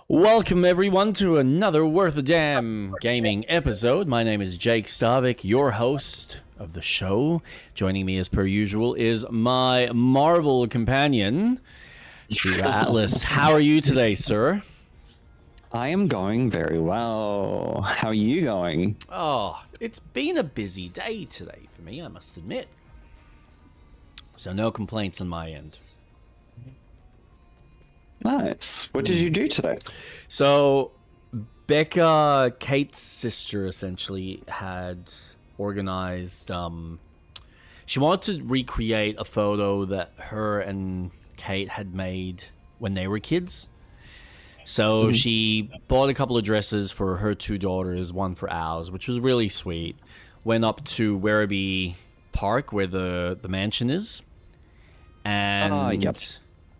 Welcome everyone to another Worth a Damn gaming episode. My name is Jake Stavik, your host of the show. Joining me as per usual is my Marvel companion, Shiva Atlas. How are you today, sir? I am going very well. How are you going? Oh, it's been a busy day today for me, I must admit. So no complaints on my end. Nice. What did you do today? So, Becca, Kate's sister, essentially had organized. She wanted to recreate a photo that her and Kate had made when they were kids. So she bought a couple of dresses for her two daughters, one for ours, which was really sweet. Went up to Werribee Park, where the mansion is, and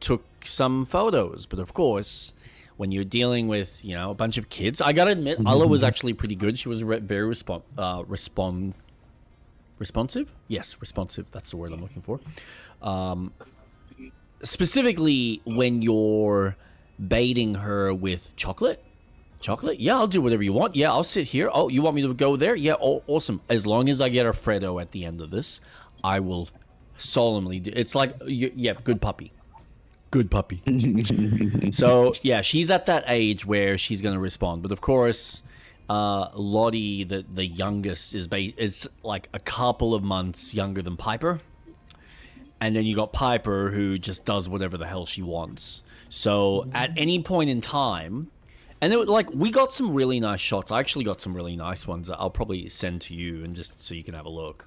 took some photos. But of course, when you're dealing with, you know, a bunch of kids, I gotta admit, Alla was actually pretty good. She was very responsive. Yes, responsive. That's the word I'm looking for. Specifically, when you're baiting her with chocolate. Chocolate? Yeah, I'll do whatever you want. Yeah, I'll sit here. Oh, you want me to go there? Yeah, oh, awesome. As long as I get a Freddo at the end of this, I will solemnly do. It's like, yeah, good puppy. Good puppy. So, yeah, she's at that age where she's going to respond. But of course, Lottie, the youngest, is like a couple of months younger than Piper. And then you got Piper, who just does whatever the hell she wants. So, at any point in time, and we got some really nice shots. I actually got some really nice ones that I'll probably send to you and just so you can have a look.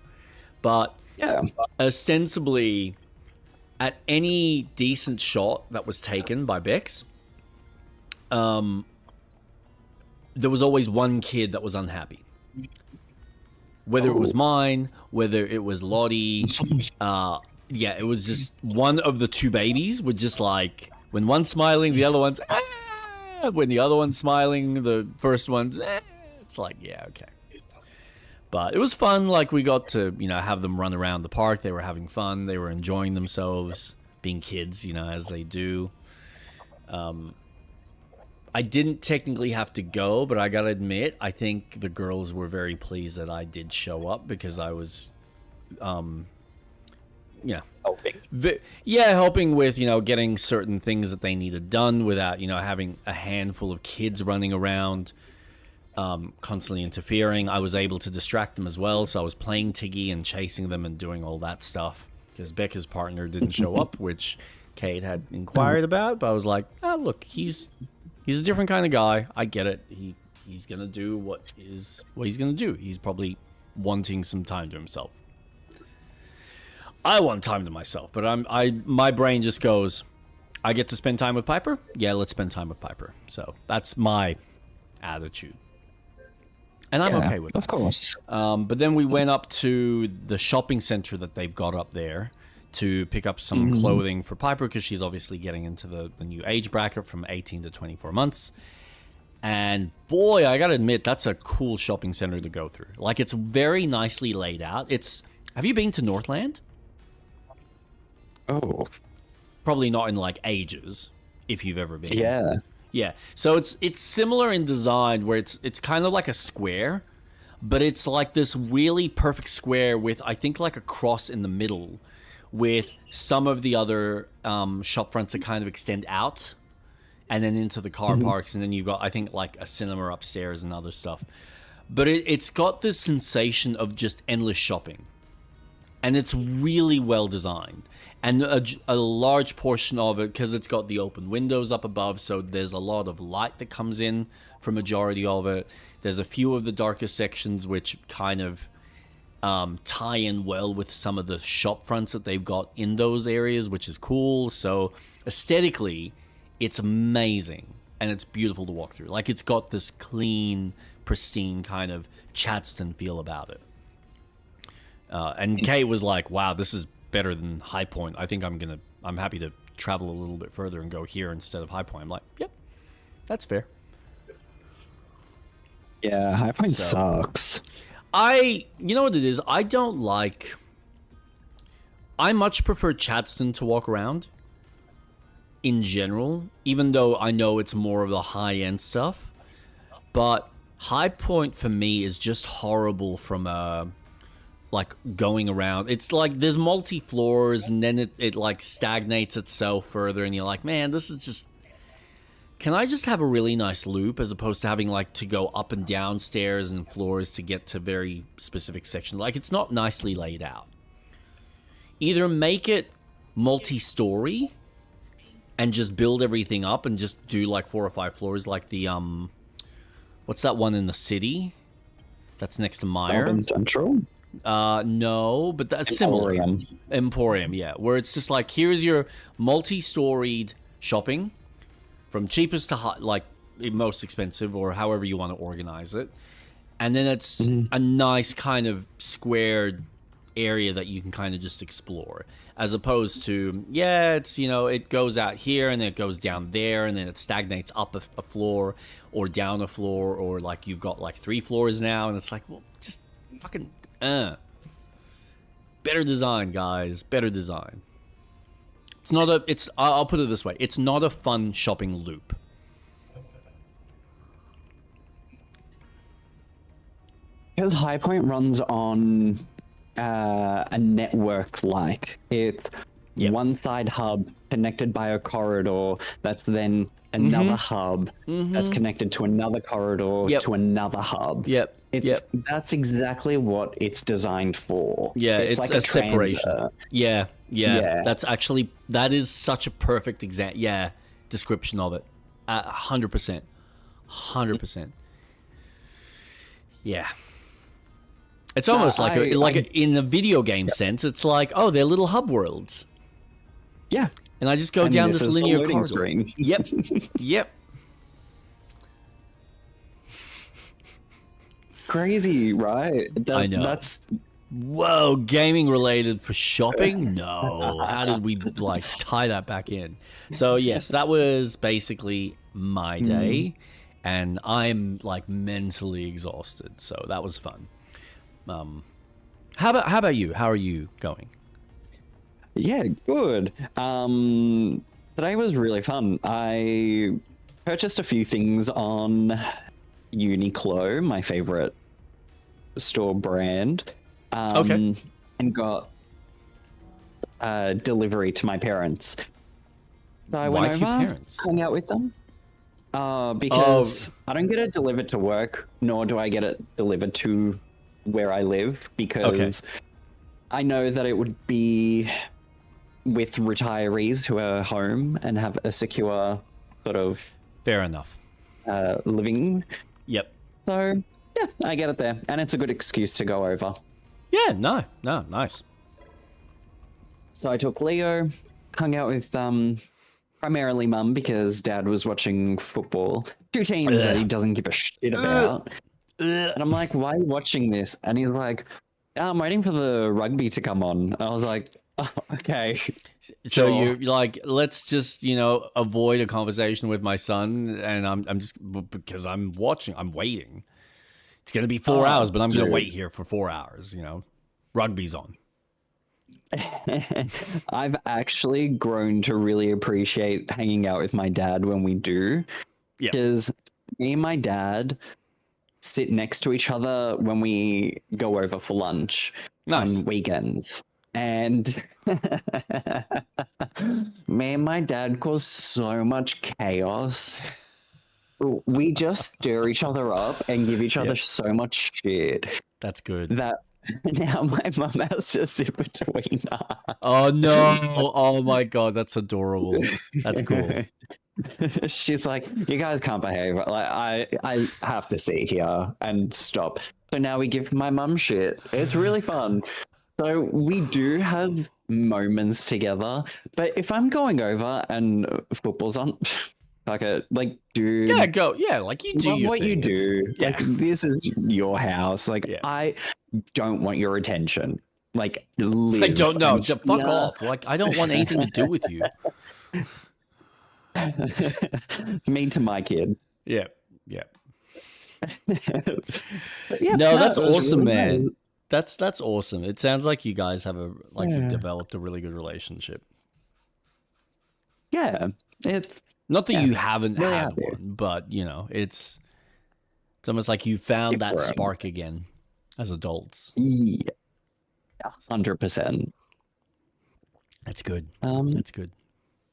But, yeah, ostensibly, at any decent shot that was taken by Bex, there was always one kid that was unhappy. Whether it was mine, whether it was Lottie, yeah, it was just one of the two babies would just like, when one's smiling, the other one's, ah! When the other one's smiling, the first one's, ah! It's like, yeah, okay. But it was fun. Like, we got to, you know, have them run around the park. They were having fun. They were enjoying themselves, being kids, you know, as they do. I didn't technically have to go, but I gotta admit, I think the girls were very pleased that I did show up because I was, yeah. Helping with, you know, getting certain things that they needed done without, you know, having a handful of kids running around. Constantly interfering. I was able to distract them as well, so I was playing Tiggy and chasing them and doing all that stuff because Becca's partner didn't show up, which Kate had inquired about, but I was like, oh, look, he's a different kind of guy. I get it. He's gonna do what he's gonna do. He's probably wanting some time to himself. I want time to myself, but my brain just goes, I get to spend time with Piper? Yeah, let's spend time with Piper. So that's my attitude. And I'm okay with it. Of course. But then we went up to the shopping center that they've got up there to pick up some clothing for Piper because she's obviously getting into the new age bracket from 18 to 24 months. And boy, I gotta admit, that's a cool shopping center to go through. Like, it's very nicely laid out. Have you been to Northland? Oh. Probably not in like ages, if you've ever been. Yeah. Yeah, so it's similar in design where it's kind of like a square, but it's like this really perfect square with, I think, like a cross in the middle with some of the other shop fronts that kind of extend out and then into the car parks, and then you've got, I think, like a cinema upstairs and other stuff. But it's got this sensation of just endless shopping, and it's really well designed. And a large portion of it, because it's got the open windows up above, so there's a lot of light that comes in for majority of it. There's a few of the darker sections which kind of tie in well with some of the shop fronts that they've got in those areas, which is cool. So aesthetically, it's amazing, and it's beautiful to walk through. Like, it's got this clean, pristine kind of Chadston feel about it. And Kay was like, wow, this is better than High Point. I think I'm happy to travel a little bit further and go here instead of High Point. I'm like, yep, that's fair. Yeah, High Point sucks. You know what it is? I much prefer Chadston to walk around. in general, even though I know it's more of the high-end stuff. But High Point for me is just horrible from a like going around. It's like there's multi floors and then it like stagnates itself further and you're like, man, this is just, can I just have a really nice loop as opposed to having like to go up and down stairs and floors to get to very specific sections? Like it's not nicely laid out. Either make it multi-story and just build everything up and just do like 4 or 5 floors like the what's that one in the city that's next to Meyer? Urban Central? No, but that's similar. Emporium, yeah. Where it's just like, here's your multi-storied shopping from cheapest to high, like most expensive or however you want to organize it. And then it's a nice kind of squared area that you can kind of just explore. As opposed to, yeah, it's, you know, it goes out here and then it goes down there and then it stagnates up a floor or down a floor, or like you've got like 3 floors now and it's like, well, just fucking better design, guys. Better design. It's not a, it's, I'll put it this way. It's not a fun shopping loop. Because High Point runs on a network, like it's one side hub connected by a corridor that's then another hub that's connected to another corridor to another hub. That's exactly what it's designed for. Yeah, it's like a separation. transit. Yeah. That's actually, that is such a perfect description of it. 100%. 100%. Yeah. It's almost like in the video game sense, it's like, oh, they're little hub worlds. Yeah. And I just go down this linear corridor. Screen. Yep. Crazy, right? I know. That's whoa, gaming related for shopping? No. How did we like tie that back in? So yes, that was basically my day, and I'm like mentally exhausted. So that was fun. How about you? How are you going? Yeah, good. Today was really fun. I purchased a few things on Uniqlo, my favorite store brand. Okay. And got delivery to my parents. So I went over, hung out with them. Because I don't get it delivered to work, nor do I get it delivered to where I live, because I know that it would be with retirees who are home and have a secure sort of fair enough living. Yep. So yeah, I get it there, and it's a good excuse to go over. Yeah, no, nice. So I took Leo, hung out with primarily Mum, because Dad was watching football. 2 teams that he doesn't give a shit about. And I'm like, why are you watching this? And he's like, I'm waiting for the rugby to come on. I was like, oh, okay. So Sure. you're like, let's just, avoid a conversation with my son, and I'm just, because I'm waiting. It's going to be 4 hours, but I'm going to wait here for 4 hours, Rugby's on. I've actually grown to really appreciate hanging out with my dad when we do. Yeah. Because me and my dad sit next to each other when we go over for lunch on weekends. And me and my dad cause so much chaos. We just stir each other up and give each other so much shit. That's good. That now my mum has to sit between us. Oh no! Oh my god, that's adorable. That's cool. She's like, you guys can't behave. Like I have to sit here and stop. So now we give my mum shit. It's really fun. So we do have moments together. But if I'm going over and football's on, fuck it. Like, dude. Yeah, go. Yeah, like you do your what thing. you do. Yeah. Like, this is your house. Like, I don't want your attention. Like, live. I don't know. Fuck off. Like, I don't want anything to do with you. Mean to my kid. Yeah. Yeah, no, that's awesome, really man. nice. That's awesome. It sounds like you guys have you've developed a really good relationship. Yeah, it's not that you haven't really had one, but you know, it's almost like you found that spark again as adults. Yeah, 100%. That's good. That's good.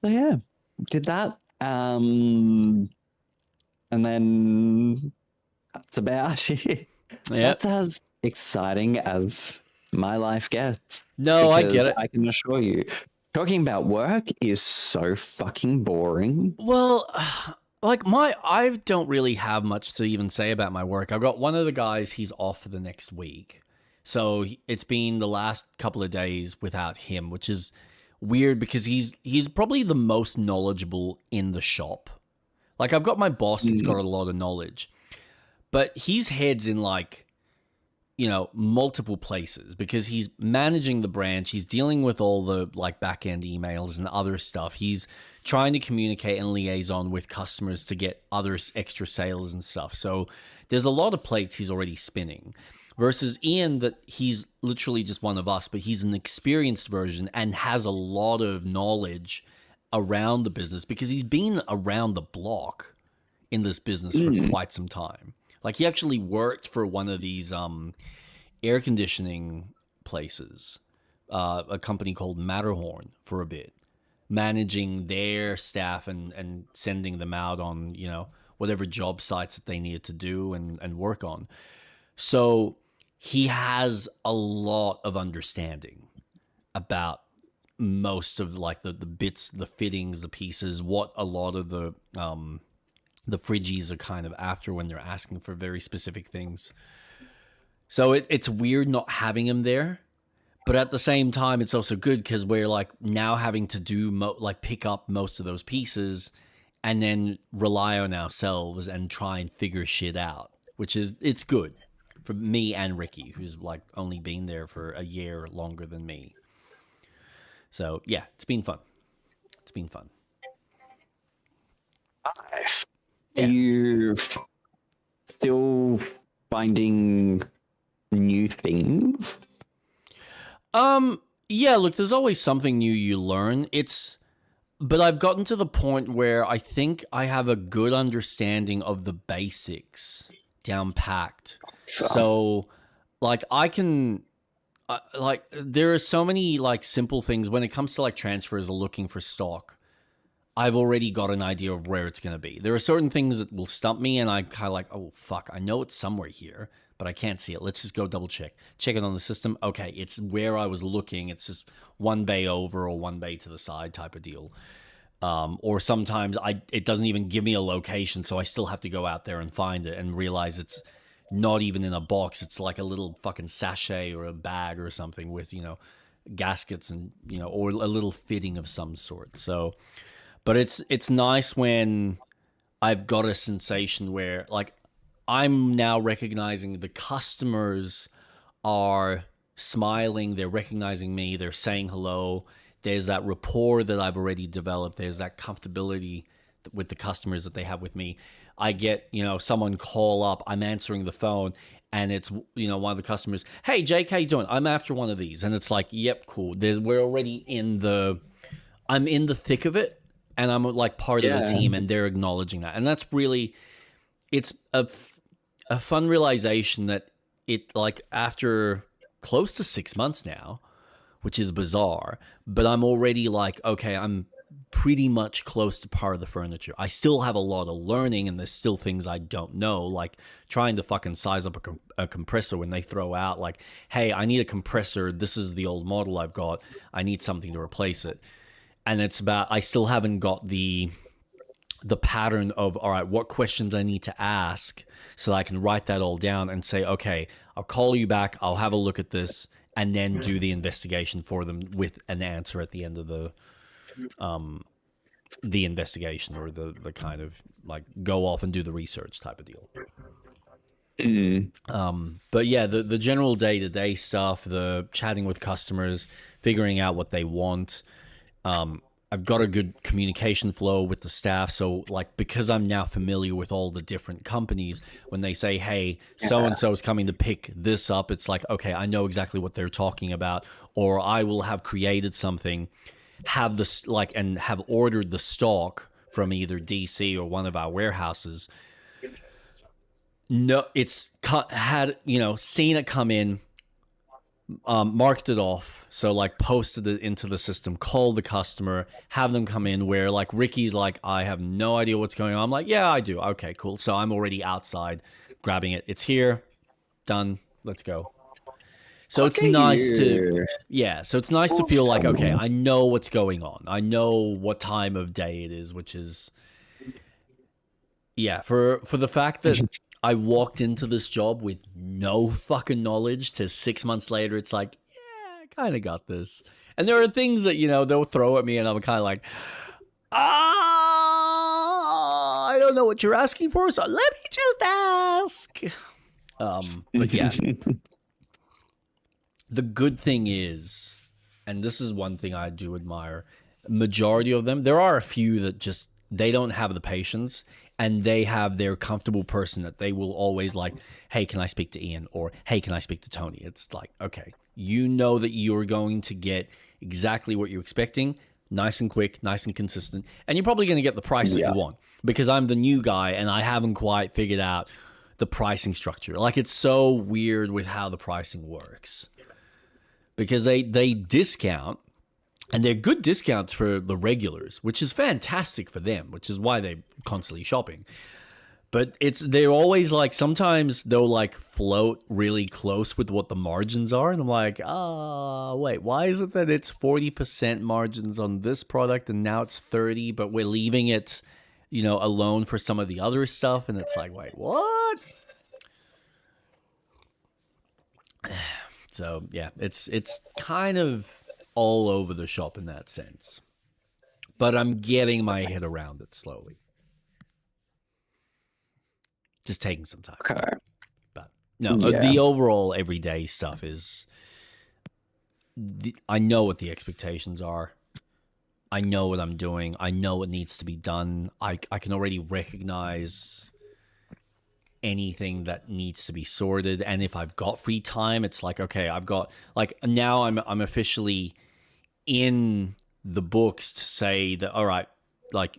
So yeah, did that. And then that's about it. Yeah. That's as exciting as my life gets. No, I get it. I can assure you, talking about work is so fucking boring. Well, like I don't really have much to even say about my work. I've got one of the guys, he's off for the next week. So it's been the last couple of days without him, which is weird because he's probably the most knowledgeable in the shop. Like I've got my boss that's got a lot of knowledge, but his head's in like, you know, multiple places because he's managing the branch. He's dealing with all the like back end emails and other stuff. He's trying to communicate and liaison with customers to get other extra sales and stuff. So there's a lot of plates he's already spinning versus Ian that he's literally just one of us, but he's an experienced version and has a lot of knowledge around the business because he's been around the block in this business for quite some time. Like he actually worked for one of these air conditioning places, a company called Matterhorn for a bit, managing their staff and sending them out on, you know, whatever job sites that they needed to do and work on. So he has a lot of understanding about most of like the bits, the fittings, the pieces, what a lot of the fridgies are kind of after when they're asking for very specific things. So it's weird not having him there, but at the same time, it's also good because we're like now having to do like pick up most of those pieces and then rely on ourselves and try and figure shit out, which is, it's good for me and Ricky, who's like only been there for a year longer than me. So yeah, it's been fun. It's been fun. Nice. Yeah. Are you still finding new things? Yeah, look, there's always something new you learn. But I've gotten to the point where I think I have a good understanding of the basics down packed. So like I can like there are so many like simple things when it comes to like transfers or looking for stock. I've already got an idea of where it's going to be. There are certain things that will stump me and I'm kind of like, oh, fuck, I know it's somewhere here, but I can't see it. Let's just go double check. Check it on the system. Okay, it's where I was looking. It's just one bay over or one bay to the side type of deal. Or sometimes it doesn't even give me a location, so I still have to go out there and find it and realize it's not even in a box. It's like a little fucking sachet or a bag or something with, you know, gaskets and, you know, or a little fitting of some sort. So... But it's nice when I've got a sensation where like I'm now recognizing the customers are smiling, they're recognizing me, they're saying hello. There's that rapport that I've already developed. There's that comfortability with the customers that they have with me. I get, you know, someone call up, I'm answering the phone and it's, you know, one of the customers, hey, Jake, how you doing? I'm after one of these. And it's like, yep, cool. We're already I'm in the thick of it. And I'm like part of the team and they're acknowledging that. And that's really, it's a fun realization that it like after close to 6 months now, which is bizarre, but I'm already like, okay, I'm pretty much close to part of the furniture. I still have a lot of learning and there's still things I don't know, like trying to fucking size up a compressor when they throw out like, hey, I need a compressor. This is the old model I've got. I need something to replace it. And it's about, I still haven't got the pattern of, all right, what questions I need to ask so that I can write that all down and say, okay, I'll call you back, I'll have a look at this, and then do the investigation for them with an answer at the end of the investigation or the kind of like go off and do the research type of deal. But yeah, the general day-to-day stuff, the chatting with customers, figuring out what they want, I've got a good communication flow with the staff. So like, because I'm now familiar with all the different companies, when they say, hey, so-and-so is coming to pick this up, it's like, okay, I know exactly what they're talking about, or I will have created something have this and have ordered the stock from either DC or one of our warehouses. No, it's had, seen it come in, marked it off, so like posted it into the system, called the customer, have them come in, where like Ricky's like, I have no idea what's going on. I'm like, yeah, I do. Okay, cool. So I'm already outside grabbing it. It's here, done, let's go. So it's nice to feel like, okay, I know what's going on. I know what time of day it is, which is, for the fact that I walked into this job with no fucking knowledge to 6 months later, it's like, yeah, I kind of got this. And there are things that, they'll throw at me and I'm kind of like, I don't know what you're asking for, so let me just ask. But yeah. The good thing is, and this is one thing I do admire, majority of them, there are a few that just, they don't have the patience, and they have their comfortable person that they will always like, hey, can I speak to Ian? Or, hey, can I speak to Tony? It's like, okay, you know that you're going to get exactly what you're expecting, nice and quick, nice and consistent, and you're probably going to get the price that you want, because I'm the new guy and I haven't quite figured out the pricing structure. Like, it's so weird with how the pricing works. Because they discount, and they're good discounts for the regulars, which is fantastic for them, which is why they're constantly shopping. But they're always like, sometimes they'll like float really close with what the margins are. And I'm like, wait, why is it that it's 40% margins on this product and now it's 30, but we're leaving it, alone for some of the other stuff? And it's like, wait, what? So yeah, it's kind of all over the shop in that sense, but I'm getting my head around it slowly. Just taking some time. Okay. But no, the overall everyday stuff is, I know what the expectations are. I know what I'm doing. I know what needs to be done. I can already recognize anything that needs to be sorted, and if I've got free time, it's like, okay, I've got, like, now I'm officially in the books to say that, all right, like,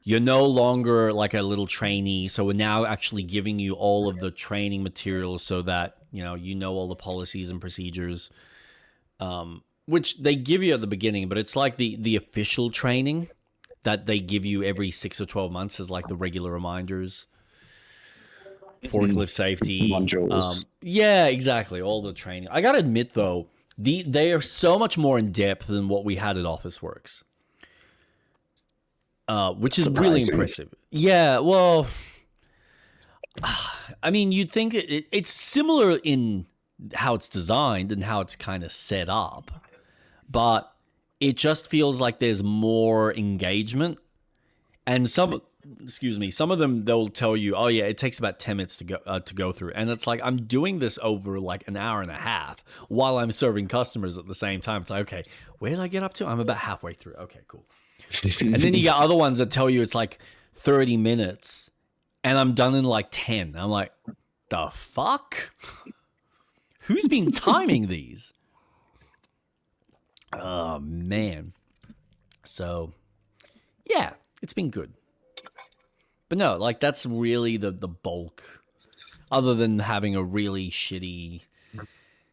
you're no longer like a little trainee, so we're now actually giving you all of the training materials so that you know all the policies and procedures, which they give you at the beginning, but it's like the official training that they give you every 6 or 12 months is like the regular reminders. Forklift safety modules. Yeah, exactly. All the training. I gotta admit though, they are so much more in depth than what we had at Officeworks, which is really impressive. Yeah, well, I mean, you'd think it's similar in how it's designed and how it's kind of set up, but it just feels like there's more engagement. And some of them, they'll tell you, oh yeah, it takes about 10 minutes to go through. And it's like, I'm doing this over like an hour and a half while I'm serving customers at the same time. It's like, okay, where did I get up to? I'm about halfway through. Okay, cool. And then you got other ones that tell you it's like 30 minutes and I'm done in like 10. I'm like, the fuck? Who's been timing these? Oh man. So yeah, it's been good. But no, like, that's really the bulk, other than having a really shitty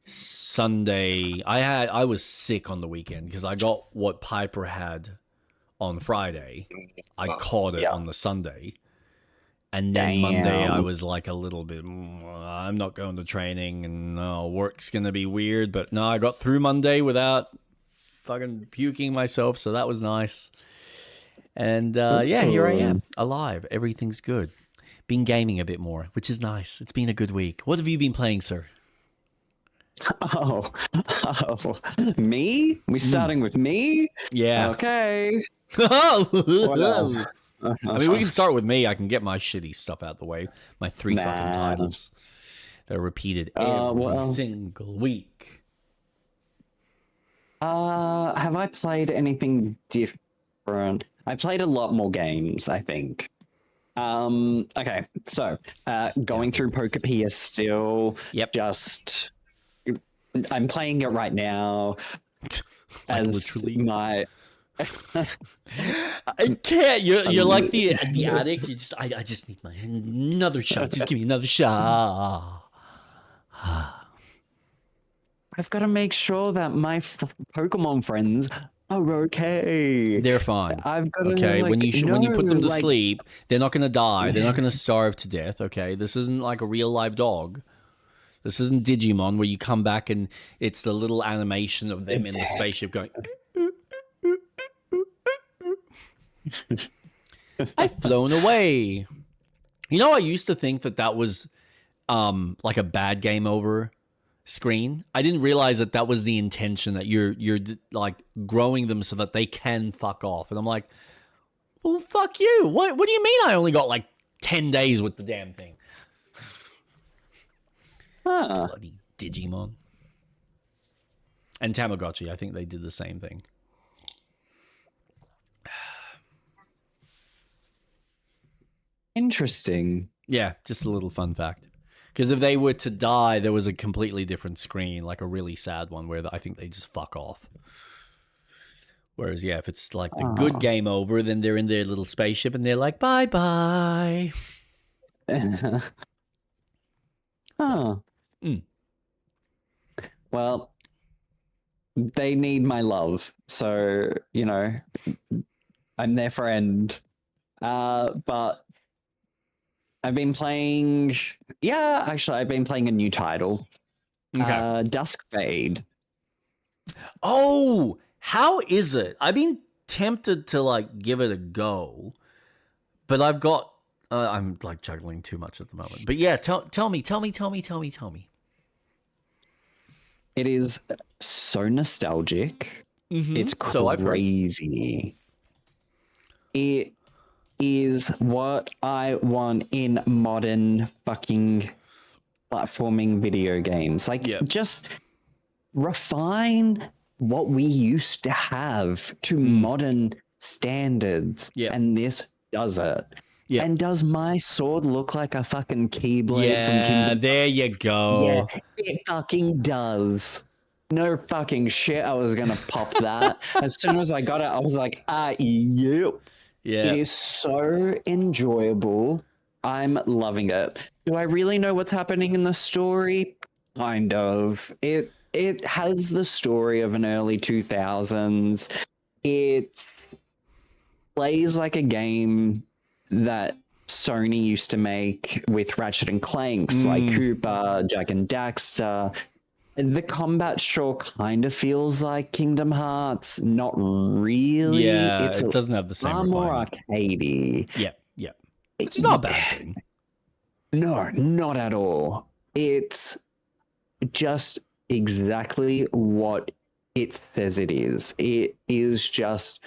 Sunday. I was sick on the weekend because I got what Piper had on Friday. I caught it on the Sunday. And then Monday I was like a little bit, I'm not going to training and work's going to be weird. But no, I got through Monday without fucking puking myself. So that was nice. And here I am, alive. Everything's good. Been gaming a bit more, which is nice. It's been a good week. What have you been playing, sir? Oh, me? We starting with me? Yeah. Okay. I mean, we can start with me. I can get my shitty stuff out the way. My 3 fucking titles. They're repeated every single week. Have I played anything different? I played a lot more games, I think. Okay, so going through Pokepedia still. Yep. I'm playing it right now. Like as literally. my. I can't. You're like the addict. You just I just need another shot. Just give me another shot. I've got to make sure that my Pokemon friends are okay. They're fine. I've got to okay. like, When you put them to like, sleep, they're not gonna die. They're not gonna starve to death. Okay. This isn't like a real live dog. This isn't Digimon where you come back and it's the little animation of them in the spaceship going. I've flown away. You know, I used to think that was like a bad game over screen. I didn't realize that was the intention, that you're like growing them so that they can fuck off. And I'm like, well, fuck you. What do you mean I only got like 10 days with the damn thing? Bloody Digimon. And Tamagotchi, I think they did the same thing. Interesting. Yeah, just a little fun fact. Because if they were to die, there was a completely different screen, like a really sad one where I think they just fuck off. Whereas, yeah, if it's like the good game over, then they're in their little spaceship and they're like, bye-bye. Well, they need my love. So, you know, I'm their friend. But I've been playing... Yeah, actually, I've been playing a new title. Okay. Dusk Fade. Oh, how is it? I've been tempted to, like, give it a go. But I've got... I'm, like, juggling too much at the moment. But yeah, tell me. It is so nostalgic. Mm-hmm. It's crazy. It is what I want in modern fucking platforming video games. Like, just refine what we used to have to modern standards. And this does it. Yeah. And does my sword look like a fucking Keyblade from Kingdom? There you go. Yeah, it fucking does. No fucking shit. I was gonna pop that. As soon as I got it, I was like, yep. Yeah. It is so enjoyable. I'm loving it. Do I really know what's happening in the story? Kind of. It has the story of an early 2000s. It plays like a game that Sony used to make with Ratchet and Clanks, like Koopa, Jak and Daxter. The combat sure kind of feels like Kingdom Hearts, not really. Yeah, it doesn't have the same far more arcadey. Yeah. Which is not a bad thing. No, not at all. It's just exactly what it says it is. It is just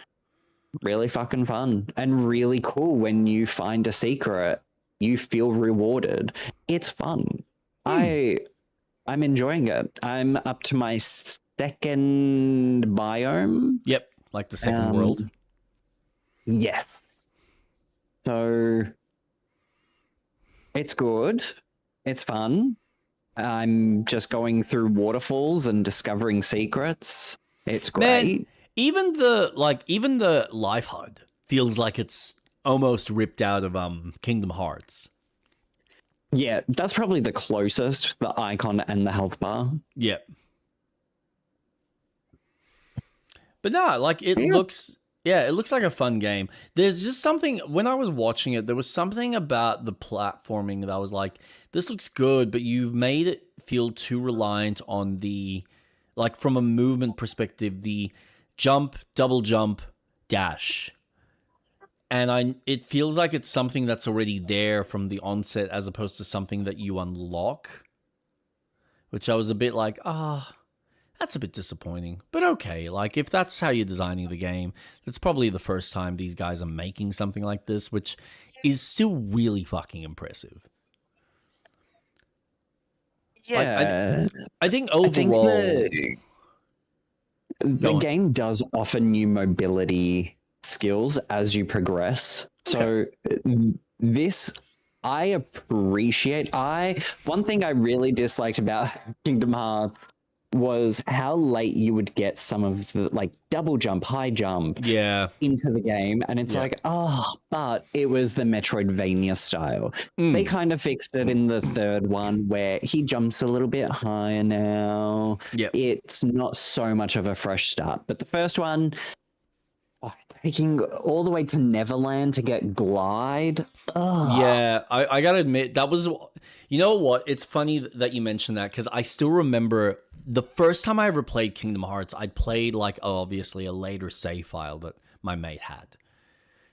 really fucking fun and really cool. When you find a secret, you feel rewarded. It's fun. I'm enjoying it. I'm up to my second biome. Yep, like the second world. Yes. So it's good. It's fun. I'm just going through waterfalls and discovering secrets. It's great. Man, even the life HUD feels like it's almost ripped out of Kingdom Hearts. Yeah, that's probably the closest, the icon and the health bar. Yep. But no, like it looks like a fun game. There's just something, when I was watching it, there was something about the platforming that I was like, this looks good, but you've made it feel too reliant on the, like from a movement perspective, the jump, double jump, dash. And it feels like it's something that's already there from the onset as opposed to something that you unlock. Which I was a bit like, that's a bit disappointing. But okay, like if that's how you're designing the game, that's probably the first time these guys are making something like this, which is still really fucking impressive. Yeah. I think overall... the game does offer new mobility skills as you progress. So this I appreciate. One thing I really disliked about Kingdom Hearts was how late you would get some of the like double jump, high jump into the game. And it's like, but it was the Metroidvania style. They kind of fixed it in the third one where he jumps a little bit higher now. It's not so much of a fresh start. But the first one, taking all the way to Neverland to get Glide. Yeah, I gotta admit, that was, you know what? It's funny that you mentioned that because I still remember the first time I ever played Kingdom Hearts, I'd played like obviously a later save file that my mate had.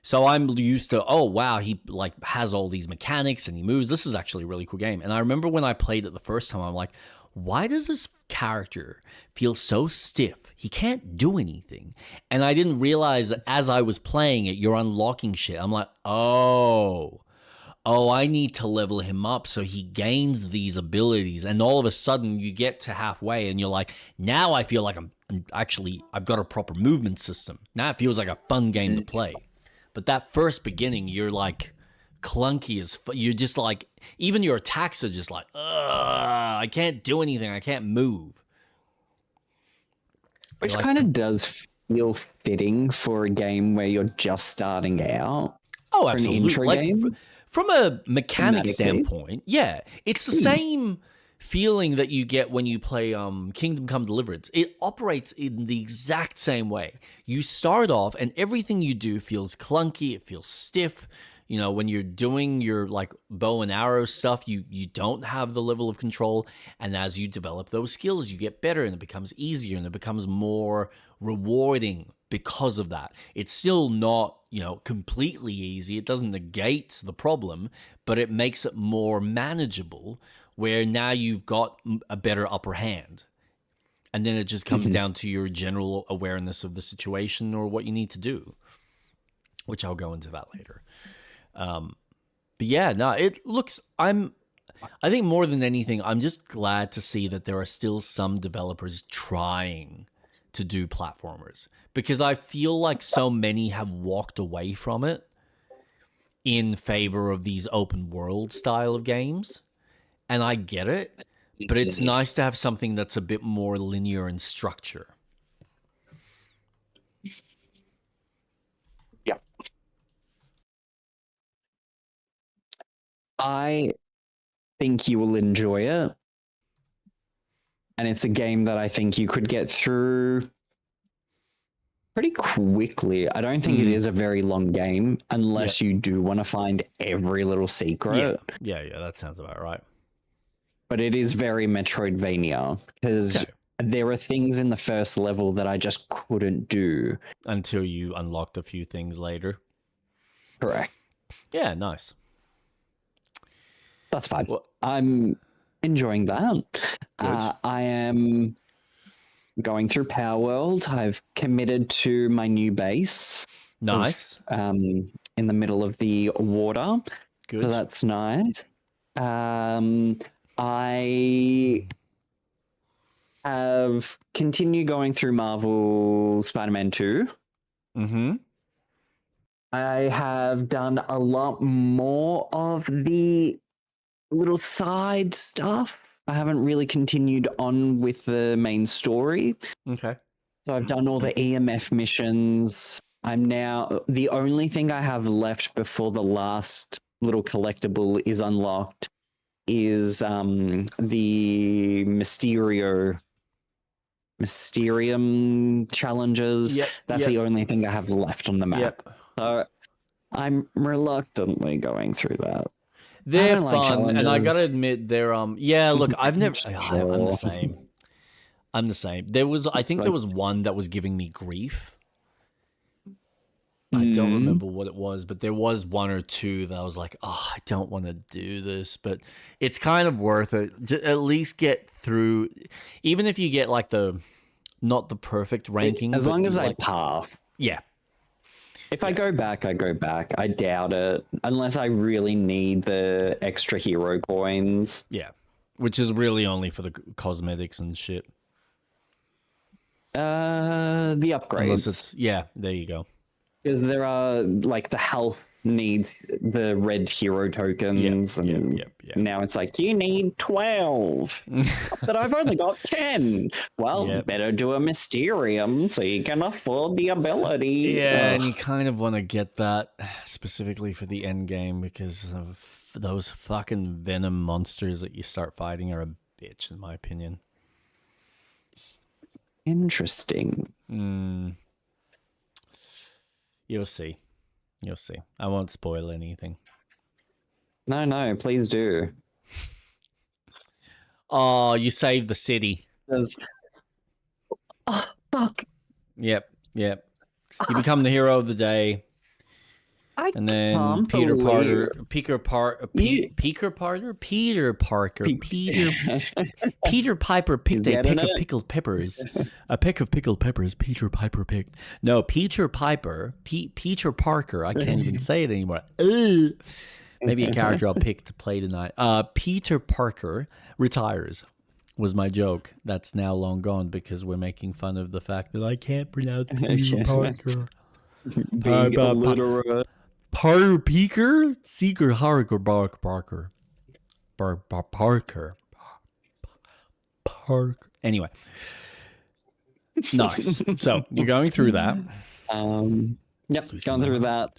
So I'm used to, oh wow, he like has all these mechanics and he moves. This is actually a really cool game. And I remember when I played it the first time, I'm like, why does this character feel so stiff? He can't do anything. And I didn't realize that as I was playing it, you're unlocking shit. I'm like, oh, I need to level him up so he gains these abilities. And all of a sudden you get to halfway and you're like, now I feel like I've got a proper movement system. Now it feels like a fun game to play. But that first beginning, you're like clunky as you're just like, even your attacks are just like, I can't do anything. I can't move. Which like, kind of does feel fitting for a game where you're just starting out. Oh, absolutely. An intro game. From a mechanic standpoint, yeah, it's the same feeling that you get when you play Kingdom Come Deliverance. It operates in the exact same way. You start off and everything you do feels clunky, it feels stiff. You know, when you're doing your like bow and arrow stuff, you don't have the level of control. And as you develop those skills, you get better and it becomes easier and it becomes more rewarding because of that. It's still not, completely easy. It doesn't negate the problem, but it makes it more manageable where now you've got a better upper hand. And then it just comes down to your general awareness of the situation or what you need to do, which I'll go into that later. But yeah, no, it looks, I think more than anything, I'm just glad to see that there are still some developers trying to do platformers because I feel like so many have walked away from it in favor of these open world style of games. And I get it, but it's nice to have something that's a bit more linear in structure. Yeah. I think you will enjoy it. And it's a game that I think you could get through pretty quickly. I don't think it is a very long game unless you do want to find every little secret. Yeah, that sounds about right. But it is very Metroidvania because there are things in the first level that I just couldn't do. Until you unlocked a few things later. Correct. Yeah, nice. That's fine. Well, I'm enjoying that. I am going through Power World. I've committed to my new base. Nice. In the middle of the water. Good. So that's nice. I have continued going through Marvel Spider-Man 2. Mm-hmm. I have done a lot more of the little side stuff. I haven't really continued on with the main story. Okay. So I've done all the EMF missions. I'm now, the only thing I have left before the last little collectible is unlocked is the Mysterium challenges. That's the only thing I have left on the map. So I'm reluctantly going through that. They're fun, and I gotta admit, they're look, I've never. I'm the same. I'm the same. I think there was one that was giving me grief. I don't remember what it was, but there was one or two that I was like, I don't want to do this, but it's kind of worth it. Just at least get through, even if you get like not the perfect ranking. As long as I pass. Yeah. If I go back, I go back. I doubt it, unless I really need the extra hero coins. Yeah, which is really only for the cosmetics and shit. The upgrades. There you go. Because there are like the health needs the red hero tokens, and now it's like, you need 12, but I've only got 10. Well, better do a Mysterium so you can afford the ability. Yeah, and you kind of want to get that specifically for the end game because of those fucking venom monsters that you start fighting are a bitch, in my opinion. Interesting. You'll see. I won't spoil anything. No, please do. Oh, you saved the city. Oh, fuck. Yep. You become the hero of the day. And then Peter Parker, Peter Piper picked a peck of pickled peppers. A peck of pickled peppers Peter Piper picked. No, Peter Parker. I can't even say it anymore. Maybe a character I'll pick to play tonight. Peter Parker retires was my joke. That's now long gone because we're making fun of the fact that I can't pronounce Peter Parker. Being illiterate. Peaker? Seeker Harker Parker. Parker. Anyway. Nice. So you're going through that. Yep, going through that.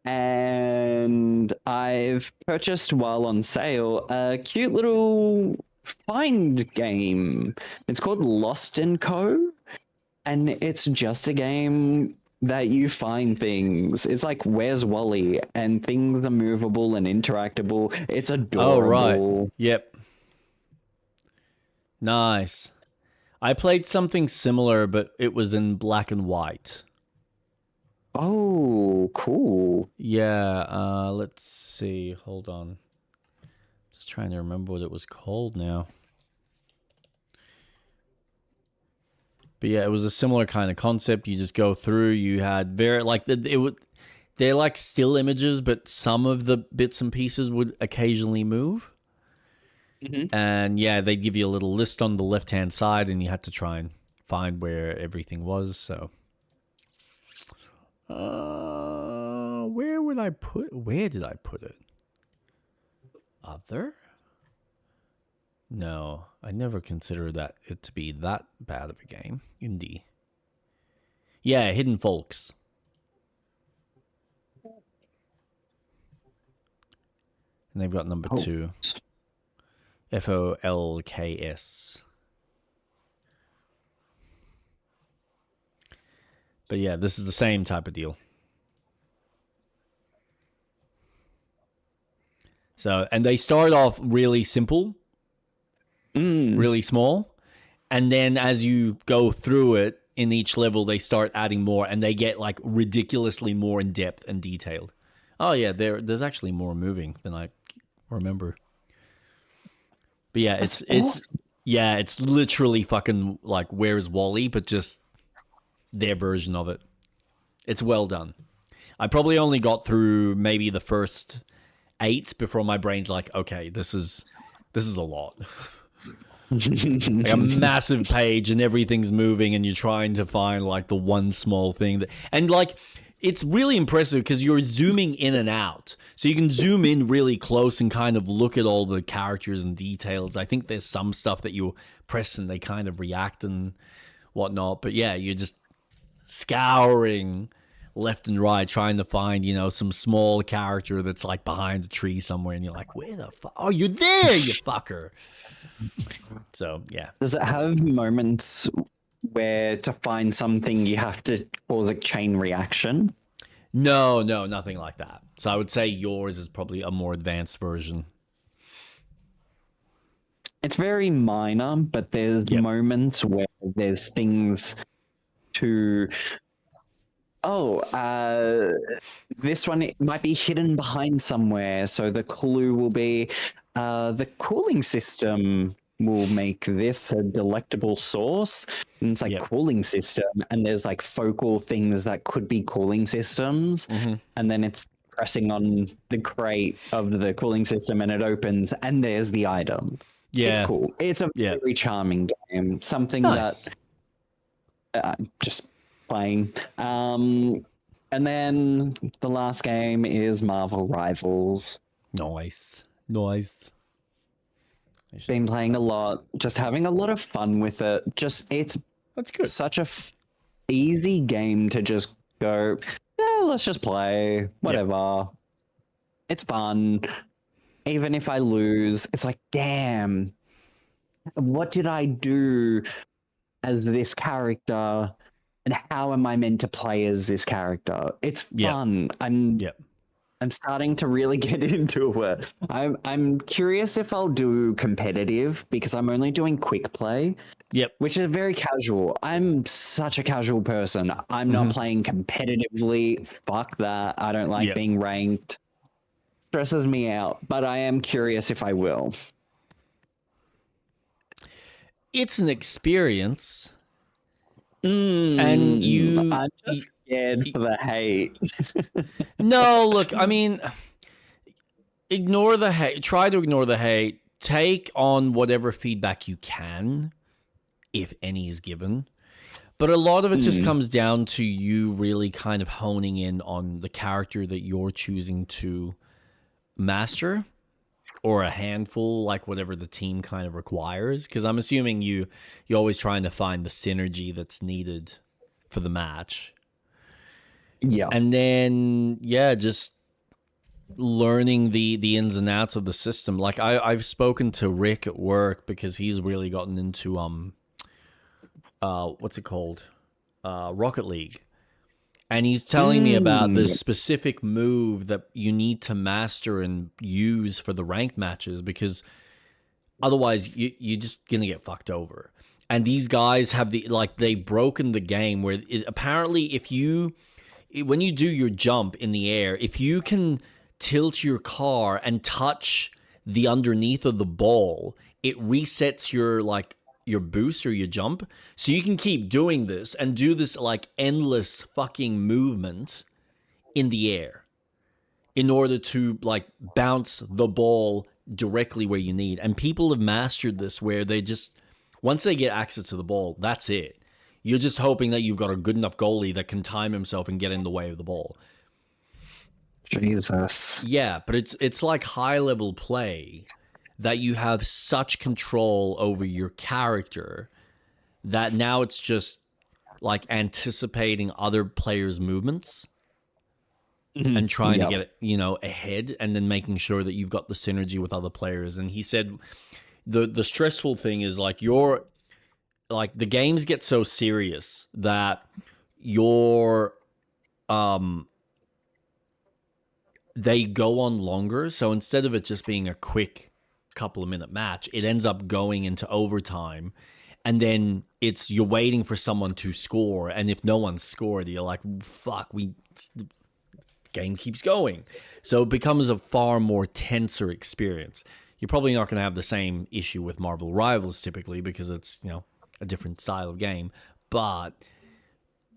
And I've purchased while on sale a cute little find game. It's called Lost & Co. And it's just a game that you find things. It's like Where's Wally, and things are movable and interactable. It's adorable. Oh, right. Yep. Nice. I played something similar, but it was in black and white. Oh, cool. Yeah, let's see. Hold on. Just trying to remember what it was called now. But yeah, it was a similar kind of concept. You just go through. You had they're like still images, but some of the bits and pieces would occasionally move. Mm-hmm. And yeah, they'd give you a little list on the left-hand side, and you had to try and find where everything was. So, where did I put it? Other? No, I never considered it to be that bad of a game. Indie. Yeah, Hidden Folks. And they've got number 2. FOLKS. But yeah, this is the same type of deal. So, and they start off really simple. Really small, and then as you go through it in each level, they start adding more, and they get like ridiculously more in depth and detailed. Oh yeah, there's actually more moving than I remember. But yeah, it's literally fucking like Where's Wally, but just their version of it. It's well done. I probably only got through maybe the first 8 before my brain's like, okay, this is a lot. Like a massive page and everything's moving and you're trying to find like the one small thing and like it's really impressive because you're zooming in and out, so you can zoom in really close and kind of look at all the characters and details. I think there's some stuff that you press and they kind of react and whatnot, but yeah, you're just scouring left and right trying to find, some small character that's like behind a tree somewhere, and you're like, where the fuck? Oh, you're there, you fucker. So yeah. Does it have moments where to find something you have to cause a chain reaction? No, nothing like that. So I would say yours is probably a more advanced version. It's very minor, but there's moments where there's things to this one, it might be hidden behind somewhere, so the clue will be the cooling system will make this a delectable sauce. And it's like cooling system, and there's like focal things that could be cooling systems, and then it's pressing on the crate of the cooling system and it opens and there's the item. It's cool. It's a very charming game. Something that just playing. And then the last game is Marvel Rivals. Nice. Been playing a lot, just having a lot of fun with it. It's that's good. Such a easy game to just go, yeah, let's just play, whatever. Yep. It's fun. Even if I lose, it's like, damn, what did I do as this character? And how am I meant to play as this character? It's fun. I'm starting to really get into it. I'm curious if I'll do competitive because I'm only doing quick play. Yep. Which is very casual. I'm such a casual person. I'm not playing competitively. Fuck that. I don't like being ranked. Stresses me out, but I am curious if I will. It's an experience. And I'm just scared for the hate. No, look, I mean, ignore the hate. Try to ignore the hate. Take on whatever feedback you can, if any is given. But a lot of it just comes down to you really kind of honing in on the character that you're choosing to master, or a handful, like whatever the team kind of requires. Because I'm assuming you're always trying to find the synergy that's needed for the match. Yeah. And then, just learning the ins and outs of the system. Like I've spoken to Rick at work because he's really gotten into what's it called? Rocket League. And he's telling me about this specific move that you need to master and use for the ranked matches, because otherwise you're just going to get fucked over. And these guys have they've broken the game where apparently when you do your jump in the air, if you can tilt your car and touch the underneath of the ball, it resets your boost or your jump, so you can keep doing this and do this endless fucking movement in the air in order to bounce the ball directly where you need. And people have mastered this where they just, once they get access to the ball, that's it. You're just hoping that you've got a good enough goalie that can time himself and get in the way of the ball. Jesus. Yeah, but it's like high level play that you have such control over your character that now it's just anticipating other players' movements and trying to get ahead, and then making sure that you've got the synergy with other players. And he said the stressful thing is the games get so serious that they go on longer. So instead of it just being a quick couple of minute match, it ends up going into overtime, and then you're waiting for someone to score, and if no one scored, you're like, fuck, the game keeps going. So it becomes a far more tenser experience. You're probably not going to have the same issue with Marvel Rivals typically, because it's a different style of game, but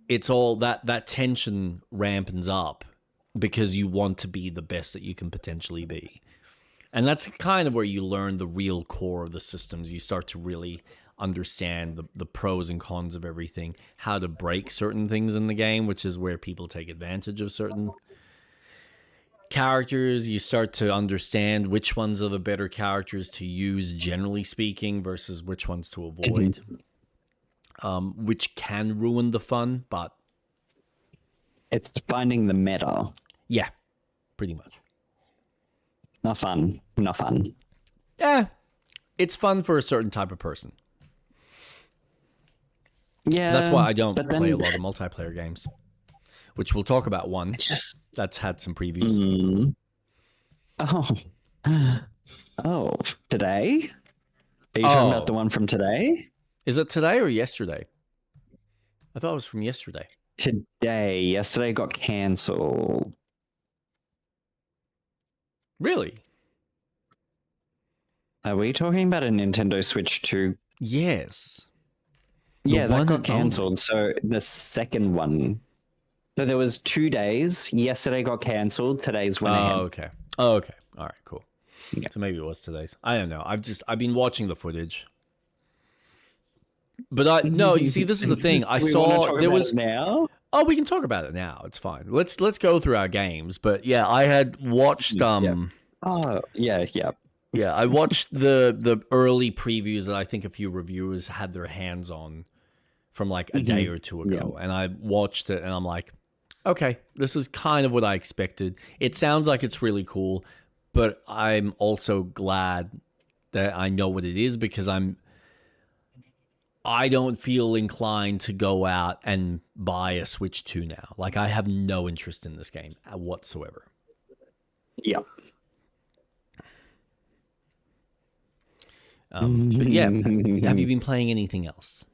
it's all that tension rampens up because you want to be the best that you can potentially be. And that's kind of where you learn the real core of the systems. You start to really understand the pros and cons of everything, how to break certain things in the game, which is where people take advantage of certain characters. You start to understand which ones are the better characters to use, generally speaking, versus which ones to avoid, which can ruin the fun, but... It's finding the meta. Yeah, pretty much. Not fun. It's fun for a certain type of person. Yeah. That's why I don't play a lot of multiplayer games, which we'll talk about one that's had some previews. Oh, today? Are you talking about the one from today? Is it today or yesterday? I thought it was from yesterday. Today. Yesterday got cancelled. Really? Are we talking about a Nintendo Switch 2? Yes. Yeah, that got cancelled. So the second one. So there was 2 days. Yesterday got cancelled. Today's went ahead. Okay. Oh, okay. All right, cool. Yeah. So maybe it was today's. I don't know. I've been watching the footage. But no, you see, this is the thing. I saw there was now. Oh, we can talk about it now. It's fine. Let's go through our games. But yeah, I had watched Oh, yeah. Yeah, I watched the early previews that I think a few reviewers had their hands on from like a day or two ago. And I watched it and I'm like, okay, this is kind of what I expected. It sounds like it's really cool, but I'm also glad that I know what it is because I don't feel inclined to go out and buy a Switch 2 now. Like, I have no interest in this game whatsoever. Yeah. But yeah, have you been playing anything else?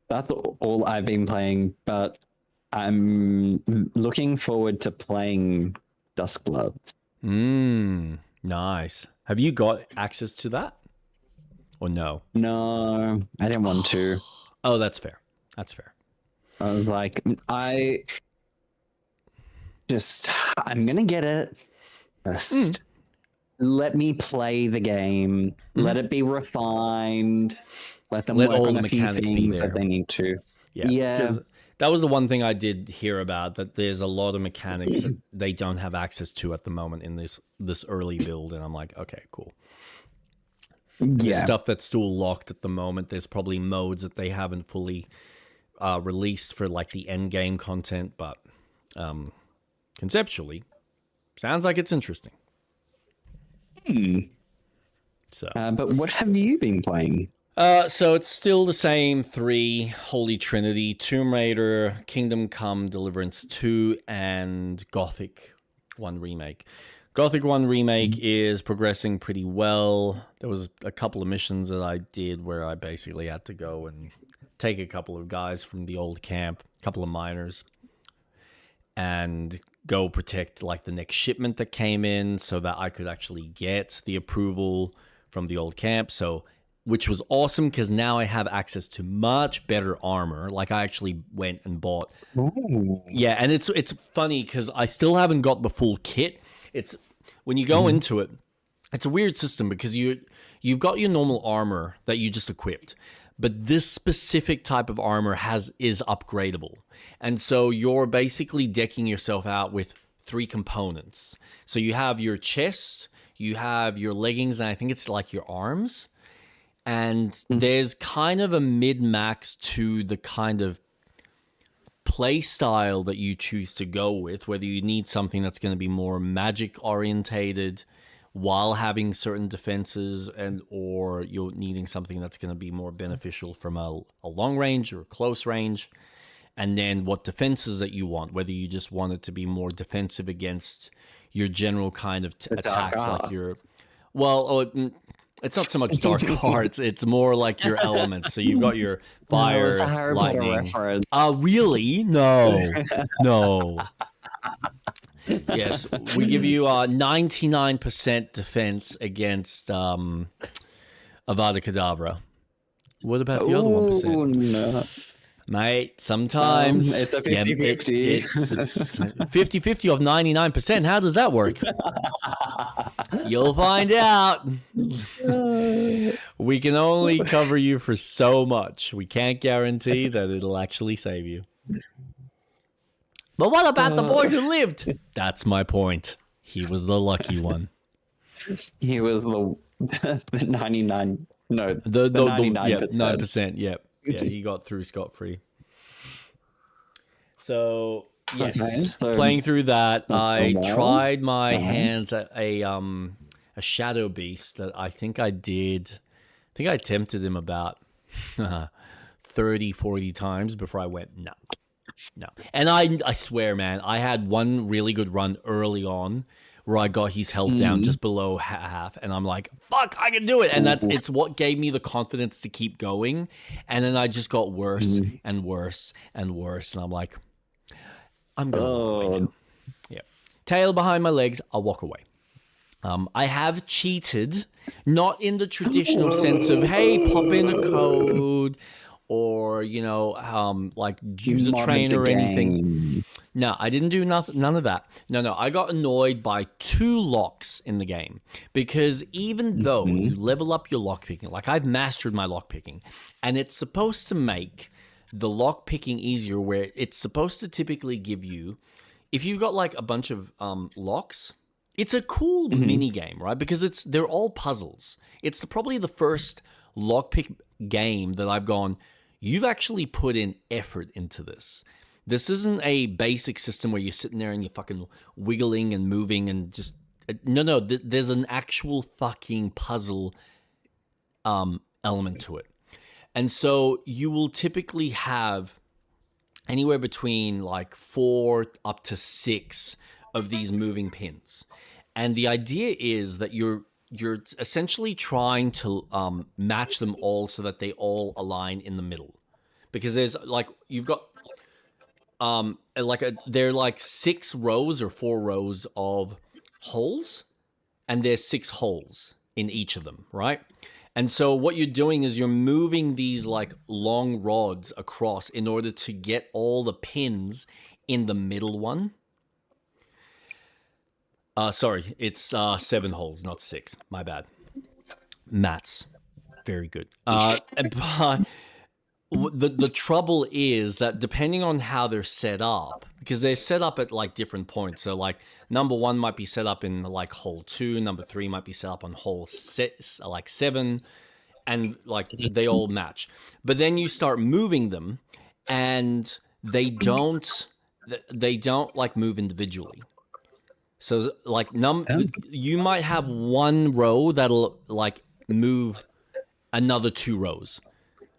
That's all I've been playing, but I'm looking forward to playing Duskbloods. Nice. Have you got access to that? Or no? No, I didn't want to. Oh, that's fair. That's fair. I was like, I'm gonna get it. Just let me play the game. Let it be refined. Let them work all on the a few mechanics be things there. that they need to. Yeah. That was the one thing I did hear about, that there's a lot of mechanics that they don't have access to at the moment in this early build, and I'm like, okay, cool. There's stuff that's still locked at the moment. There's probably modes that they haven't fully released for like the end game content, but conceptually, sounds like it's interesting. So, but what have you been playing? So it's still the same three: Holy Trinity, Tomb Raider, Kingdom Come Deliverance 2, and Gothic 1 Remake. Gothic 1 Remake is progressing pretty well. There was a couple of missions that I did where I basically had to go and take a couple of guys from the old camp, a couple of miners, and go protect like the next shipment that came in so that I could actually get the approval from the old camp. So, which was awesome because now I have access to much better armor. Like, I actually went and bought. Ooh. Yeah, and it's funny because I still haven't got the full kit. It's when you go into it, it's a weird system because you've got your normal armor that you just equipped, but this specific type of armor is upgradable. And so you're basically decking yourself out with 3 components. So you have your chest, you have your leggings, and I think it's like your arms. And there's kind of a mid-max to the kind of play style that you choose to go with, whether you need something that's going to be more magic orientated while having certain defenses, or you're needing something that's going to be more beneficial from a long range or a close range. And then what defenses that you want, whether you just want it to be more defensive against your general kind of attacks, like your, it's not so much dark arts. It's more like your elements. So you've got your fire, lightning. Really? No, no. Yes, we give you 99% defense against Avada Kedavra. What about the other 1%? No. Mate, sometimes it's a 50-50. It's 50-50 of 99%. How does that work? You'll find out. We can only cover you for so much. We can't guarantee that it'll actually save you. But what about the boy who lived? That's my point. He was the lucky one. He was the 99. No, the 99%. Yeah, 9%. Yep. Yeah, he got through scot-free. So, yes, okay, so playing through that, I tried my hands at a Shadow Beast that I think I did. I think I tempted him about 30, 40 times before I went, no. And I swear, man, I had one really good run early on where I got his health down just below half, and I'm like, fuck, I can do it. And it's what gave me the confidence to keep going. And then I just got worse and worse and worse. And I'm like, I'm going to walk away now. Yeah. Tail behind my legs, I'll walk away. I have cheated, not in the traditional sense of, hey, pop in a code or, like use a trainer or anything. No, I didn't do none of that. No, I got annoyed by 2 locks in the game because even though you level up your lockpicking, like I've mastered my lockpicking, and it's supposed to make the lock picking easier, where it's supposed to typically give you, if you've got like a bunch of locks, it's a cool mini game, right? Because they're all puzzles. It's probably the first lockpick game that I've gone, you've actually put in effort into this. This isn't a basic system where you're sitting there and you're fucking wiggling and moving and just... No, there's an actual fucking puzzle element to it. And so you will typically have anywhere between like 4 up to 6 of these moving pins. And the idea is that you're essentially trying to match them all so that they all align in the middle. Because there's like, you've got they're like 6 rows or 4 rows of holes, and there's 6 holes in each of them, right? And so what you're doing is you're moving these like long rods across in order to get all the pins in the middle one. Sorry, it's 7 holes, not 6. My bad. Maths. Very good. But the trouble is that depending on how they're set up, because they're set up at like different points. So like number 1 might be set up in like hole 2, number 3 might be set up on hole 7, and like they all match. But then you start moving them, and they don't like move individually. So like you might have 1 row that'll like move another 2 rows.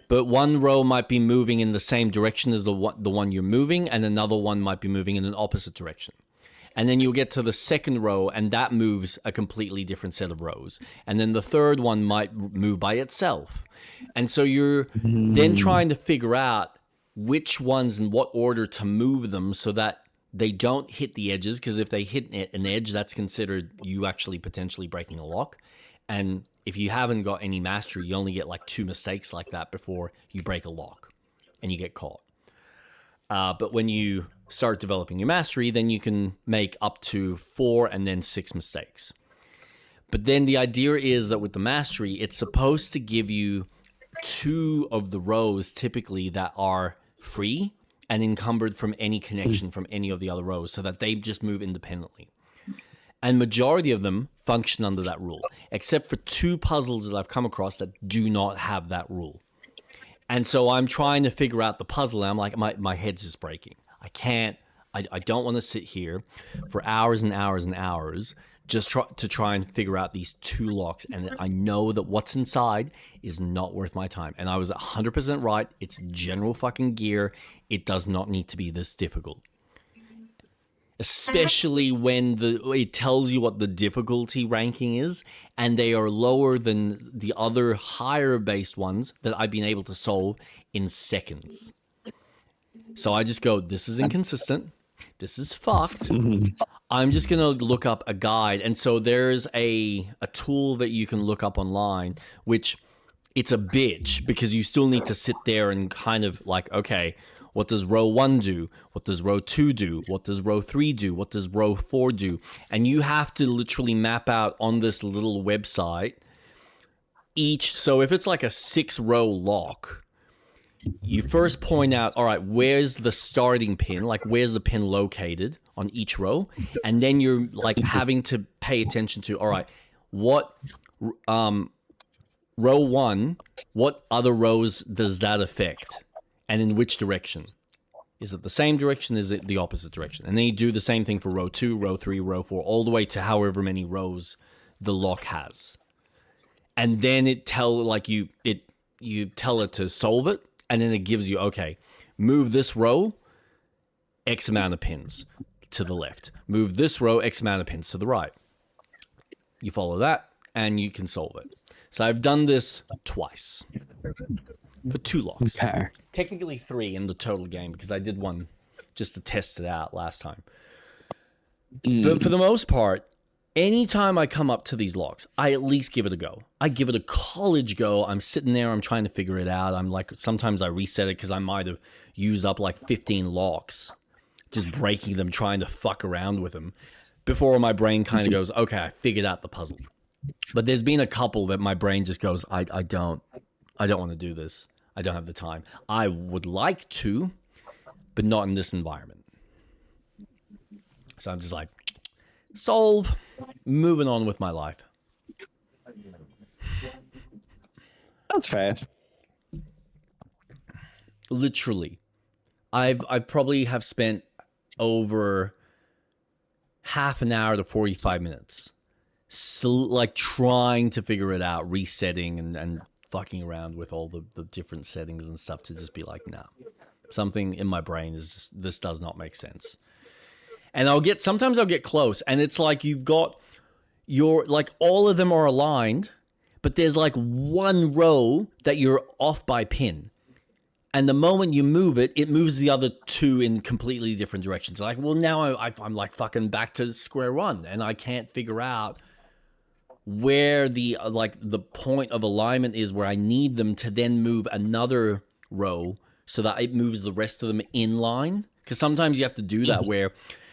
But 1 row might be moving in the same direction as the one you're moving, and another one might be moving in an opposite direction. And then you'll get to the second row, and that moves a completely different set of rows. And then the third one might move by itself. And so you're then trying to figure out which ones and what order to move them so that they don't hit the edges, because if they hit an edge, that's considered you actually potentially breaking a lock. And if you haven't got any mastery, you only get like 2 mistakes like that before you break a lock and you get caught. But when you start developing your mastery, then you can make up to 4 and then 6 mistakes. But then the idea is that with the mastery, it's supposed to give you 2 of the rows typically that are free and encumbered from any connection from any of the other rows, so that they just move independently. And majority of them function under that rule, except for 2 puzzles that I've come across that do not have that rule. And so I'm trying to figure out the puzzle, and I'm like, my head's just breaking. I don't want to sit here for hours and hours and hours just to try and figure out these 2 locks. And I know that what's inside is not worth my time. And I was 100% right. It's general fucking gear. It does not need to be this difficult. Especially when it tells you what the difficulty ranking is, and they are lower than the other higher based ones that I've been able to solve in seconds. So I just go, this is inconsistent. This is fucked. I'm just going to look up a guide. And so there's a tool that you can look up online, which it's a bitch because you still need to sit there and kind of like, okay, what does row 1 do? What does row 2 do? What does row 3 do? What does row 4 do? And you have to literally map out on this little website so if it's like a 6-row lock, you first point out, all right, where's the starting pin? Like, where's the pin located on each row? And then you're like having to pay attention to, all right, what row 1, what other rows does that affect? And in which direction? Is it the same direction? Is it the opposite direction? And then you do the same thing for row 2, row 3, row 4, all the way to however many rows the lock has. And then you tell it to solve it, and then it gives you, okay, move this row X amount of pins to the left. Move this row X amount of pins to the right. You follow that, and you can solve it. So I've done this twice. For 2 locks. Okay. Technically 3 in the total game, because I did one just to test it out last time. But for the most part, anytime I come up to these locks, I at least give it a go. I give it a college go. I'm sitting there, I'm trying to figure it out. I'm like, sometimes I reset it because I might have used up like 15 locks, just breaking them, trying to fuck around with them, before my brain kind of goes, okay, I figured out the puzzle. But there's been a couple that my brain just goes, I don't want to do this. I don't have the time. I would like to, but not in this environment. So I'm just like, solve, moving on with my life. That's fair. Literally, I probably have spent over half an hour to 45 minutes, like trying to figure it out, resetting and fucking around with all the different settings and stuff to just be like, nah, something in my brain is just, this does not make sense. And sometimes I'll get close, and it's like you've got like all of them are aligned, but there's like one row that you're off by pin. And the moment you move it, it moves the other two in completely different directions. Like, well, now I'm like fucking back to square one, and I can't figure out where the point of alignment is, where I need them to then move another row so that it moves the rest of them in line. Because sometimes you have to do that where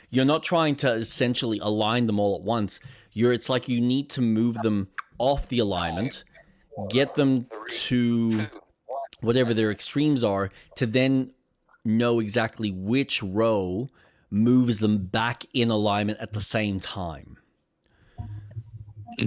you're not trying to essentially align them all at once. It's like you need to move them off the alignment, get them to whatever their extremes are, to then know exactly which row moves them back in alignment at the same time.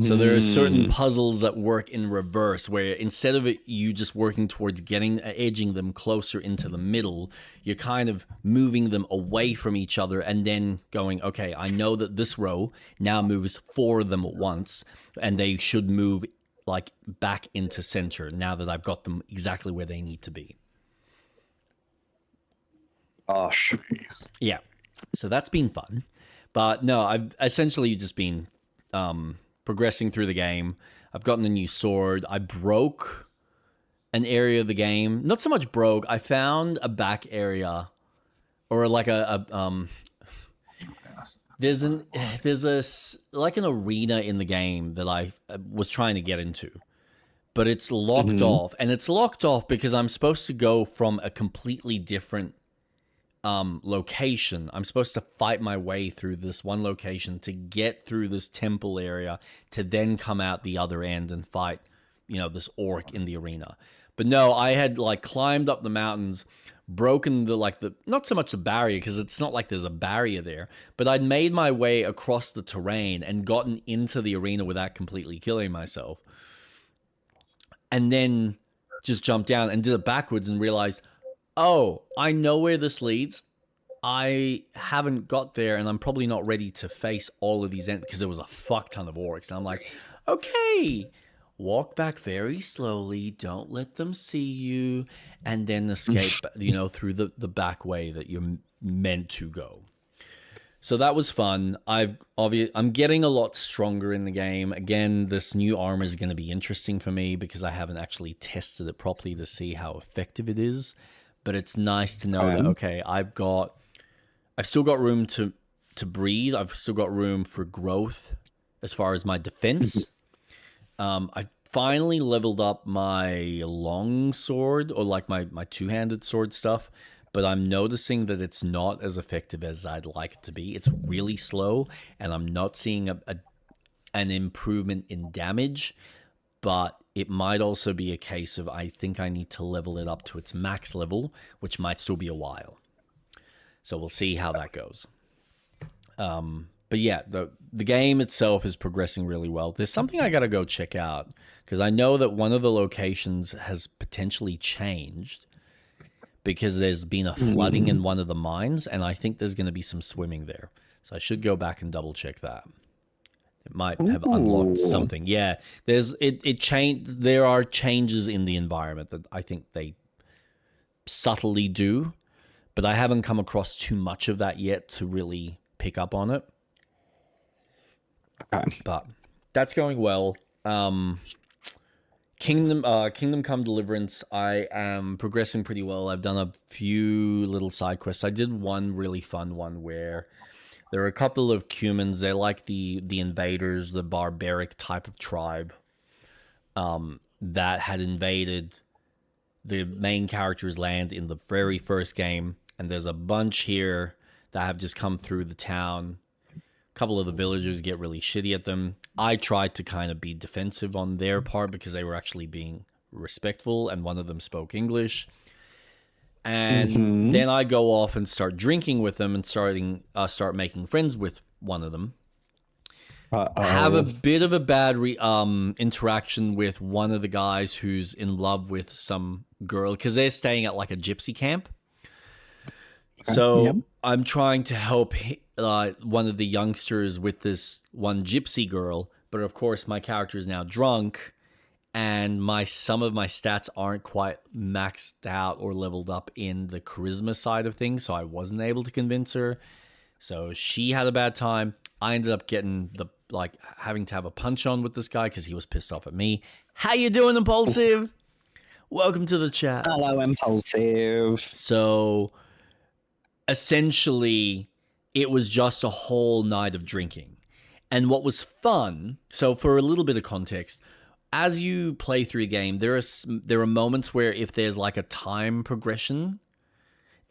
So there are certain puzzles that work in reverse, where instead of you just working towards edging them closer into the middle, you're kind of moving them away from each other and then going, okay, I know that this row now moves 4 of them at once, and they should move like back into center now that I've got them exactly where they need to be. Gosh. Yeah. So that's been fun. But no, I've essentially just been progressing through the game. I've gotten a new sword. I broke an area of the game. Not so much broke. I found a back area, or like there's an arena in the game that I was trying to get into, but it's locked off, and it's locked off because I'm supposed to go from a completely different location. I'm supposed to fight my way through this one location to get through this temple area to then come out the other end and fight, this orc in the arena. But no, I had like climbed up the mountains, broken the not so much the barrier, because it's not like there's a barrier there, but I'd made my way across the terrain and gotten into the arena without completely killing myself. And then just jumped down and did it backwards and realized, oh, I know where this leads. I haven't got there, and I'm probably not ready to face all of these because there was a fuck ton of orcs. And I'm like, okay, walk back very slowly. Don't let them see you, and then escape, through the back way that you're meant to go. So that was fun. I'm getting a lot stronger in the game. Again, this new armor is going to be interesting for me because I haven't actually tested it properly to see how effective it is. But it's nice to know that, okay, I've still got room to breathe. I've still got room for growth as far as my defense. I finally leveled up my long sword, or like my two-handed sword stuff, but I'm noticing that it's not as effective as I'd like it to be. It's really slow, and I'm not seeing an improvement in damage. But it might also be a case of I think I need to level it up to its max level, which might still be a while. So we'll see how that goes. But yeah, the game itself is progressing really well. There's something I got to go check out, because I know that one of the locations has potentially changed because there's been a flooding in one of the mines, and I think there's going to be some swimming there. So I should go back and double check that. It might have unlocked something. Yeah, it changed. There are changes in the environment that I think they subtly do, but I haven't come across too much of that yet to really pick up on it. Okay. But that's going well. Kingdom Come Deliverance, I am progressing pretty well. I've done a few little side quests. I did one really fun one where there are a couple of Cumans. They're like the invaders, the barbaric type of tribe that had invaded the main character's land in the very first game. And there's a bunch here that have just come through the town. A couple of the villagers get really shitty at them. I tried to kind of be defensive on their part because they were actually being respectful, and one of them spoke English. And then I go off and start drinking with them and start making friends with one of them. Have a bit of a bad interaction with one of the guys who's in love with some girl because they're staying at like a gypsy camp. So I'm trying to help one of the youngsters with this one gypsy girl, but of course my character is now drunk, and some of my stats aren't quite maxed out or leveled up in the charisma side of things, so I wasn't able to convince her. So she had a bad time. I ended up getting having to have a punch on with this guy because he was pissed off at me. How you doing, Impulsive? Welcome to the chat. Hello, Impulsive. So essentially, it was just a whole night of drinking. And what was fun, so for a little bit of context, as you play through a game, there are moments where if there's like a time progression,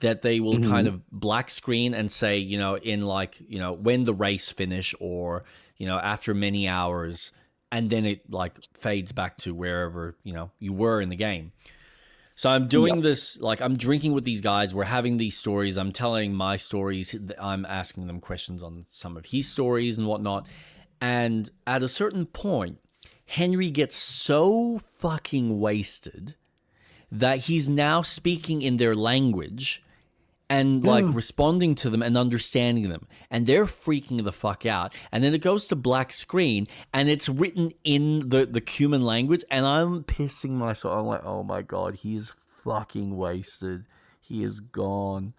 that they will kind of black screen and say, when the race finish, or, after many hours, and then it like fades back to wherever, you were in the game. So I'm doing this, like I'm drinking with these guys. We're having these stories. I'm telling my stories. I'm asking them questions on some of his stories and whatnot. And at a certain point, Henry gets so fucking wasted that he's now speaking in their language and like responding to them and understanding them. And they're freaking the fuck out. And then it goes to black screen and it's written in the cumin language. And I'm pissing myself. I'm like, oh my God, he is fucking wasted. He is gone.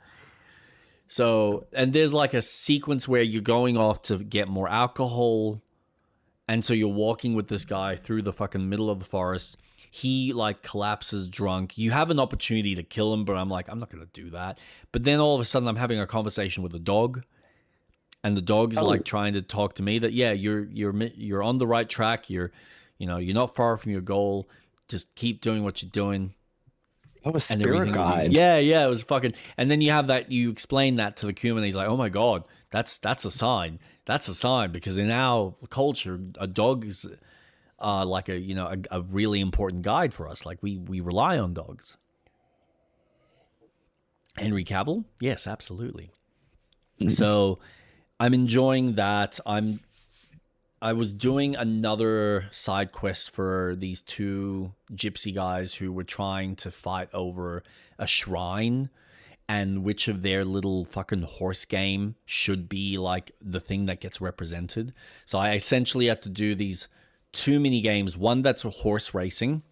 So, and there's like a sequence where you're going off to get more alcohol. And so you're walking with this guy through the fucking middle of the forest. He like collapses drunk. You have an opportunity to kill him, but I'm like, I'm not going to do that. But then all of a sudden I'm having a conversation with a dog, and the dog's like trying to talk to me that, yeah, you're on the right track. You're not far from your goal. Just keep doing what you're doing. Oh, a spirit guide. Yeah, it was fucking. And then you have that, you explain that to the cumin. He's like, oh my God, that's a sign. That's a sign, because in our culture, a dog is like a really important guide for us. Like we rely on dogs. Henry Cavill? Yes, absolutely. So I'm enjoying that. I was doing another side quest for these two gypsy guys who were trying to fight over a shrine and which of their little fucking horse game should be like the thing that gets represented. So I essentially had to do these two mini games. One that's horse racing,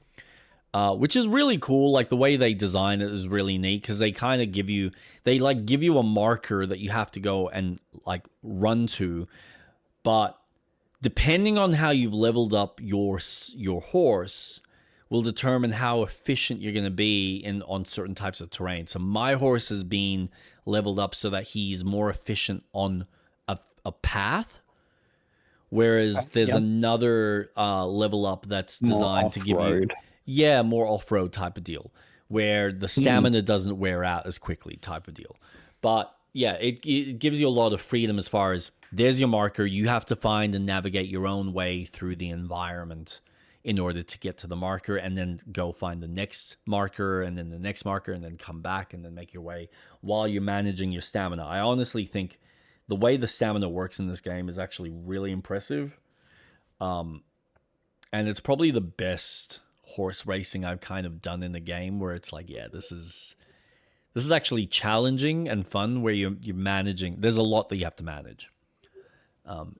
which is really cool. Like the way they design it is really neat, because they kind of give you a marker that you have to go and like run to, but depending on how you've leveled up your horse will determine how efficient you're going to be on certain types of terrain. So my horse has been leveled up so that he's more efficient on a path, whereas there's another level up that's designed to give you more off-road type of deal, where the stamina doesn't wear out as quickly type of deal. But yeah, it gives you a lot of freedom as far as there's your marker. You have to find and navigate your own way through the environment in order to get to the marker, and then go find the next marker, and then the next marker, and then come back and then make your way while you're managing your stamina. I honestly think the way the stamina works in this game is actually really impressive. And it's probably the best horse racing I've kind of done in the game, where it's like, yeah, this is actually challenging and fun, where you're managing. There's a lot that you have to manage.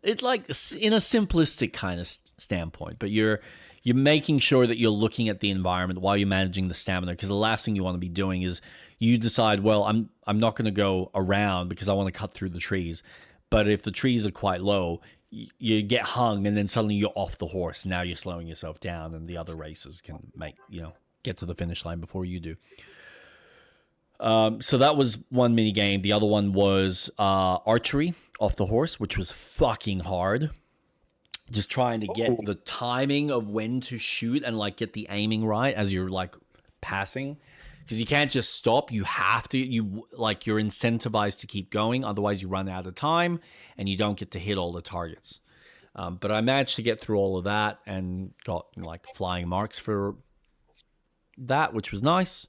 It's like in a simplistic kind of standpoint, but you're making sure that you're looking at the environment while you're managing the stamina, because the last thing you want to be doing is you decide, well, I'm not going to go around because I want to cut through the trees. But if the trees are quite low, you get hung, and then suddenly you're off the horse. Now you're slowing yourself down, and the other racers can get to the finish line before you do. So that was one mini game. The other one was archery off the horse, which was fucking hard. Just trying to get the timing of when to shoot and like get the aiming right as you're like passing, because you can't just stop. You have to, you're incentivized to keep going, otherwise you run out of time and you don't get to hit all the targets. But I managed to get through all of that and got like flying marks for that, which was nice.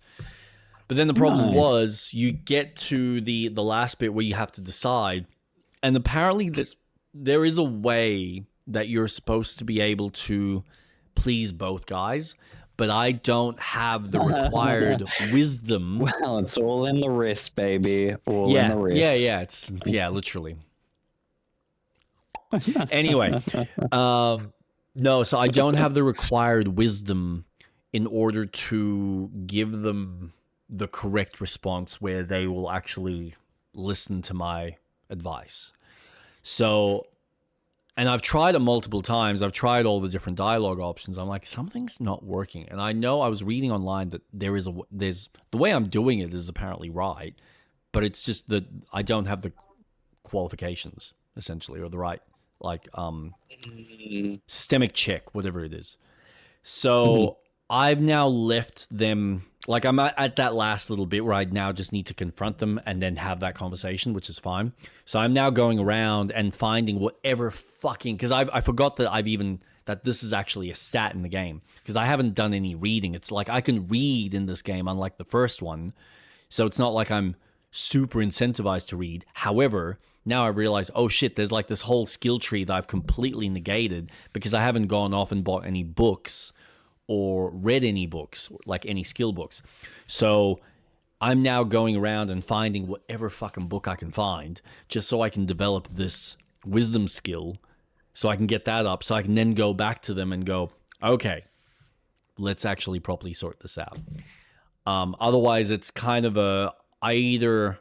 But then the problem was you get to the last bit where you have to decide, and apparently there is a way that you're supposed to be able to please both guys, but I don't have the required wisdom. Well, it's all in the wrist, baby. All in the wrist. Yeah, literally. Anyway, no, so I don't have the required wisdom in order to give them the correct response where they will actually listen to my advice. So, and I've tried it multiple times. I've tried all the different dialogue options. I'm like, something's not working. And I know I was reading online that there's the way I'm doing it is apparently right, but it's just that I don't have the qualifications essentially, or the right systemic check, whatever it is. So I've now left them, like I'm at that last little bit where I now just need to confront them and then have that conversation, which is fine. So I'm now going around and finding whatever fucking, because I forgot that that this is actually a stat in the game, because I haven't done any reading. It's like I can read in this game, unlike the first one. So it's not like I'm super incentivized to read. However, now I realize, oh shit, there's like this whole skill tree that I've completely negated because I haven't gone off and bought any books or read any books, like any skill books. So I'm now going around and finding whatever fucking book I can find just so I can develop this wisdom skill, so I can get that up, so I can then go back to them and go, okay, let's actually properly sort this out. Otherwise, it's kind of I either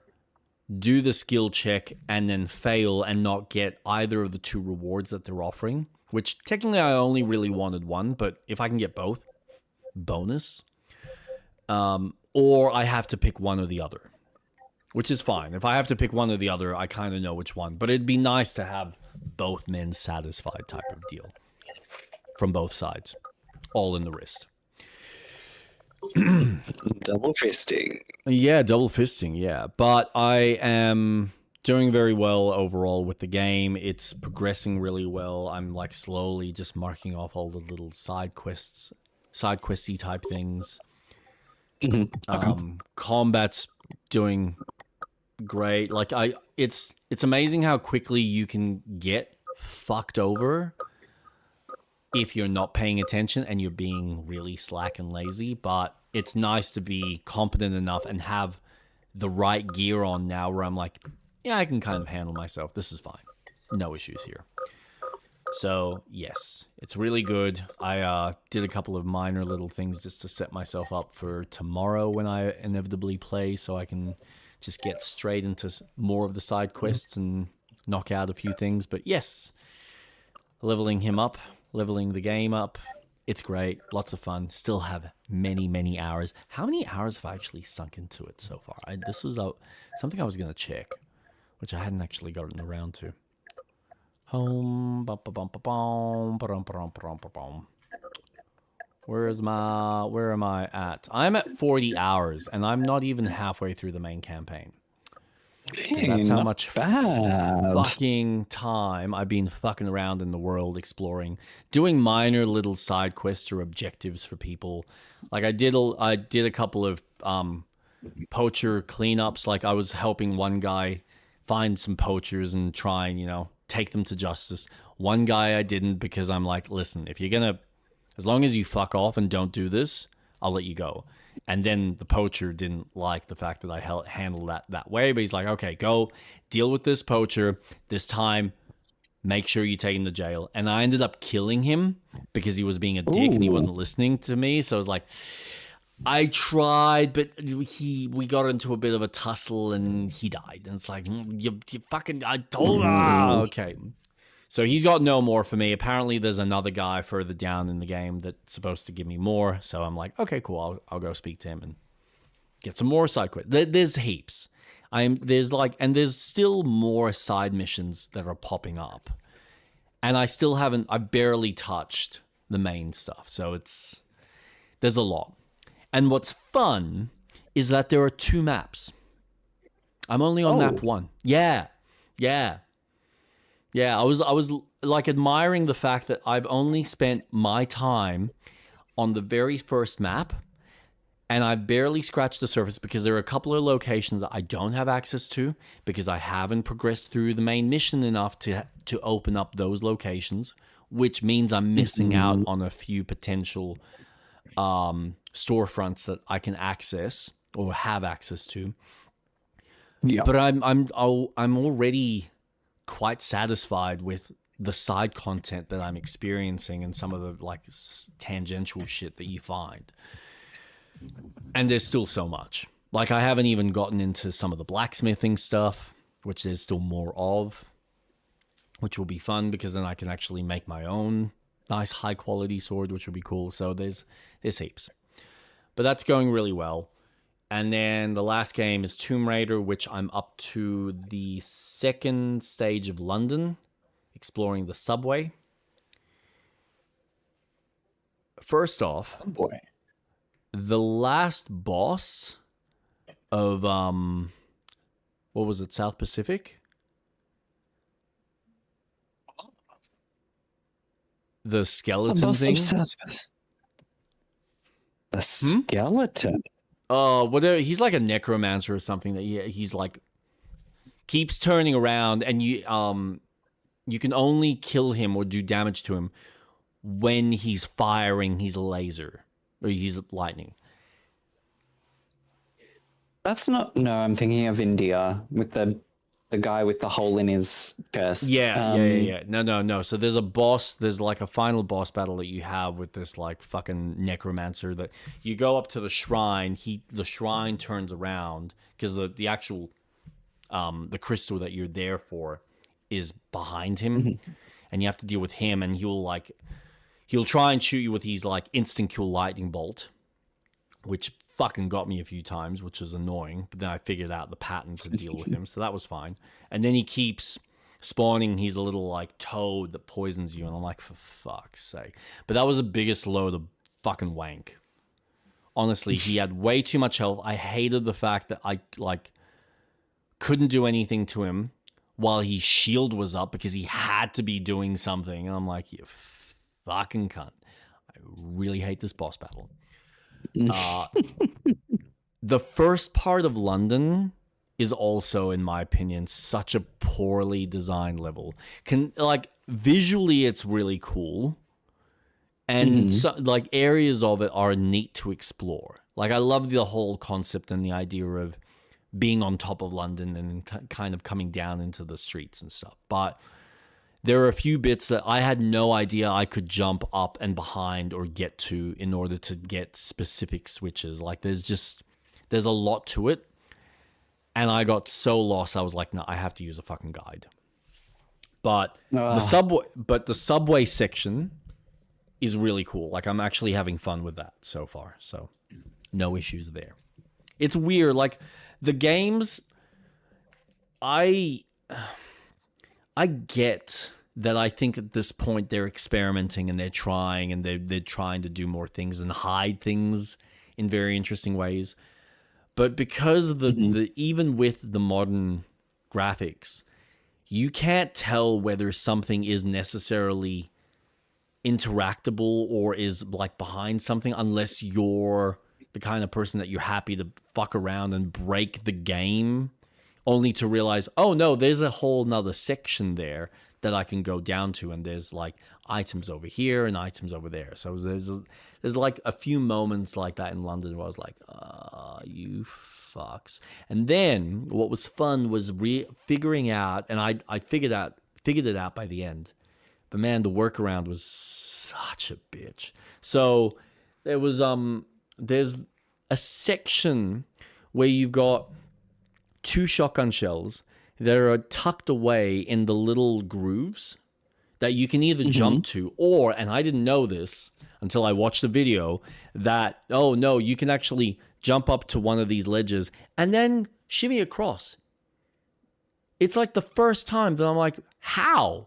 do the skill check and then fail and not get either of the two rewards that they're offering, which technically I only really wanted one, but if I can get both, bonus. Or I have to pick one or the other, which is fine. If I have to pick one or the other, I kind of know which one, but it'd be nice to have both men satisfied type of deal from both sides, all in the wrist. Double fisting. Yeah, double fisting, yeah. But I am doing very well overall with the game. It's progressing really well. I'm like slowly just marking off all the little side questy type things. Combat's doing great. Like it's amazing how quickly you can get fucked over if you're not paying attention and you're being really slack and lazy. But it's nice to be competent enough and have the right gear on now where I'm like, yeah, I can kind of handle myself. This is fine. No issues here. So, yes, it's really good. I did a couple of minor little things just to set myself up for tomorrow when I inevitably play, so I can just get straight into more of the side quests and knock out a few things. But yes, leveling him up, leveling the game up. It's great. Lots of fun. Still have many, many hours. How many hours have I actually sunk into it so far? This was something I was going to check, which I hadn't actually gotten around to. Home. Where am I at? I'm at 40 hours, and I'm not even halfway through the main campaign. Hey, that's how much bad. fucking time I've been fucking around in the world, exploring, doing minor little side quests or objectives for people. Like I did a couple of poacher cleanups. Like I was helping one guy find some poachers and try and, take them to justice. One guy I didn't, because I'm like, listen, if you're gonna, as long as you fuck off and don't do this, I'll let you go. And then the poacher didn't like the fact that I handled that way, but he's like, okay, go deal with this poacher this time. Make sure you take him to jail. And I ended up killing him because he was being a dick and he wasn't listening to me. So I was like, I tried, but we got into a bit of a tussle and he died. And it's like, you fucking, I told okay. So he's got no more for me. Apparently there's another guy further down in the game that's supposed to give me more. So I'm like, okay, cool. I'll go speak to him and get some more side quests. There's heaps. There's still more side missions that are popping up. And I've barely touched the main stuff. So there's a lot. And what's fun is that there are 2 maps. I'm only on map 1. Yeah. I was like admiring the fact that I've only spent my time on the very first map, And I've barely scratched the surface because there are a couple of locations that I don't have access to because I haven't progressed through the main mission enough to open up those locations, which means I'm missing out on a few potential storefronts that I can access or have access to. Yeah. But I'm already quite satisfied with the side content that I'm experiencing and some of the like tangential shit that you find. And there's still so much. Like, I haven't even gotten into some of the blacksmithing stuff, which there's still more of, which will be fun because then I can actually make my own nice high quality sword, which will be cool. So there's heaps. But that's going really well. And then the last game is Tomb Raider, which I'm up to the second stage of London, exploring the subway. First off, the last boss of what was it, South Pacific? The skeleton thing. A skeleton. Oh, whatever. He's like a necromancer or something that he's like keeps turning around, and you can only kill him or do damage to him when he's firing his laser or his lightning. That's not. No, I'm thinking of India with the guy with the hole in his chest. Yeah. No. So there's a boss. There's like a final boss battle that you have with this like fucking necromancer that you go up to the shrine. The shrine turns around because the actual the crystal that you're there for is behind him, and you have to deal with him. And he'll try and shoot you with his like instant kill lightning bolt, which fucking got me a few times, which was annoying. But then I figured out the pattern to deal with him, so that was fine. And then he keeps spawning his little like toad that poisons you, and I'm like, for fuck's sake. But that was the biggest load of fucking wank. Honestly, he had way too much health. I hated the fact that I like couldn't do anything to him while his shield was up because he had to be doing something. And I'm like, you fucking cunt. I really hate this boss battle. The first part of London is also, in my opinion, such a poorly designed level. Visually, it's really cool, and like areas of it are neat to explore. Like, I love the whole concept and the idea of being on top of London and kind of coming down into the streets and stuff. But there are a few bits that I had no idea I could jump up and behind or get to in order to get specific switches. Like, there's a lot to it. And I got so lost, I was like, no, I have to use a fucking guide. But the subway section is really cool. Like, I'm actually having fun with that so far. So no issues there. It's weird. Like, the games, I get that. I think at this point they're experimenting and they're trying and they're trying to do more things and hide things in very interesting ways. But because of the even with the modern graphics, you can't tell whether something is necessarily interactable or is like behind something unless you're the kind of person that you're happy to fuck around and break the game only to realize, oh no, there's a whole nother section there that I can go down to, and there's like items over here and items over there. So there's like a few moments like that in London where I was like, you fucks. And then what was fun was figuring out, and I figured it out by the end. But man, the workaround was such a bitch. So there was there's a section where you've got 2 shotgun shells that are tucked away in the little grooves that you can either jump to or, and I didn't know this until I watched the video, that, oh no, you can actually jump up to one of these ledges and then shimmy across. It's like the first time that I'm like, how?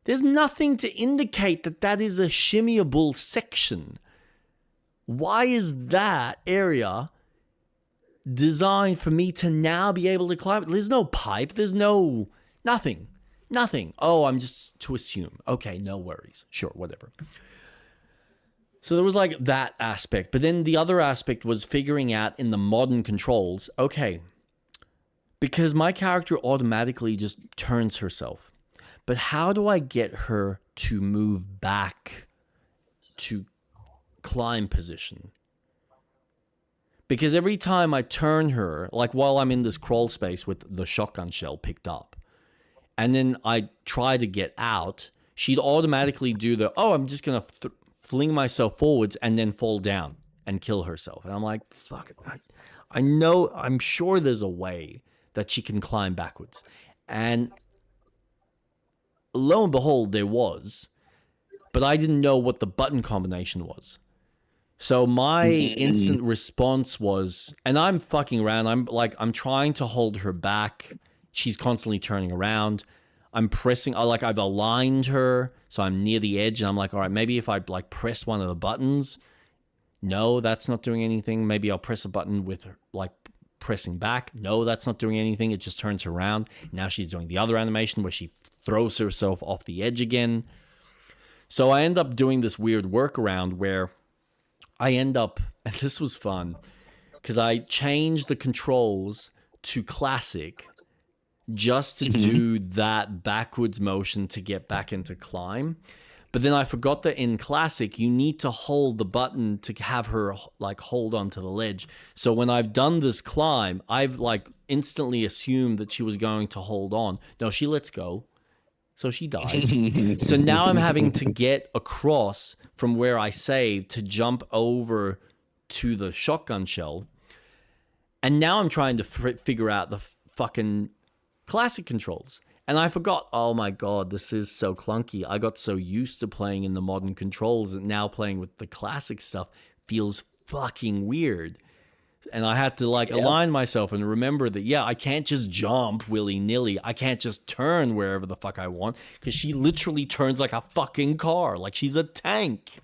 There's nothing to indicate that that is a shimmyable section. Why is that area designed for me to now be able to climb? There's no pipe. There's nothing. Oh, I'm just to assume. Okay, no worries. Sure, whatever. So there was like that aspect. But then the other aspect was figuring out in the modern controls, okay, because my character automatically just turns herself. But how do I get her to move back to climb position? Because every time I turn her, like while I'm in this crawl space with the shotgun shell picked up, and then I try to get out, she'd automatically do the, oh, I'm just going to fling myself forwards and then fall down and kill herself. And I'm like, fuck it. I know, I'm sure there's a way that she can climb backwards. And lo and behold, there was. But I didn't know what the button combination was. So my instant response was, and I'm fucking around. I'm trying to hold her back. She's constantly turning around. I'm pressing, I've aligned her, so I'm near the edge, and I'm like, all right, maybe if I like press one of the buttons, no, that's not doing anything. Maybe I'll press a button with her, like pressing back. No, that's not doing anything. It just turns her around. Now she's doing the other animation where she throws herself off the edge again. So I end up doing this weird workaround where I end up, and this was fun, because I changed the controls to classic just to do that backwards motion to get back into climb. But then I forgot that in classic, you need to hold the button to have her like hold onto the ledge. So when I've done this climb, I've like instantly assumed that she was going to hold on. No, she lets go. So she dies. So now I'm having to get across from where I saved to jump over to the shotgun shell. And now I'm trying to figure out the fucking classic controls. And I forgot, oh my god, this is so clunky. I got so used to playing in the modern controls that now playing with the classic stuff feels fucking weird. And I had to align myself and remember that, I can't just jump willy-nilly. I can't just turn wherever the fuck I want, because she literally turns like a fucking car, like she's a tank.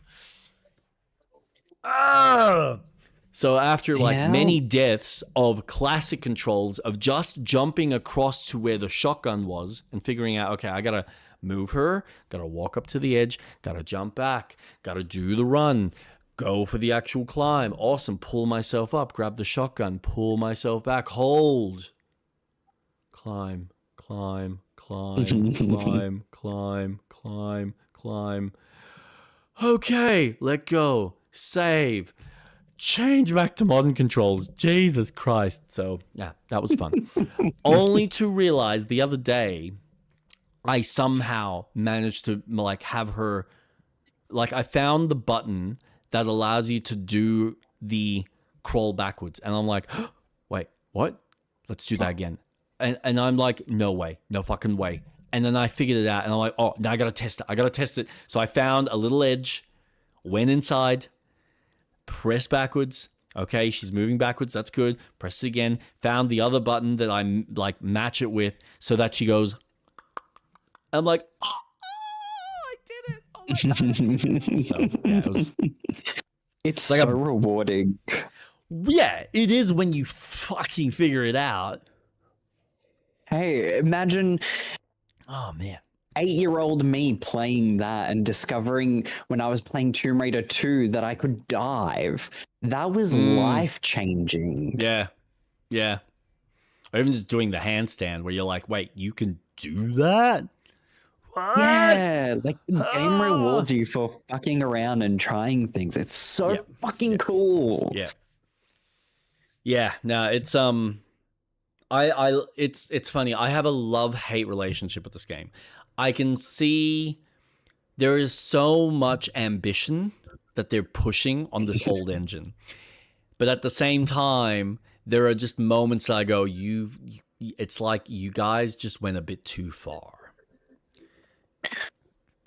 So after many deaths of classic controls of just jumping across to where the shotgun was and figuring out, okay, I gotta move her, gotta walk up to the edge, gotta jump back, gotta do the run, go for the actual climb. Awesome. Pull myself up, grab the shotgun, pull myself back, hold. Climb, climb, climb, climb, climb, climb, climb. Okay, let go. Save. Change back to modern controls. Jesus Christ. So, yeah, that was fun. Only to realize the other day, I somehow managed to have her, I found the button that allows you to do the crawl backwards. And I'm like, oh, wait, what? Let's do that again. And I'm like, no way, no fucking way. And then I figured it out, and I'm like, oh, now I gotta test it. So I found a little edge, went inside, press backwards. Okay, she's moving backwards. That's good. Press it again. Found the other button that I match it with so that she goes. I'm like, oh, I did it. Oh my god. So, yeah, it's like so rewarding. Yeah, it is when you fucking figure it out. Hey, imagine. Oh man. 8-year-old me playing that and discovering when I was playing Tomb Raider 2 that I could dive. That was life-changing. Yeah. Yeah. Or even just doing the handstand where you're like, wait, you can do that? What? Yeah, the game rewards you for fucking around and trying things. It's so fucking cool. Yeah. Yeah, no, it's it's funny. I have a love-hate relationship with this game. I can see there is so much ambition that they're pushing on this old engine. But at the same time, there are just moments that I go, it's like you guys just went a bit too far.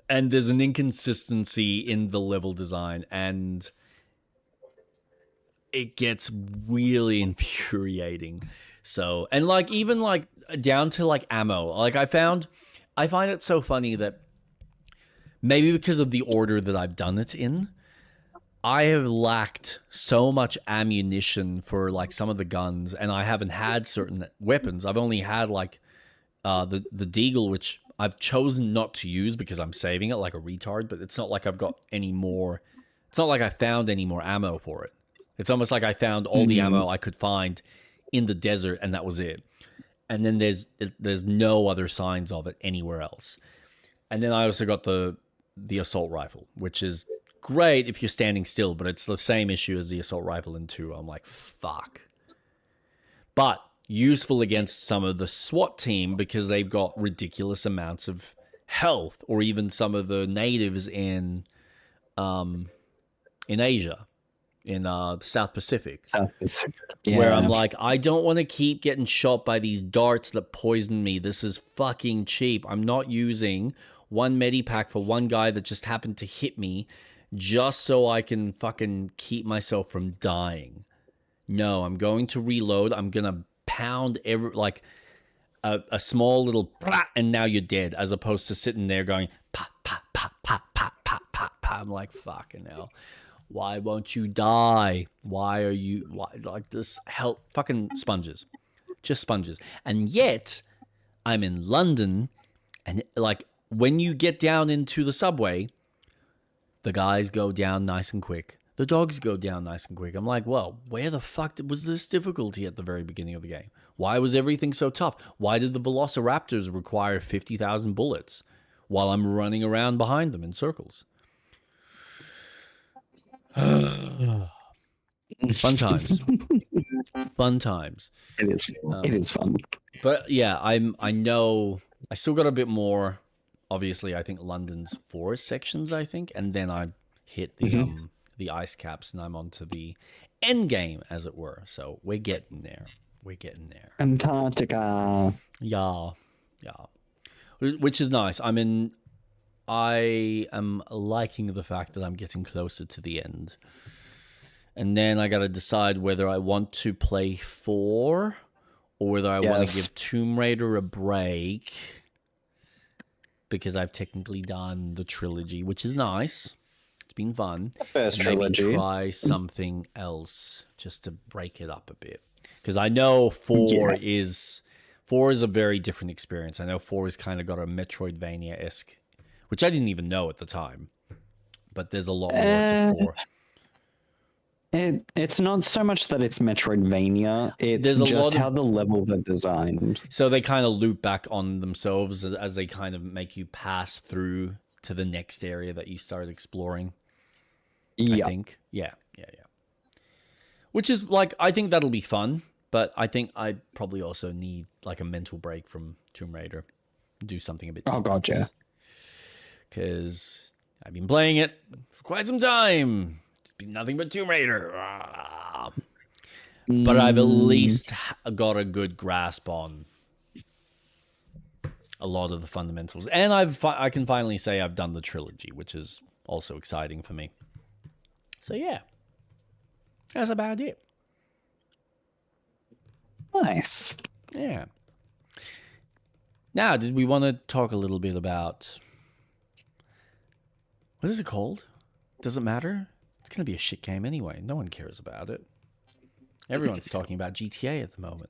And there's an inconsistency in the level design, and it gets really infuriating. So, and even down to ammo. I find it so funny that maybe because of the order that I've done it in, I have lacked so much ammunition for some of the guns, and I haven't had certain weapons. I've only had the Deagle, which I've chosen not to use because I'm saving it like a retard, but it's not like I've got any more It's not like I found any more ammo for it. It's almost like I found all the ammo I could find in the desert, and that was it. And then there's no other signs of it anywhere else. And then I also got the assault rifle, which is great if you're standing still, but it's the same issue as the assault rifle in 2. I'm like, fuck. But useful against some of the SWAT team because they've got ridiculous amounts of health, or even some of the natives in Asia, in the South Pacific. Yeah. Where I'm like, I don't want to keep getting shot by these darts that poison me. This is fucking cheap. I'm not using one medipack for one guy that just happened to hit me just so I can fucking keep myself from dying. No, I'm going to reload. I'm going to pound a small little and now you're dead, as opposed to sitting there going pop, pop, pop, pop, pop, pop, pop, pop. I'm like, fucking hell. Why won't you die? Why like this? Hell, fucking sponges. Just sponges. And yet, I'm in London, and like, when you get down into the subway, the guys go down nice and quick. The dogs go down nice and quick. I'm like, well, where the fuck was this difficulty at the very beginning of the game? Why was everything so tough? Why did the velociraptors require 50,000 bullets while I'm running around behind them in circles? Fun times. Fun times. It is. It is fun. But yeah, I know I still got a bit more. Obviously, I think London's 4 sections, I think, and then I hit the ice caps, and I'm onto the end game, as it were. So we're getting there. We're getting there. Antarctica. Yeah. Which is nice. I am liking the fact that I'm getting closer to the end. And then I got to decide whether I want to play 4 or whether I want to give Tomb Raider a break, because I've technically done the trilogy, which is nice. It's been fun. The first trilogy. Maybe try something else just to break it up a bit. Because I know 4 is a very different experience. I know 4 has kind of got a Metroidvania-esque, which I didn't even know at the time. But there's a lot more to 4. It's not so much that it's Metroidvania. It's just how the levels are designed. So they kind of loop back on themselves as they kind of make you pass through to the next area that you started exploring. I think. Yeah. Which is like, I think that'll be fun, but I think I probably also need like a mental break from Tomb Raider. Do something a bit different. Oh, gotcha. Because I've been playing it for quite some time. It's been nothing but Tomb Raider. But I've at least got a good grasp on a lot of the fundamentals. And I can finally say I've done the trilogy, which is also exciting for me. So yeah, that's about it. Nice. Yeah. Now, did we want to talk a little bit about... What is it called? Does it matter? It's going to be a shit game anyway. No one cares about it. Everyone's talking about GTA at the moment.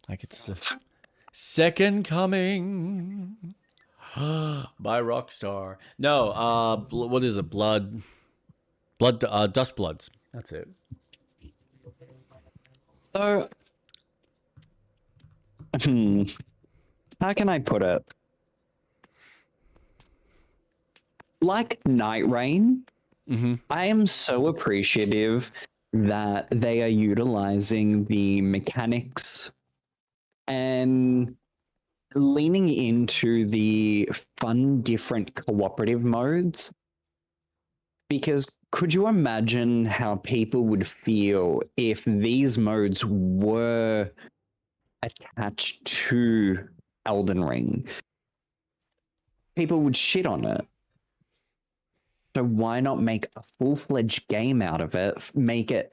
Like it's the second coming by Rockstar. No, what is it? Dust Bloods. That's it. So, how can I put it? Like Night Rain, I am so appreciative that they are utilizing the mechanics and leaning into the fun, different cooperative modes. Because could you imagine how people would feel if these modes were attached to Elden Ring? People would shit on it. So why not make a full-fledged game out of it? Make it,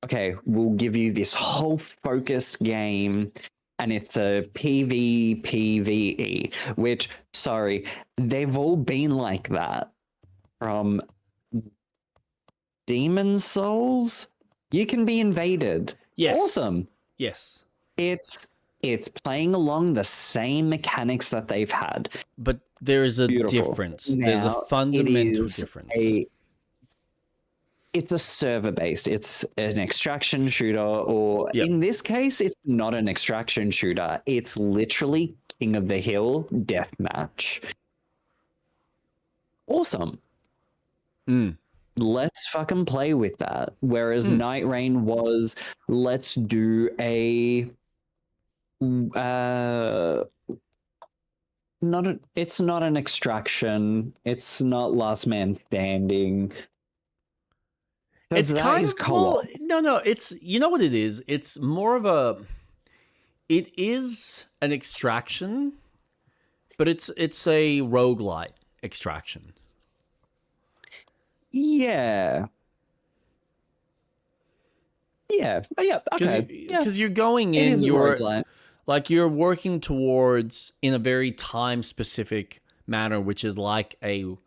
okay, we'll give you this whole focused game, and it's a PvPvE, which, sorry, they've all been like that. From Demon Souls, you can be invaded. Yes. Awesome. Yes. It's playing along the same mechanics that they've had. But there is a difference. There's a fundamental difference. it's a server based. It's an extraction shooter, or in this case, it's not an extraction shooter. It's literally King of the Hill deathmatch. Awesome. Let's fucking play with that. Whereas Night Rain was, let's do a it's not an extraction. It's not last man standing. It's kind of co-op. Well, no. It's, you know what it is. It's more of a. It is an extraction, but it's a roguelite extraction. Yeah. Yeah. Okay. Because you're going in, you're working towards in a very time specific manner, which is like an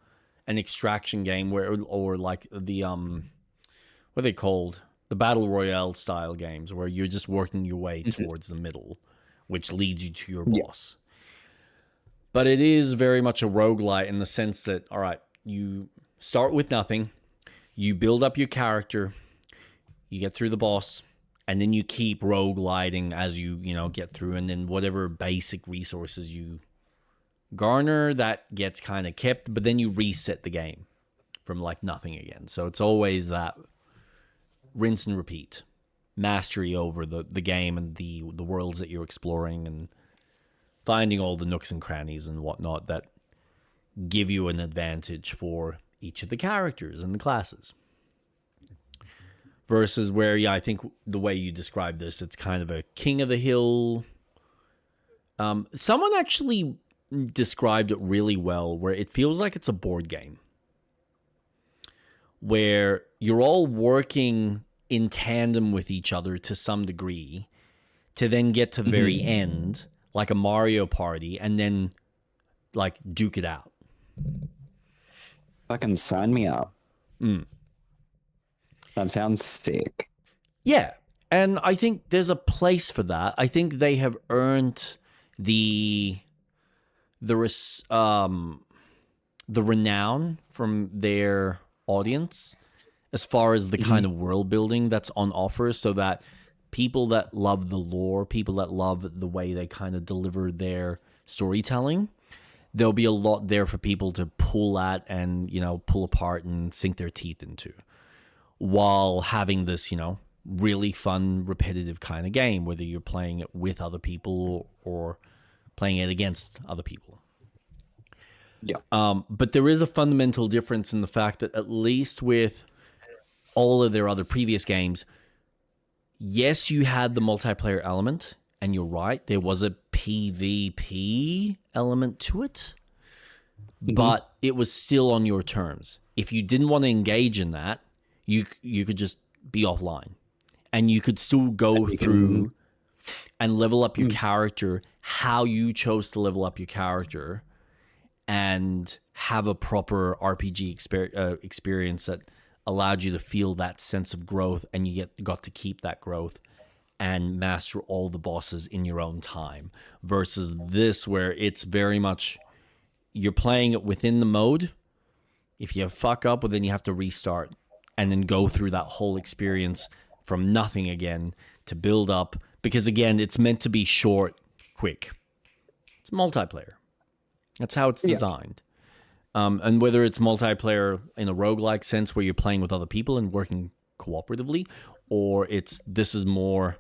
extraction game or like the what are they called? The battle royale style games where you're just working your way towards the middle, which leads you to your boss. But it is very much a roguelite in the sense that, all right, you start with nothing, you build up your character, you get through the boss, and then you keep rogueliting as you get through, and then whatever basic resources you garner, that gets kind of kept, but then you reset the game from like nothing again. So it's always that rinse and repeat mastery over the game and the worlds that you're exploring and finding all the nooks and crannies and whatnot that give you an advantage for each of the characters and the classes. Versus where, I think the way you describe this, it's kind of a King of the Hill. Someone actually described it really well, where it feels like it's a board game. Where you're all working in tandem with each other to some degree to then get to the very end, like a Mario Party, and then like duke it out. Fucking sign me up. That sounds sick. Yeah, and I think there's a place for that. I think they have earned the renown from their audience as far as the kind of world building that's on offer, so that people that love the lore, people that love the way they kind of deliver their storytelling, there'll be a lot there for people to pull at and, pull apart and sink their teeth into, while having this, really fun, repetitive kind of game, whether you're playing it with other people or playing it against other people. Yeah. But there is a fundamental difference in the fact that, at least with all of their other previous games, yes, you had the multiplayer element, and you're right, there was a PvP element to it, but it was still on your terms. If you didn't want to engage in that, you could just be offline, and you could still go through and level up your character how you chose to level up your character, and have a proper RPG experience that allowed you to feel that sense of growth, and you got to keep that growth and master all the bosses in your own time. Versus this, where it's very much you're playing it within the mode. If you fuck up, well, then you have to restart and then go through that whole experience from nothing again to build up. Because again, it's meant to be short, quick. It's multiplayer. That's how it's designed. And whether it's multiplayer in a roguelike sense where you're playing with other people and working cooperatively, or this is more...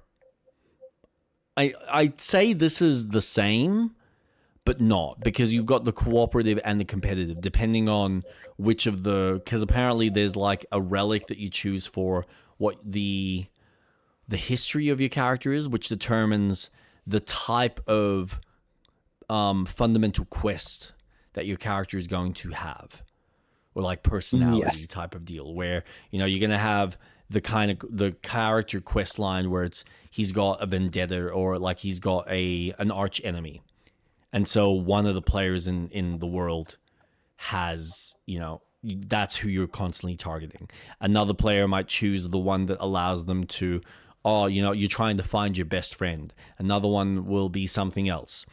I'd say this is the same, but not, because you've got the cooperative and the competitive, depending on which of the... Because apparently there's like a relic that you choose for what the history of your character is, which determines the type of fundamental quest that your character is going to have, or like personality type of deal, where you're going to have the character quest line where he's got a vendetta, or like he's got an arch enemy, and so one of the players in the world has, that's who you're constantly targeting. Another player might choose the one that allows them to, you're trying to find your best friend. Another one will be something else.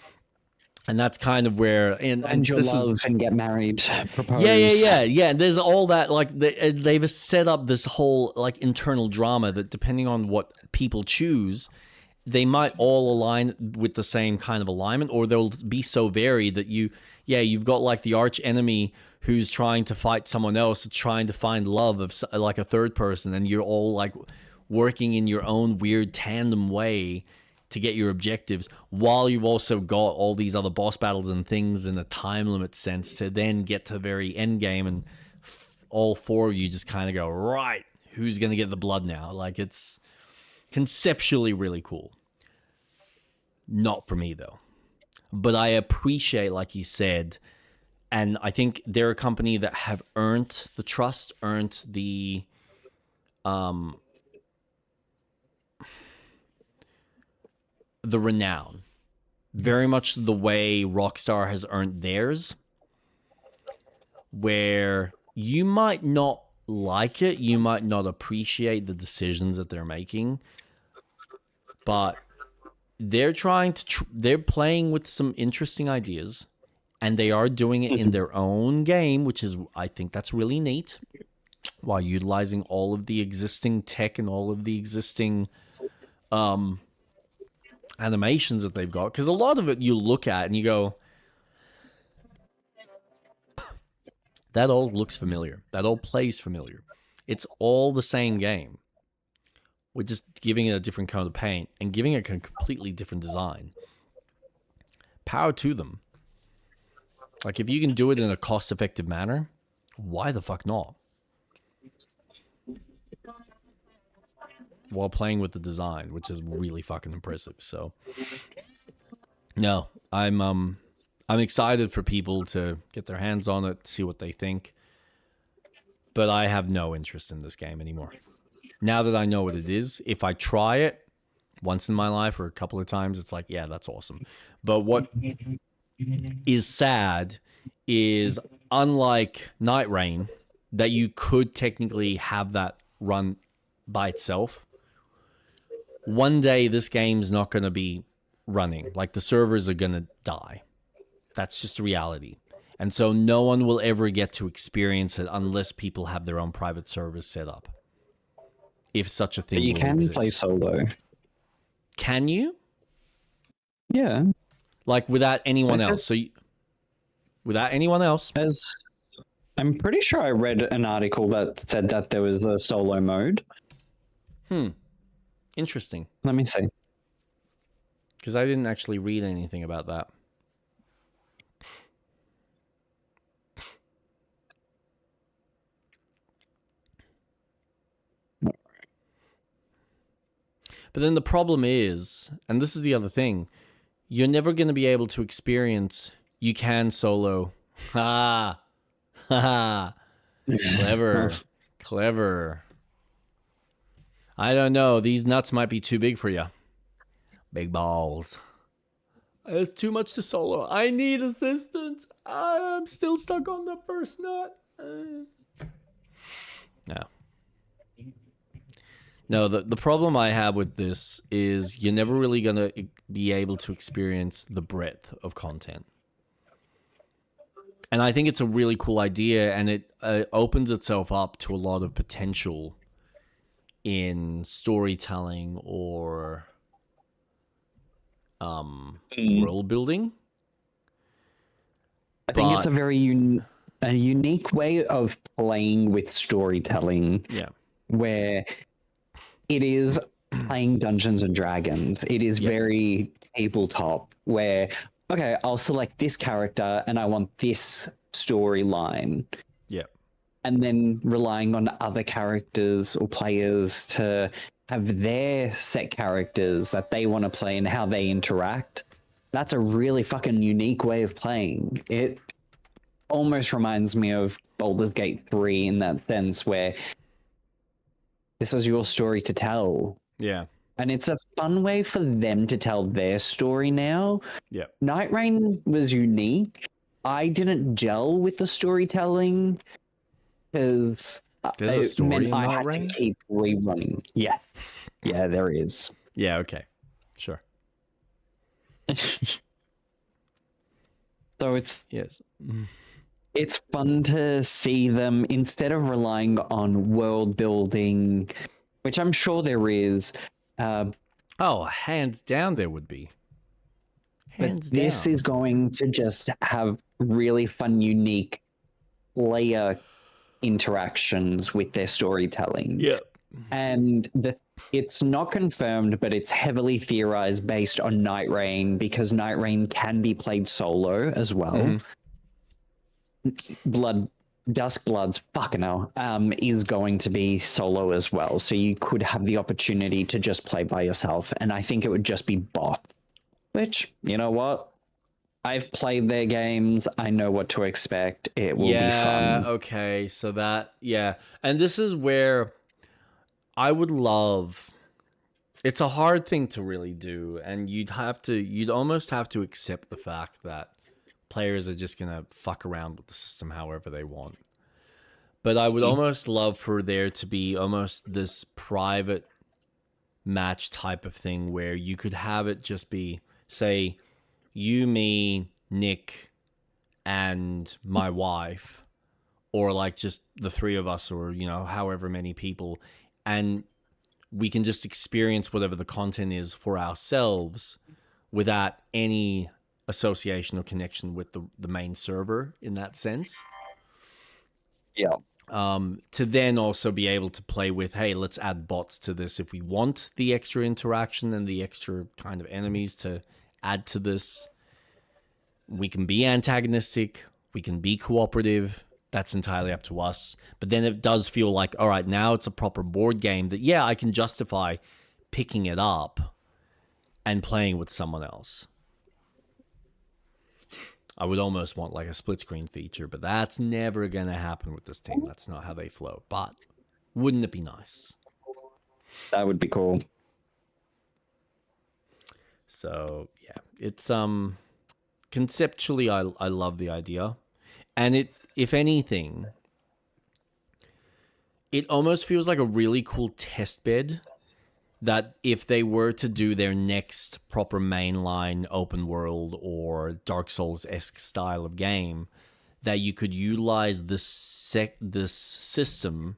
And that's kind of where and your love and get married, propose. Yeah. There's all that, like they've set up this whole like internal drama that depending on what people choose, they might all align with the same kind of alignment, or they'll be so varied that you've got like the arch enemy who's trying to fight someone else, trying to find love of like a third person, and you're all like working in your own weird tandem way to get your objectives, while you've also got all these other boss battles and things in a time limit sense to then get to the very end game, and all four of you just kind of go, right, who's going to get the blood now? Like, it's conceptually really cool. Not for me, though. But I appreciate, like you said, and I think they're a company that have earned the trust, earned the renown, very much the way Rockstar has earned theirs, where you might not like it, you might not appreciate the decisions that they're making, but they're trying to they're playing with some interesting ideas, and they are doing it in their own game, which is, I think that's really neat, while utilizing all of the existing tech and all of the existing animations that they've got, because a lot of it you look at and you go, that all looks familiar, that all plays familiar, it's all the same game. We're just giving it a different coat of paint and giving it a completely different design. Power to them. Like, if you can do it in a cost-effective manner, why the fuck not? While playing with the design, which is really fucking impressive. So, no, I'm excited for people to get their hands on it, see what they think. But I have no interest in this game anymore. Now that I know what it is, if I try it once in my life or a couple of times, it's like, yeah, that's awesome. But what is sad is, unlike Night Rain, that you could technically have that run by itself, one day this game's not going to be running. Like, the servers are going to die. That's just a reality. And so no one will ever get to experience it unless people have their own private servers set up. If such a thing but you will can exist. play solo. Can you? Yeah. Like, without anyone else? So without anyone else? I'm pretty sure I read an article that said that there was a solo mode. Interesting. Let me see. Because I didn't actually read anything about that. But then the problem is, and this is the other thing, you're never going to be able to experience, you can solo. Ha! Ha! Clever. Clever. I don't know. These nuts might be too big for you. Big balls. It's too much to solo. I need assistance. I'm still stuck on the first nut. No. No, the problem I have with this is you're never really going to be able to experience the breadth of content. And I think it's a really cool idea, and it opens itself up to a lot of potential in storytelling or world building. I think it's a very unique way of playing with storytelling. Yeah. Where it is playing Dungeons and Dragons. It is very tabletop, where, okay, I'll select this character and I want this storyline. Yeah. And then relying on other characters or players to have their set characters that they want to play and how they interact. That's a really fucking unique way of playing. It almost reminds me of Baldur's Gate 3 in that sense, where this is your story to tell. Yeah. And it's a fun way for them to tell their story now. Yeah. Night Rain was unique. I didn't gel with the storytelling because there's a story in Night Rain? To keep rerunning. Yes. Yeah, there is. Yeah, okay. Sure. So it's yes. It's fun to see them, instead of relying on world building, which I'm sure there is. Oh, hands down there would be. But this is going to just have really fun, unique layer interactions with their storytelling. Yep. And it's not confirmed, but it's heavily theorized based on Night Rain, because Night Rain can be played solo as well. Duskblood's fucking hell, is going to be solo as well. So you could have the opportunity to just play by yourself. And I think it would just be bot. Which, you know what? I've played their games. I know what to expect. It will be fun. Okay. So that, yeah. And this is where I would love. It's a hard thing to really do. And you'd almost have to accept the fact that players are just going to fuck around with the system however they want. But I would almost love for there to be almost this private match type of thing where you could have it just be, say, you, me, Nick, and my wife, or like just the three of us, or, you know, however many people, and we can just experience whatever the content is for ourselves without any association or connection with the main server in that sense. Yeah. To then also be able to play with, hey, let's add bots to this if we want the extra interaction and the extra kind of enemies to add to this. We can be antagonistic, we can be cooperative. That's entirely up to us. But then it does feel like, all right, now it's a proper board game that, yeah, I can justify picking it up and playing with someone else. I would almost want like a split screen feature, but that's never going to happen with this team. That's not how they flow. But wouldn't it be nice? That would be cool. So, yeah, it's conceptually I love the idea. And it, if anything, it almost feels like a really cool test bed that if they were to do their next proper mainline open world or Dark Souls-esque style of game, that you could utilize this system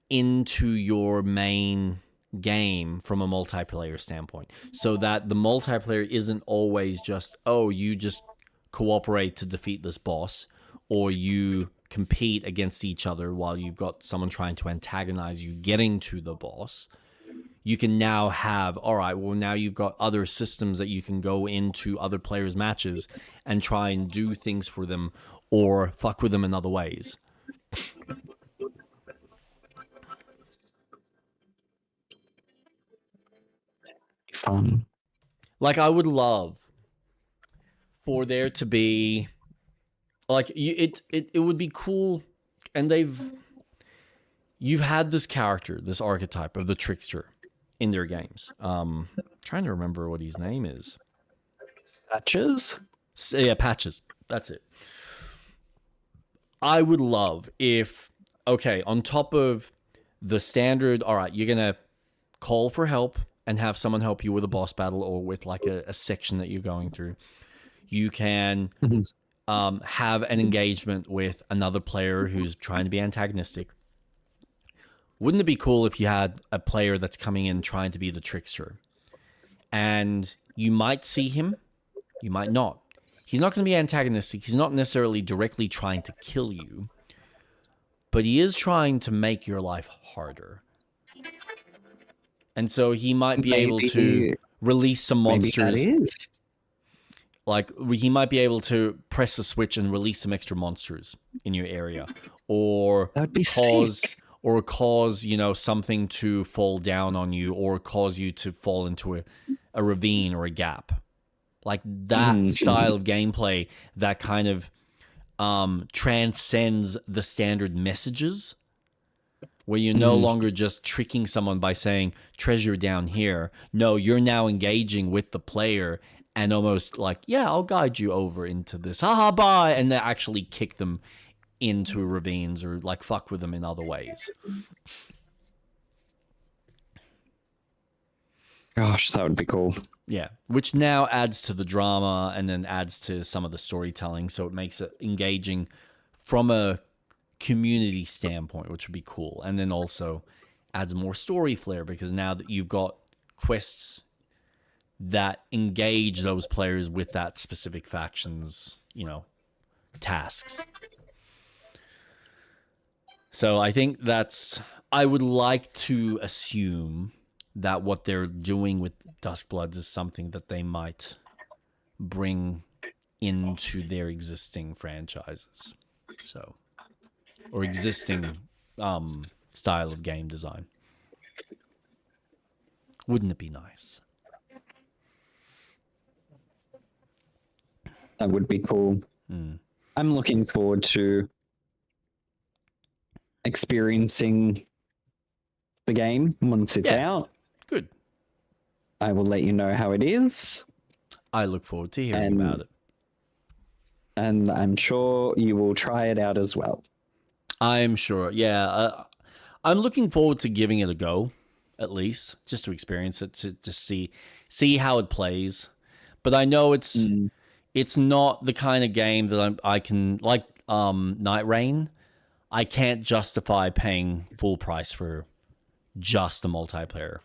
into your main game from a multiplayer standpoint, so that the multiplayer isn't always just, oh, you just cooperate to defeat this boss, or you compete against each other while you've got someone trying to antagonize you getting to the boss. You can now have, all right, well, now you've got other systems that you can go into other players' matches and try and do things for them or fuck with them in other ways. Fun. Like, I would love for there to be, like, it would be cool, and you've had this character, this archetype of the trickster in their games. Trying to remember what his name is. Patches? Yeah, Patches. That's it. I would love if, okay, on top of the standard, all right, you're going to call for help and have someone help you with a boss battle or with like a section that you're going through. You can have an engagement with another player who's trying to be antagonistic. Wouldn't it be cool if you had a player that's coming in trying to be the trickster? And you might see him, you might not. He's not going to be antagonistic. He's not necessarily directly trying to kill you, but he is trying to make your life harder. And so he might be able to release some monsters. Like, he might be able to press a switch and release some extra monsters in your area, or cause, you know, something to fall down on you, or cause you to fall into a ravine or a gap. Like that style of gameplay that kind of transcends the standard messages, where you're no longer just tricking someone by saying treasure down here. No, you're now engaging with the player and almost like, yeah, I'll guide you over into this. Haha, bye. And they actually kick them into ravines or like fuck with them in other ways. Gosh, that would be cool. Yeah, which now adds to the drama and then adds to some of the storytelling, so it makes it engaging from a community standpoint, which would be cool. And then also adds more story flair because now that you've got quests that engage those players with that specific faction's, tasks. So I think I would like to assume that what they're doing with Duskbloods is something that they might bring into their existing franchises. So, or existing style of game design. Wouldn't it be nice? That would be cool. I'm looking forward to experiencing the game once it's out. Good. I will let you know how it is. I look forward to hearing about it. And I'm sure you will try it out as well. I'm sure. Yeah. I'm looking forward to giving it a go, at least, just to experience it, to just see how it plays. But I know it's not the kind of game that I can, like Night Rain, I can't justify paying full price for just the multiplayer.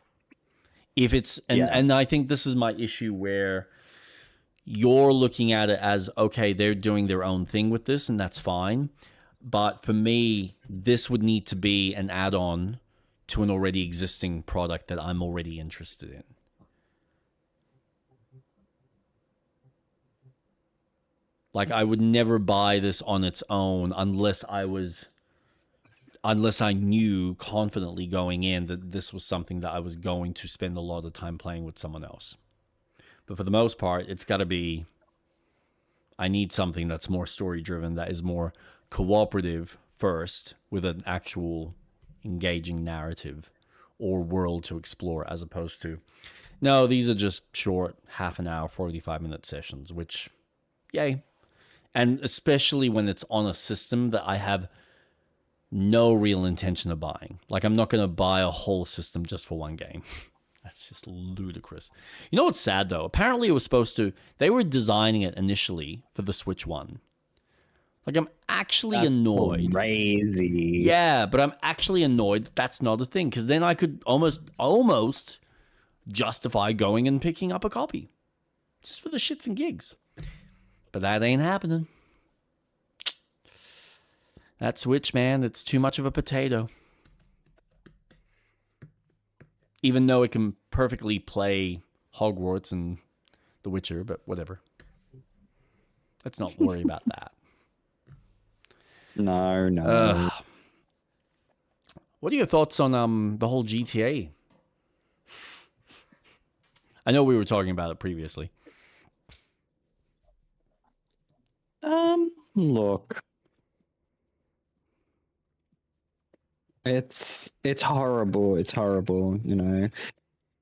If it's and I think this is my issue where you're looking at it as, okay, they're doing their own thing with this and that's fine. But for me, this would need to be an add-on to an already existing product that I'm already interested in. Like, I would never buy this on its own unless I knew confidently going in that this was something that I was going to spend a lot of time playing with someone else. But for the most part, it's got to be, I need something that's more story-driven, that is more cooperative first, with an actual engaging narrative or world to explore, as opposed to, no, these are just short half an hour, 45-minute sessions, which, yay. And especially when it's on a system that I have no real intention of buying. Like, I'm not going to buy a whole system just for one game. That's just ludicrous. You know what's sad, though? Apparently it was supposed to... They were designing it initially for the Switch 1. Like, I'm actually annoyed. Crazy. Yeah, but I'm actually annoyed that's not a thing, because then I could almost justify going and picking up a copy. Just for the shits and gigs. But that ain't happening. That Switch, man, it's too much of a potato. Even though it can perfectly play Hogwarts and The Witcher, but whatever. Let's not worry about that. No. What are your thoughts on the whole GTA? I know we were talking about it previously. Look. It's horrible. It's horrible, A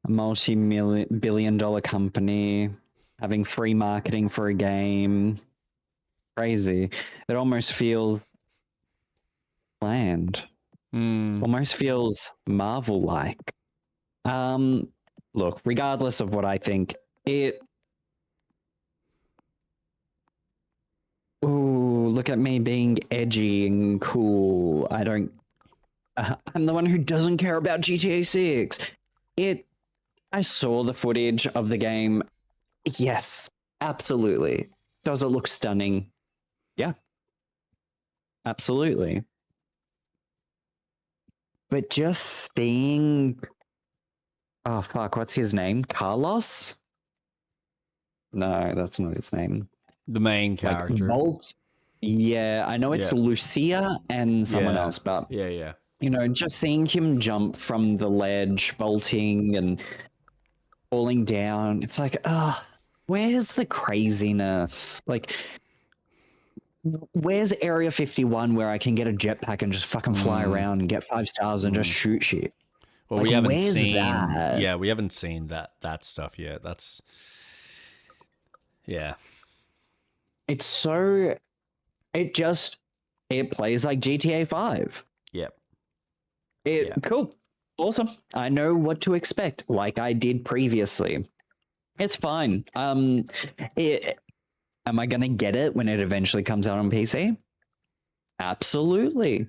multi-billion-dollar company having free marketing for a game. Crazy. It almost feels planned. Almost feels Marvel-like. Look, regardless of what I think, look at me being edgy and cool. I'm the one who doesn't care about GTA 6. I saw the footage of the game. Yes, absolutely. Does it look stunning? Yeah. Absolutely. But just seeing... Oh, fuck, what's his name? Carlos? No, that's not his name. The main character. Like Bolt? Yeah, I know it's Lucia and someone else, but... Yeah. Just seeing him jump from the ledge, vaulting and falling down, it's like, where's the craziness? Like, where's Area 51 where I can get a jetpack and just fucking fly around and get 5 stars and just shoot shit? Well, like, we haven't seen that? Yeah, we haven't seen that stuff yet. That's... Yeah. It's so... It plays like GTA 5. Yep. Cool. Awesome. I know what to expect, like I did previously. It's fine. Am I gonna get it when it eventually comes out on PC? Absolutely.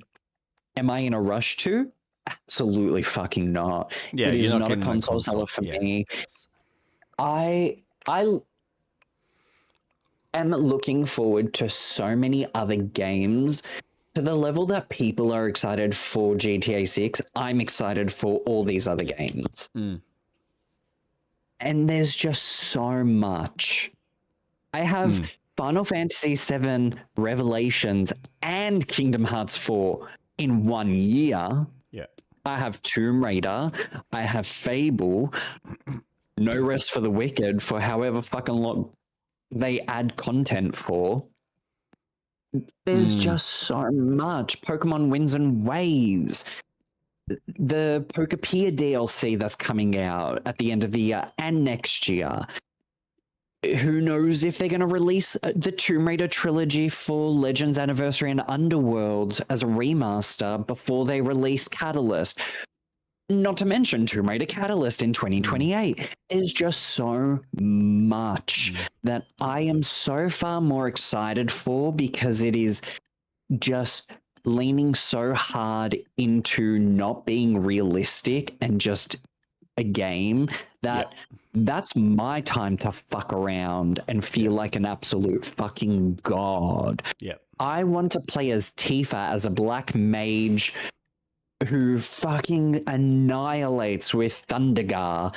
Am I in a rush to? Absolutely fucking not. Yeah, it is you're not a console seller for me. I am looking forward to so many other games. To the level that people are excited for GTA 6, I'm excited for all these other games. And there's just so much. I have Final Fantasy VII Revelations and Kingdom Hearts 4 in 1 year. Yeah. I have Tomb Raider. I have Fable. No Rest for the Wicked for however fucking long they add content for. There's just so much. Pokemon Winds and Waves. The Pokepedia DLC that's coming out at the end of the year and next year. Who knows if they're going to release the Tomb Raider trilogy for Legends Anniversary and Underworld as a remaster before they release Catalyst. Not to mention Tomb Raider Catalyst in 2028. There's just so much that I am so far more excited for because it is just leaning so hard into not being realistic and just a game that that's my time to fuck around and feel like an absolute fucking god. I want to play as Tifa, as a black mage who fucking annihilates with Thundergar.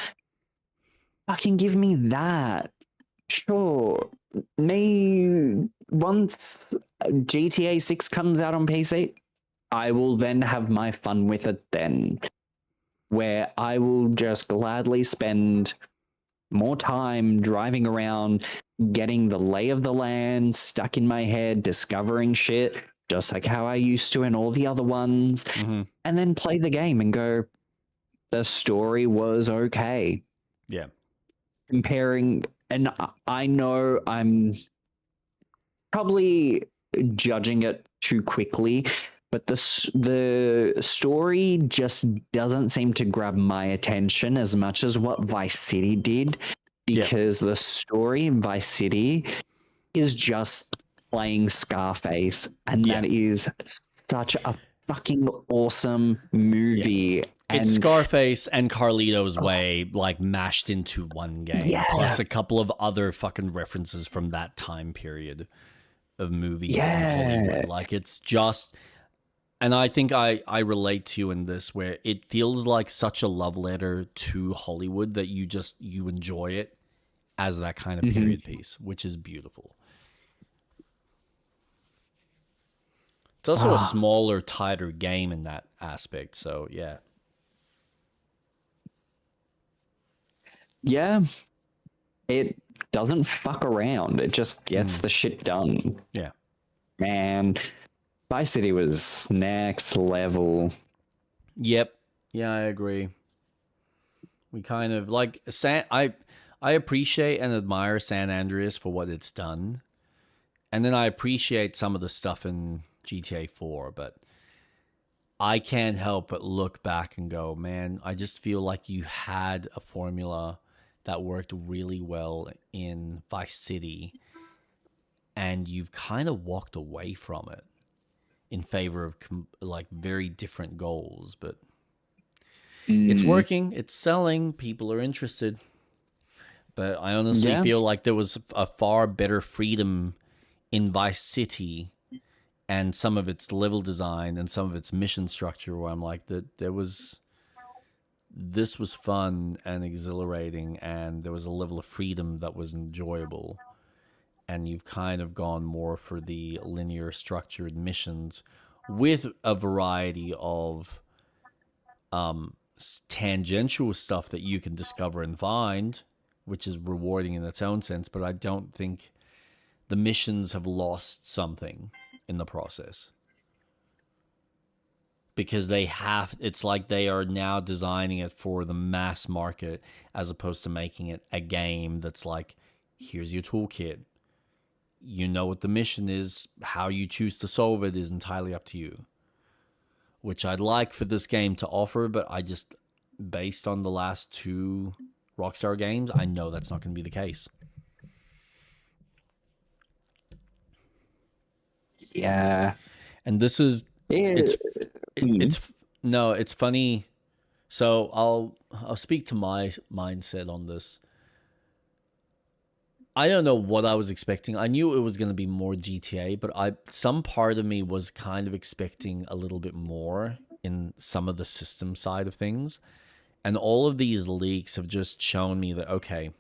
Fucking give me that. Sure. Once GTA 6 comes out on PC, I will then have my fun with it then. Where I will just gladly spend more time driving around, getting the lay of the land stuck in my head, discovering shit, just like how I used to in all the other ones, and then play the game and go, the story was okay. Yeah. Comparing, and I know I'm probably judging it too quickly, but the story just doesn't seem to grab my attention as much as what Vice City did, because the story in Vice City is just playing Scarface, and that is such a fucking awesome movie. It's Scarface and Carlito's Way, like, mashed into one game, plus a couple of other fucking references from that time period of movies in Hollywood. Like, it's just... And I think I relate to you in this, where it feels like such a love letter to Hollywood that you enjoy it as that kind of period piece, which is beautiful. It's also a smaller, tighter game in that aspect, so yeah. Yeah. It doesn't fuck around. It just gets the shit done. Yeah. Man, Vice City was next level. Yep. Yeah, I agree. We kind of like I appreciate and admire San Andreas for what it's done. And then I appreciate some of the stuff in GTA 4, but I can't help but look back and go, man, I just feel like you had a formula that worked really well in Vice City, and you've kind of walked away from it in favor of like very different goals. But it's working, it's selling, people are interested. But I honestly feel like there was a far better freedom in Vice City and some of its level design and some of its mission structure, where I'm like, this was fun and exhilarating, and there was a level of freedom that was enjoyable. And you've kind of gone more for the linear structured missions with a variety of tangential stuff that you can discover and find, which is rewarding in its own sense. But I don't think the missions have lost something in the process, because it's like they are now designing it for the mass market, as opposed to making it a game that's like, here's your toolkit. You know what the mission is. How you choose to solve it is entirely up to you, which I'd like for this game to offer, but I just, based on the last 2 Rockstar Games, I know that's not going to be the case. Yeah. And this is it's funny. So I'll speak to my mindset on this. I don't know what I was expecting. I knew it was going to be more GTA, but some part of me was kind of expecting a little bit more in some of the system side of things. And all of these leaks have just shown me that, okay,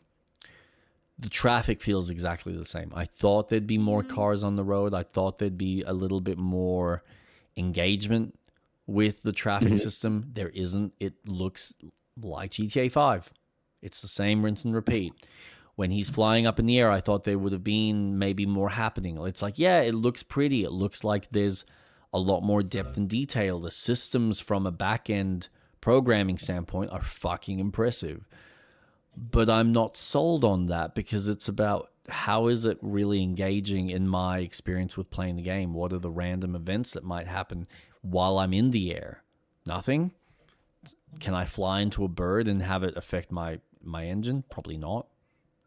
the traffic feels exactly the same. I thought there'd be more cars on the road. I thought there'd be a little bit more engagement with the traffic system. There isn't. It looks like GTA 5. It's the same rinse and repeat. When he's flying up in the air, I thought there would have been maybe more happening. It's like, yeah, it looks pretty. It looks like there's a lot more depth and detail. The systems from a back-end programming standpoint are fucking impressive. But I'm not sold on that because it's about how is it really engaging in my experience with playing the game? What are the random events that might happen while I'm in the air? Nothing. Can I fly into a bird and have it affect my engine? Probably not.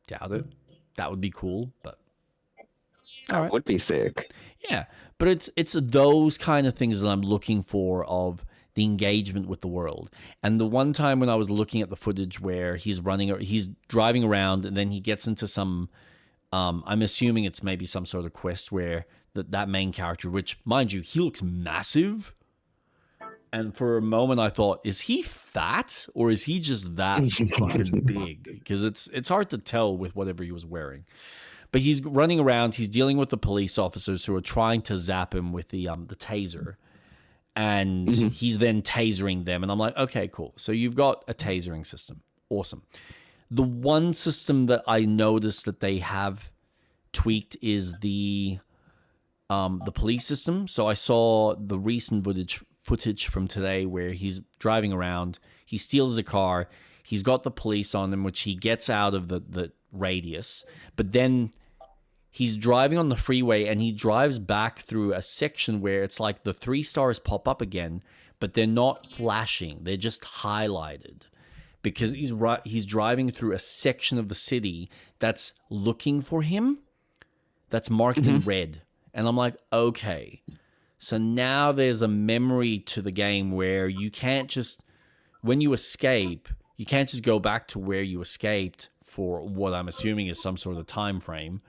Doubt it. That would be cool, but that would be sick. Yeah, but it's those kind of things that I'm looking for of the engagement with the world. And the one time when I was looking at the footage where he's driving around and then he gets into some, I'm assuming it's maybe some sort of quest where that main character, which mind you, he looks massive. And for a moment I thought, is he fat or is he just that fucking big? Because it's hard to tell with whatever he was wearing. But he's running around, he's dealing with the police officers who are trying to zap him with the taser. And he's then tasering them. And I'm like, okay, cool. So you've got a tasering system. Awesome. The one system that I noticed that they have tweaked is the police system. So I saw the recent footage from today where he's driving around, he steals a car, he's got the police on him, which he gets out of the radius, but then he's driving on the freeway and he drives back through a section where it's like the 3 stars pop up again, but they're not flashing, they're just highlighted because he's driving through a section of the city that's looking for him, that's marked in red. And I'm like, okay, so now there's a memory to the game where you can't just, when you escape, you can't just go back to where you escaped for what I'm assuming is some sort of time frame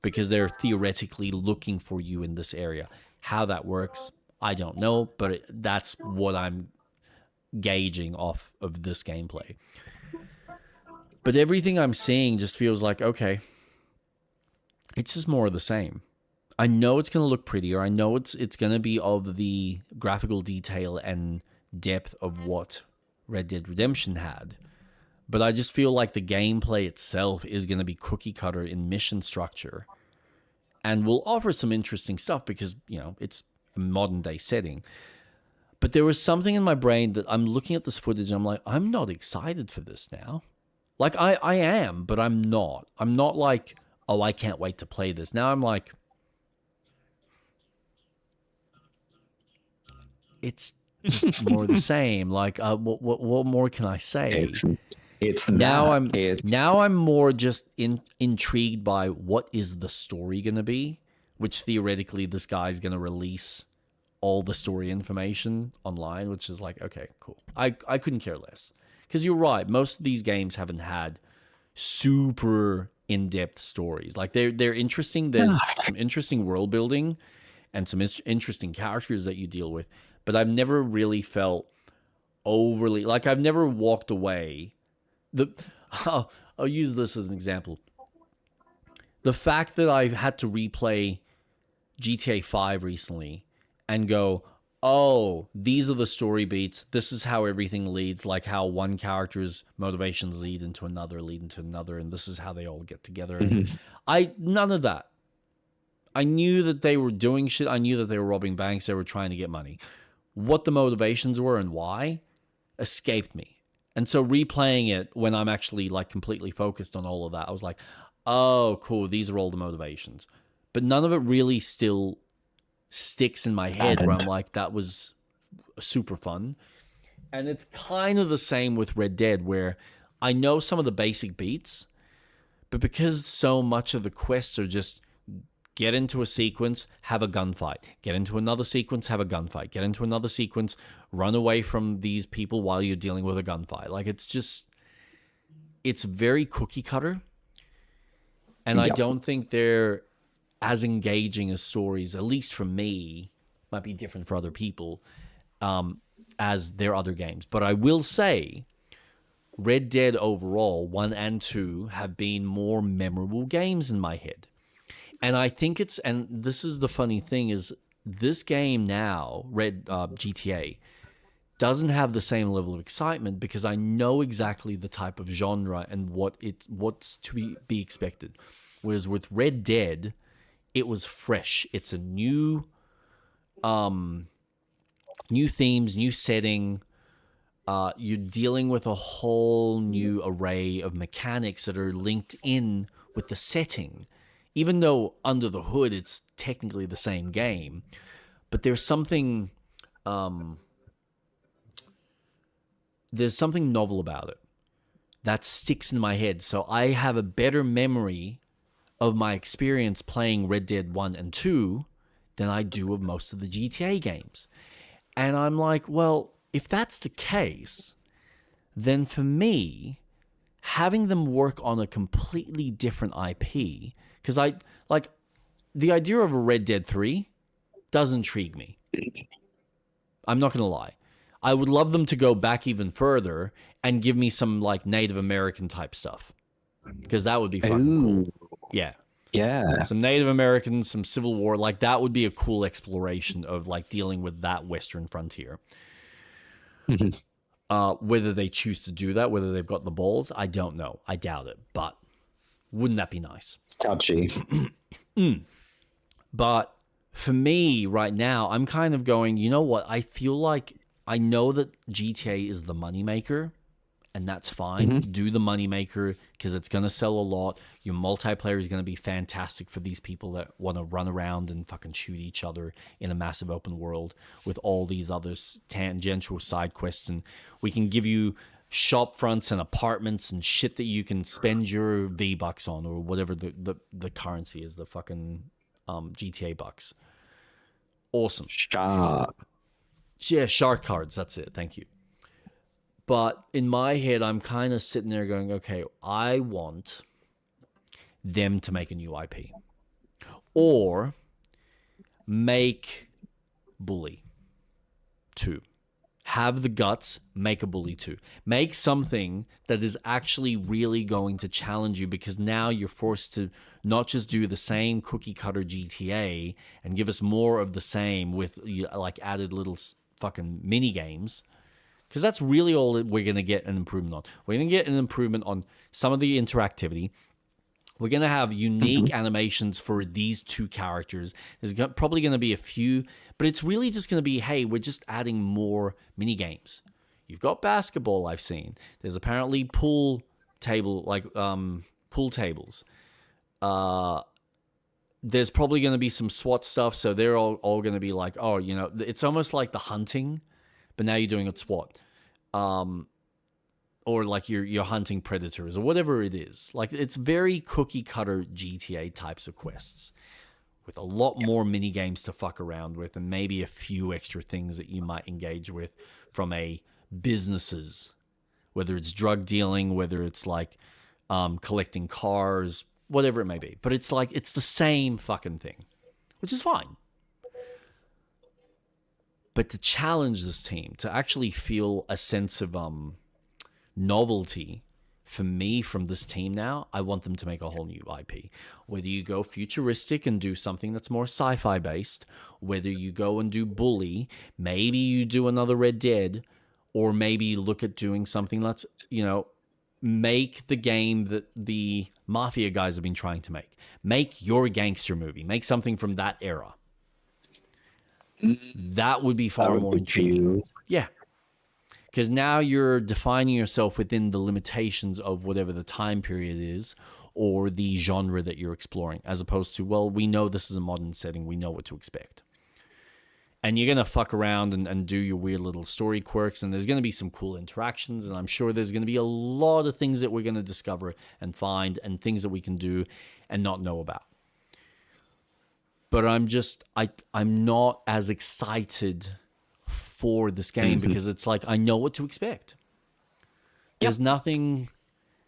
because they're theoretically looking for you in this area. How that works, I don't know, but that's what I'm gauging off of this gameplay. But everything I'm seeing just feels like, okay, it's just more of the same. I know it's going to look prettier. I know it's going to be of the graphical detail and depth of what Red Dead Redemption had. But I just feel like the gameplay itself is going to be cookie cutter in mission structure and will offer some interesting stuff because, you know, it's a modern day setting. But there was something in my brain that I'm looking at this footage and I'm like, I'm not excited for this now. Like I am, but I'm not. I'm not like, oh, I can't wait to play this. Now I'm like, it's just more the same. Like, what more can I say? Now I'm more just intrigued by what is the story going to be, which theoretically this guy's going to release all the story information online, which is like, okay, cool. I couldn't care less because you're right. Most of these games haven't had super in-depth stories. Like they're interesting. There's some interesting world building and some interesting characters that you deal with. But I've never really felt overly, like I've never walked away. I'll use this as an example. The fact that I've had to replay GTA 5 recently and go, oh, these are the story beats. This is how everything leads, like how one character's motivations lead into another, and this is how they all get together. None of that. I knew that they were doing shit. I knew that they were robbing banks. They were trying to get money. What the motivations were and why escaped me. And so replaying it when I'm actually like completely focused on all of that, I was like, oh, cool. These are all the motivations. But none of it really still sticks in my head where I'm like, that was super fun. And it's kind of the same with Red Dead where I know some of the basic beats, but because so much of the quests are just get into a sequence, have a gunfight. Get into another sequence, have a gunfight. Get into another sequence, run away from these people while you're dealing with a gunfight. Like, it's very cookie cutter. And I don't think they're as engaging as stories, at least for me, might be different for other people, as their other games. But I will say, Red Dead overall, 1 and 2, have been more memorable games in my head. And I think and this is the funny thing, is this game now, GTA, doesn't have the same level of excitement because I know exactly the type of genre and what's to be expected. Whereas with Red Dead, it was fresh. It's a new themes, new setting. You're dealing with a whole new array of mechanics that are linked in with the setting. Even though under the hood it's technically the same game, but there's something novel about it that sticks in my head. So I have a better memory of my experience playing Red Dead 1 and 2 than I do of most of the GTA games. And I'm like, well, if that's the case, then for me, having them work on a completely different IP, because the idea of a Red Dead 3 does intrigue me. I'm not going to lie. I would love them to go back even further and give me some like Native American type stuff, because that would be fucking cool. Yeah. Some Native Americans, some Civil War, like that would be a cool exploration of like dealing with that Western frontier. Whether they choose to do that, whether they've got the balls, I don't know. I doubt it, but wouldn't that be nice? It's touchy. But for me right now, I'm kind of going, you know what? I feel like I know that GTA is the moneymaker, and that's fine. Do the moneymaker because it's going to sell a lot. Your multiplayer is going to be fantastic for these people that want to run around and fucking shoot each other in a massive open world with all these other tangential side quests. And we can give you shop fronts and apartments and shit that you can spend your V-Bucks on, or whatever the currency is, the fucking GTA bucks. Awesome. Shark. Yeah, shark cards. That's it. Thank you. But in my head, I'm kind of sitting there going, okay, I want them to make a new IP. Or make Bully 2. Have the guts, make a Bully 2. Make something that is actually really going to challenge you, because now you're forced to not just do the same cookie cutter GTA and give us more of the same with like added little fucking mini games. Because that's really all that we're going to get an improvement on. We're going to get an improvement on some of the interactivity. We're going to have unique animations for these two characters. There's probably going to be a few, but it's really just going to be, hey, we're just adding more mini games. You've got basketball, I've seen. There's apparently pool tables. There's probably going to be some SWAT stuff, so they're all going to be like, oh, you know, it's almost like the hunting, but now you're doing it SWAT. Or like you're hunting predators or whatever it is. Like, it's very cookie cutter GTA types of quests with a lot more mini games to fuck around with, and maybe a few extra things that you might engage with from a businesses, whether it's drug dealing, whether it's like collecting cars, whatever it may be. But it's like, it's the same fucking thing, which is fine. But to challenge this team, to actually feel a sense of novelty for me from this team now, I want them to make a whole new IP. Whether you go futuristic and do something that's more sci-fi based, whether you go and do Bully, maybe you do another Red Dead, or maybe look at doing something that's, you know, make the game that the Mafia guys have been trying to make. Make your gangster movie. Make something from that era. That would be far more intriguing. Yeah. Because now you're defining yourself within the limitations of whatever the time period is or the genre that you're exploring, as opposed to, well, we know this is a modern setting. We know what to expect. And you're going to fuck around and do your weird little story quirks, and there's going to be some cool interactions, and I'm sure there's going to be a lot of things that we're going to discover and find, and things that we can do and not know about. But I'm not as excited for this game because it's like I know what to expect. There's nothing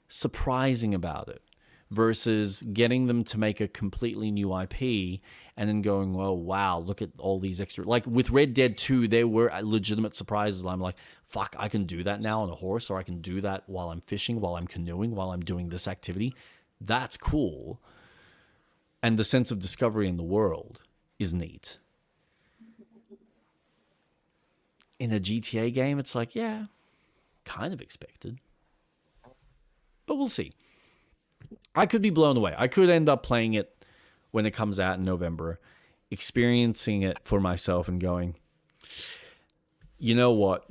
surprising about it versus getting them to make a completely new IP and then going, oh, wow, look at all these extra... Like with Red Dead 2, there were legitimate surprises. I'm like, fuck, I can do that now on a horse, or I can do that while I'm fishing, while I'm canoeing, while I'm doing this activity. That's cool. And the sense of discovery in the world is neat. In a GTA game, it's like, yeah, kind of expected. But we'll see. I could be blown away. I could end up playing it when it comes out in November, experiencing it for myself and going, you know what?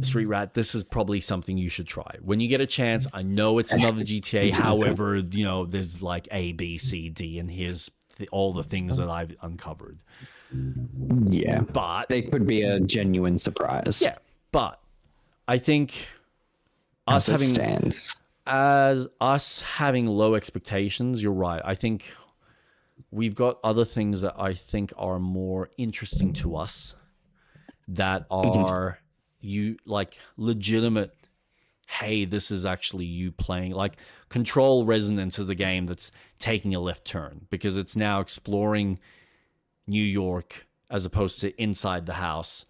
Street Rat, this is probably something you should try. When you get a chance, I know it's another GTA. However, you know, there's like A, B, C, D, and here's all the things that I've uncovered. Yeah. But they could be a genuine surprise. Yeah. But I think us having low expectations, you're right. I think we've got other things that I think are more interesting to us that are you like legitimate. Hey, this is actually you playing. Like Control Resonance is a game that's taking a left turn because it's now exploring New York as opposed to inside the house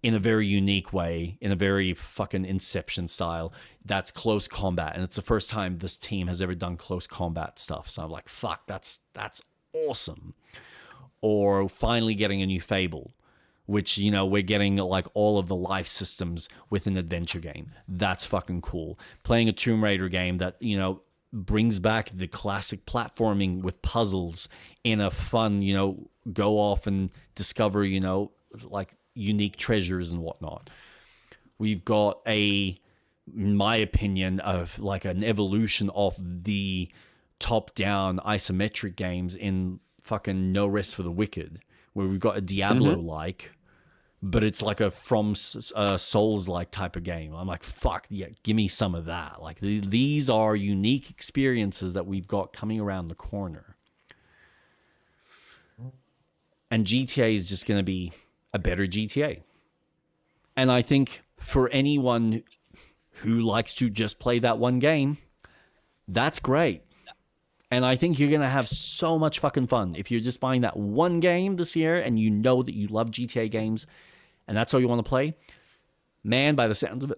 in a very unique way, in a very fucking Inception style. That's close combat, and it's the first time this team has ever done close combat stuff. So I'm like, fuck, that's awesome. Or finally getting a new Fable, which, you know, we're getting like all of the life systems with an adventure game. That's fucking cool. Playing a Tomb Raider game that, you know, brings back the classic platforming with puzzles in a fun, you know, go off and discover, you know, like unique treasures and whatnot. We've got in my opinion, of like an evolution of the top-down isometric games in fucking No Rest for the Wicked, where we've got a Diablo-like, but it's like a From Souls-like type of game. I'm like, fuck, yeah, give me some of that. Like, these are unique experiences that we've got coming around the corner. And GTA is just going to be a better GTA. And I think for anyone who likes to just play that one game, that's great. And I think you're going to have so much fucking fun if you're just buying that one game this year and you know that you love GTA games and that's all you want to play. Man, by the sounds of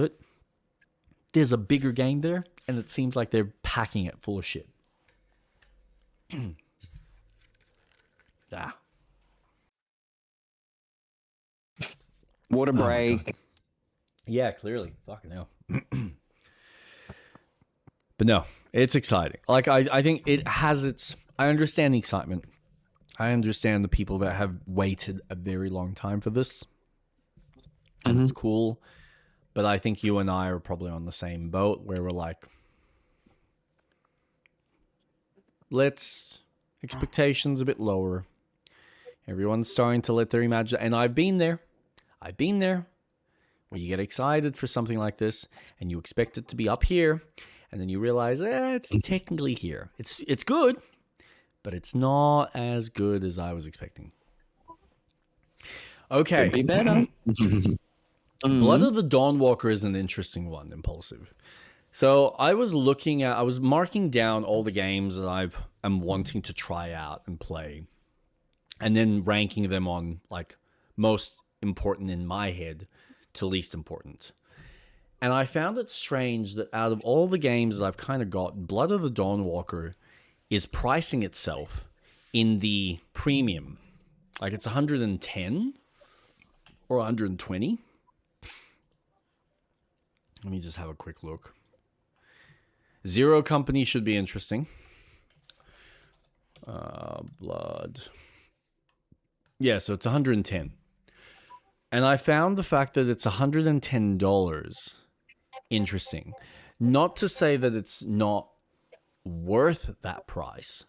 it, there's a bigger game there, and it seems like they're packing it full of shit. Water break. Yeah, clearly. Fucking hell. But no, it's exciting. Like, I think it has its... I understand the excitement. I understand the people that have waited a very long time for this. And it's cool. But I think you and I are probably on the same boat where we're like, let's... expectations a bit lower. Everyone's starting to let their imagine... And I've been there. Where you get excited for something like this and you expect it to be up here, and then you realize, it's technically here. It's good, but it's not as good as I was expecting. Okay. Could be better. Blood of the Dawnwalker is an interesting one, Impulsive. So I was marking down all the games that I'm wanting to try out and play, and then ranking them on like most important in my head to least important. And I found it strange that out of all the games that I've kind of got, Blood of the Dawnwalker is pricing itself in the premium. Like it's 110 or 120. Let me just have a quick look. Zero Company should be interesting. Blood. Yeah, so it's 110. And I found the fact that it's $110 interesting. Not to say that it's not worth that price,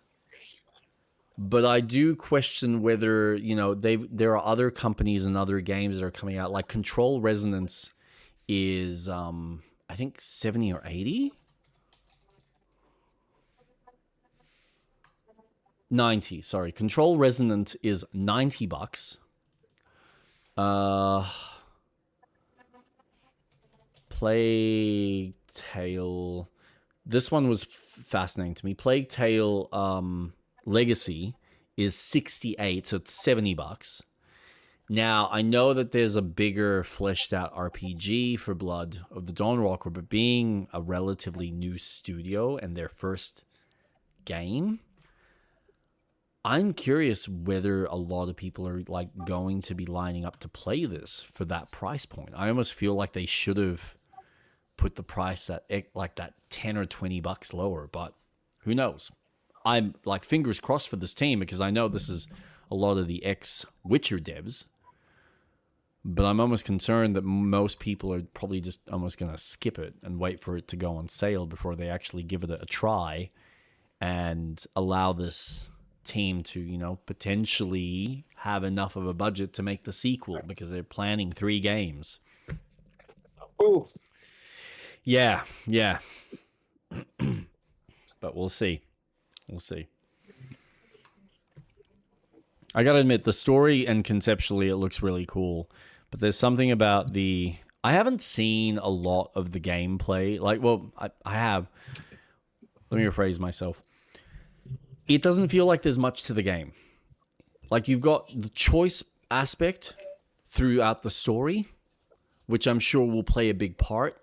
But I do question whether, there are other companies and other games that are coming out. Like Control Resonance is, I think 70 or 80? 90, sorry. Control Resonant is $90. Plague Tale. This one was fascinating to me. Plague Tale Legacy is 68, so it's $70. Now, I know that there's a bigger fleshed out RPG for Blood of the Dawnwalker, but being a relatively new studio and their first game, I'm curious whether a lot of people are like going to be lining up to play this for that price point. I almost feel like they should have put the price at like that 10 or $20 lower, but who knows? I'm like fingers crossed for this team because I know this is a lot of the ex-Witcher devs, but I'm almost concerned that most people are probably just almost going to skip it and wait for it to go on sale before they actually give it a try and allow this team to, potentially have enough of a budget to make the sequel because they're planning 3 games. Ooh. Yeah. But we'll see. I gotta admit, the story and conceptually it looks really cool, but there's something about I haven't seen a lot of the gameplay. Like, well, I have. Let me rephrase myself. It doesn't feel like there's much to the game. Like, you've got the choice aspect throughout the story, which I'm sure will play a big part.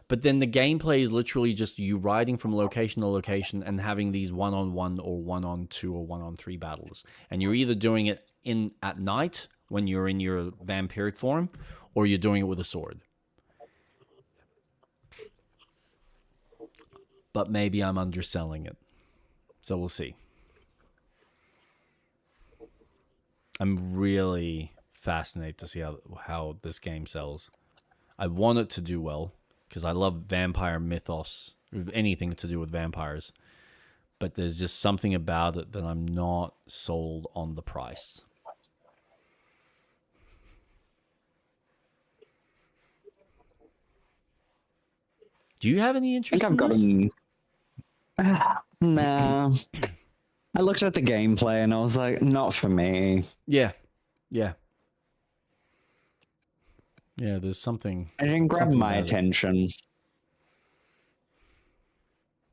But then the gameplay is literally just you riding from location to location and having these 1-on-1 or 1-on-2 or 1-on-3 battles. And you're either doing it at night when you're in your vampiric form, or you're doing it with a sword. But maybe I'm underselling it. So we'll see. I'm really fascinated to see how this game sells. I want it to do well because I love vampire mythos, anything to do with vampires. But there's just something about it that I'm not sold on the price. Do you have any interest in this? Nah. I looked at the gameplay and I was like, not for me. Yeah. There's something. It didn't grab my attention.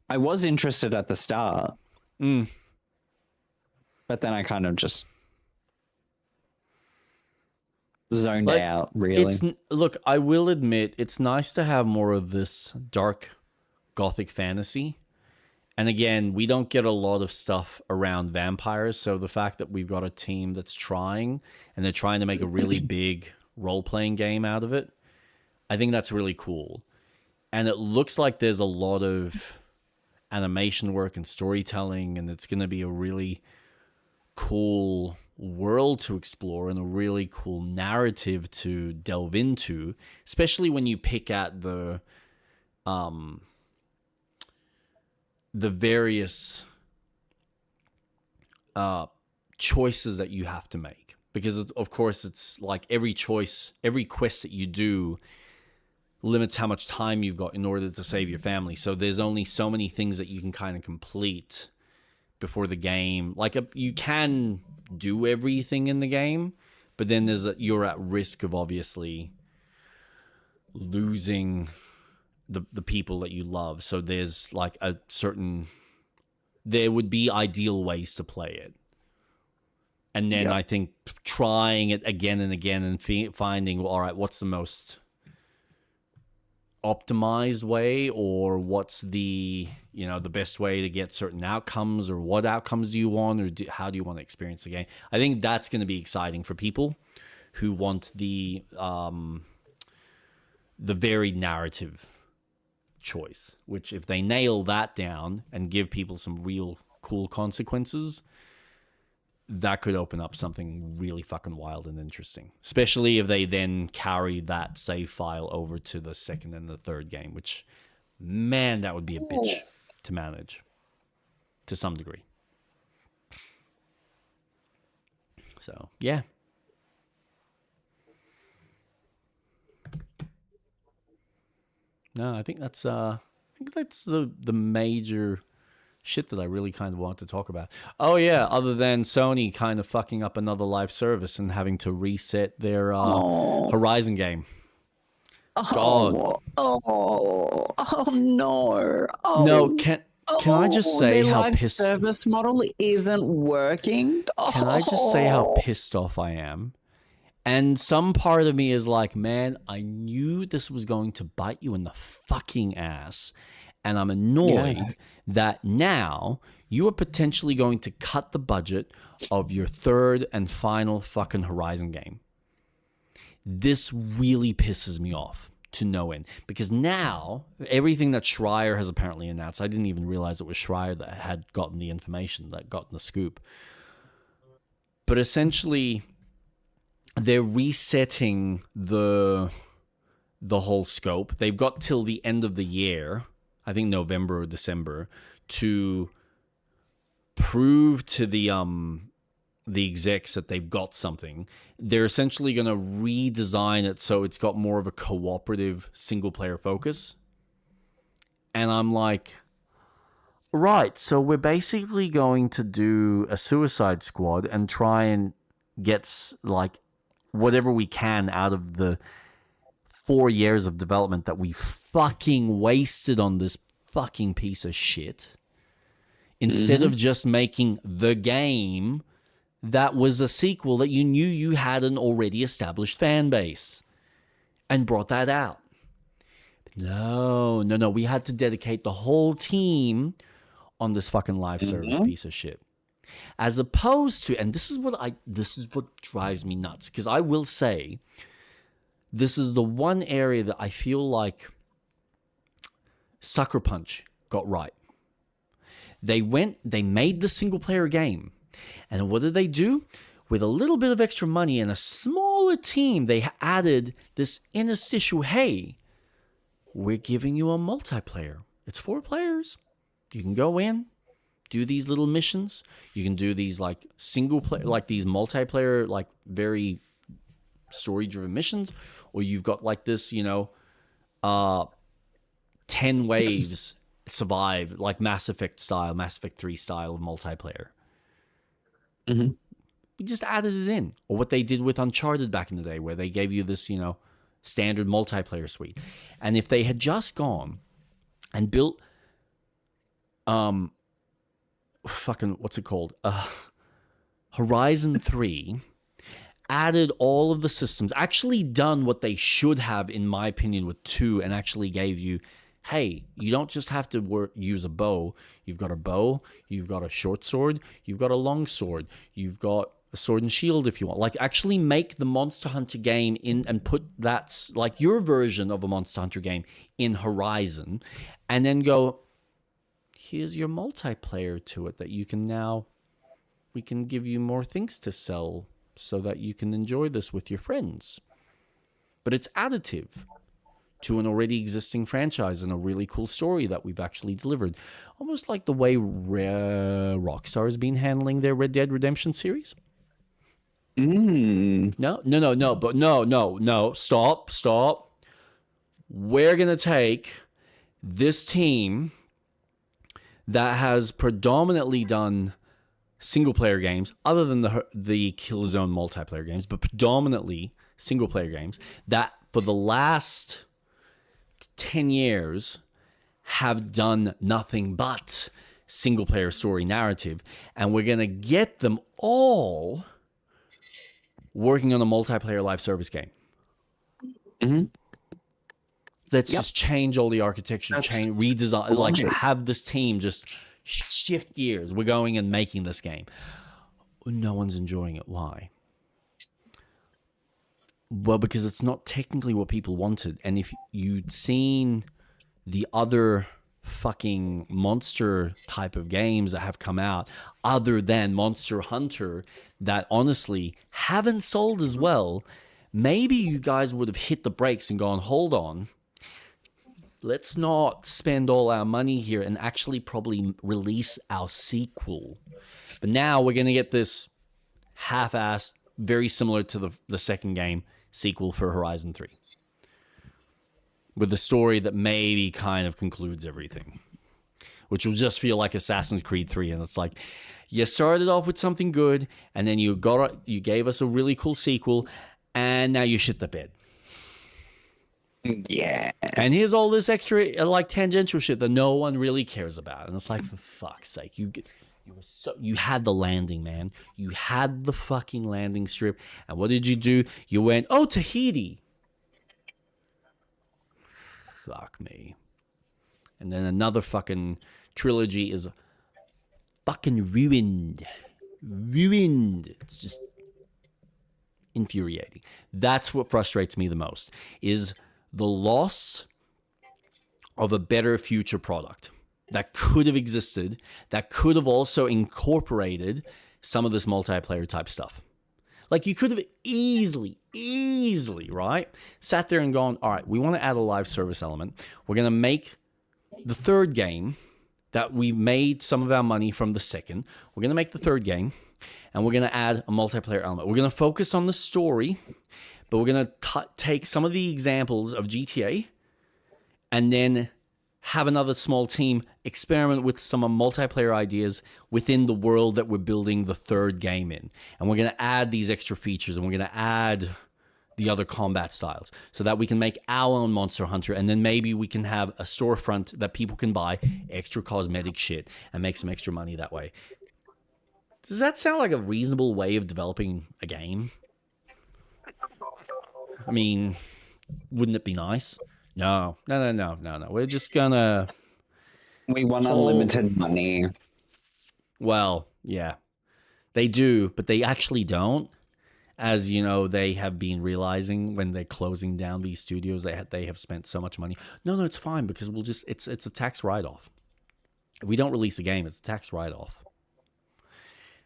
I was interested at the start. But then I kind of just zoned out, really. Look, I will admit, it's nice to have more of this dark gothic fantasy. And again, we don't get a lot of stuff around vampires, so the fact that we've got a team that's trying, and they're trying to make a really big role-playing game out of it, I think that's really cool. And it looks like there's a lot of animation work and storytelling, and it's going to be a really cool world to explore and a really cool narrative to delve into, especially when you pick at the various choices that you have to make. Because, of course, it's like every choice, every quest that you do limits how much time you've got in order to save your family. So there's only so many things that you can kind of complete before the game. Like, you can do everything in the game, but then you're at risk of obviously losing the people that you love. So there's like there would be ideal ways to play it. And then I think trying it again and again and finding, well, all right, what's the most optimized way, or what's the best way to get certain outcomes, or what outcomes do you want, or how do you want to experience the game? I think that's going to be exciting for people who want the varied narrative choice, which if they nail that down and give people some real cool consequences, that could open up something really fucking wild and interesting, especially if they then carry that save file over to the second and the third game, which, man, that would be a bitch to manage to some degree. So yeah. No, I think that's the major shit that I really kind of want to talk about. Oh yeah, other than Sony kind of fucking up another live service and having to reset their Horizon game. God. Oh no. No, can I just say their how live pissed service model isn't working? Can I just say how pissed off I am? And some part of me is like, man, I knew this was going to bite you in the fucking ass. And I'm annoyed that now you are potentially going to cut the budget of your third and final fucking Horizon game. This really pisses me off to no end. Because now, everything that Schreier has apparently announced, I didn't even realize it was Schreier that had gotten the information, that gotten the scoop. But essentially, they're resetting the whole scope. They've got till the end of the year, I think November or December, to prove to the execs that they've got something. They're essentially going to redesign it so it's got more of a cooperative single-player focus. And I'm like, right, so we're basically going to do a Suicide Squad and try and get, like, whatever we can out of the 4 years of development that we fucking wasted on this fucking piece of shit, instead of just making the game that was a sequel that you knew you had an already established fan base and brought that out. No, we had to dedicate the whole team on this fucking live service piece of shit. As opposed to, and this is what drives me nuts, because I will say, this is the one area that I feel like Sucker Punch got right. They made the single player game. And what did they do? With a little bit of extra money and a smaller team, they added this interstitial, hey, we're giving you a multiplayer. It's 4 players. You can go in, do these little missions. You can do these like single play, like these multiplayer, like very story-driven missions, or you've got like this, 10 waves survive, like Mass Effect 3 style of multiplayer. We just added it in. Or what they did with Uncharted back in the day, where they gave you this, standard multiplayer suite. And if they had just gone and built what's it called? Horizon 3, added all of the systems, actually done what they should have, in my opinion, with 2, and actually gave you, hey, you don't just have to use a bow. You've got a bow, you've got a short sword, you've got a long sword, you've got a sword and shield if you want. Like, actually make the Monster Hunter game in and put that's like your version of a Monster Hunter game in Horizon, and then go, here's your multiplayer to it that you can now, we can give you more things to sell so that you can enjoy this with your friends. But it's additive to an already existing franchise and a really cool story that we've actually delivered. Almost like the way Rockstar has been handling their Red Dead Redemption series. No, stop. We're going to take this team that has predominantly done single-player games, other than the Killzone multiplayer games, but predominantly single-player games, that for the last 10 years have done nothing but single-player story narrative, and we're going to get them all working on a multiplayer live service game. Let's just change all the architecture, redesign, like have this team just shift gears. We're going and making this game. No one's enjoying it. Why? Well, because it's not technically what people wanted. And if you'd seen the other fucking monster type of games that have come out, other than Monster Hunter, that honestly haven't sold as well, maybe you guys would have hit the brakes and gone, hold on, let's not spend all our money here and actually probably release our sequel. But now we're going to get this half-assed, very similar to the second game sequel for Horizon 3. With the story that maybe kind of concludes everything. Which will just feel like Assassin's Creed 3. And it's like, you started off with something good, and then you gave us a really cool sequel, and now you shit the bed. Yeah. And here's all this extra, like, tangential shit that no one really cares about. And it's like, for fuck's sake, you had the landing, man. You had the fucking landing strip. And what did you do? You went, oh, Tahiti. Fuck me. And then another fucking trilogy is fucking ruined. Ruined. It's just infuriating. That's what frustrates me the most, is the loss of a better future product that could have existed, that could have also incorporated some of this multiplayer type stuff. Like, you could have easily, right, sat there and gone, all right, we want to add a live service element. We're going to make the third game that we made some of our money from the second. We're going to make the third game, and we're going to add a multiplayer element. We're going to focus on the story, but we're going to take some of the examples of GTA and then have another small team experiment with some multiplayer ideas within the world that we're building the third game in. And we're going to add these extra features, and we're going to add the other combat styles so that we can make our own Monster Hunter, and then maybe we can have a storefront that people can buy extra cosmetic shit and make some extra money that way. Does that sound like a reasonable way of developing a game? I mean, wouldn't it be nice? No. We're just gonna... We want unlimited money. Well, yeah. They do, but they actually don't. As you know, they have been realizing when they're closing down these studios, they have spent so much money. No, it's fine, because it's a tax write-off. If we don't release a game, it's a tax write-off.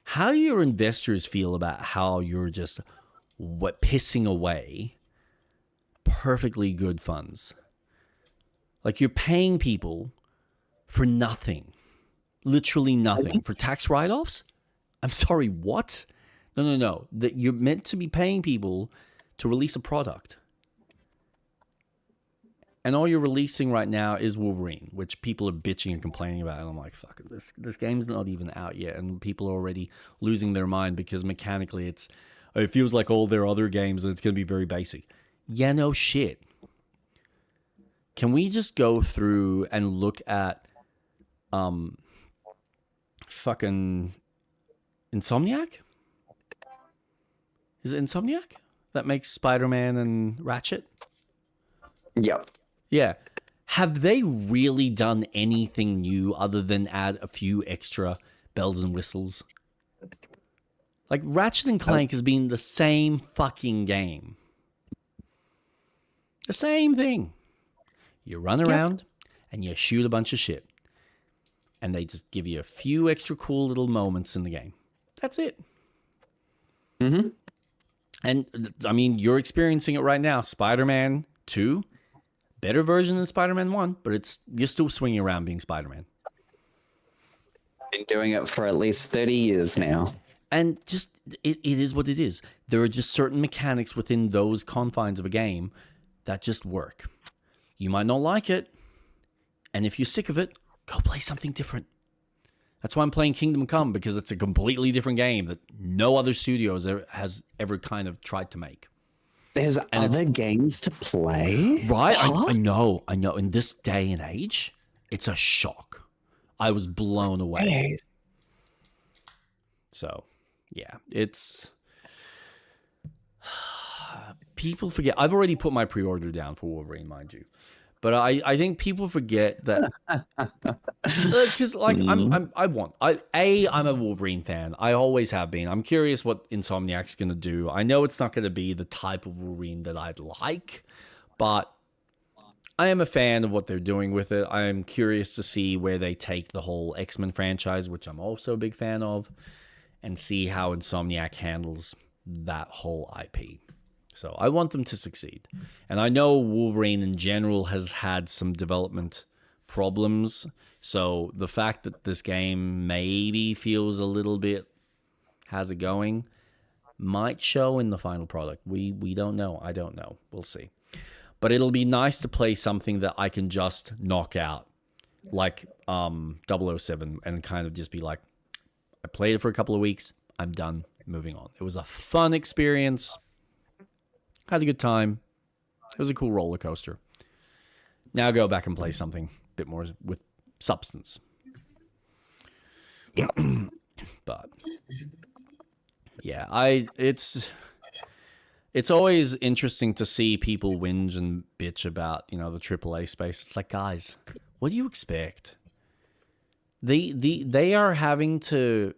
How do your investors feel about how you're just pissing away perfectly good funds? Like, you're paying people for nothing. Literally nothing. For tax write-offs? I'm sorry, what? No. That you're meant to be paying people to release a product. And all you're releasing right now is Wolverine, which people are bitching and complaining about. And I'm like, fuck, this game's not even out yet. And people are already losing their mind because mechanically it feels like all their other games and it's going to be very basic. Yeah, no shit. Can we just go through and look at fucking Insomniac? Is it Insomniac that makes Spider-Man and Ratchet? Yep. Yeah. Have they really done anything new other than add a few extra bells and whistles? Like, Ratchet and Clank has been the same fucking game. The same thing. You run around and you shoot a bunch of shit. And they just give you a few extra cool little moments in the game. That's it. Mm-hmm. And, I mean, you're experiencing it right now. Spider-Man 2, better version than Spider-Man 1, but you're still swinging around being Spider-Man. Been doing it for at least 30 years now. And just, it is what it is. There are just certain mechanics within those confines of a game that just work. You might not like it, and if you're sick of it, go play something different. That's why I'm playing Kingdom Come, because it's a completely different game that no other studio has ever kind of tried to make. There's other games to play? Right? I know. In this day and age, it's a shock. I was blown away. Hey. So, yeah, it's... People forget. I've already put my pre-order down for Wolverine, mind you. But I think people forget that... Because, like, I'm a Wolverine fan. I always have been. I'm curious what Insomniac's going to do. I know it's not going to be the type of Wolverine that I'd like, but I am a fan of what they're doing with it. I am curious to see where they take the whole X-Men franchise, which I'm also a big fan of, and see how Insomniac handles that whole IP. So I want them to succeed. And I know Wolverine in general has had some development problems. So the fact that this game maybe feels a little bit, how's it going? might show in the final product. We don't know. I don't know. We'll see. But it'll be nice to play something that I can just knock out, like 007, and kind of just be like, I played it for a couple of weeks. I'm done. Moving on. It was a fun experience. Had a good time. It was a cool roller coaster. Now go back and play something a bit more with substance. But yeah, it's always interesting to see people whinge and bitch about, the AAA space. It's like, guys, what do you expect? They are having to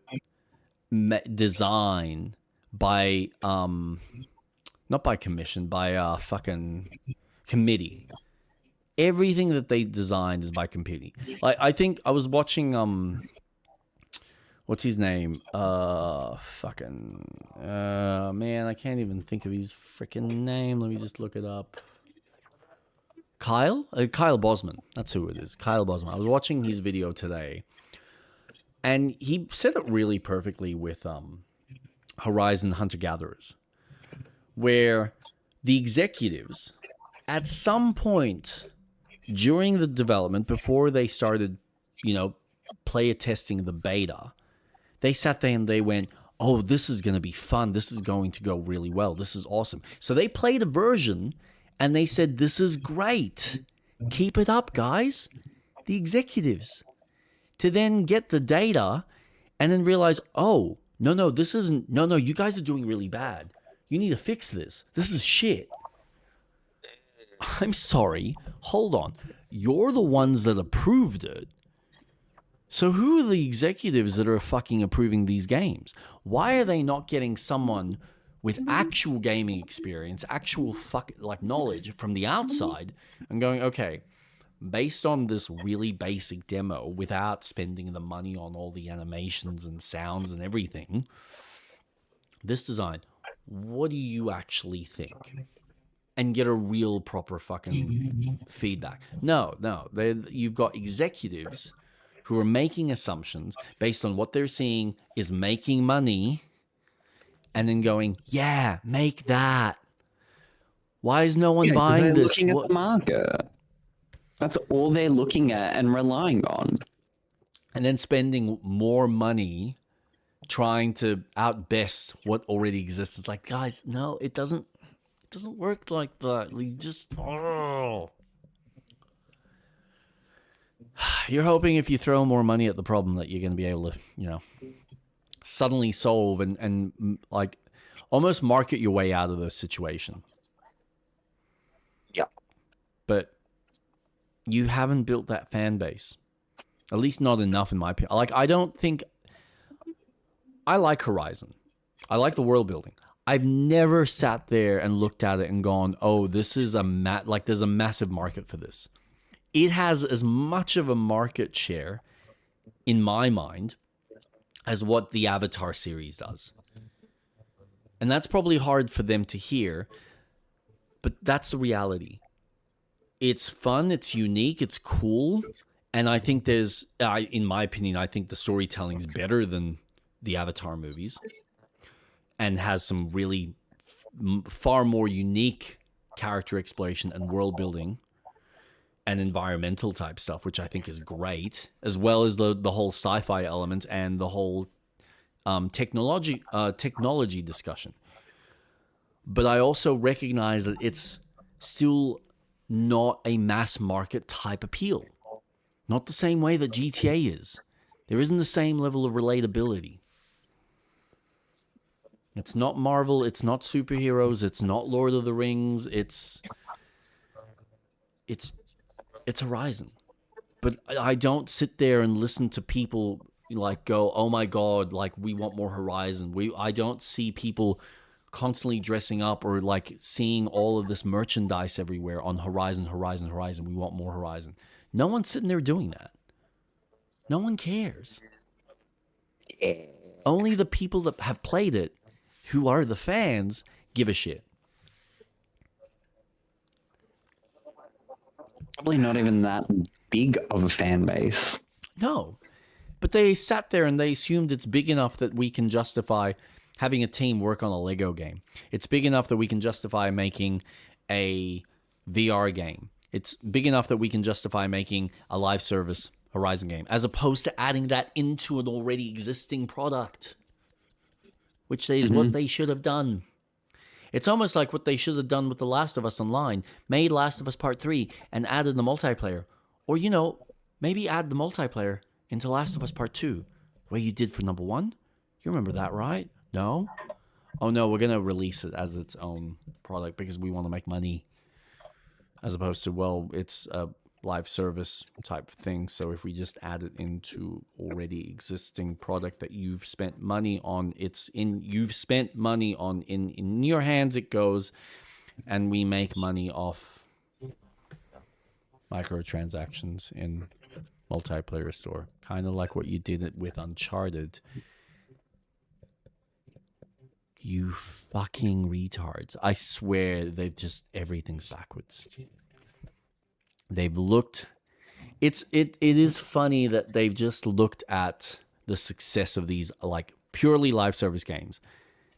design by not by commission, by fucking committee. Everything that they designed is by committee. Like, I think I was watching what's his name? Man, I can't even think of his freaking name. Let me just look it up. Kyle Bosman. That's who it is. Kyle Bosman. I was watching his video today, and he said it really perfectly with Horizon Hunter Gatherers, where the executives, at some point during the development, before they started, player testing the beta, they sat there and they went, oh, this is going to be fun. This is going to go really well. This is awesome. So they played a version and they said, this is great. Keep it up, guys. The executives. To then get the data and then realize, oh, no, this isn't. No, you guys are doing really bad. You need to fix this. This is shit. I'm sorry. Hold on. You're the ones that approved it. So who are the executives that are fucking approving these games? Why are they not getting someone with actual gaming experience, actual knowledge from the outside and going, okay, based on this really basic demo, without spending the money on all the animations and sounds and everything, this design, what do you actually think? And get a real proper fucking feedback. No, you've got executives who are making assumptions based on what they're seeing is making money, and then going, yeah, make that. Why is no one buying this? Looking at the market. That's all they're looking at and relying on. And then spending more money trying to outbest what already exists. It's like, guys, no, it doesn't work like that. You just, You're hoping if you throw more money at the problem that you're going to be able to, suddenly solve and like almost market your way out of the situation. Yeah. But you haven't built that fan base. At least not enough, in my opinion. Like, I don't think... I like Horizon. I like the world building. I've never sat there and looked at it and gone, oh, this is there's a massive market for this. It has as much of a market share, in my mind, as what the Avatar series does. And that's probably hard for them to hear, but that's the reality. It's fun, it's unique, it's cool, and I think in my opinion, I think the storytelling is better than the Avatar movies and has some really far more unique character exploration and world building and environmental type stuff, which I think is great, as well as the whole sci-fi element and the whole technology discussion. But I also recognize that it's still not a mass market type appeal. Not the same way that GTA is. There isn't the same level of relatability. It's not Marvel, it's not superheroes, it's not Lord of the Rings, it's Horizon. But I don't sit there and listen to people like go, oh my God, like we want more Horizon. I don't see people constantly dressing up or like seeing all of this merchandise everywhere on Horizon. We want more Horizon. No one's sitting there doing that. No one cares. Only the people that have played it, who are the fans, give a shit. Probably not even that big of a fan base. No. But they sat there and they assumed it's big enough that we can justify having a team work on a Lego game. It's big enough that we can justify making a VR game. It's big enough that we can justify making a live service Horizon game, as opposed to adding that into an already existing product, which is what they should have done. It's almost like what they should have done with The Last of Us Online, made Last of Us Part 3 and added the multiplayer. Or, maybe add the multiplayer into Last of Us Part 2, the way you did for number 1. You remember that, right? No? Oh no, we're going to release it as its own product because we want to make money. As opposed to, well, it's a live service type of thing. So if we just add it into already existing product that you've spent money on, in your hands it goes, and we make money off microtransactions in multiplayer store. Kind of like what you did with Uncharted. You fucking retards. I swear everything's backwards. They've looked, it is funny that they've just looked at the success of these like purely live service games.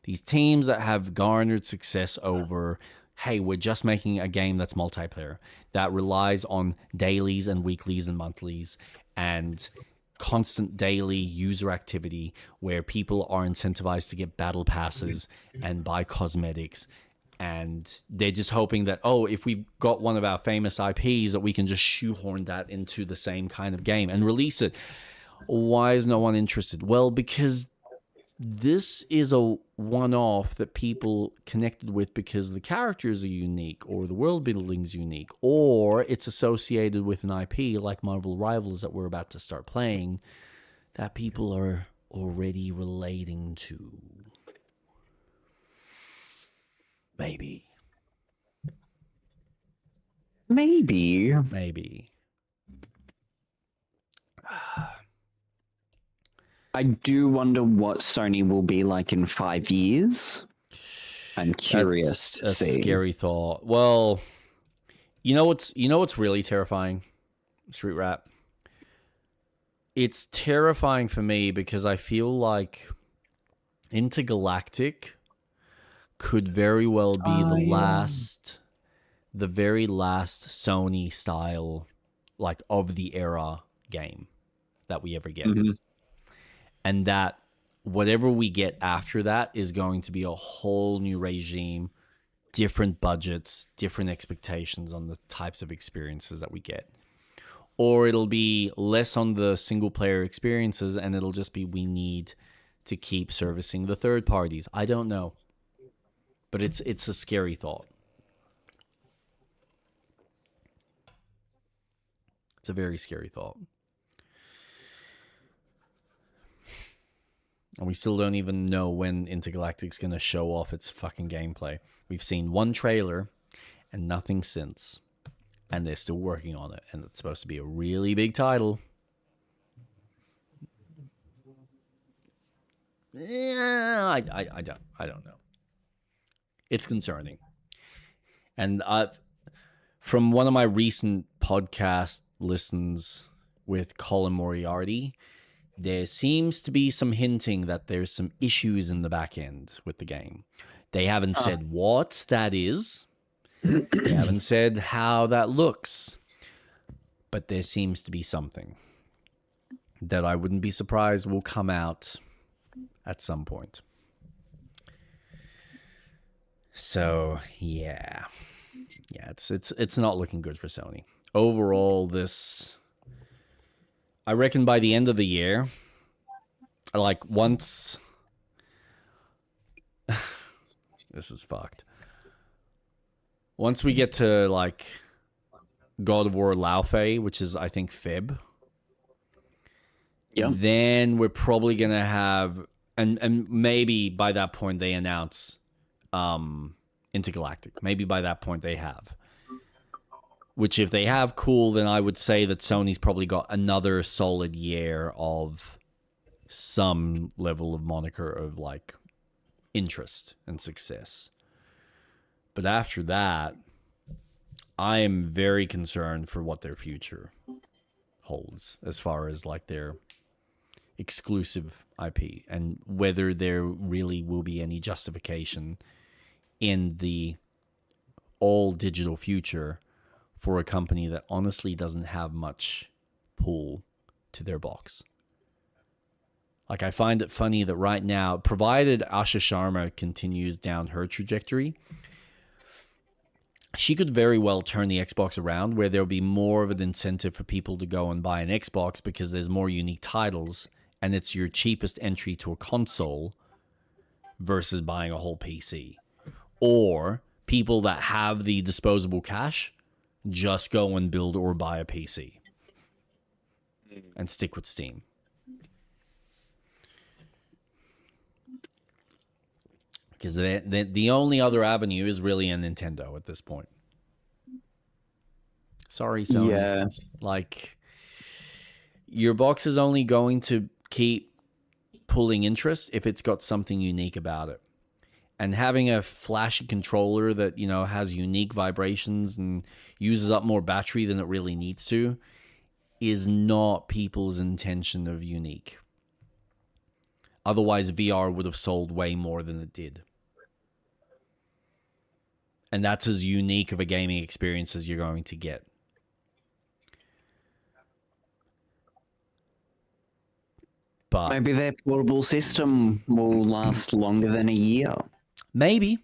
These teams that have garnered success over, hey, we're just making a game that's multiplayer, that relies on dailies and weeklies and monthlies and constant daily user activity where people are incentivized to get battle passes and buy cosmetics. And they're just hoping that, if we've got one of our famous IPs, that we can just shoehorn that into the same kind of game and release it. Why is no one interested? Well, because this is a one-off that people connected with because the characters are unique or the world building's unique, or it's associated with an IP like Marvel Rivals that we're about to start playing that people are already relating to. Maybe. I do wonder what Sony will be like in 5 years. I'm curious to see. That's a scary thought. Well, you know what's really terrifying? Street Rap. It's terrifying for me because I feel like Intergalactic could very well be the very last Sony style, like of the era game that we ever get. And that whatever we get after that is going to be a whole new regime, different budgets, different expectations on the types of experiences that we get. Or it'll be less on the single player experiences and it'll just be we need to keep servicing the third parties. I don't know. But it's a scary thought. It's a very scary thought. And we still don't even know when Intergalactic's going to show off its fucking gameplay. We've seen one trailer and nothing since. And they're still working on it. And it's supposed to be a really big title. Yeah, I don't know. It's concerning. And from one of my recent podcast listens with Colin Moriarty, there seems to be some hinting that there's some issues in the back end with the game. They haven't said what that is. They haven't said how that looks. But there seems to be something that I wouldn't be surprised will come out at some point. So, yeah, it's not looking good for Sony. Overall, I reckon by the end of the year, like once... this is fucked. Once we get to, like, God of War Laufey, which is, I think, Feb, then we're probably going to have... And maybe by that point they announce... Intergalactic. Maybe by that point they have. Which if they have, cool, then I would say that Sony's probably got another solid year of some level of moniker of like interest and success. But after that, I am very concerned for what their future holds as far as like their exclusive IP, and whether there really will be any justification in the all digital future for a company that honestly doesn't have much pull to their box. Like, I find it funny that right now, provided Asha Sharma continues down her trajectory, she could very well turn the Xbox around, where there'll be more of an incentive for people to go and buy an Xbox because there's more unique titles and it's your cheapest entry to a console versus buying a whole PC. Or people that have the disposable cash just go and build or buy a PC and stick with Steam. Because the only other avenue is really a Nintendo at this point. Sorry, Sony. Yeah. Like, your box is only going to keep pulling interest if it's got something unique about it. And having a flashy controller that, you know, has unique vibrations and uses up more battery than it really needs to is not people's intention of unique. Otherwise, VR would have sold way more than it did. And that's as unique of a gaming experience as you're going to get. But maybe their portable system will last longer than a year. Maybe.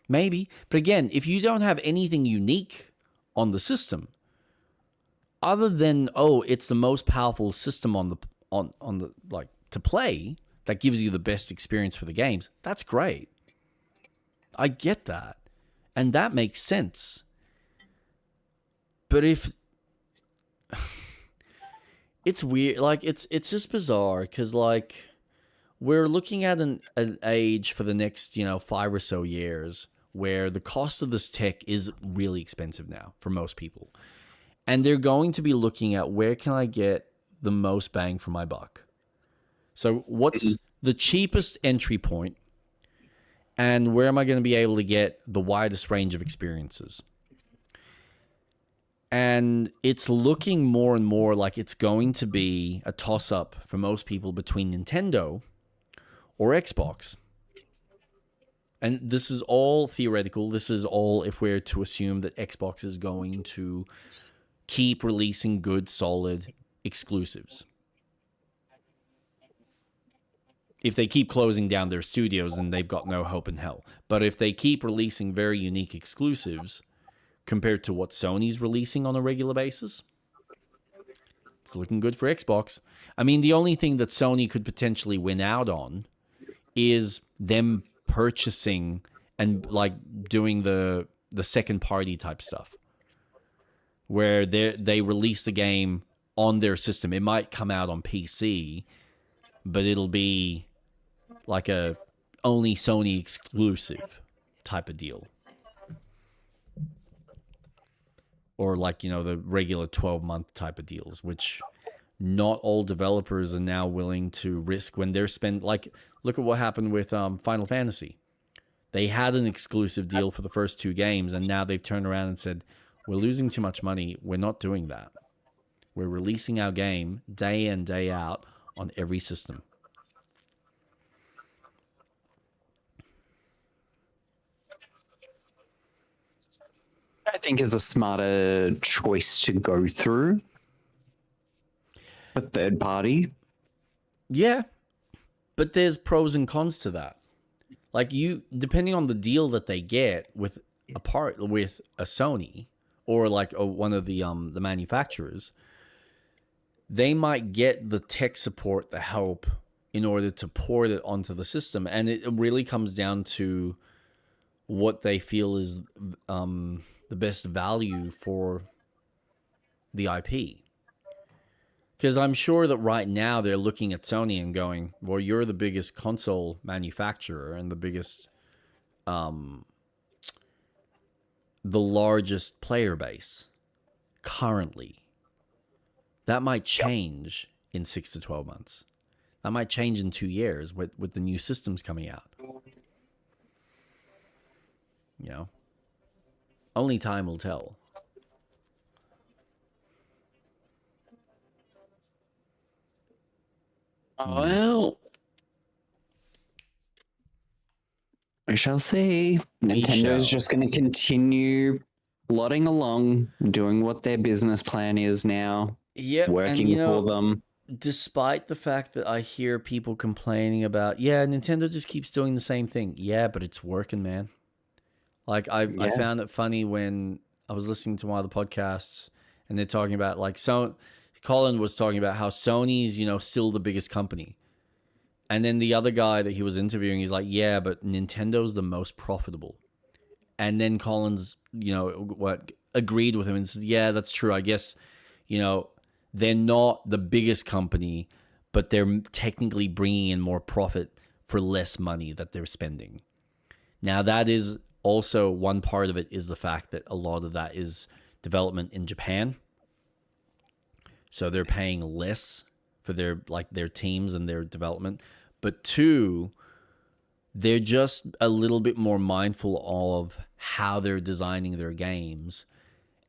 But again, if you don't have anything unique on the system, other than, oh, it's the most powerful system on the like to play, that gives you the best experience for the games, that's great. I get that. And that makes sense. But if it's weird, like it's just bizarre, because like we're looking at an age for the next, 5 or so years where the cost of this tech is really expensive now for most people. And they're going to be looking at, where can I get the most bang for my buck? So what's the cheapest entry point, and where am I going to be able to get the widest range of experiences? And it's looking more and more like it's going to be a toss-up for most people between Nintendo or Xbox. And this is all theoretical. This is all if we're to assume that Xbox is going to keep releasing good, solid exclusives. If they keep closing down their studios, then they've got no hope in hell. But if they keep releasing very unique exclusives compared to what Sony's releasing on a regular basis, it's looking good for Xbox. I mean, the only thing that Sony could potentially win out on is them purchasing and like doing the second party type stuff, where they release the game on their system. It might come out on PC, but it'll be like a only Sony exclusive type of deal. Or like, the regular 12-month type of deals, which not all developers are now willing to risk when they're like, look at what happened with Final Fantasy. They had an exclusive deal for the first 2 games, and now they've turned around and said, we're losing too much money. We're not doing that. We're releasing our game day in, day out on every system. I think is a smarter choice to go through. A third party. Yeah, but there's pros and cons to that. Like, depending on the deal that they get with a Sony or like one of the manufacturers, they might get the tech support, the help in order to port it onto the system, and it really comes down to what they feel is the best value for the IP. Because I'm sure that right now they're looking at Sony and going, well, you're the biggest console manufacturer and the biggest, the largest player base currently. That might change in 6 to 12 months. That might change in 2 years with the new systems coming out. Only time will tell. Well, we shall see. Nintendo's just going to continue plodding along, doing what their business plan is now. Yep, working for them. Despite the fact that I hear people complaining about, Nintendo just keeps doing the same thing. Yeah, but it's working, man. Like I found it funny when I was listening to one of the podcasts and they're talking about Colin was talking about how Sony's, still the biggest company. And then the other guy that he was interviewing, he's like, yeah, but Nintendo's the most profitable. And then Colin's, agreed with him and said, yeah, that's true. I guess, they're not the biggest company, but they're technically bringing in more profit for less money that they're spending. Now, that is also one part of it is the fact that a lot of that is development in Japan. So they're paying less for their teams and their development. But two, they're just a little bit more mindful of how they're designing their games.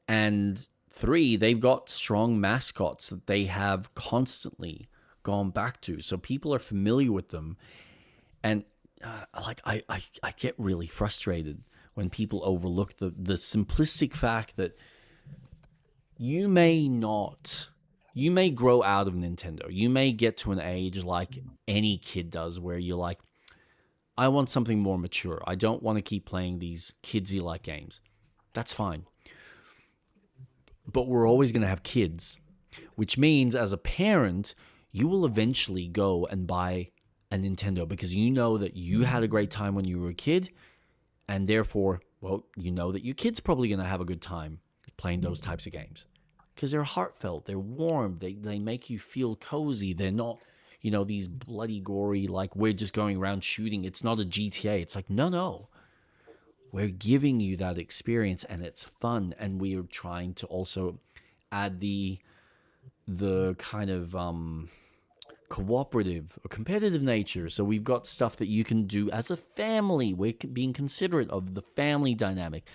And three, they've got strong mascots that they have constantly gone back to. So people are familiar with them. And I get really frustrated when people overlook the simplistic fact that you may grow out of Nintendo. You may get to an age like any kid does where you're like, I want something more mature. I don't want to keep playing these kidsy-like games. That's fine. But we're always going to have kids, which means as a parent, you will eventually go and buy a Nintendo because you know that you had a great time when you were a kid, and therefore, well, you know that your kid's probably going to have a good time playing those types of games because they're heartfelt, they're warm, they make you feel cozy. They're not, these bloody gory, like we're just going around shooting. It's not a GTA. It's like, no. We're giving you that experience and it's fun. And we are trying to also add the kind of cooperative or competitive nature. So we've got stuff that you can do as a family. We're being considerate of the family dynamic.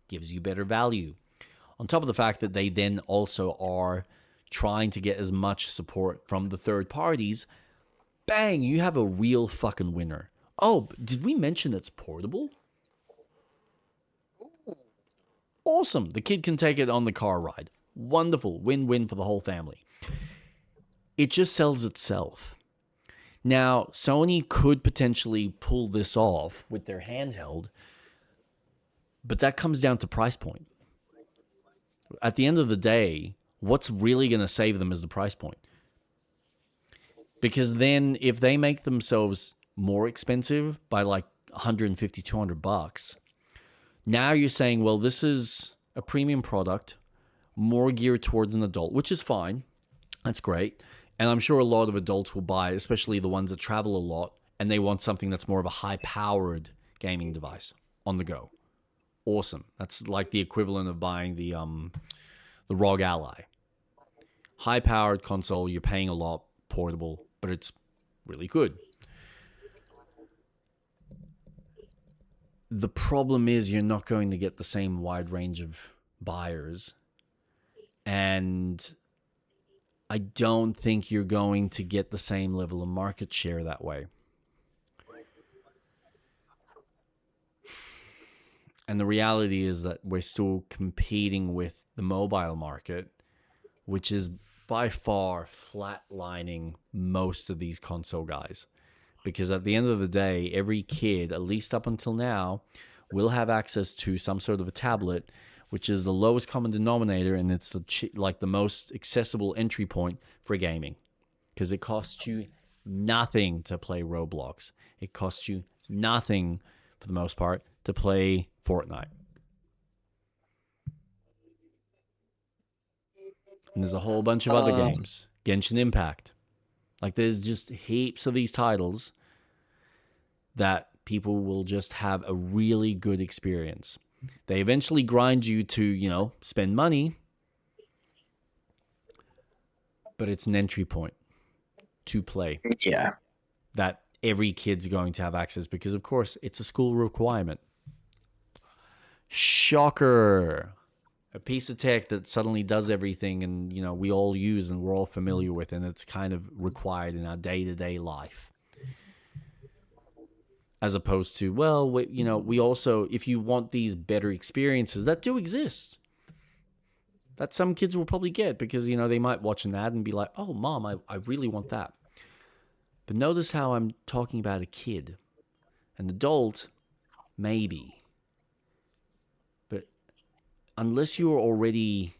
Gives you better value. On top of the fact that they then also are trying to get as much support from the third parties. Bang, you have a real fucking winner. Oh, did we mention it's portable? Awesome. The kid can take it on the car ride. Wonderful. Win-win for the whole family. It just sells itself. Now, Sony could potentially pull this off with their handheld, but that comes down to price point. At the end of the day, what's really going to save them is the price point. Because then if they make themselves more expensive by like $150, $200, now you're saying, well, this is a premium product, more geared towards an adult, which is fine. That's great. And I'm sure a lot of adults will buy, especially the ones that travel a lot, and they want something that's more of a high-powered gaming device on the go. Awesome. That's like the equivalent of buying the ROG Ally. High-powered console, you're paying a lot, portable, but it's really good. The problem is you're not going to get the same wide range of buyers. And I don't think you're going to get the same level of market share that way. And the reality is that we're still competing with the mobile market, which is by far flatlining most of these console guys. Because at the end of the day, every kid, at least up until now, will have access to some sort of a tablet, which is the lowest common denominator, and it's the most accessible entry point for gaming. Because it costs you nothing to play Roblox. It costs you nothing, for the most part, to play Fortnite. And there's a whole bunch of other games. Genshin Impact. Like, there's just heaps of these titles that people will just have a really good experience. They eventually grind you to, spend money, but it's an entry point to play. Yeah. That every kid's going to have access because, of course, it's a school requirement. Shocker. A piece of tech that suddenly does everything, and we all use and we're all familiar with, and it's kind of required in our day-to-day life. As opposed to, well, we also, if you want these better experiences that do exist, that some kids will probably get because, they might watch an ad and be like, oh, mom, I really want that. But notice how I'm talking about a kid. An adult, maybe. But unless you're already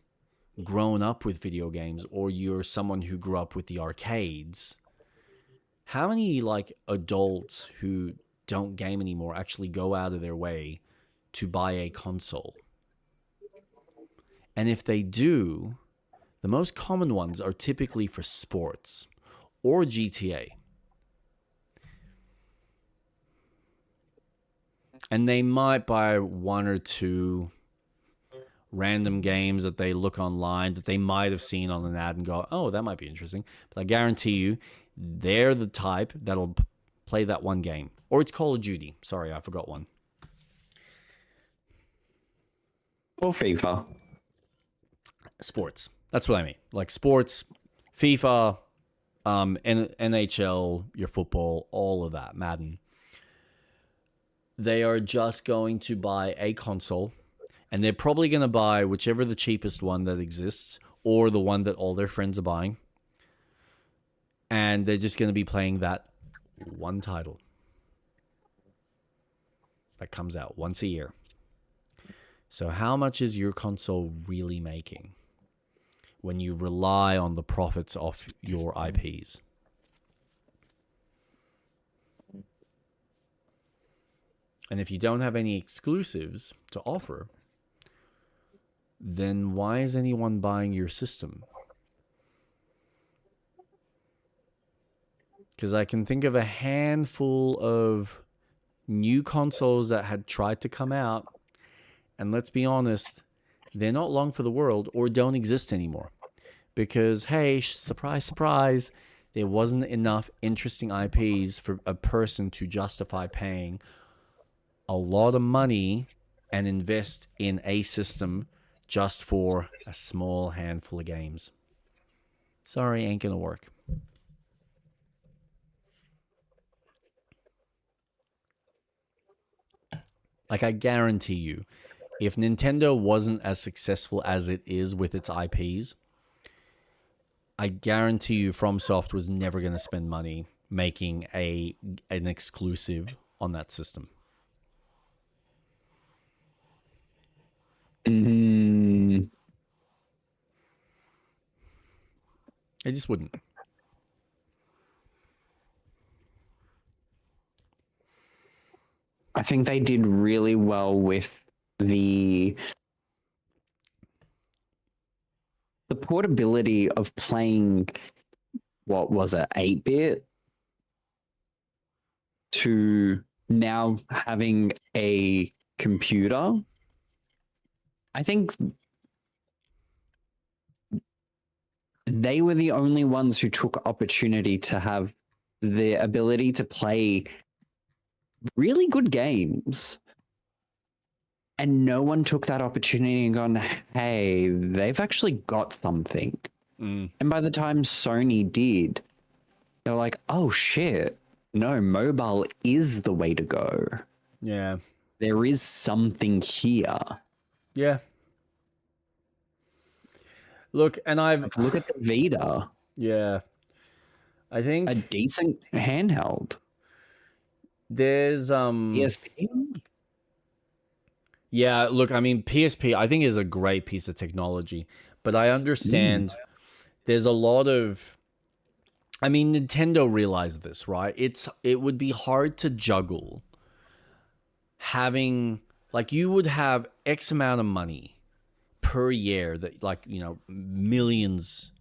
grown up with video games or you're someone who grew up with the arcades, how many adults who don't game anymore actually go out of their way to buy a console? And if they do, the most common ones are typically for sports or GTA. And they might buy one or two random games that they look online that they might have seen on an ad and go, oh, that might be interesting. But I guarantee you, they're the type that'll play that one game. Or it's Call of Duty. Sorry, I forgot one. Or FIFA. Sports. That's what I mean. Like sports, FIFA, NHL, your football, all of that, Madden. They are just going to buy a console, and they're probably going to buy whichever the cheapest one that exists or the one that all their friends are buying. And they're just going to be playing that one title that comes out once a year. So how much is your console really making when you rely on the profits of your IPs? And if you don't have any exclusives to offer, then why is anyone buying your system? Because I can think of a handful of new consoles that had tried to come out, and let's be honest, they're not long for the world or don't exist anymore. Because, hey, surprise, surprise, there wasn't enough interesting IPs for a person to justify paying a lot of money and invest in a system just for a small handful of games. Sorry, ain't gonna work. Like, I guarantee you, if Nintendo wasn't as successful as it is with its IPs, I guarantee you FromSoft was never going to spend money making an exclusive on that system. Mm. I just wouldn't. I think they did really well with the portability of playing, what was it, 8-bit to now having a computer. I think they were the only ones who took opportunity to have the ability to play really good games. And no one took that opportunity and gone, hey, they've actually got something. And by the time Sony did, they're like, oh shit, no, mobile is the way to go. Yeah. There is something here. Yeah. Look, and look at the Vita. Yeah. I think a decent handheld. There's PSP. Yeah, look, I mean, PSP I think is a great piece of technology, but I understand there's a lot of, I mean, Nintendo realized this, right? It would be hard to juggle having, like, you would have X amount of money per year that, like, you know, millions,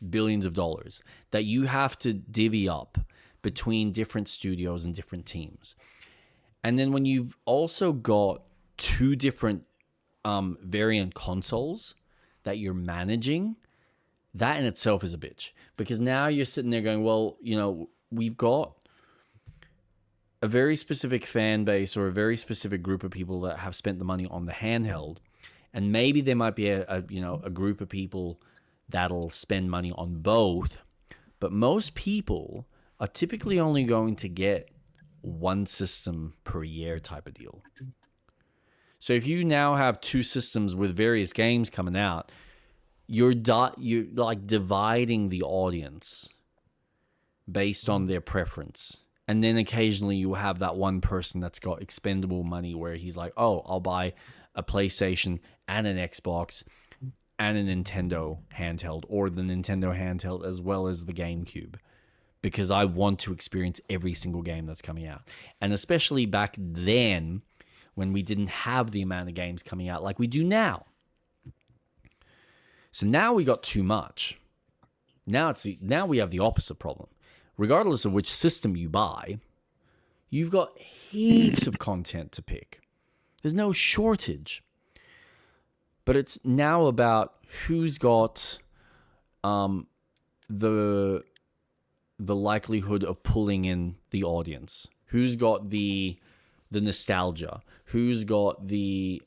billions of dollars that you have to divvy up between different studios and different teams. And then when you've also got two different variant consoles that you're managing, that in itself is a bitch. Because now you're sitting there going, well, you know, we've got a very specific fan base or a very specific group of people that have spent the money on the handheld. And maybe there might be a group of people that'll spend money on both, but most people are typically only going to get one system per year type of deal. So if you now have two systems with various games coming out, you're like dividing the audience based on their preference. And then occasionally you have that one person that's got expendable money where he's like, oh, I'll buy a PlayStation and an Xbox and a Nintendo handheld, or the Nintendo handheld as well as the GameCube, because I want to experience every single game that's coming out. And especially back then when we didn't have the amount of games coming out like we do now. So now we got too much. Now we have the opposite problem. Regardless of which system you buy, you've got heaps of content to pick. There's no shortage. But it's now about who's got the likelihood of pulling in the audience. Who's got the nostalgia? Who's got the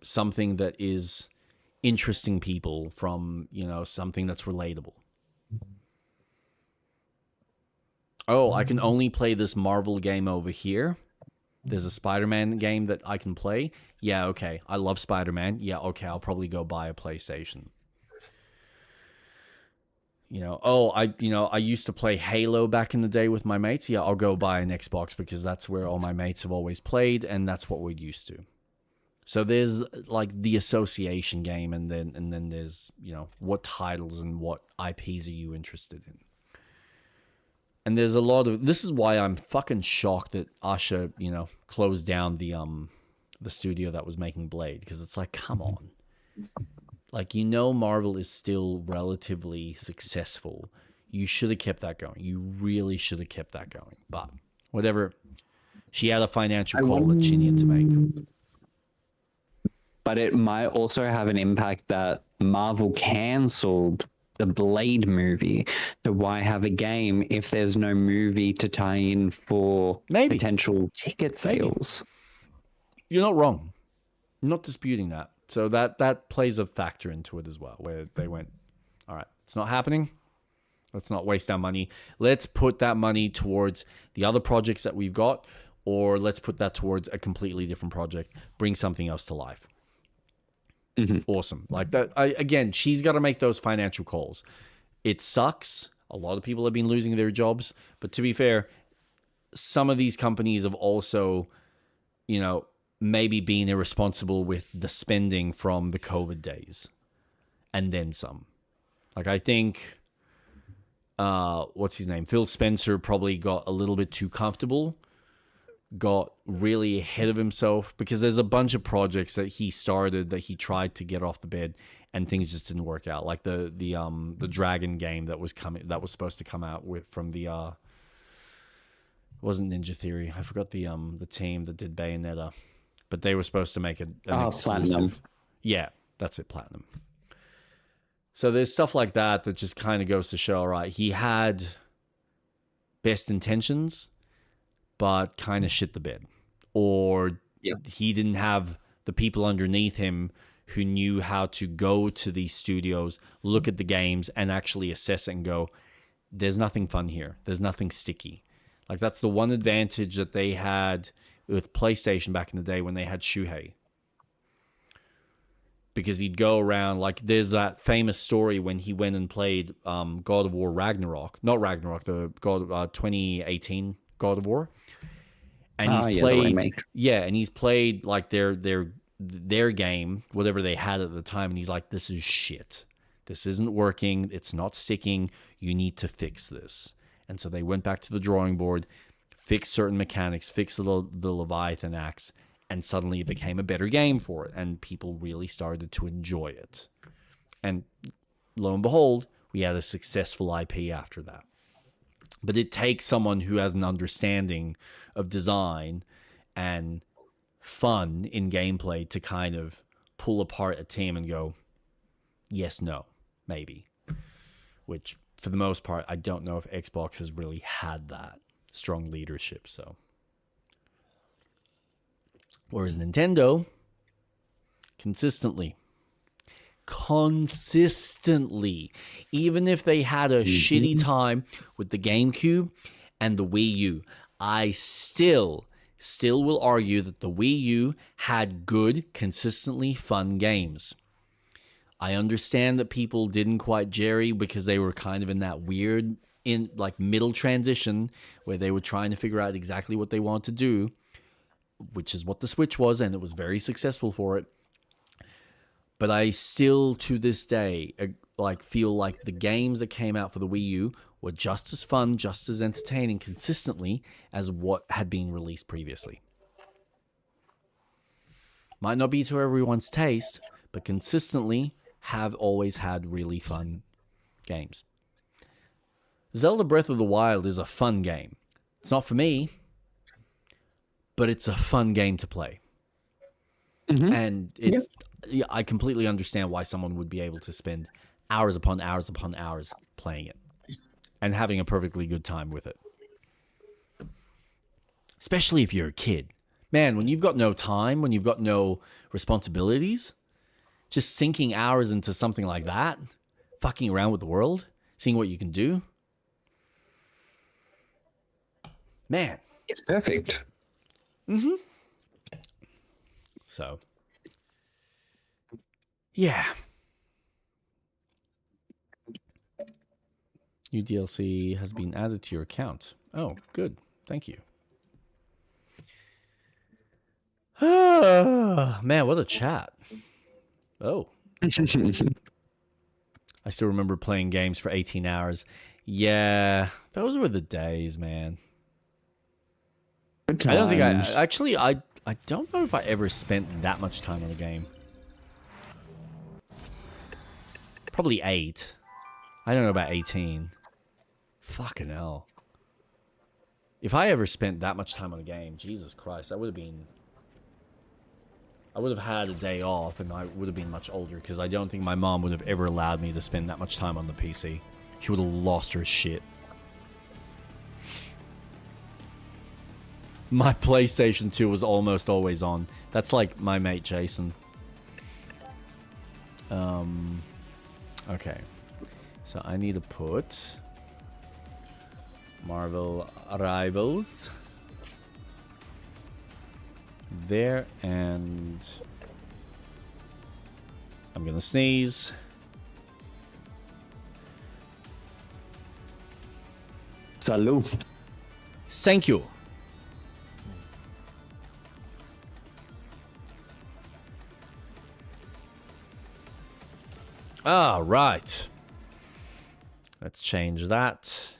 something that is interesting people from something that's relatable. Oh, I can only play this Marvel game over here. There's a Spider-Man game that I can play. Yeah, okay. I love Spider-Man. Yeah, okay. I'll probably go buy a PlayStation. I used to play Halo back in the day with my mates. Yeah, I'll go buy an Xbox because that's where all my mates have always played, and that's what we're used to. So there's like the association game, and then there's what titles and what IPs are you interested in. And there's a lot of, this is why I'm fucking shocked that Usher, closed down the studio that was making Blade, because it's like, come on. Like, Marvel is still relatively successful. You should have kept that going. You really should have kept that going. But whatever, she had a financial call that she needed to make. But it might also have an impact that Marvel cancelled the Blade movie. So why have a game if there's no movie to tie in for potential ticket sales? You're not wrong. I'm not disputing that. So that plays a factor into it as well, where they went, all right, it's not happening. Let's not waste our money. Let's put that money towards the other projects that we've got, or let's put that towards a completely different project. Bring something else to life. Mm-hmm. Awesome. Like that. Again, she's got to make those financial calls. It sucks. A lot of people have been losing their jobs, but to be fair, some of these companies have also, maybe been irresponsible with the spending from the COVID days, and then some. Like, I think, what's his name? Phil Spencer probably got a little bit too comfortable, got really ahead of himself, because there's a bunch of projects that he started that he tried to get off the bed and things just didn't work out. Like the Dragon game that was supposed to come out from the it wasn't Ninja Theory. I forgot the team that did Bayonetta, but they were supposed to make an exclusive. Platinum. Yeah, that's it, Platinum. So there's stuff like that just kind of goes to show, all right, he had best intentions, but kind of shit the bed. Or he didn't have the people underneath him who knew how to go to these studios, look at the games, and actually assess it and go, there's nothing fun here. There's nothing sticky. Like, that's the one advantage that they had with PlayStation back in the day when they had Shuhei. Because he'd go around, like, there's that famous story when he went and played God of War Ragnarok. Not Ragnarok, the 2018 God of War. And he's played, and he's played like their game, whatever they had at the time, and he's like, this is shit. This isn't working. It's not sticking. You need to fix this. And so they went back to the drawing board, fixed certain mechanics, fixed the Leviathan axe, and suddenly it became a better game for it, and people really started to enjoy it. And lo and behold, we had a successful IP after that. But it takes someone who has an understanding of design and fun in gameplay to kind of pull apart a team and go, yes, no, maybe. Which, for the most part, I don't know if Xbox has really had that strong leadership. So, whereas Nintendo, Consistently. Even if they had a shitty time with the GameCube and the Wii U, I still will argue that the Wii U had good, consistently fun games. I understand that people didn't quite jerry because they were kind of in that weird middle transition where they were trying to figure out exactly what they wanted to do, which is what the Switch was, and it was very successful for it. But I still, to this day, feel like the games that came out for the Wii U were just as fun, just as entertaining consistently as what had been released previously. Might not be to everyone's taste, but consistently have always had really fun games. Zelda Breath of the Wild is a fun game. It's not for me, but it's a fun game to play. And I completely understand why someone would be able to spend hours upon hours upon hours playing it and having a perfectly good time with it. Especially if you're a kid. Man, when you've got no time, when you've got no responsibilities, just sinking hours into something like that, fucking around with the world, seeing what you can do. Man. It's perfect. So, yeah. New DLC has been added to your account. Oh, good. Thank you. Man, what a chat. Oh. I still remember playing games for 18 hours. Yeah, those were the days, man. Good times. I don't think I don't know if I ever spent that much time on a game. Probably 8. I don't know about 18. Fucking hell. If I ever spent that much time on a game, Jesus Christ, I would have had a day off and I would have been much older because I don't think my mom would have ever allowed me to spend that much time on the PC. She would have lost her shit. My PlayStation 2 was almost always on. That's like my mate Jason. Okay. So I need to put Marvel Rivals there, and I'm gonna sneeze. Salud. Thank you. All right. Let's change that.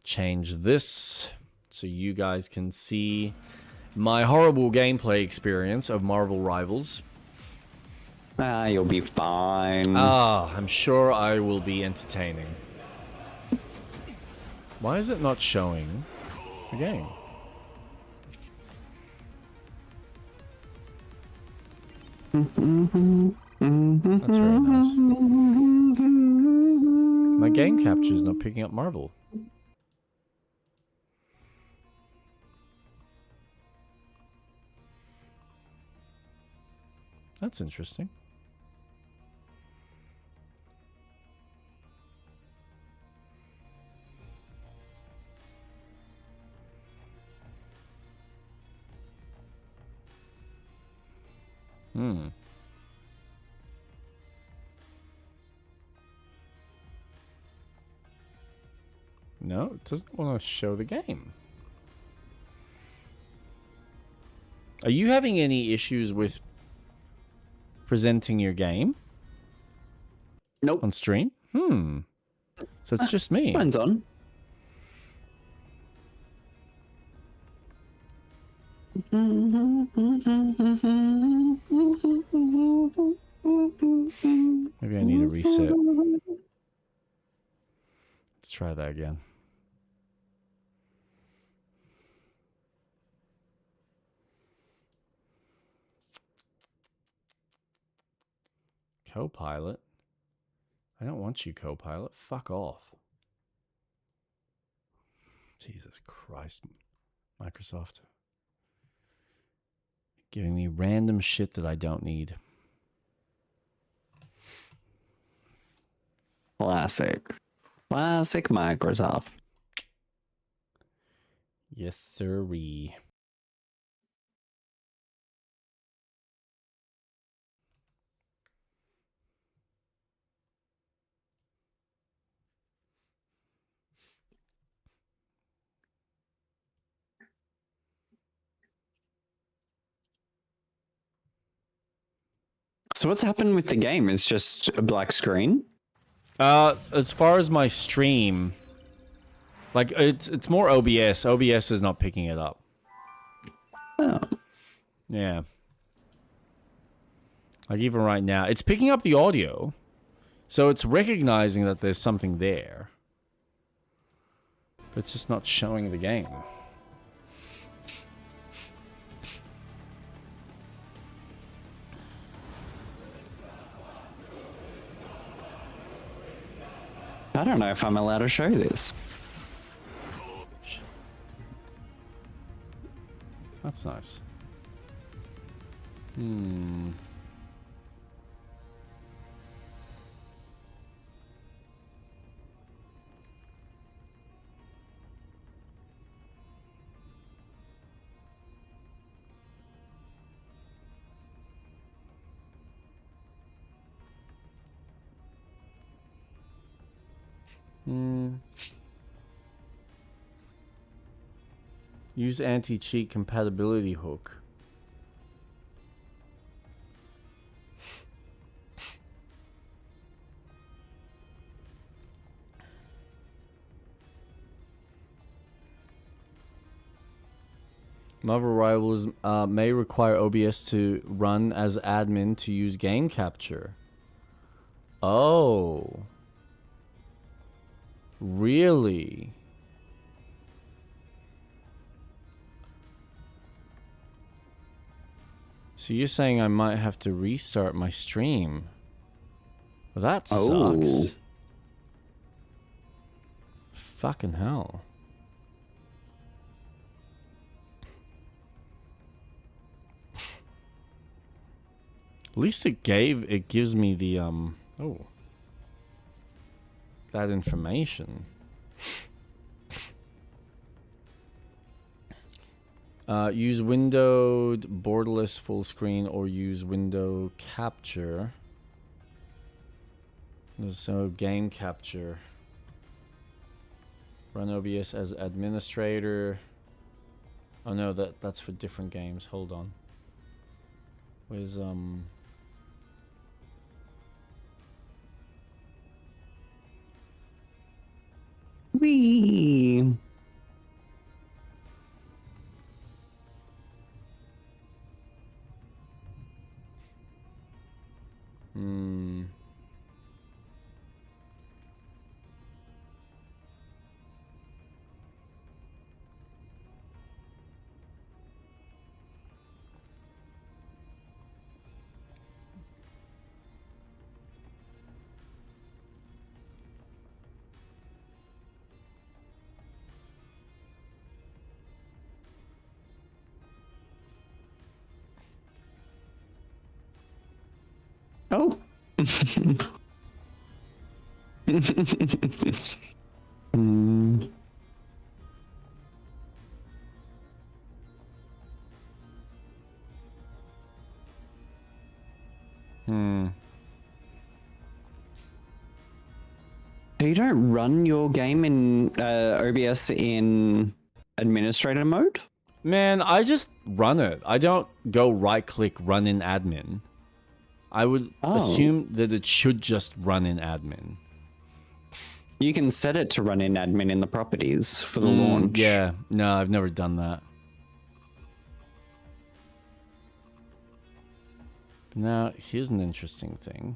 Change this so you guys can see my horrible gameplay experience of Marvel Rivals. You'll be fine. I'm sure I will be entertaining. Why is it not showing the game? That's very nice. My game capture is not picking up Marvel. That's interesting. No, it doesn't want to show the game. Are you having any issues with presenting your game? Nope. On stream? So it's just me. Mine's on. Maybe I need a reset. Let's try that again. Copilot? I don't want you, Copilot. Fuck off. Jesus Christ. Microsoft. Giving me random shit that I don't need. Classic. Classic Microsoft. Yes, sirree. So what's happened with the game? It's just a black screen? As far as my stream, like it's more OBS. OBS is not picking it up. Oh. Yeah. Like even right now, it's picking up the audio. So it's recognizing that there's something there. But it's just not showing the game. I don't know if I'm allowed to show this. That's nice. Hmm. Use anti-cheat compatibility hook. Marvel Rivals may require OBS to run as admin to use game capture. Oh. Really? So you're saying I might have to restart my stream? Well, that sucks. Oh. Fucking hell. At least it gives me the that information. Use windowed borderless full screen or use window capture. So game capture. Run OBS as administrator. Oh no, that's for different games. Hold on. Where's Wee. Oh. You don't run your game in OBS in administrator mode? Man, I just run it. I don't go right click run in admin. I would assume that it should just run in admin. You can set it to run in admin in the properties for the launch. Yeah, no, I've never done that. Now, here's an interesting thing.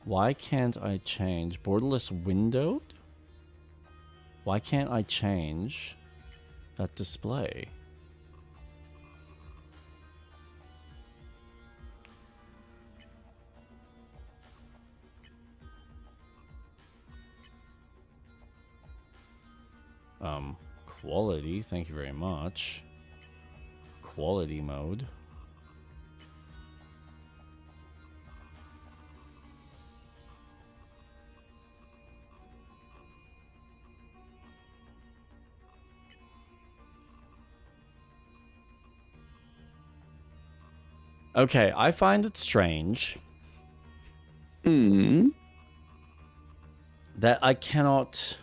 Why can't I change borderless windowed? Why can't I change that display? Quality, thank you very much. Quality mode. Okay, I find it strange that I cannot...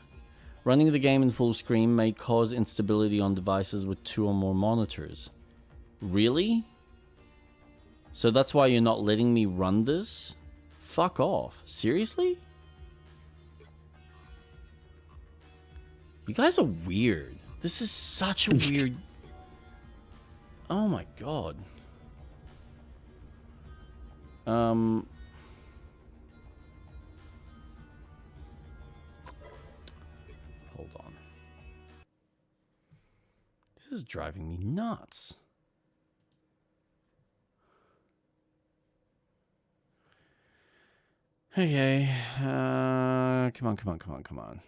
Running the game in full screen may cause instability on devices with 2 or more monitors. Really? So that's why you're not letting me run this? Fuck off. Seriously? You guys are weird. This is such a weird... Oh my god. Hold on. This is driving me nuts. Okay. Come on.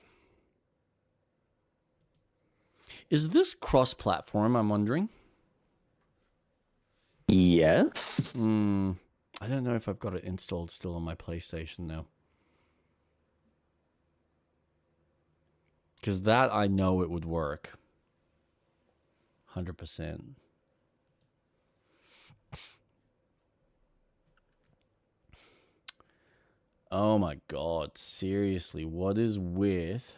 Is this cross-platform, I'm wondering? Yes. I don't know if I've got it installed still on my PlayStation now. Because that I know it would work. 100%. Oh my god, seriously, what is with...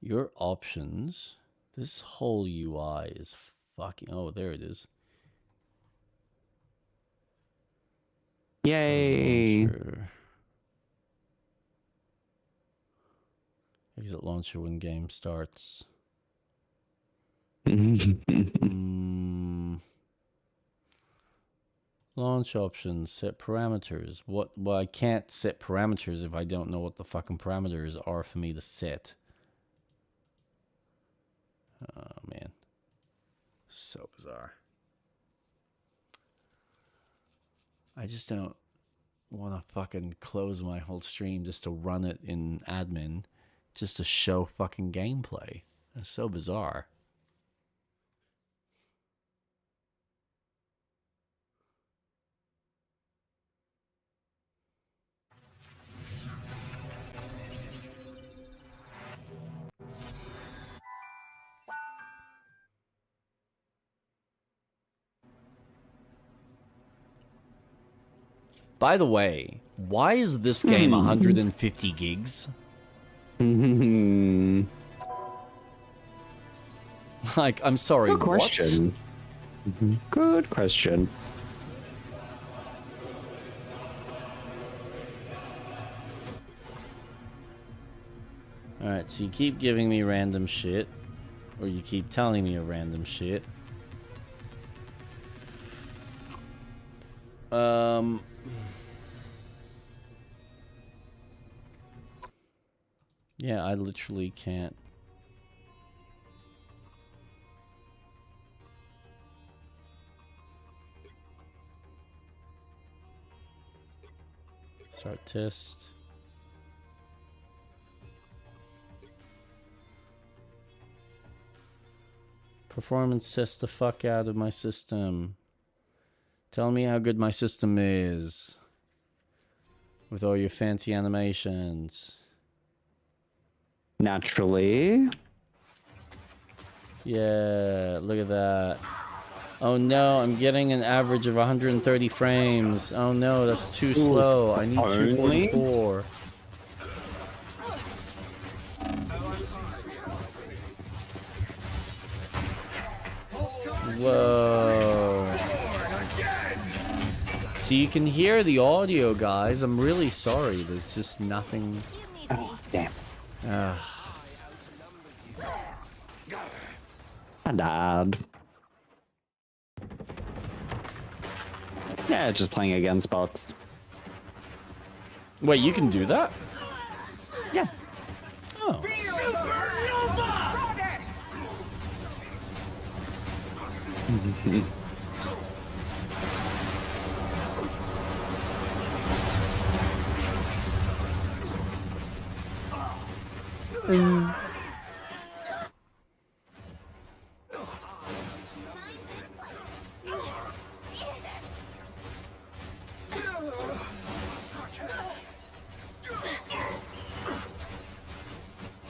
Your options, this whole UI is fucking... Oh, there it is. Yay! Exit launcher when game starts. Launch options, set parameters. What? Well, I can't set parameters if I don't know what the fucking parameters are for me to set. Oh, man. So bizarre. I just don't want to fucking close my whole stream just to run it in admin just to show fucking gameplay. That's so bizarre. By the way, why is this game 150 gigs? Like, I'm sorry, Good question. What? Good question. Alright, so you keep giving me random shit. Or you keep telling me a random shit. Yeah, I literally can't. Start test. Performance test the fuck out of my system. Tell me how good my system is. With all your fancy animations. Naturally. Yeah, look at that. Oh no, I'm getting an average of 130 frames. Oh no, that's too slow. I need 244. Whoa. So you can hear the audio, guys. I'm really sorry. There's just nothing. Oh, damn. I died. Yeah, just playing against bots. Wait, you can do that? Yeah. Oh.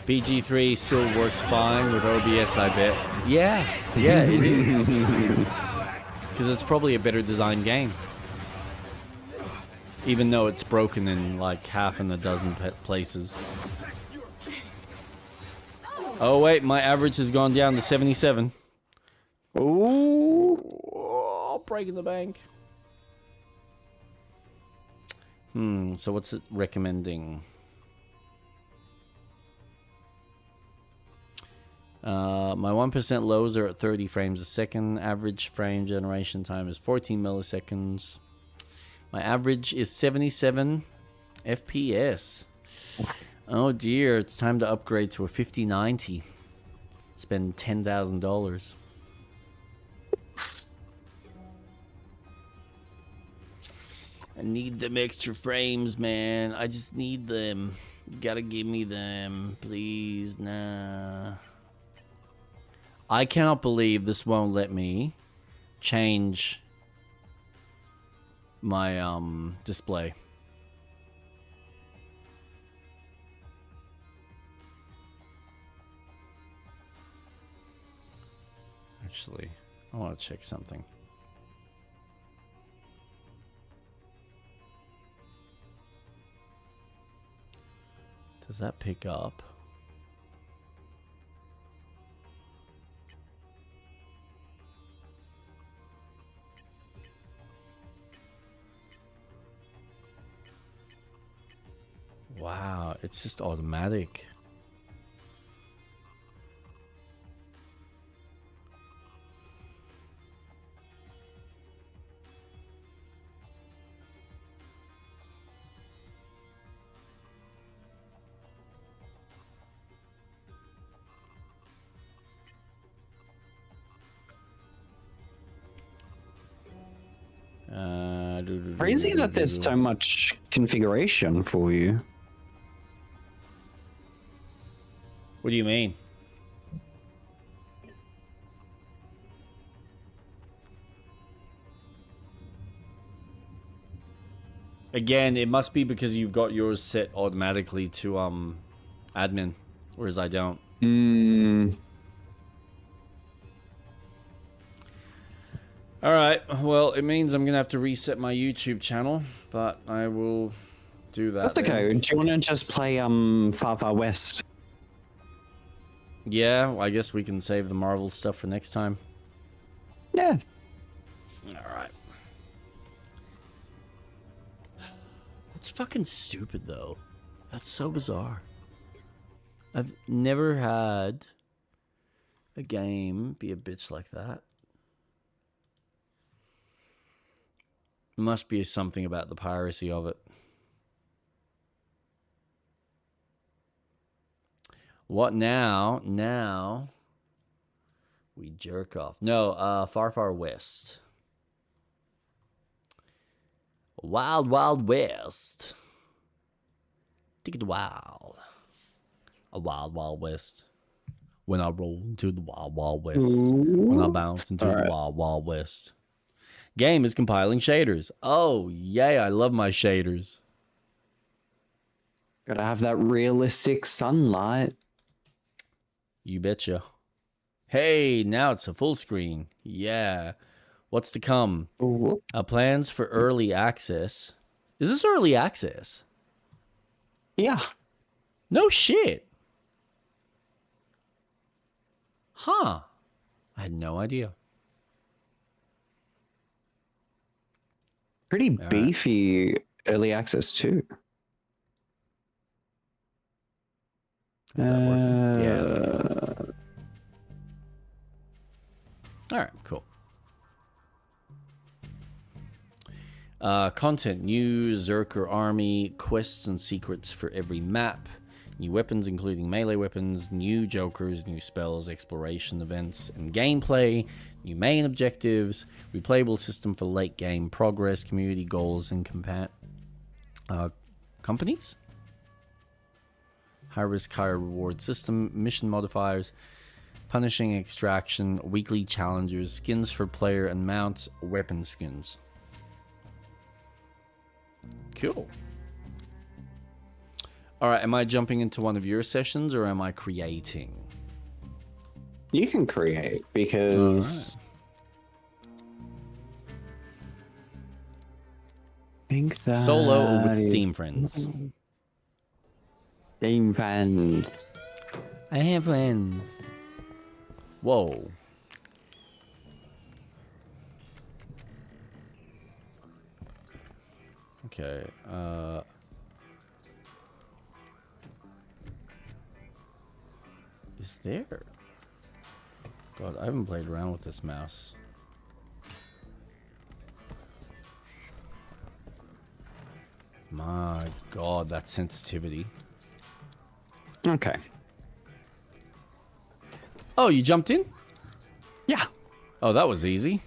BG3 still works fine with OBS, I bet. Yeah, yeah, it is. Because it's probably a better designed game. Even though it's broken in like half a dozen places. Oh wait, my average has gone down to 77. Oh, breaking the bank. So what's it recommending? My 1% lows are at 30 frames a second. Average frame generation time is 14 milliseconds. My average is 77 FPS. Oh dear, it's time to upgrade to a 5090. Spend $10,000. I need them extra frames, man. I just need them. You gotta give me them, please. Nah. I cannot believe this won't let me change my display. Actually, I want to check something. Does that pick up? Wow, it's just automatic. Crazy that there's so much configuration for you. What do you mean? Again, it must be because you've got yours set automatically to admin, whereas I don't. Alright, well, it means I'm gonna have to reset my YouTube channel, but I will do that. That's okay. Do you want to just play Far Far West? Yeah, well, I guess we can save the Marvel stuff for next time. Yeah. Alright. That's fucking stupid, though. That's so bizarre. I've never had a game be a bitch like that. Must be something about the piracy of it. What now? Now we jerk off. No, Far Far West. Wild Wild West. Take it wild. A Wild Wild West. When I roll into the Wild Wild West. When I bounce into the Wild Wild West. Game is compiling shaders. Oh, yay, I love my shaders. Gotta have that realistic sunlight. You betcha. Hey, now it's a full screen. Yeah. What's to come? Plans for early access. Is this early access? Yeah. No shit. Huh. I had no idea. Pretty beefy early access too. Is that working? Yeah. All right, cool. Content: new Zerker army, quests and secrets for every map, new weapons including melee weapons, new jokers, new spells, exploration events and gameplay, new main objectives, replayable system for late game progress, community goals and companies, high risk, high reward system, mission modifiers, punishing extraction, weekly challengers, skins for player and mounts, weapon skins. Cool. All right, am I jumping into one of your sessions or am I creating? You can create because I think that solo or with Steam friends. Steam friends. I have friends. Whoa. Okay. Is there? God, I haven't played around with this mouse. My God, that sensitivity. Okay. Oh, you jumped in? Yeah. Oh, that was easy.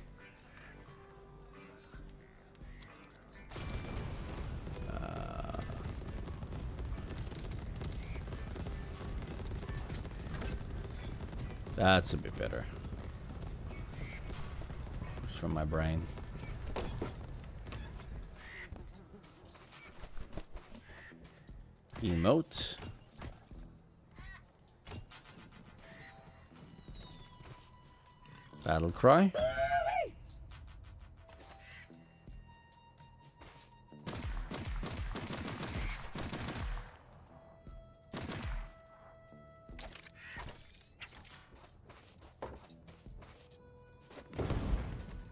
That's a bit better. It's from my brain. Emote. Battle cry.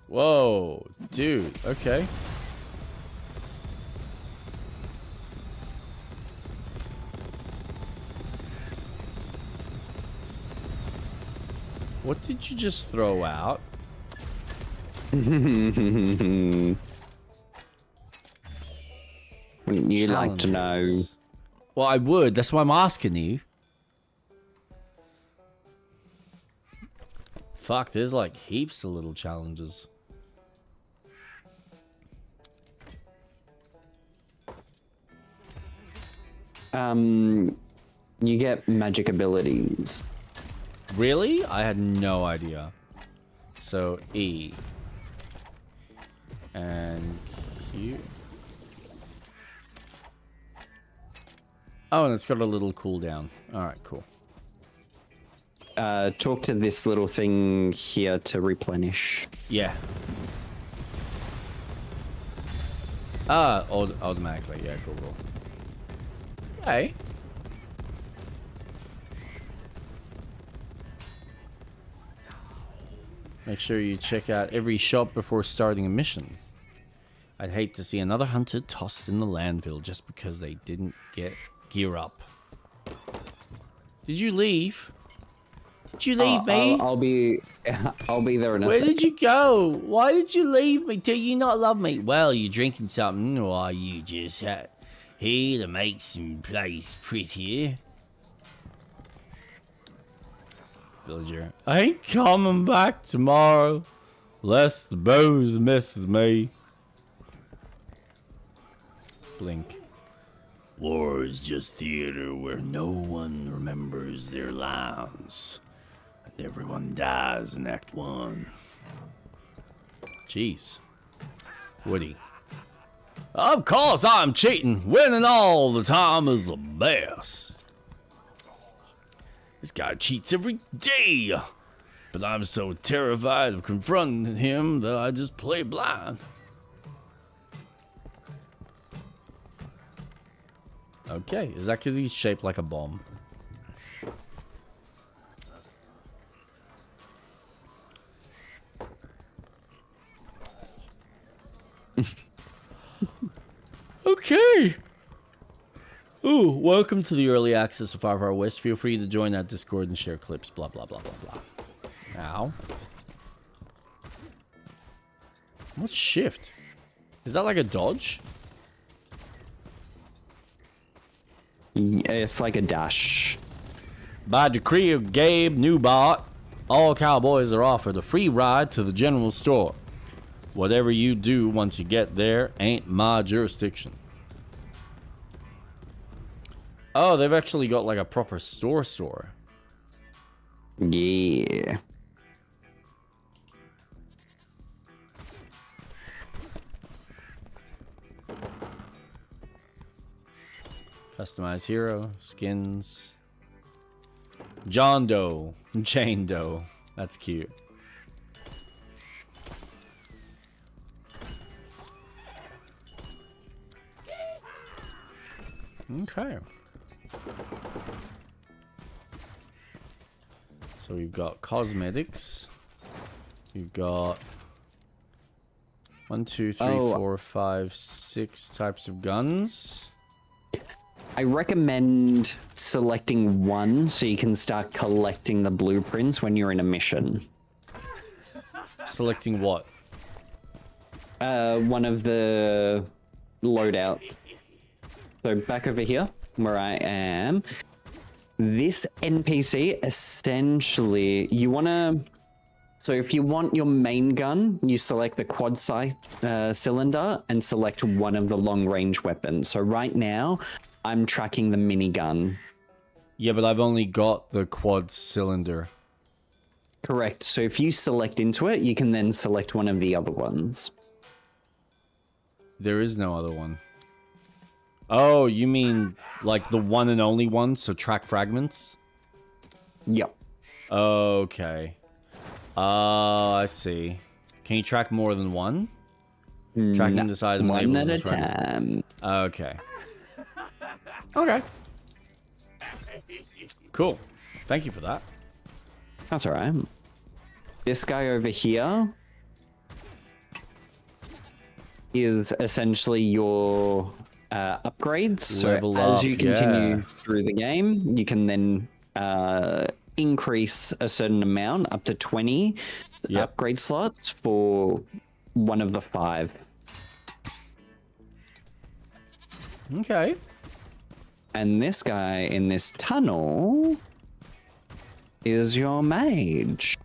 Whoa, dude, okay. What did you just throw out? Wouldn't you like to know? Well, I would. That's why I'm asking you. Fuck, there's like heaps of little challenges. You get magic abilities. Really? I had no idea. So E and Q. Oh, and it's got a little cooldown. All right, cool. Talk to this little thing here to replenish. Yeah. Automatically. Yeah, cool. Okay. Make sure you check out every shop before starting a mission. I'd hate to see another hunter tossed in the landfill just because they didn't get gear up. Did you leave? Did you leave me? I'll be there in a Where sec. did you go? Why did you leave me? Do you not love me? Well, you drinking something, or are you just here to make some place prettier? Villager. I ain't coming back tomorrow, lest the booze misses me. Blink. War is just theater where no one remembers their lines. And everyone dies in Act 1. Jeez. Woody. Of course I'm cheating. Winning all the time is the best. This guy cheats every day. But I'm so terrified of confronting him that I just play blind. Okay, is that because he's shaped like a bomb? Okay. Ooh, welcome to the early access of 5 Hour West. Feel free to join that Discord and share clips, blah, blah, blah, blah, blah. Ow. What's shift? Is that like a dodge? Yeah, it's like a dash. By decree of Gabe Newbart, all cowboys are offered a free ride to the general store. Whatever you do once you get there ain't my jurisdiction. Oh, they've actually got like a proper store. Yeah. Customize hero, skins. John Doe, Jane Doe. That's cute. Okay. So we've got cosmetics. We've got 1, 2, 3, 4, 5, 6 types of guns. I recommend selecting one so you can start collecting the blueprints when you're in a mission. Selecting what? One of the loadouts. So back over here, where I am, this NPC essentially, you want to... So if you want your main gun, you select the quad sight cylinder and select one of the long range weapons. So right now, I'm tracking the minigun. Yeah, but I've only got the quad cylinder. Correct. So if you select into it, you can then select one of the other ones. There is no other one. Oh, you mean like the one and only one? So track fragments? Yep. Okay. I see. Can you track more than one? Tracking this item one labels at a is right. time. Okay. Okay. Cool. Thank you for that. That's all right. This guy over here is essentially your upgrades. So Level as up, you continue through the game, you can then increase a certain amount up to 20 upgrade slots for one of the 5. Okay. And this guy in this tunnel is your mage.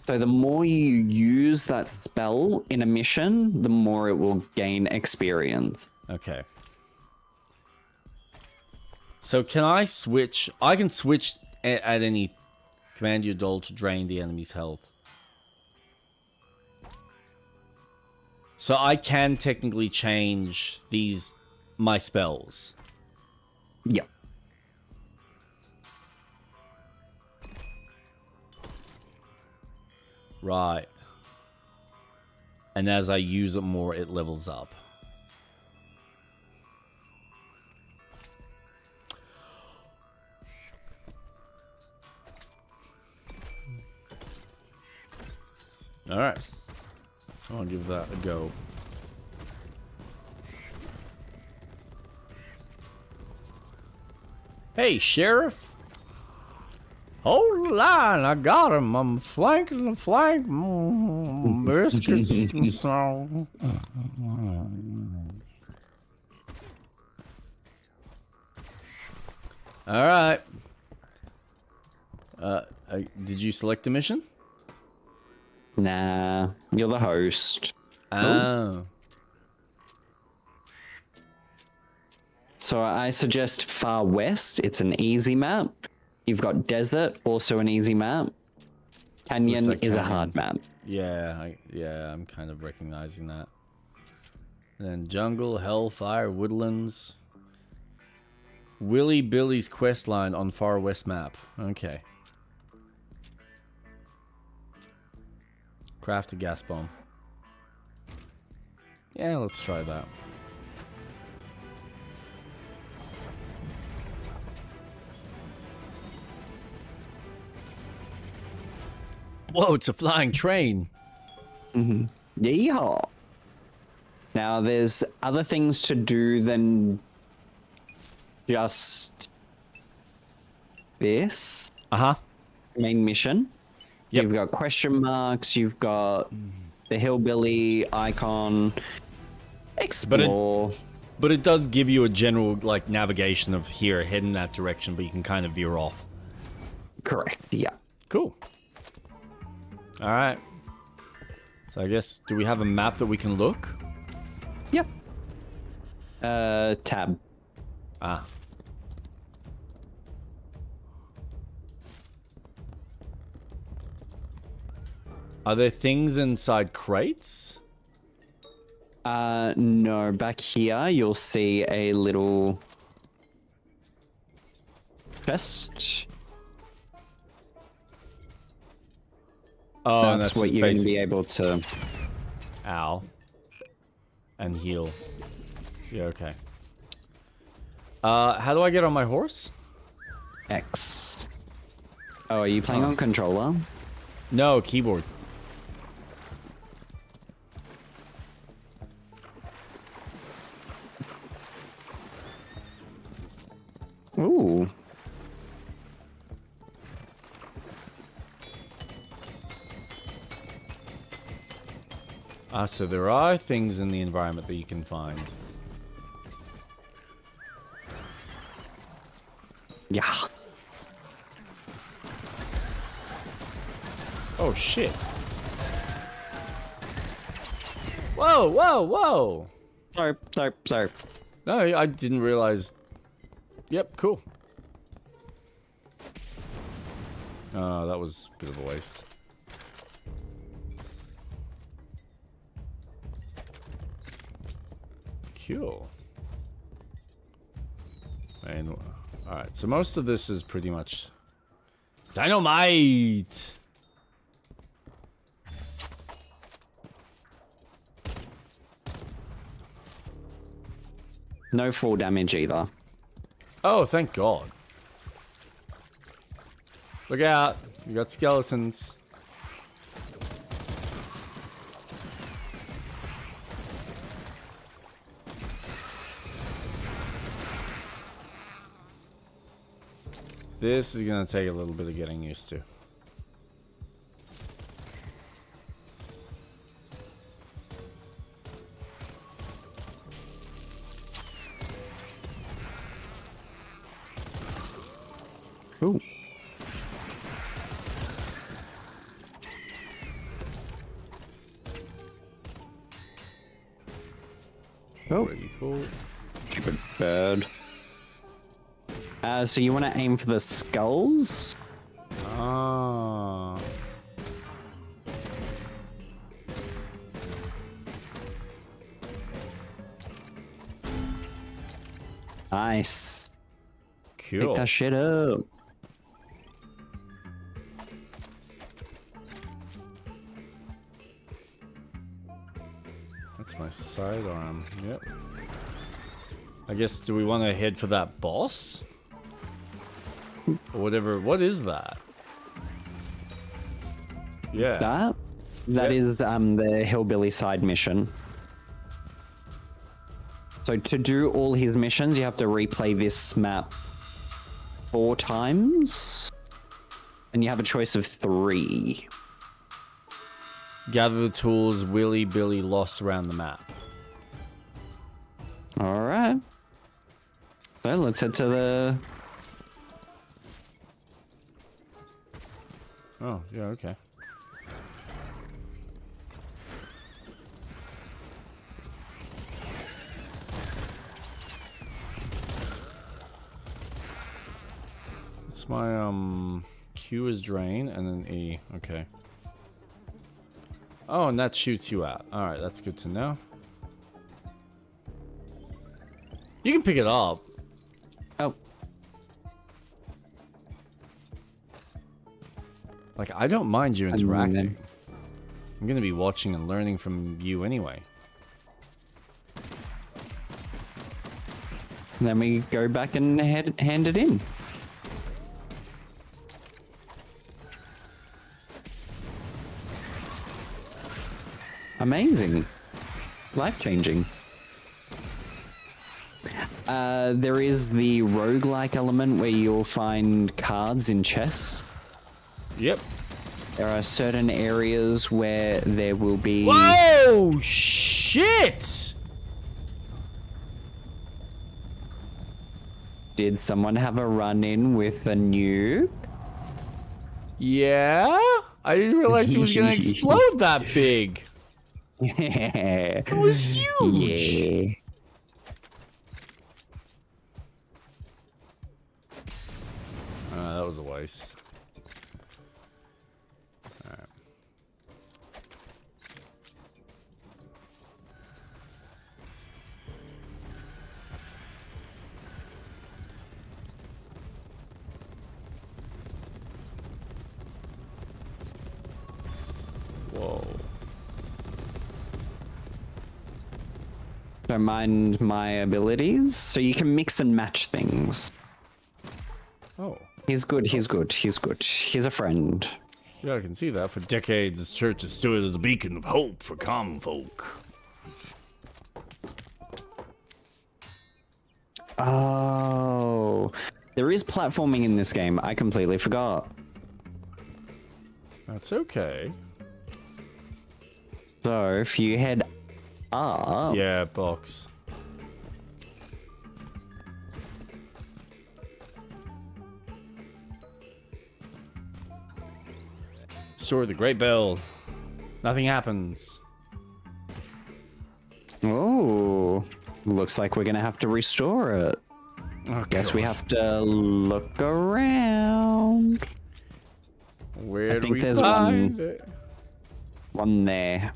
So the more you use that spell in a mission, the more it will gain experience. Okay. So can I switch? I can switch at any command your doll to drain the enemy's health. So I can technically change my spells. Yep. Right. And as I use it more, it levels up. Alright. I'll give that a go. Hey, Sheriff. Hold the line, I got him. I'm flanking the flank. Biscuits and so. Alright. Did you select the mission? Nah, you're the host. Oh. So I suggest Far West. It's an easy map. You've got Desert, also an easy map. Canyon is a hard map. Yeah, I'm kind of recognizing that. And then Jungle, Hellfire, Woodlands. Willy Billy's quest line on Far West map. Okay. Craft a gas bomb. Yeah, let's try that. Whoa, it's a flying train. Mm-hmm. Yeehaw. Now, there's other things to do than just this. Uh-huh. Main mission. Yep. You've got question marks, you've got the hillbilly icon. Explore. But it does give you a general, like, navigation of here, head in that direction, but you can kind of veer off. Correct, yeah. Cool. Alright. So I guess, do we have a map that we can look? Yep. Tab. Ah. Are there things inside crates? No, back here you'll see a little chest. Oh, that's what you're going to be able to... Ow. And heal. Yeah, okay. How do I get on my horse? X. Oh, are you playing on controller? No, keyboard. Ooh. So there are things in the environment that you can find. Yeah. Oh, shit. Whoa, whoa, whoa! Sorry. No, I didn't realize... Yep, cool. Oh, that was a bit of a waste. Cool. And, alright, so most of this is pretty much... Dynamite! No fall damage either. Oh, thank God. Look out. You got skeletons. This is going to take a little bit of getting used to. Ooh. Oh. Ready for it. Stupid bird. So you want to aim for the skulls? Ah. Nice. Cool. Pick that shit up. That's my sidearm. Yep. I guess, do we want to head for that boss? Or whatever. What is that? Yeah. That is the hillbilly side mission. So to do all his missions, you have to replay this map 4 times, and you have a choice of 3. Gather the tools Willy Billy lost around the map. All right. So let's head to the... Oh, yeah, okay. It's my, Q is drain, and then E. Okay. Oh, and that shoots you out. Alright, that's good to know. You can pick it up. Oh. Like, I don't mind you interacting. I'm gonna be watching and learning from you anyway. Then we go back and hand it in. Amazing. Life-changing. There is the roguelike element where you'll find cards in chests. Yep. There are certain areas where there will be... Whoa! Shit! Did someone have a run-in with a nuke? Yeah? I didn't realize he was gonna explode that big. Yeah. It was huge. Yeah. That was a waste. Alright. Don't mind my abilities. So you can mix and match things. Oh. He's good, he's good, he's good. He's a friend. Yeah, I can see that. For decades, this church has stood as a beacon of hope for common folk. Oh. There is platforming in this game. I completely forgot. That's okay. So if you head up... Yeah, box. Sword the Great Bell. Nothing happens. Oh. Looks like we're gonna have to restore it. Oh, Guess God. we have to look around. Where I do think we there's find it? One there.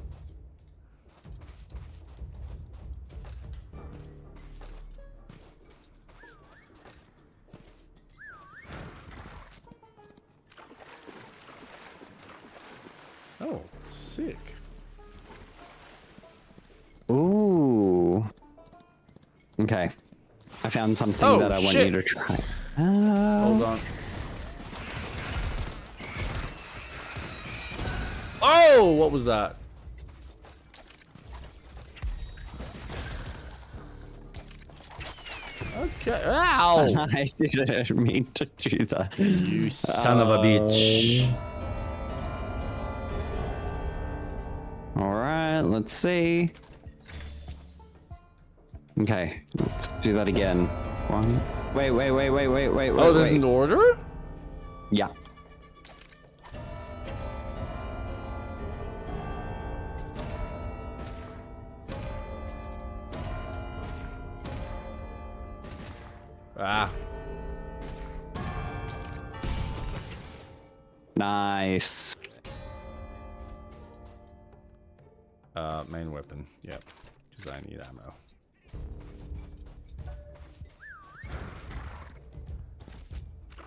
Oh, sick. Ooh. Okay. I found something that I want you to try. Hold on. Oh, what was that? Okay. Ow! I didn't mean to do that. You son of a bitch. Alright, let's see. Okay, let's do that again. One. Wait. Oh, there's an order? Yeah. Ah. Nice. Main weapon. Yep. Because I need ammo.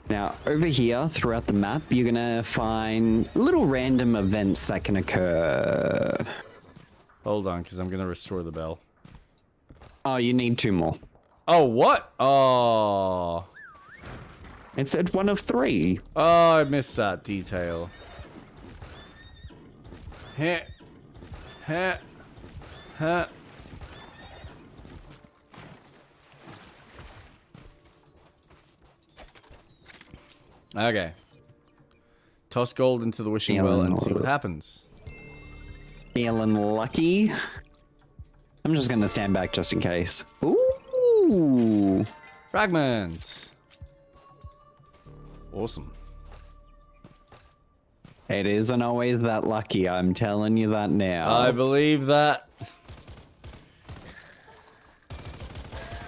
Now, over here, throughout the map, you're gonna find little random events that can occur. Hold on, because I'm going to restore the bell. Oh, you need 2 more. Oh, what? Oh. It said 1 of 3. Oh, I missed that detail. Heh. Heh. Heh. Okay. Toss gold into the wishing well and see what happens. Feeling lucky. I'm just gonna stand back just in case. Ooh. Fragments. Awesome. It isn't always that lucky, I'm telling you that now. I believe that.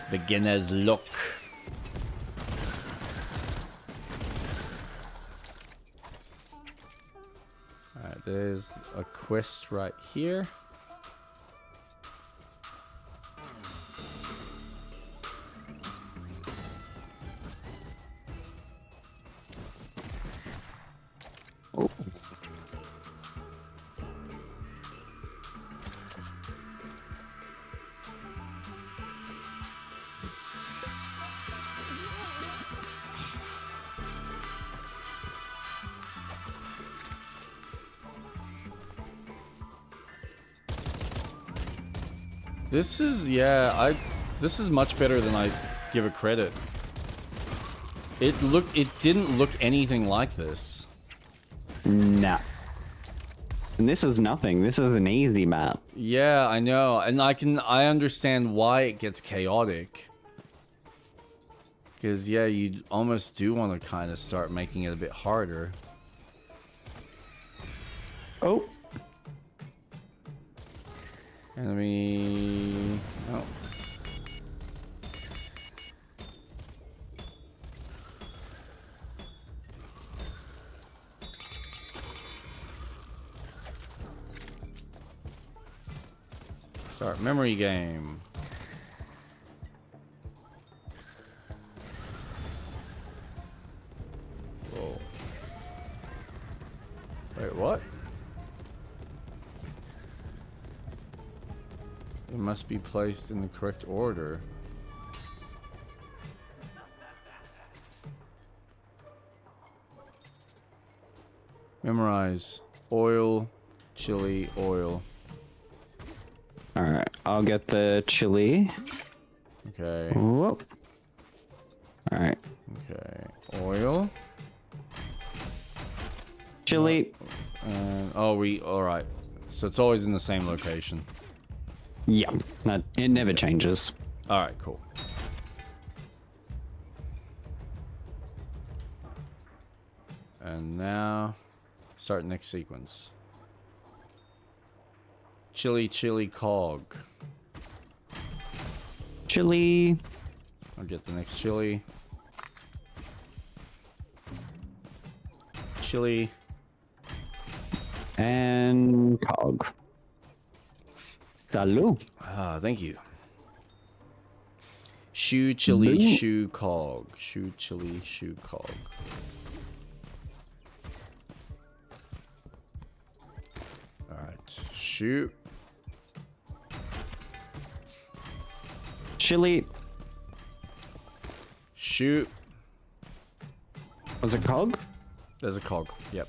Beginner's luck. Alright, there's a quest right here. Oh. This is, this is much better than I give it credit. It didn't look anything like this. Nah. And this is nothing. This is an easy map. Yeah, I know. And I understand why it gets chaotic. Because, yeah, you almost do want to kind of start making it a bit harder. Oh. Enemy... Oh. Start memory game. Whoa. Wait, what? It must be placed in the correct order. Memorize. Oil, chili, oil. Alright, I'll get the chili. Okay. Whoop. Alright. Okay. Oil. Chili. Alright. So it's always in the same location. Yeah, it never changes. Alright, cool. And now, start next sequence. Chili, chili, cog. Chili. I'll get the next chili. Chili. And cog. Salut. Ah, thank you. Shoe, chili, Blue. shoe, cog. Shoe, chili, shoe, cog. Alright. Shoe. Chili. Shoot. Was it cog? There's a cog. Yep.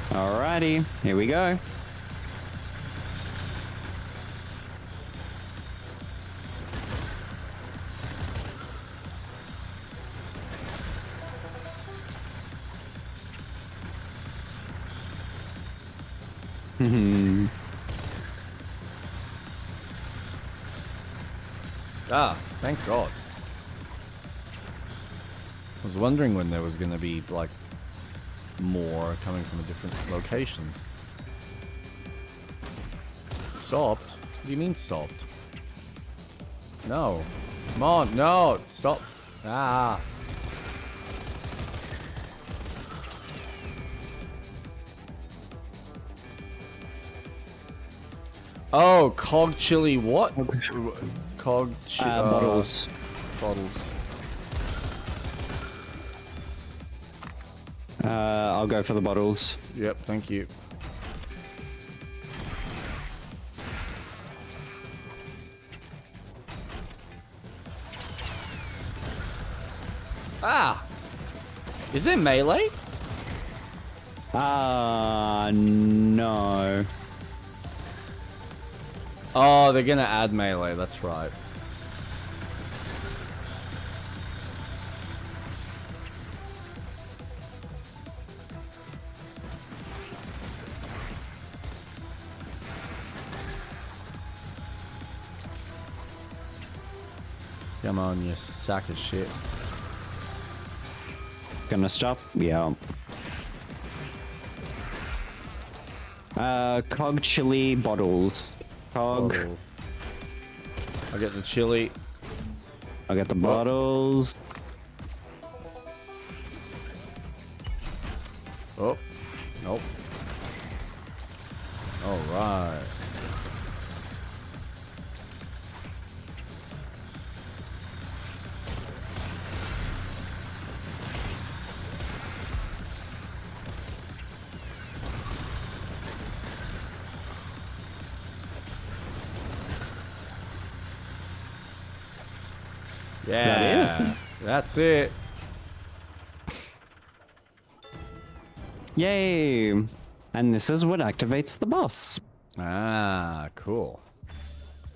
Alrighty, here we go. Ah, thank God. I was wondering when there was going to be, like, more coming from a different location. Stopped? What do you mean stopped? No. Come on, no! Stop! Ah! Oh, cog chili what? Cog chili... bottles. Bottles. I'll go for the bottles. Yep, thank you. Ah! Is it melee? No. Oh, they're gonna add melee, that's right. Come on, you sack of shit. Gonna stop? Yeah. Cog chili bottles. Cog. Bottle. I'll get the chili. I'll get the bottles. Oh. Nope. Alright. Yeah, that's it. Yay! And this is what activates the boss. Ah, cool.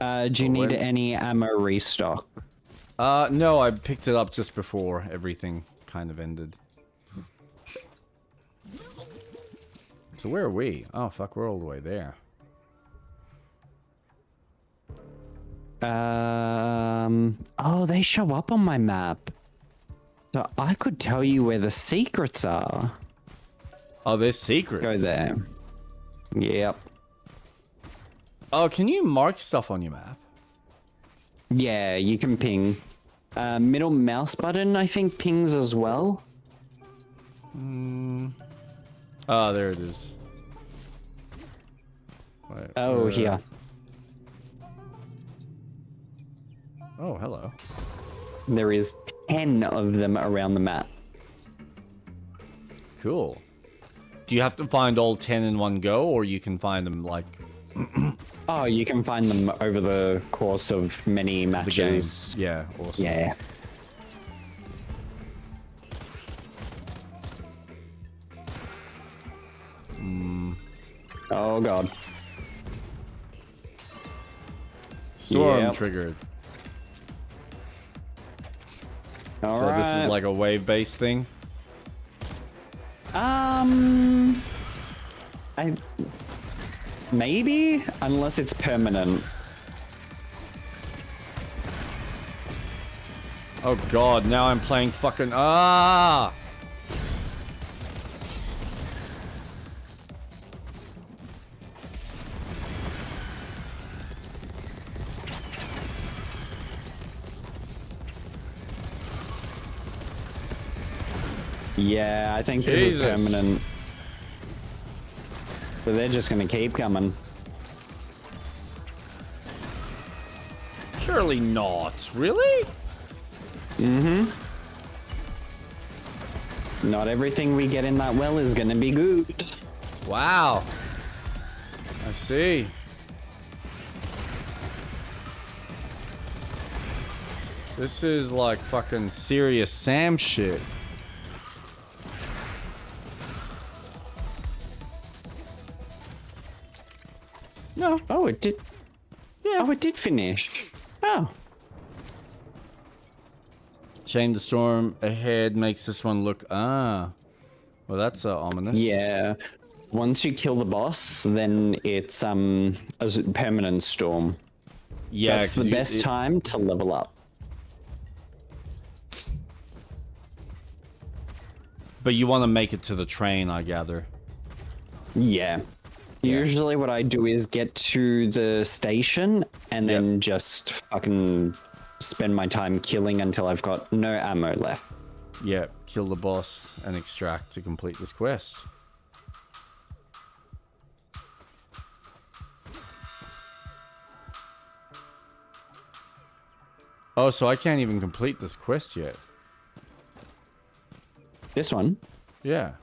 Do you need any ammo restock? No, I picked it up just before everything kind of ended. So where are we? Oh, fuck, we're all the way there. Oh, they show up on my map. So I could tell you where the secrets are. Oh, there's secrets. Go there. Yep. Oh, can you mark stuff on your map? Yeah, you can ping. Middle mouse button, I think, pings as well. Oh, there it is. Wait, Oh, here. Oh, hello. There is 10 of them around the map. Cool. Do you have to find all 10 in one go, or you can find them, like, Oh, you can find them over the course of many matches. Yeah, awesome. Yeah. Oh god. Storm triggered. All so right. this is like a wave-based thing? Maybe, unless it's permanent. Oh god, now I'm playing fucking ah. Yeah, I think this is permanent. But they're just gonna keep coming. Surely not. Really? Mm-hmm. Not everything we get in that well is gonna be good. Wow. I see. This is like fucking serious Sam shit. No. Oh, it did. Yeah. Oh, it did finish. Oh. Shame the storm ahead makes this one look well, that's ominous. Yeah. Once you kill the boss, then it's a permanent storm. Yeah, that's the best time to level up. But you want to make it to the train, I gather. Yeah. Usually what I do is get to the station and then just fucking spend my time killing until I've got no ammo left. Yeah, kill the boss and extract to complete this quest. Oh, so I can't even complete this quest yet. This one? Yeah.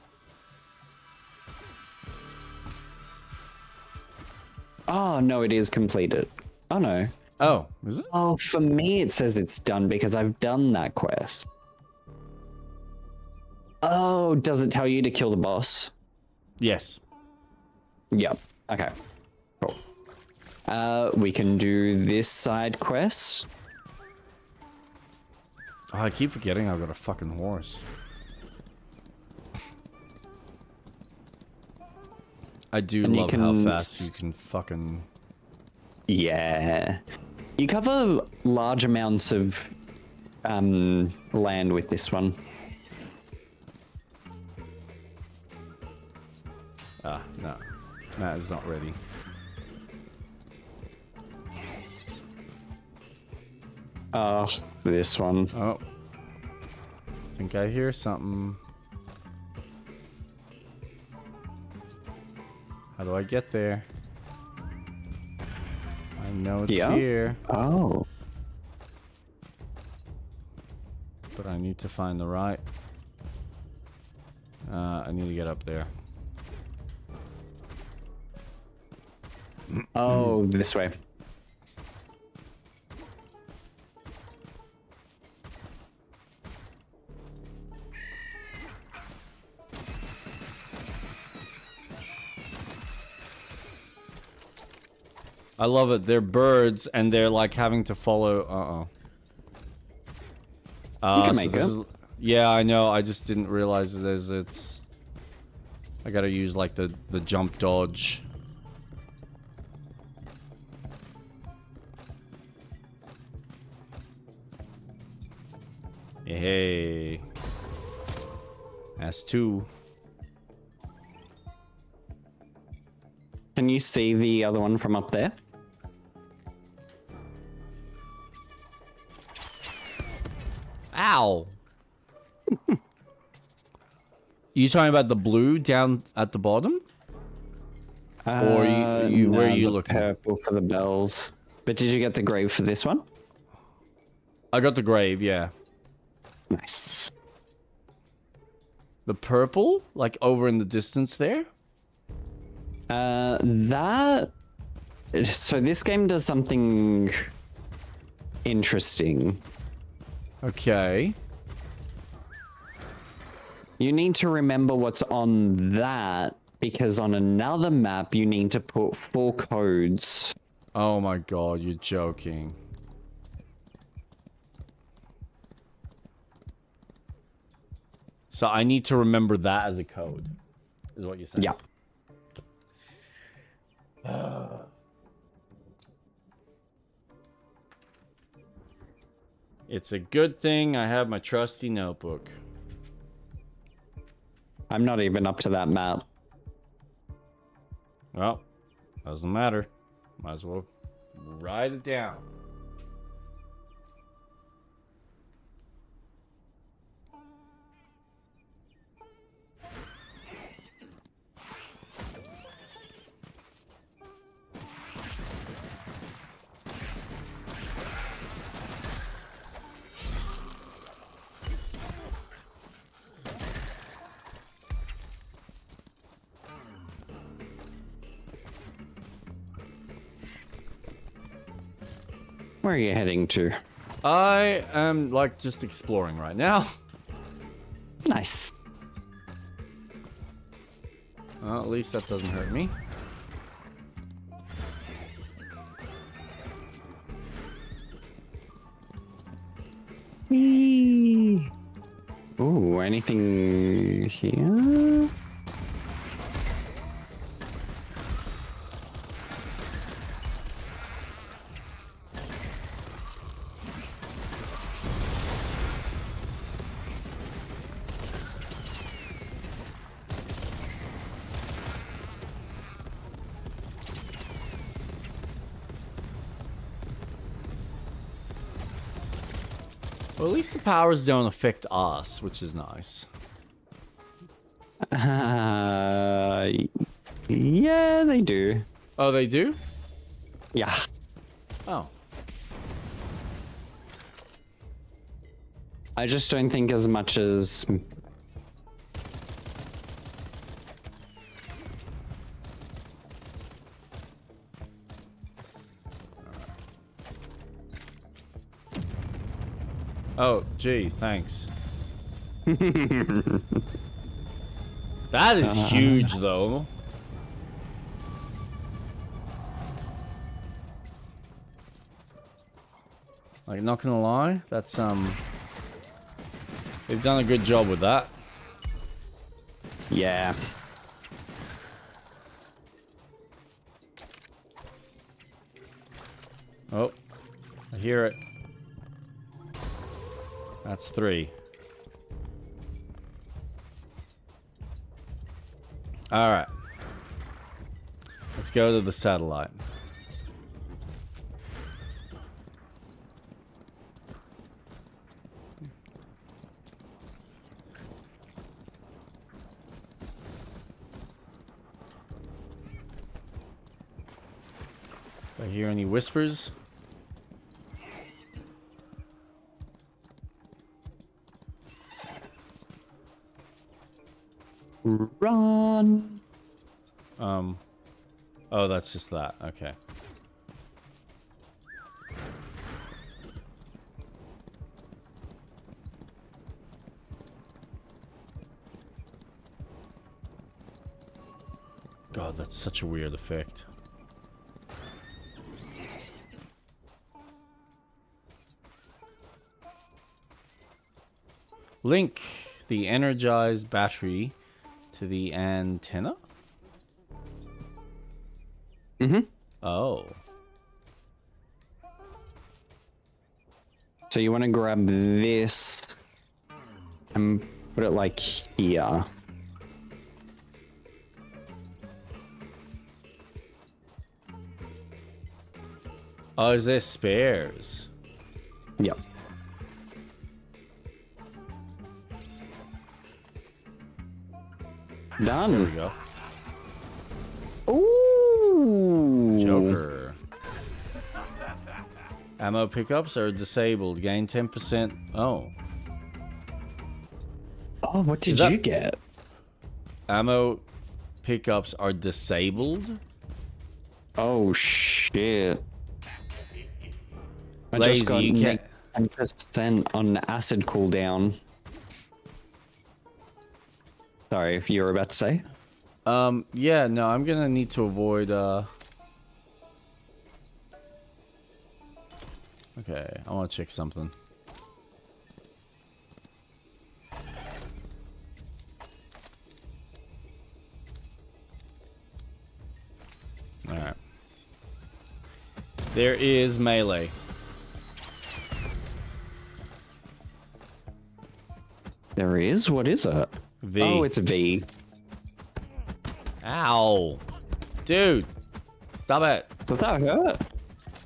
Oh, no, it is completed. Oh, no. Oh, is it? Oh, for me it says it's done because I've done that quest. Oh, does it tell you to kill the boss? Yes. Yep. Okay. Cool. We can do this side quest. Oh, I keep forgetting I've got a fucking horse. I do love how fast you can fucking... Yeah. You cover large amounts of land with this one. Ah, no. Matt is not ready. This one. Oh. I think I hear something. How do I get there? I know it's here. Oh. But I need to find the right... I need to get up there. Oh, this way. I love it. They're birds, and they're like having to follow. You can make them. Yeah, I know. I just didn't realize it as it's. I gotta use like the jump dodge. Hey. That's two. Can you see the other one from up there? Ow. You talking about the blue down at the bottom? Or you where are you looking? Purple for the bells. But did you get the grave for this one? I got the grave, yeah. Nice. The purple? Like over in the distance there? That So this game does something interesting. Okay. You need to remember what's on that, because on another map you need to put 4 codes. Oh my god, you're joking. So I need to remember that as a code, is what you're saying? Yeah. It's a good thing I have my trusty notebook. I'm not even up to that map. Well, doesn't matter. Might as well write it down. Where are you heading to? I am, like, just exploring right now. Nice. Well, at least that doesn't hurt me. Whee! Ooh, anything here? Well, at least the powers don't affect us, which is nice. Yeah, they do. Oh, they do? Yeah. Oh. I just don't think as much as... Oh, gee, thanks. That is huge, though. Like, not gonna lie, that's, they've done a good job with that. Yeah. Oh, I hear it. That's 3. Alright. Let's go to the satellite. Do I hear any whispers? Run. Oh, that's just that. Okay. God, that's such a weird effect. Link the energized battery to the antenna? Mm-hmm. Oh. So you want to grab this and put it like here. Oh, is there spares? Yep. Done. There we go. Ooh. Joker. Ammo pickups are disabled. Gain 10%. Oh. Oh, what did you get? Ammo pickups are disabled? Oh shit. I Lazy, just got you can't... 10% on acid cooldown. Sorry, if you were about to say? Yeah, no, I'm gonna need to avoid, Okay, I wanna check something. Alright. There is melee. There is? What is it? V. Oh, it's a V. Ow. Dude. Stop it. Did that hurt?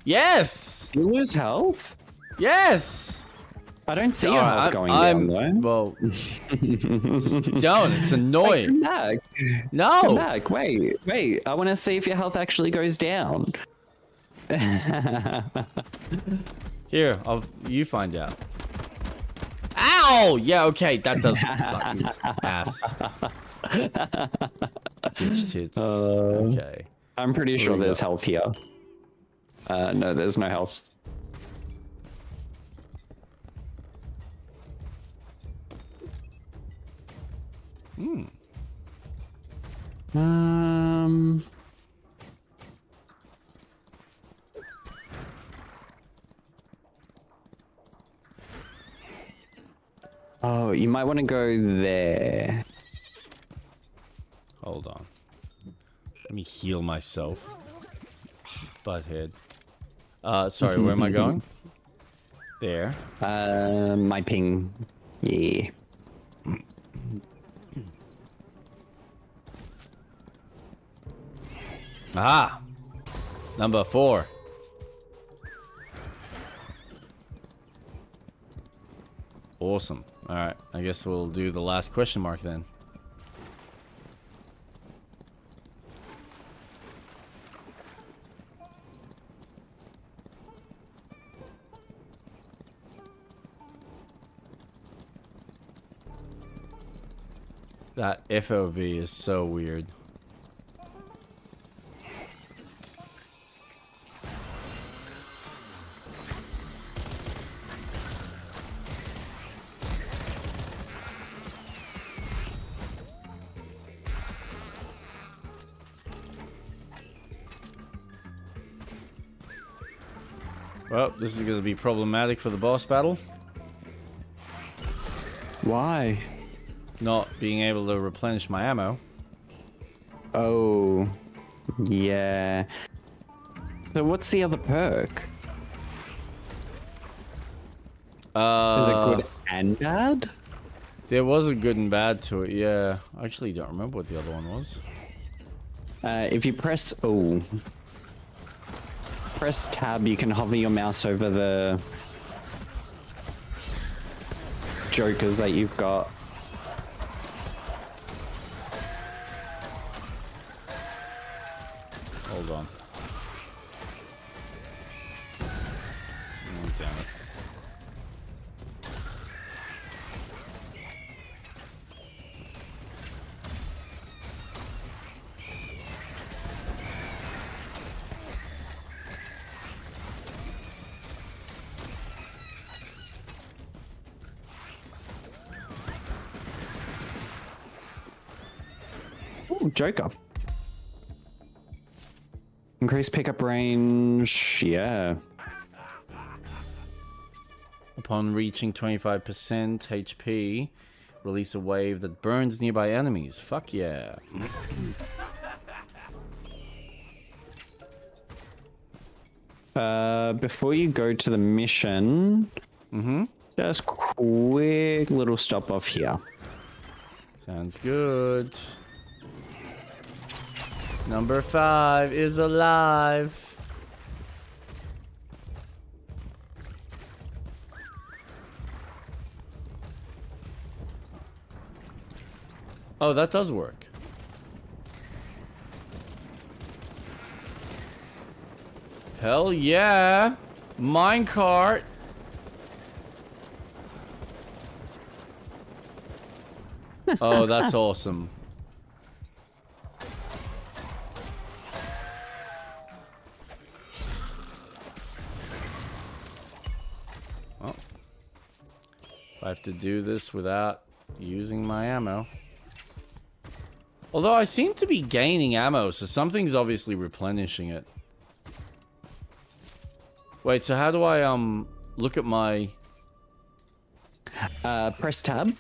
Yes! You lose health? Yes! I don't see your health going down, though. Well, just don't. It's annoying. Come back. No! Come back. Wait. I want to see if your health actually goes down. Here, you find out. Ow! Yeah, okay, that does fucking ass. Bitch tits. Okay. I'm pretty sure there's health here. No, there's no health. Oh, you might want to go there. Hold on. Let me heal myself. Butthead. Sorry, where am I going? There. My ping. Yeah. Ah! Number 4. Awesome. Alright, I guess we'll do the last question mark then. That FOV is so weird. Well, this is going to be problematic for the boss battle. Why? Not being able to replenish my ammo. Oh, yeah. So what's the other perk? Is it good and bad? There was a good and bad to it, yeah. I actually don't remember what the other one was. If you press press tab, you can hover your mouse over the jokers that you've got. Hold on. Oh, damn it. Ooh, Joker. Increase pickup range, yeah. Upon reaching 25% HP, release a wave that burns nearby enemies. Fuck yeah. Before you go to the mission, just quick little stop off here. Sounds good. Number 5 is alive. Oh, that does work. Hell yeah. Minecart. Oh, that's awesome. I have to do this without using my ammo. Although I seem to be gaining ammo, so something's obviously replenishing it. Wait, so how do I look at my... Press tab.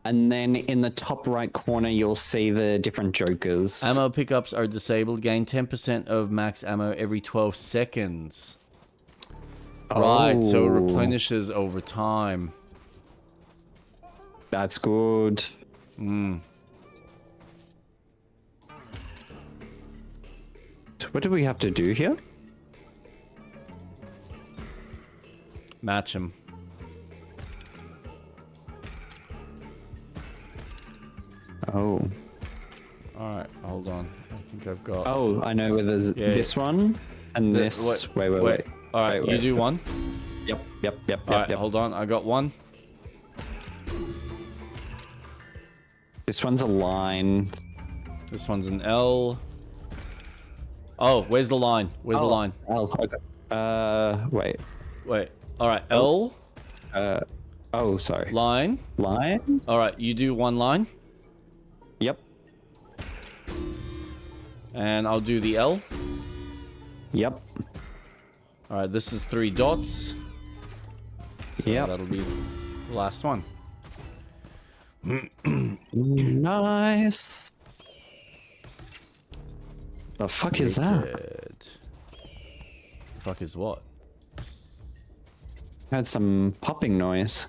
And then in the top right corner, you'll see the different jokers. Ammo pickups are disabled. Gain 10% of max ammo every 12 seconds. Right, so it replenishes over time. That's good. Hmm. So what do we have to do here? Match him. Oh. Alright, hold on. I think I've got... Oh, I know where there's this one and this. Wait. Alright, you do one. Yep. Alright, hold on. I got one. This one's a line. This one's an L. Oh, where's the line? Where's the line? L. Okay. Wait. Alright, L. Oh, sorry. Line. Line? Alright, you do one line. Yep. And I'll do the L. Yep. Alright, this is 3 dots. So yep. That'll be the last one. Nice. The fuck is that? Good. Fuck is what? Had some popping noise.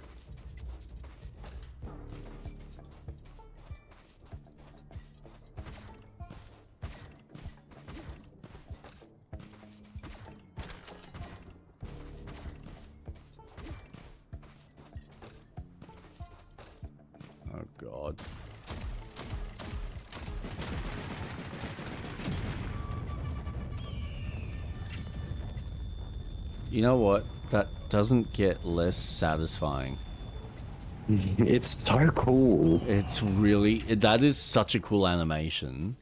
Oh god. You know what? That doesn't get less satisfying. It's so cool. It's really... That is such a cool animation.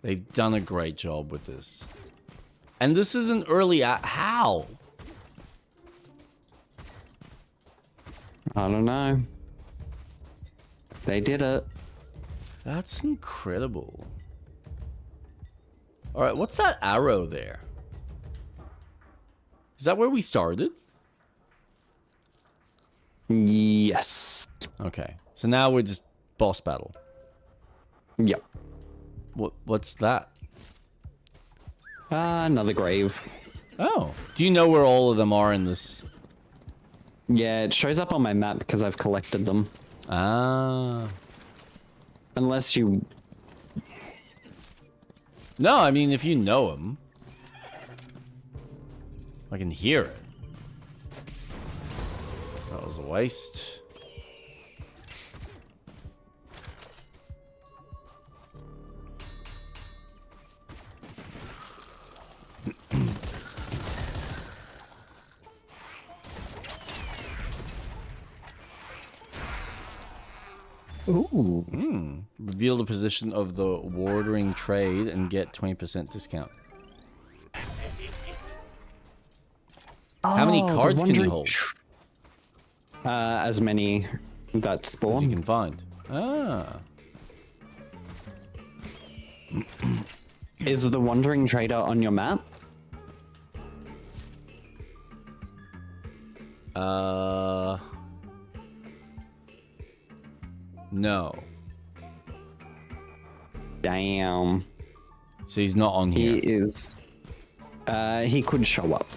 They've done a great job with this. And this is an early... How? I don't know. They did it. That's incredible. Alright, what's that arrow there? Is that where we started? Yes. Okay. So now we're just boss battle. Yep. What's that? Another grave. Oh. Do you know where all of them are in this? Yeah, it shows up on my map because I've collected them. Ah. Unless you... No, I mean, if you know them. I can hear it. That was a waste. Ooh. Reveal the position of the watering trade and get 20% discount. How many cards can you hold? As many that spawn. As you can find. Ah. Is the Wandering Trader on your map? No. Damn. So he's not on here. He is. He could show up.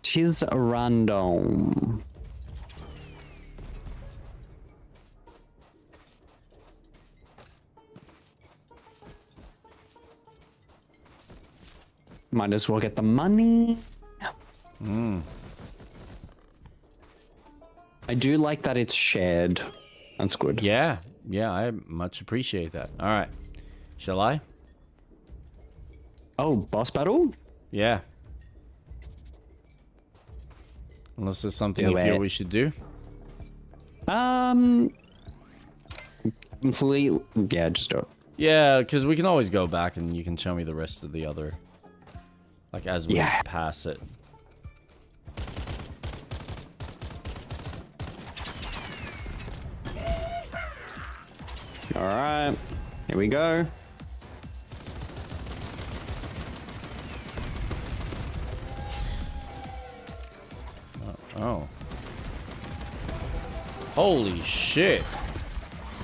Tis random. Might as well get the money. I do like that it's shared. That's good. Yeah, I much appreciate that. All right. Shall I? Oh, boss battle? Yeah. Unless there's something you feel we should do. Completely. Yeah, just do it. Yeah, because we can always go back and you can show me the rest of the other. Like, as we pass it. Alright. Here we go. Oh. Holy shit.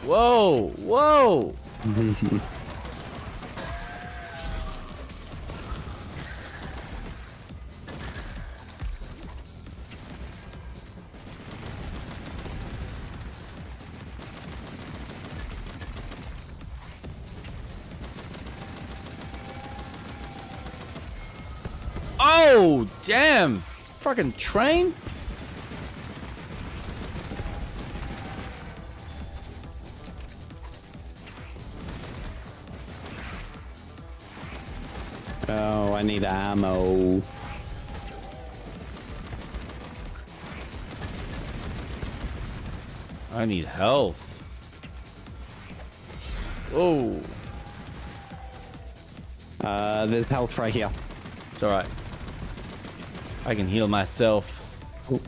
Whoa, whoa. Oh, damn. Fucking train? Oh, I need ammo. I need health. Whoa. There's health right here. It's alright. I can heal myself. Ooh.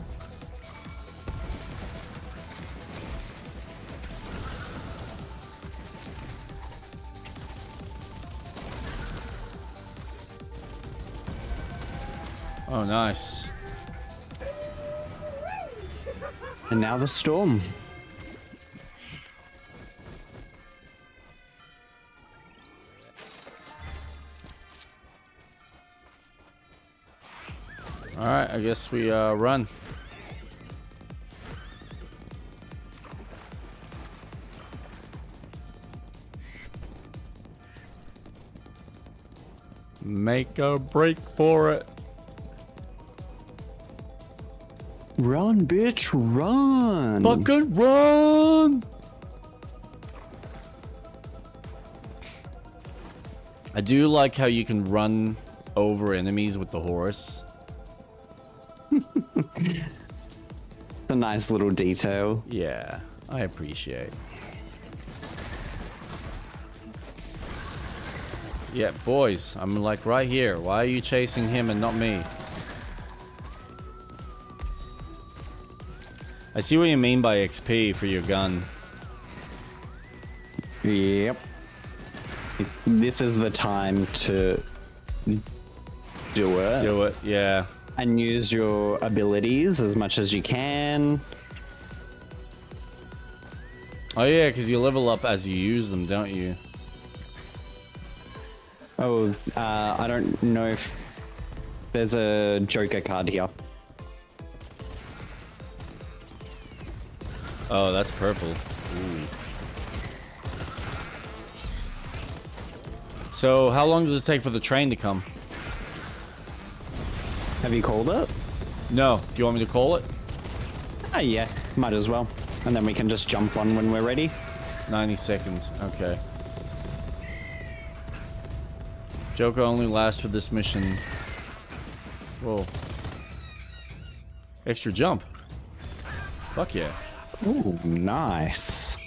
Oh, nice. And now the storm. Alright, I guess we run. Make a break for it. Run, bitch, run! Fucking run! I do like how you can run over enemies with the horse. A nice little detail. Yeah, I appreciate. Yeah, boys, I'm like right here. Why are you chasing him and not me? I see what you mean by XP for your gun. Yep. This is the time to do it. Do it, yeah. And use your abilities as much as you can. Oh yeah, because you level up as you use them, don't you? Oh, I don't know if there's a Joker card here. Oh, that's purple. Ooh. So, how long does it take for the train to come? Have you called it? No. Do you want me to call it? Oh, yeah. Might as well. And then we can just jump on when we're ready. 90 seconds. Okay. Joker only lasts for this mission. Whoa. Extra jump. Fuck yeah. Ooh, nice.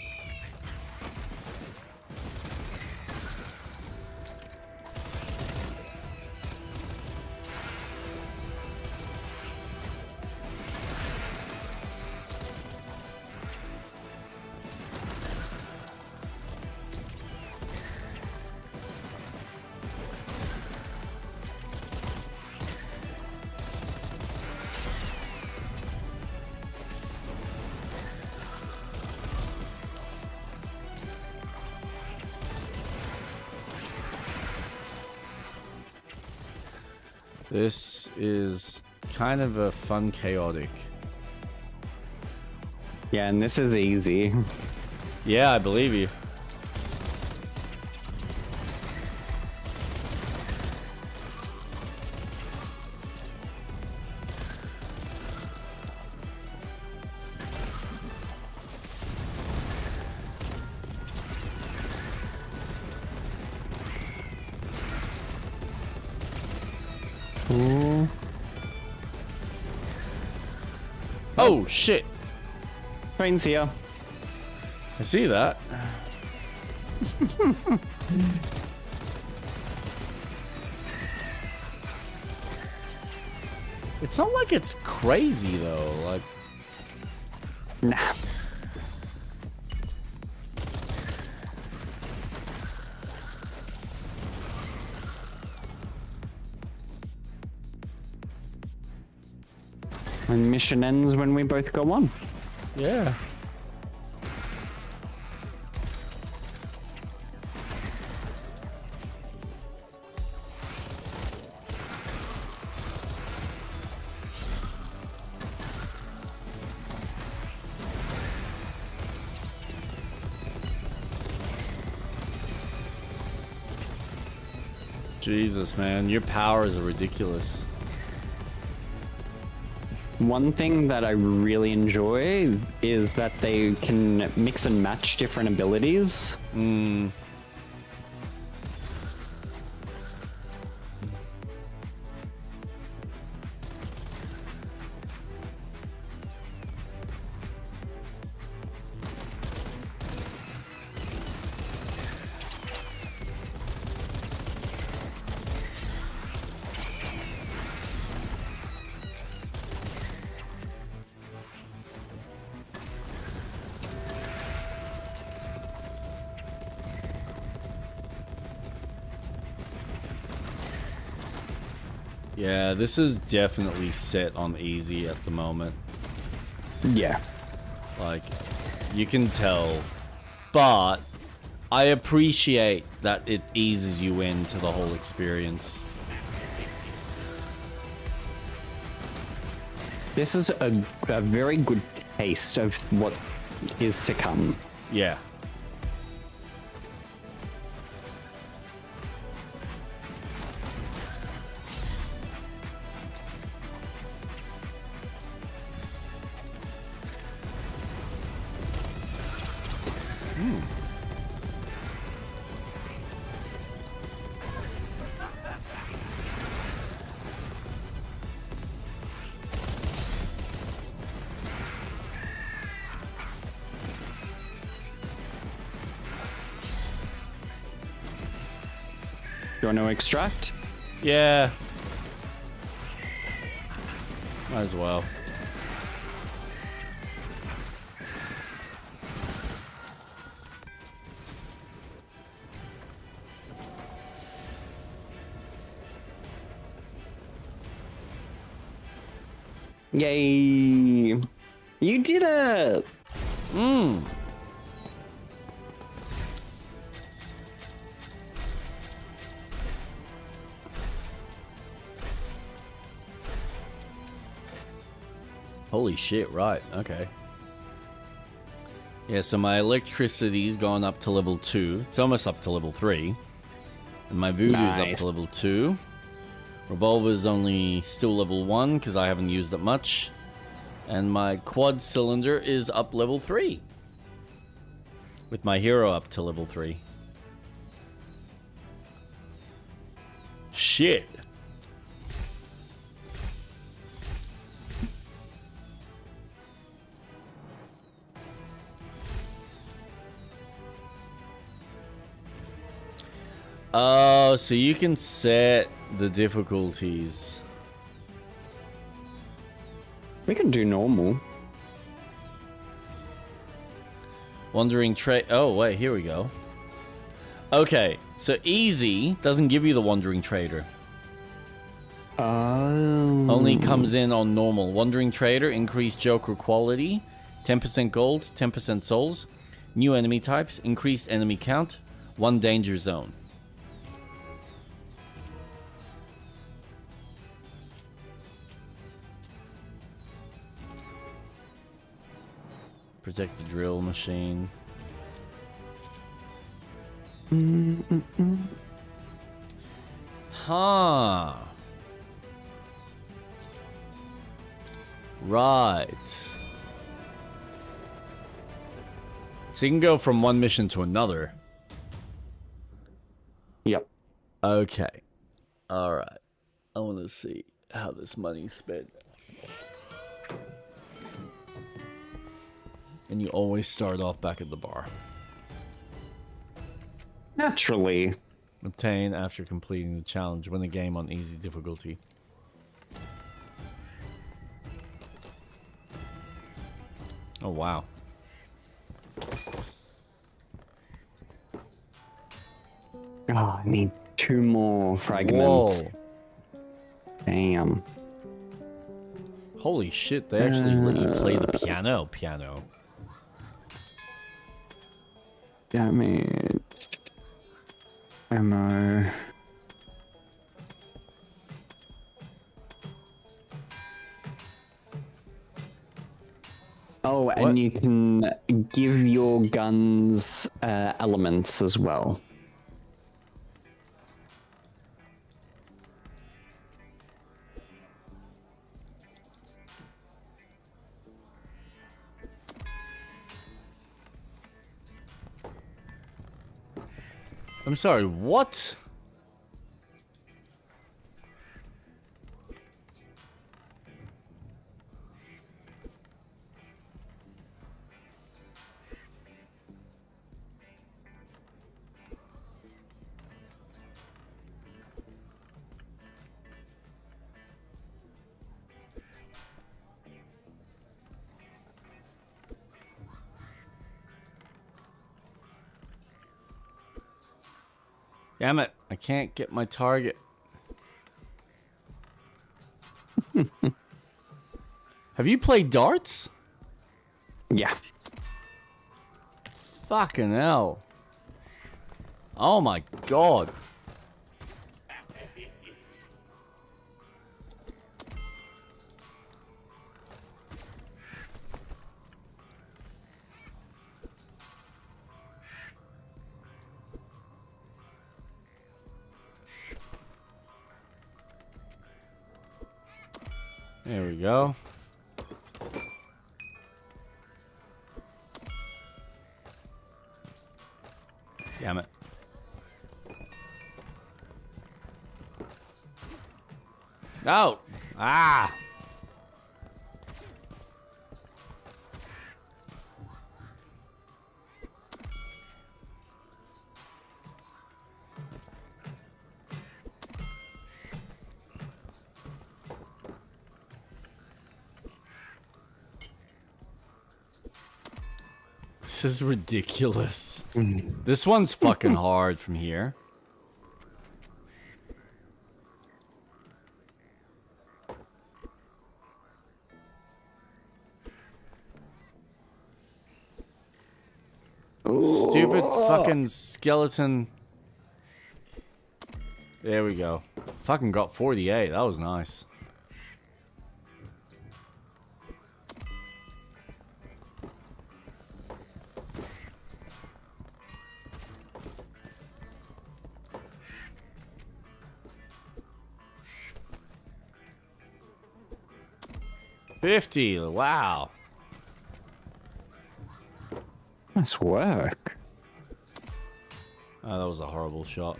This is kind of a fun chaotic. Yeah, and this is easy. Yeah, I believe you. Ooh. Oh, shit. Train's here. I see that. It's not like it's crazy though, like... Nah. And mission ends when we both go on. Yeah. Jesus, man, your powers are ridiculous. One thing that I really enjoy is that they can mix and match different abilities. Yeah, this is definitely set on easy at the moment. Yeah. Like, you can tell. But I appreciate that it eases you into the whole experience. This is a very good taste of what is to come. Yeah. You want to extract? Yeah. Might as well. Yay! You did it! Holy shit, right, okay. Yeah, so my electricity's gone up to level 2. It's almost up to level 3. And my voodoo's up to level 2. Revolver's only still level 1 because I haven't used it much. And my quad cylinder is up level 3. With my hero up to level 3. Shit. Oh, so you can set the difficulties. We can do normal. Wandering trade. Oh, wait, here we go. Okay, so easy doesn't give you the Wandering Trader. Only comes in on normal. Wandering Trader, increased Joker quality, 10% gold, 10% souls, new enemy types, increased enemy count, 1 danger zone. Protect the drill machine. Huh. Right. So you can go from one mission to another. Yep. Okay. Alright. I want to see how this money's spent. And you always start off back at the bar. Naturally. Obtain after completing the challenge. Win the game on easy difficulty. Oh, wow. Oh, I need 2 more fragments. Whoa. Damn. Holy shit, they actually let you play the piano. Damage. Ammo. Oh, What? and you can give your guns elements as well. I'm sorry, what? Damn it, I can't get my target. Have you played darts? Yeah. Fucking hell. Oh my god. There we go. Damn it. No! Ah! This is ridiculous. This one's fucking hard from here. Stupid fucking skeleton. There we go. Fucking got 48. That was nice. $50. Wow. Nice work. Oh, that was a horrible shot.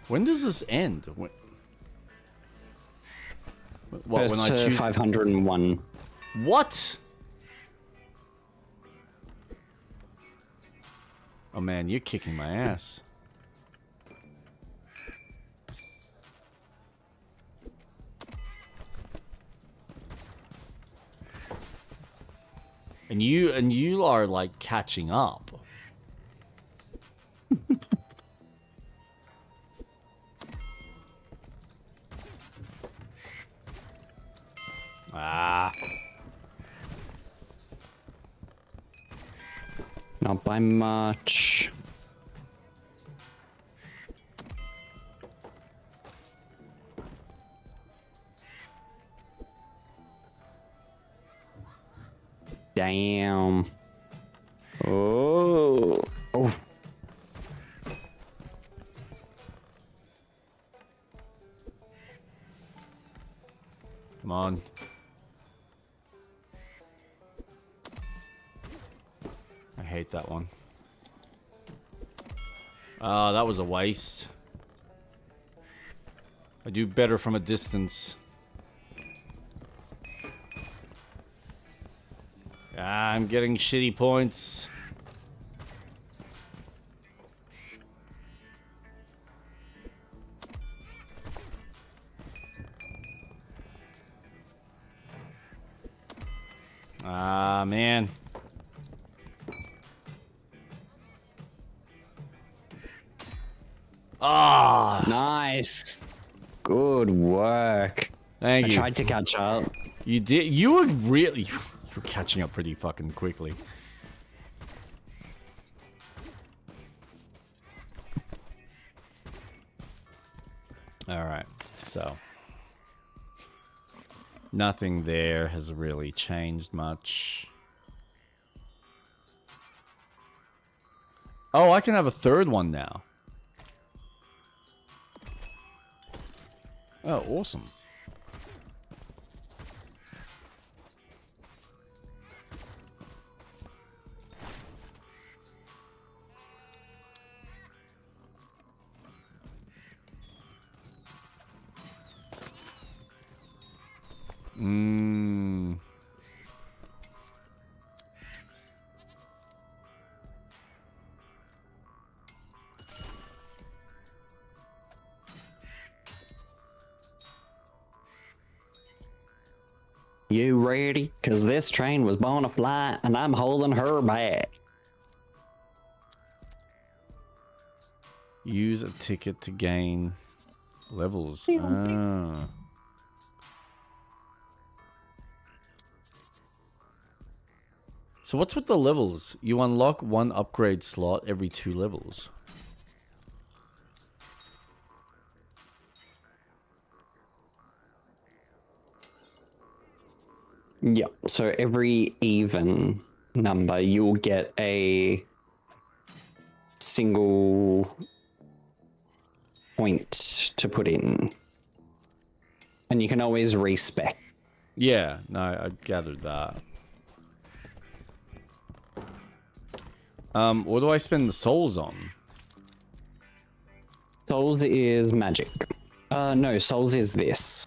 When does this end? What, First when I choose 501. What? Oh man, you're kicking my ass. And you are like catching up. Ah. Not by much. Damn. Oh. Oh. Come on. I hate that one. Ah, that was a waste. I do better from a distance. I'm getting shitty points. Ah, man. Ah. Nice. Good work. Thank you. I tried to catch up. You did. You were really. You were catching up pretty fucking quickly. Alright, so. Nothing there has really changed much. Oh, I can have a third one now. Oh, awesome. Mmm. You ready? Because this train was born to fly, and I'm holding her back. Use a ticket to gain levels. Ah. So what's with the levels? You unlock one upgrade slot every 2 levels. Yep. So every even number, you'll get a single point to put in. And you can always respec. Yeah, no, I gathered that. What do I spend the souls on? Souls is magic. No, souls is this.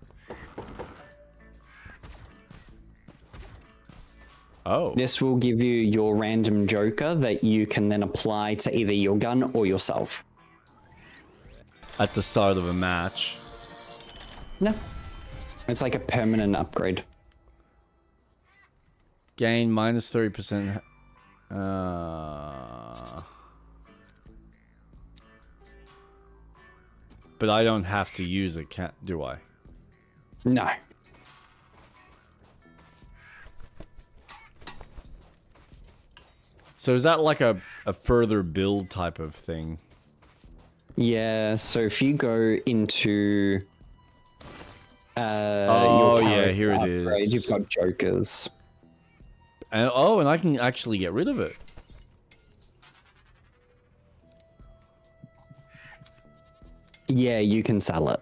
Oh. This will give you your random joker that you can then apply to either your gun or yourself. At the start of a match. No. It's like a permanent upgrade. Gain minus 30%. But I don't have to use it, do I? No. So is that like a further build type of thing? Yeah, so if you go into oh yeah, here it upgrade, is. you've got jokers. And, oh, and I can actually get rid of it. Yeah, you can sell it.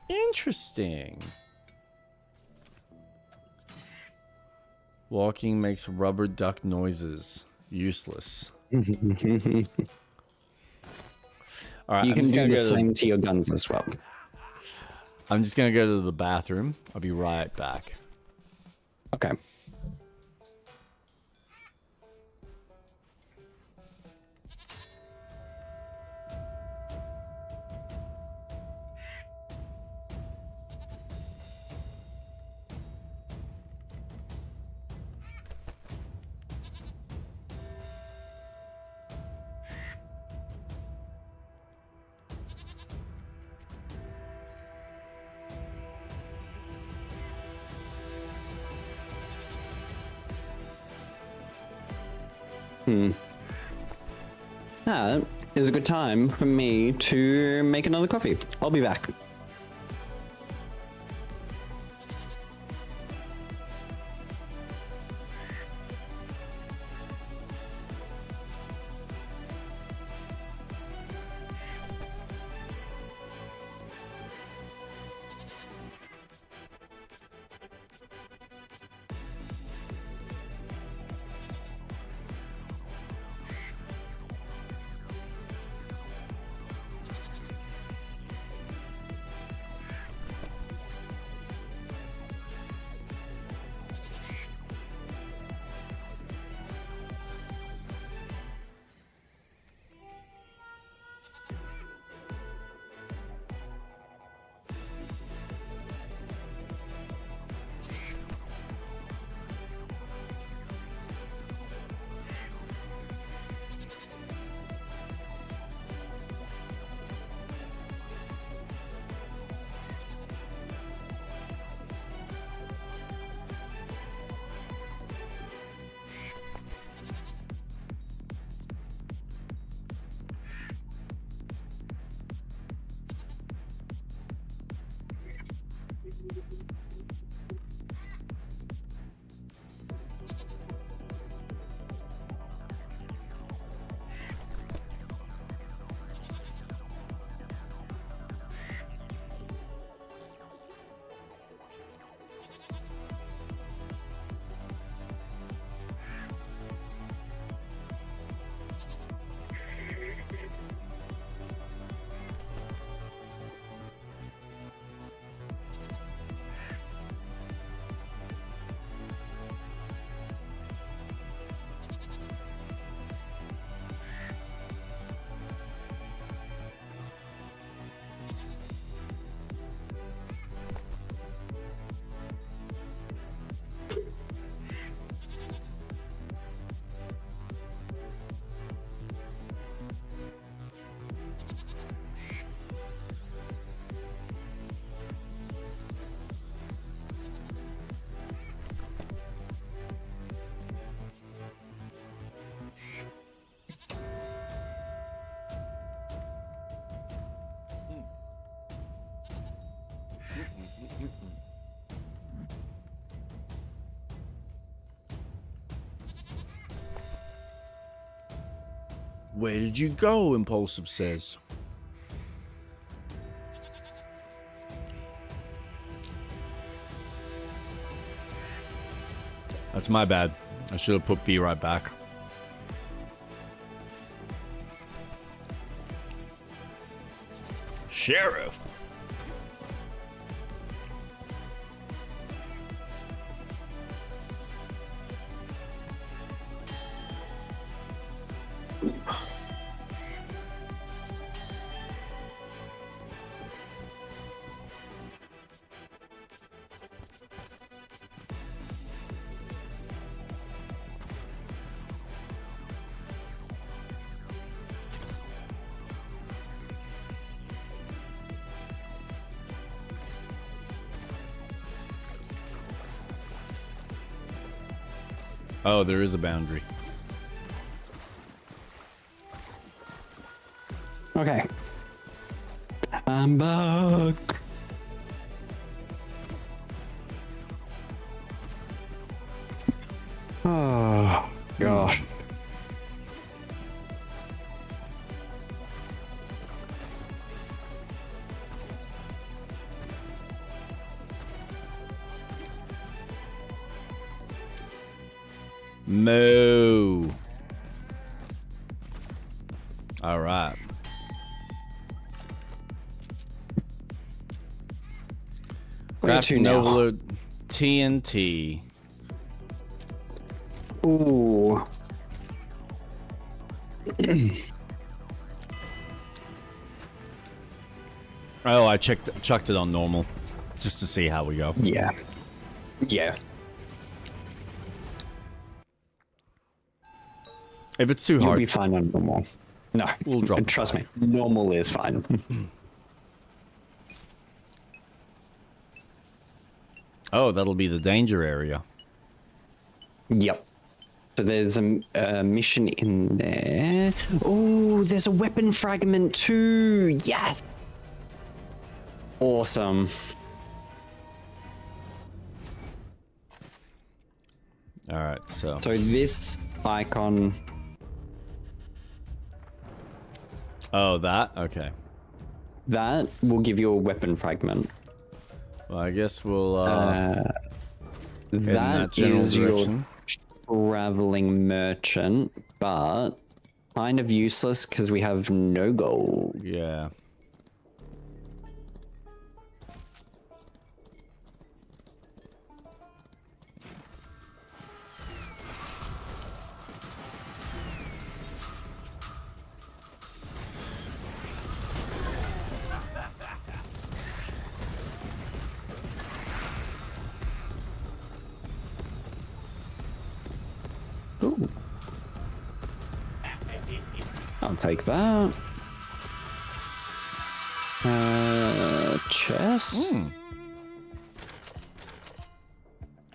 Interesting. Walking makes rubber duck noises. Useless. All right, you can do the same to your guns as well. I'm just gonna go to the bathroom. I'll be right back. Okay. That is a good time for me to make another coffee. I'll be back. Where did you go? Impulsive says. That's my bad. I should have put B right back. Sheriff. Oh, there is a boundary. Okay. I'm back. Oh, gosh. Moo. All right. Crafting overload TNT. Ooh. Oh, I chucked it on normal, just to see how we go. Yeah. Yeah. If it's too You'll hard, be fine on normal. No, we'll drop. Trust me, normal is fine. Oh, that'll be the danger area. Yep. So there's a mission in there. Oh, there's a weapon fragment too. Yes. Awesome. All right, so this icon. Oh, that? Okay. That will give you a weapon fragment. Well, I guess we'll that is your traveling merchant, but kind of useless because we have no gold. Yeah. Ooh. I'll take that. Chest.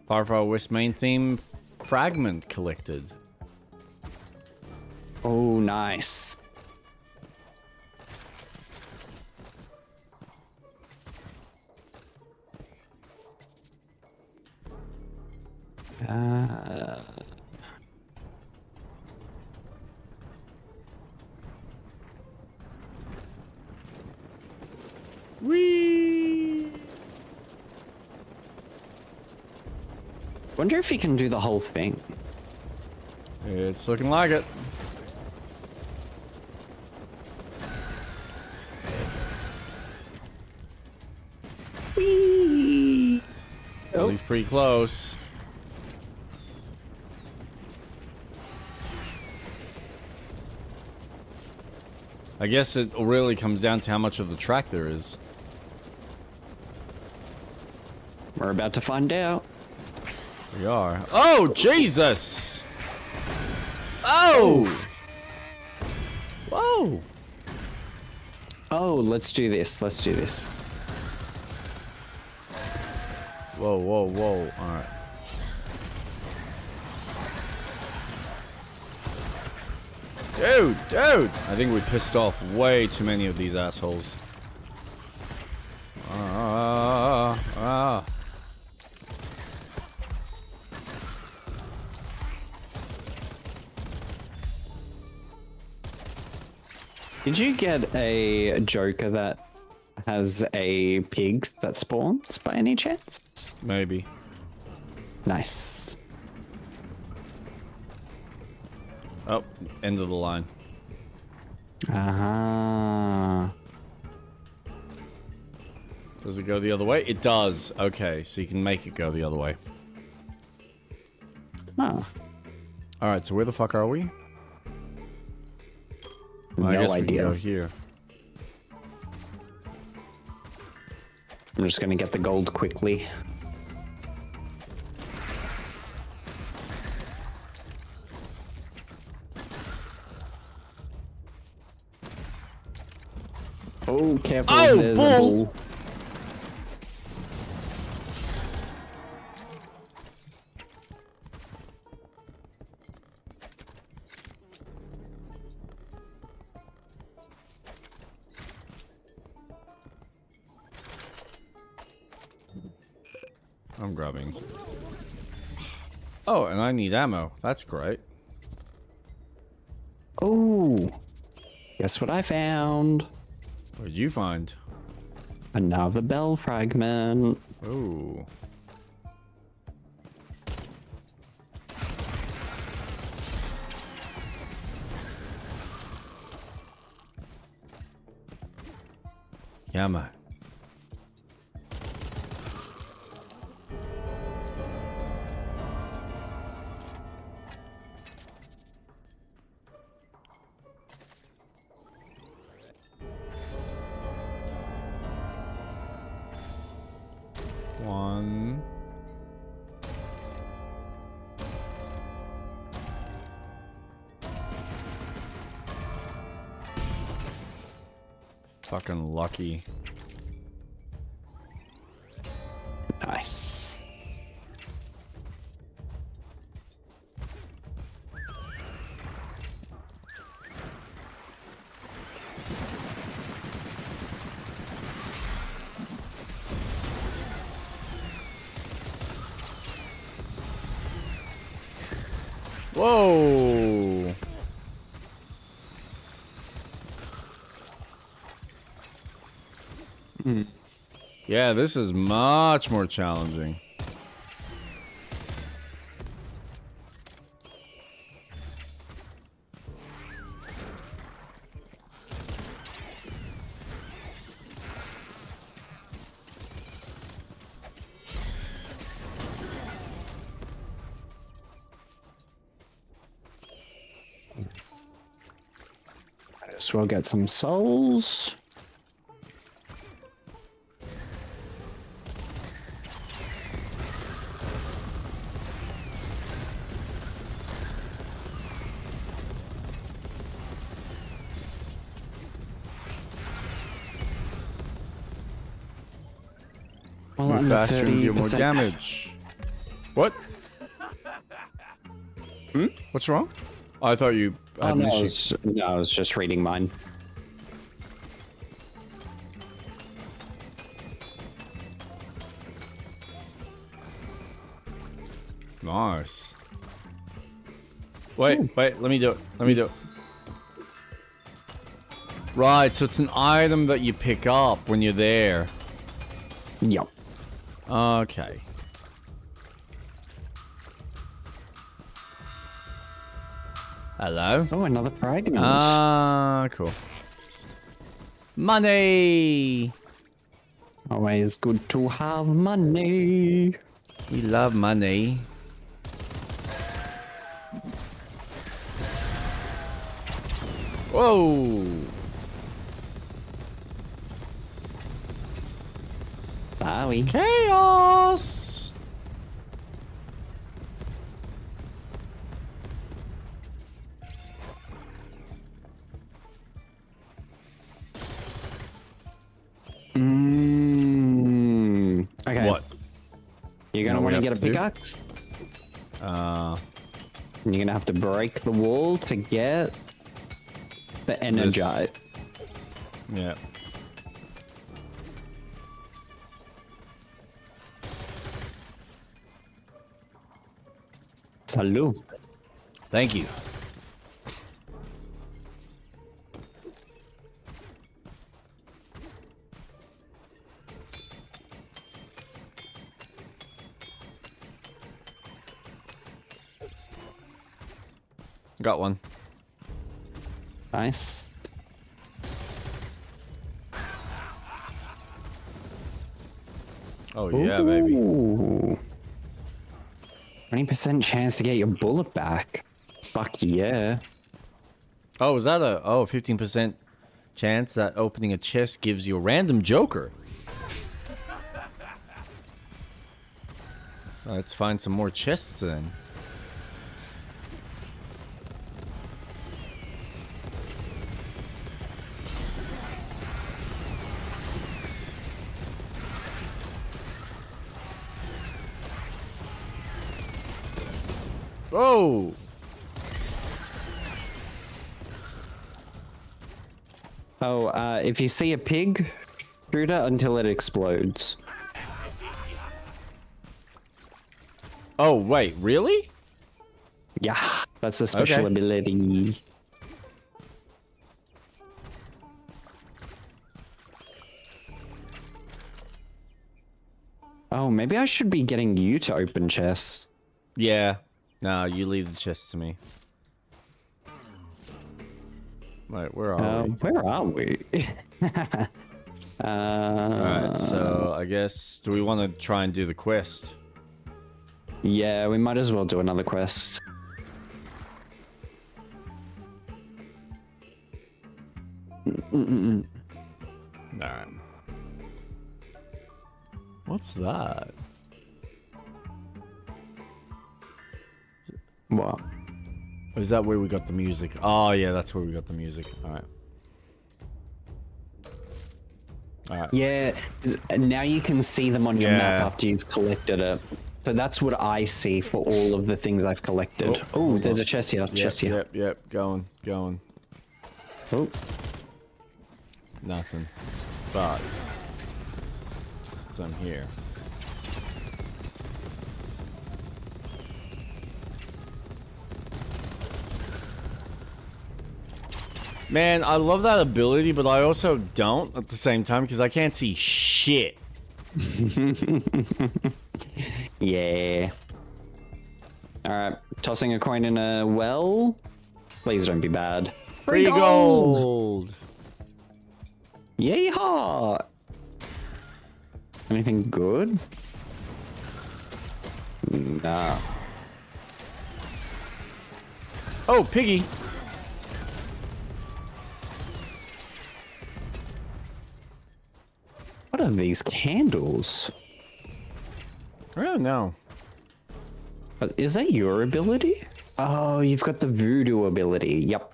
Far Far West main theme fragment collected. Oh, nice. Whee! Wonder if he can do the whole thing. It's looking like it. Whee! Oh, he's pretty close. I guess it really comes down to how much of the track there is. We're about to find out. We are. Oh, Jesus! Oh! Whoa! Oh, let's do this. Let's do this. Whoa, whoa, whoa. Alright. Dude! I think we pissed off way too many of these assholes. Did you get a Joker that has a pig that spawns by any chance? Maybe. Nice. Oh, end of the line. Does it go the other way? It does. Okay, so you can make it go the other way. Oh. Alright, so where the fuck are we? Well, I No guess we idea. can go here. I'm just gonna get the gold quickly. Oh, careful, Oh, there's bull. a bull. I'm grabbing. Oh, and I need ammo. That's great. Oh, guess what I found? What did you find? Another bell fragment. Oh. Yeah, man. One. Fucking lucky. Nice. Whoa! Yeah, this is much more challenging. I guess we'll get some souls. Move faster and deal more damage. What? Hmm? What's wrong? Oh, I thought you Oh, had an no, issue. I was just reading mine. Nice. Wait, let me do it. Let me do it. Right, so it's an item that you pick up when you're there. Yep. Okay. Hello? Oh, another fragment. Ah, cool. Money! Always good to have money. We love money. Whoa! Bowie. Chaos! Okay. What? You're gonna What want we to have get a to do? pickaxe. Uh, And you're gonna have to break the wall to get the energite. yeah. Salud. Thank you. Got one. Nice. Oh yeah, baby. 20% chance to get your bullet back. Fuck yeah. Oh, is that a 15% chance that opening a chest gives you a random joker? Let's find some more chests then. Whoa! Oh, if you see a pig, shoot it until it explodes. Oh, wait, really? Yeah, that's a special ability. Oh, maybe I should be getting you to open chests. Yeah. No, you leave the chest to me. Wait, where are we? Where are we? Alright, so I guess, do we want to try and do the quest? Yeah, we might as well do another quest. Alright. What's that? What? Is that where we got the music? Oh, yeah, that's where we got the music. Alright. Alright. Yeah, now you can see them on your map after you've collected it. So that's what I see for all of the things I've collected. Oh, there's a chest here. Chest here. Yep. Going. Oh. Nothing. But. I'm here. Man, I love that ability, but I also don't at the same time because I can't see shit. Yeah. Alright, tossing a coin in a well. Please don't be bad. Free gold! Yeehaw! Anything good? Nah. Oh, piggy! What are these candles? I don't know. Is that your ability? Oh, you've got the voodoo ability. Yep.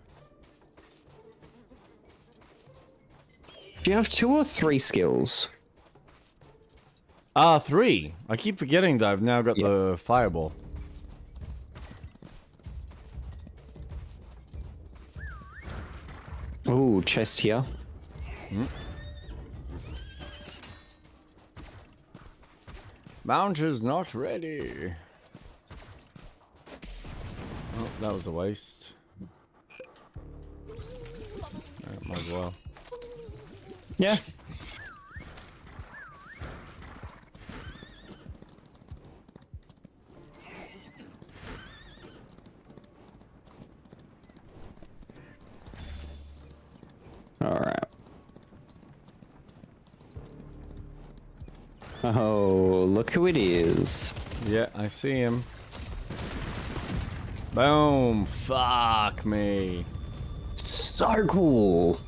Do you have 2 or 3 skills? 3. I keep forgetting that I've now got the fireball. Ooh, chest here. Mount is not ready. Oh, that was a waste. Might as well. Yeah. Alright. Oh, look who it is. Yeah, I see him. Boom. Fuck me. So cool.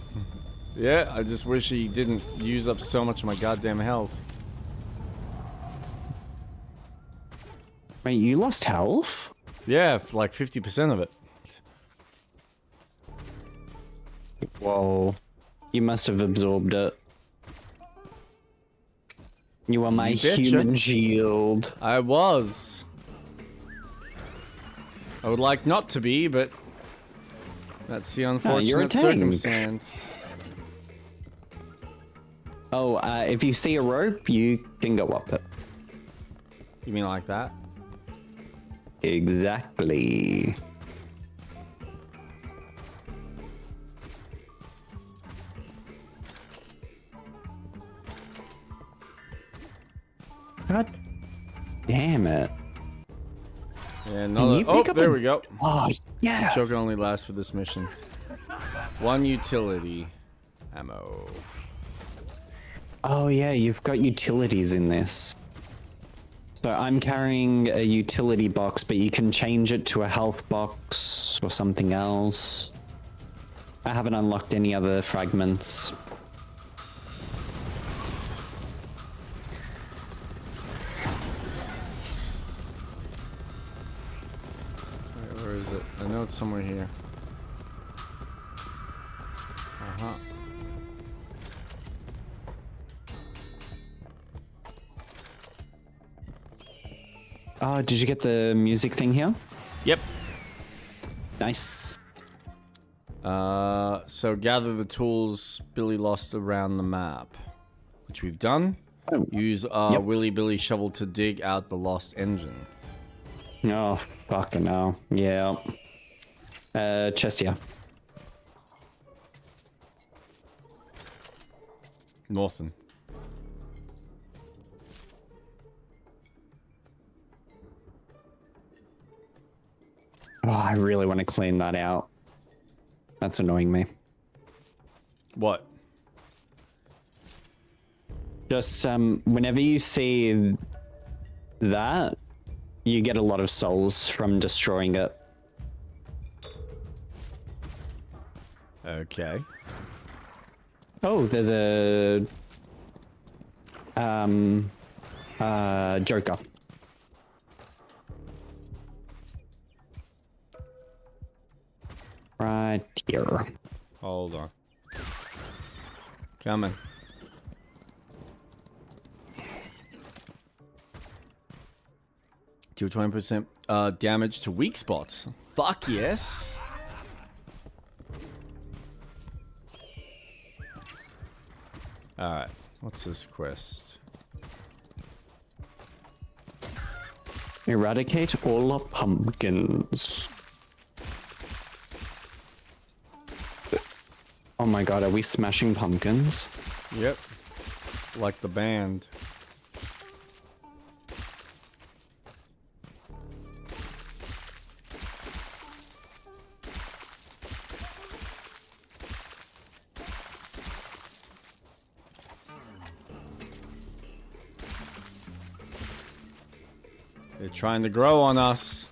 Yeah, I just wish he didn't use up so much of my goddamn health. Wait, you lost health? Yeah, like 50% of it. Whoa. You must have absorbed it. You are my human shield. I was. I would like not to be, but that's the unfortunate circumstance. Oh, if you see a rope, you can go up it. You mean like that? Exactly. God damn it. And another. Oh, there we go. Oh, yeah. This joke only lasts for this mission. 1 utility ammo. Oh yeah, you've got utilities in this. So I'm carrying a utility box, but you can change it to a health box or something else. I haven't unlocked any other fragments. Wait, where is it? I know it's somewhere here. Uh-huh. Oh, did you get the music thing here? Yep. Nice. So gather the tools Billy lost around the map, which we've done. Oh. Use Yep. Willy Billy shovel to dig out the lost engine. Oh, fucking hell. Yeah. Chest here. Northern. Oh, I really want to clean that out. That's annoying me. What? Just whenever you see that, you get a lot of souls from destroying it. Okay. Oh, there's a Joker. Right here. Hold on. Coming. Do 20% damage to weak spots. Fuck yes. Alright. What's this quest? Eradicate all pumpkins. Oh my god, are we smashing pumpkins? Yep. Like the band. They're trying to grow on us.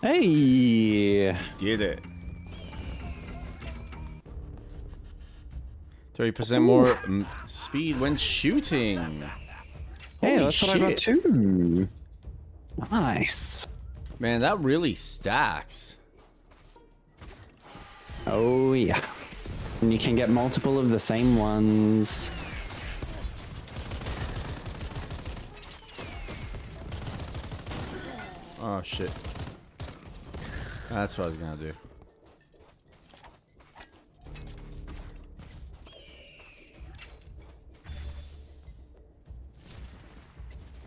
Hey! Did it. 30% more speed when shooting. Hey, Holy that's what I got too. Nice. Man, that really stacks. Oh yeah. And you can get multiple of the same ones. Oh shit. That's what I was gonna do.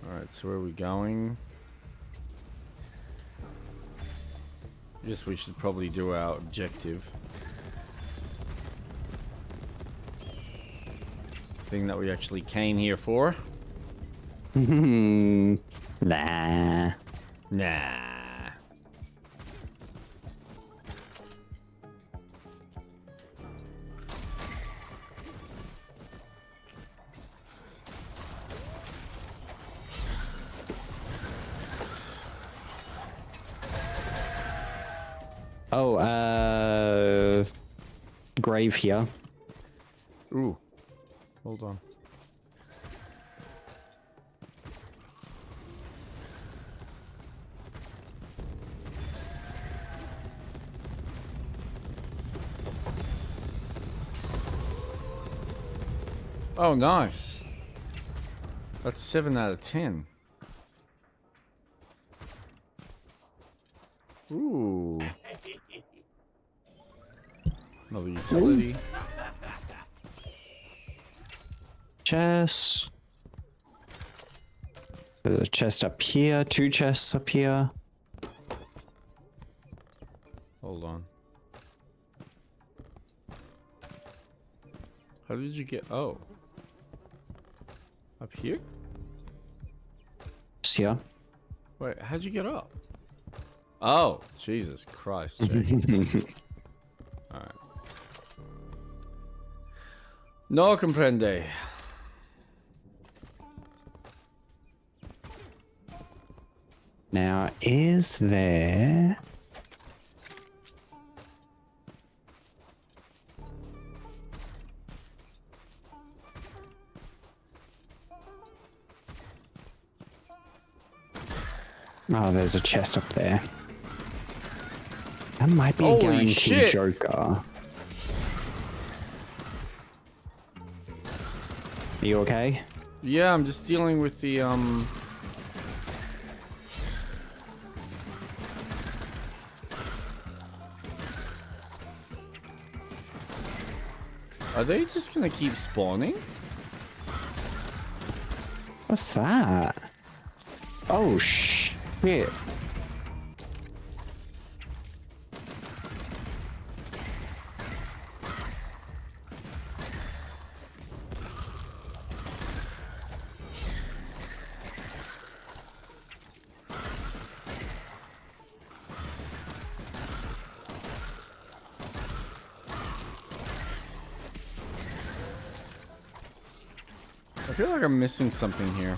Alright, so where are we going? I guess we should probably do our objective. Thing that we actually came here for. Nah. Nah. Oh, grave here. Ooh. Hold on. Oh, nice. That's 7 out of 10. Ooh. Another utility. Chest. There's a chest up here, 2 chests up here. Hold on. How did you get... Oh. Up here? Just here. Wait, how'd you get up? Oh, Jesus Christ, Jake. Alright. No comprende. Now, is there... Oh, there's a chest up there. That might be a guaranteed Joker. Are you okay? Yeah, I'm just dealing with the, Are they just gonna keep spawning? What's that? Oh, shit. I feel like I'm missing something here.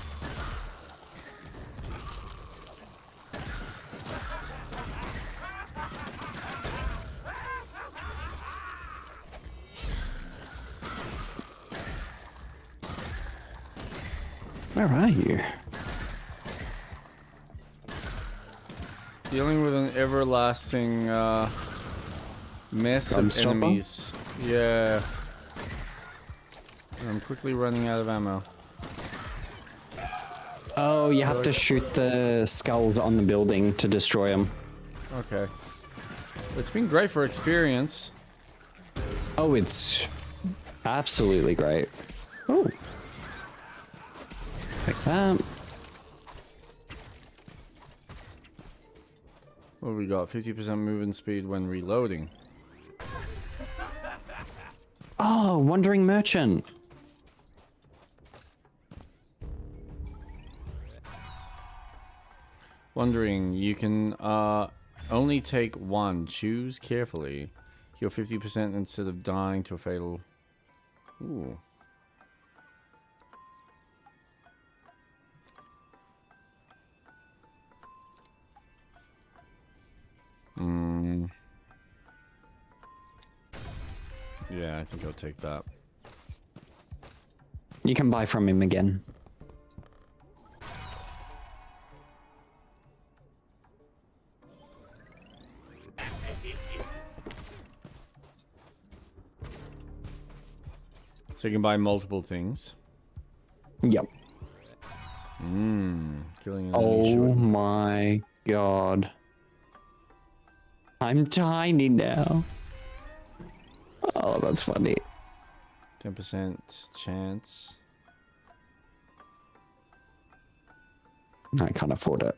Where are you? Dealing with an everlasting mess of enemies. Yeah. I'm quickly running out of ammo. Oh, you have to shoot the skulls on the building to destroy them. Okay. It's been great for experience. Oh, it's absolutely great. Oh. Like that. What have we got? 50% movement speed when reloading. Oh, Wandering Merchant. Wondering, you can only take one. Choose carefully. Heal 50% instead of dying to a fatal. Ooh. Yeah, I think I'll take that. You can buy from him again. So you can buy multiple things. Yep. Killing an Oh enemy short. my god. I'm tiny now. Oh, that's funny. 10% chance. I can't afford it.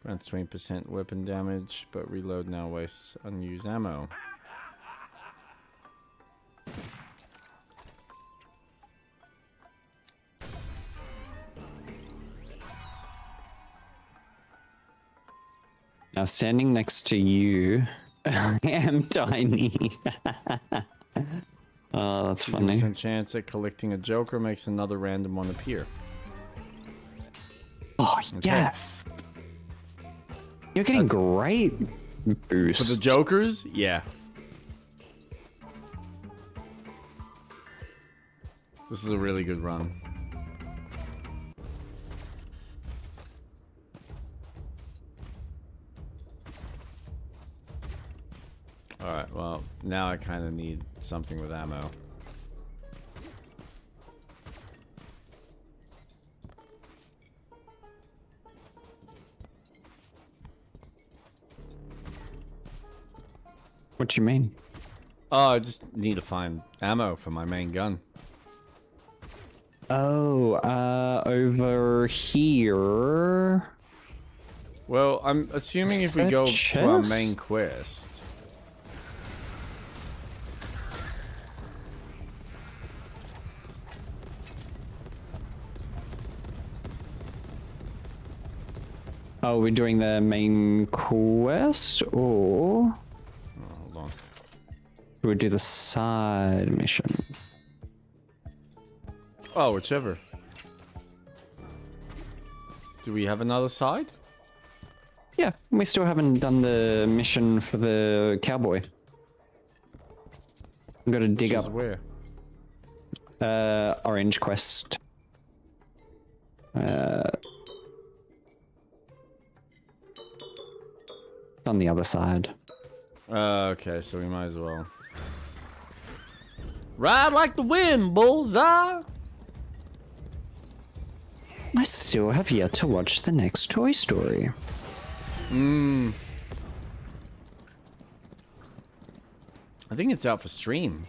Grants 20% weapon damage, but reload now wastes unused ammo. Now, standing next to you, I am tiny. Oh, that's funny. 50% chance at collecting a Joker makes another random one appear. Oh, Okay. yes. You're getting great boosts. For the Jokers? Yeah. This is a really good run. Alright, well, now I kind of need something with ammo. What you mean? Oh, I just need to find ammo for my main gun. Oh, over here. Well, I'm assuming if we go to our main quest. Oh, we're doing the main quest, or hold on. We'll do the side mission. Oh, whichever. Do we have another side? Yeah, we still haven't done the mission for the cowboy. I'm gonna dig up where? Orange quest. On the other side. Okay, so we might as well. Ride like the wind, bullseye! I still have yet to watch the next Toy Story. I think it's out for stream.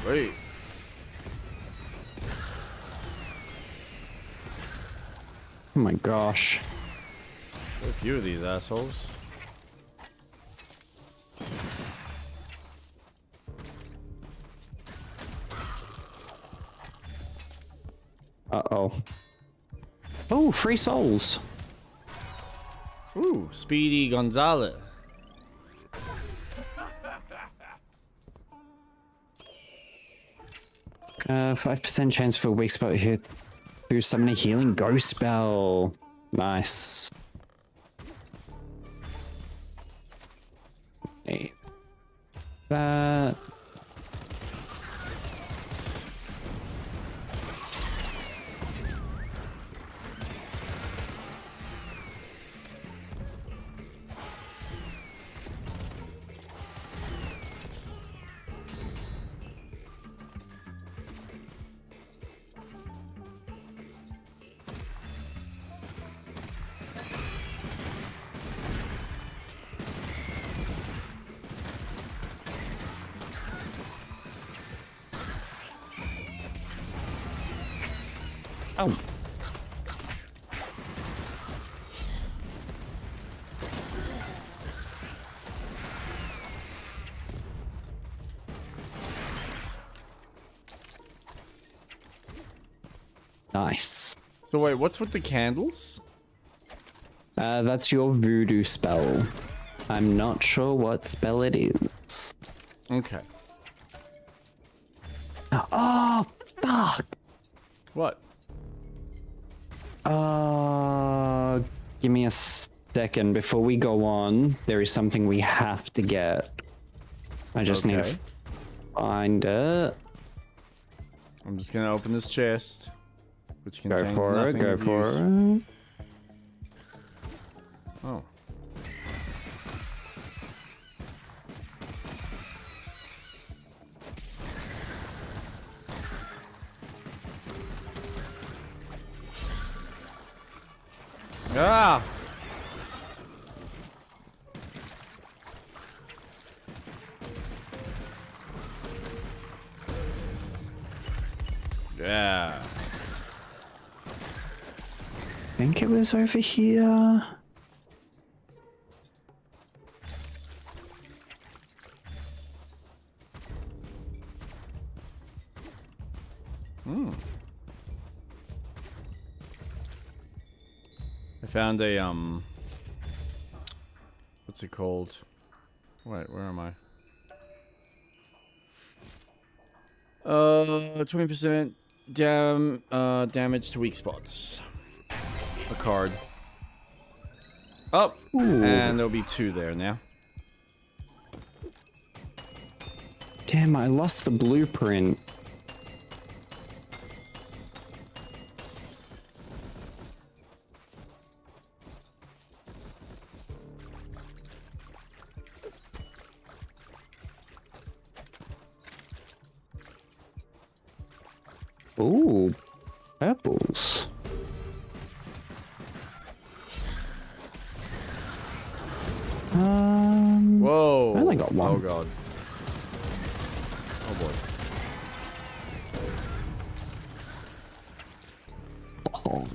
Wait. Oh my gosh. A few of these assholes. Uh-oh. Oh, free souls. Ooh, Speedy Gonzalez. 5% chance for a weak spot here through summon a healing ghost spell. Nice. Hey. That. Oh. Nice. So wait, what's with the candles? That's your voodoo spell. I'm not sure what spell it is. Okay. Oh, fuck. What? Give me a second. Before we go on, there is something we have to get. I just need to find it. I'm just gonna open this chest, which contains Go for nothing it, go of for use. it. Oh. Ah! Yeah. I think it was over here. I found a, what's it called? Wait, where am I? 20% damage to weak spots. A card. Oh, and there'll be 2 there now. Damn, I lost the blueprint. Ooh, apples. Whoa. I only got one. Oh, God. Oh, boy. Oh.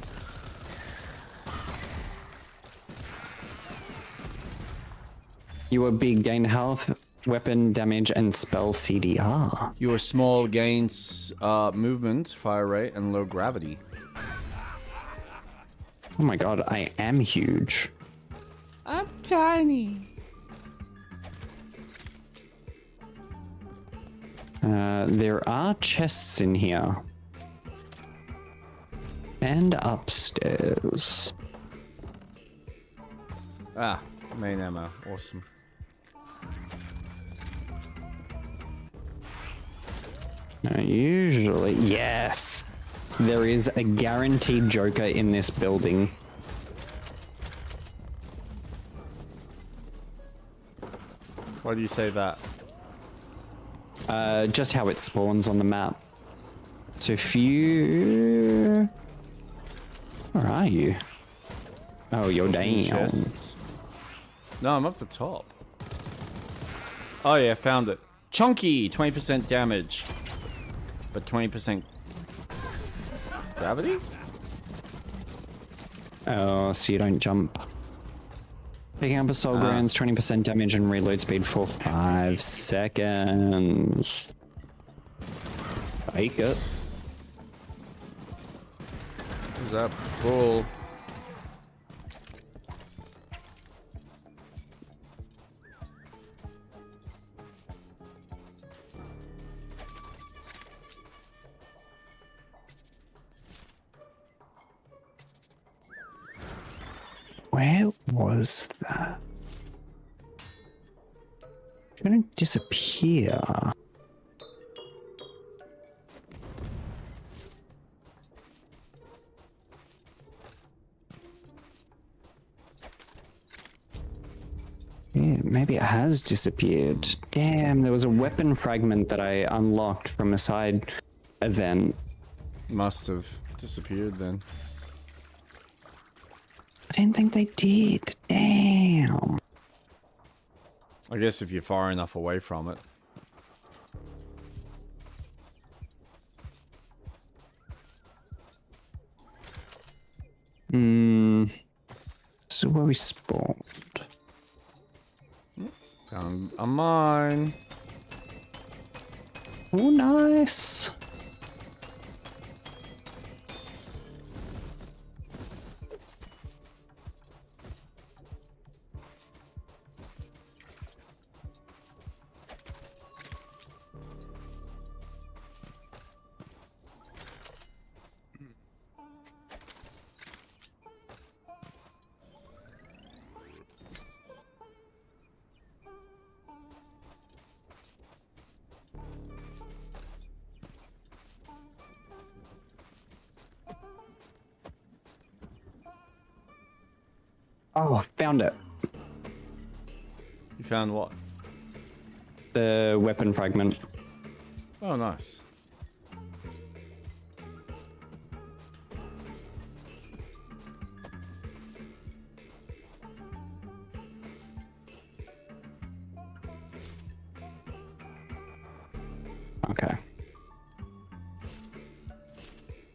You are big, gain health, weapon damage, and spell CDR. Your small gains movement, fire rate, and low gravity. Oh my god, I am huge. I'm tiny. There are chests in here. And upstairs. Ah, main ammo. Awesome. Usually, yes. There is a guaranteed Joker in this building. Why do you say that? Just how it spawns on the map. So if you... Where are you? Oh, you're down. Chests. No, I'm up the top. Oh yeah, found it. Chunky, 20% damage. But 20% gravity? Oh, so you don't jump. Picking up a soul grants 20% damage and reload speed for 5 seconds. Take it. Is that cool? Where was that? It's gonna disappear. Yeah, maybe it has disappeared. Damn, there was a weapon fragment that I unlocked from a side event. Must have disappeared then. I didn't think they did. Damn. I guess if you're far enough away from it. This is where we spawned. Found a mine. Oh, nice. Oh, found it. You found what? The weapon fragment. Oh, nice. Okay.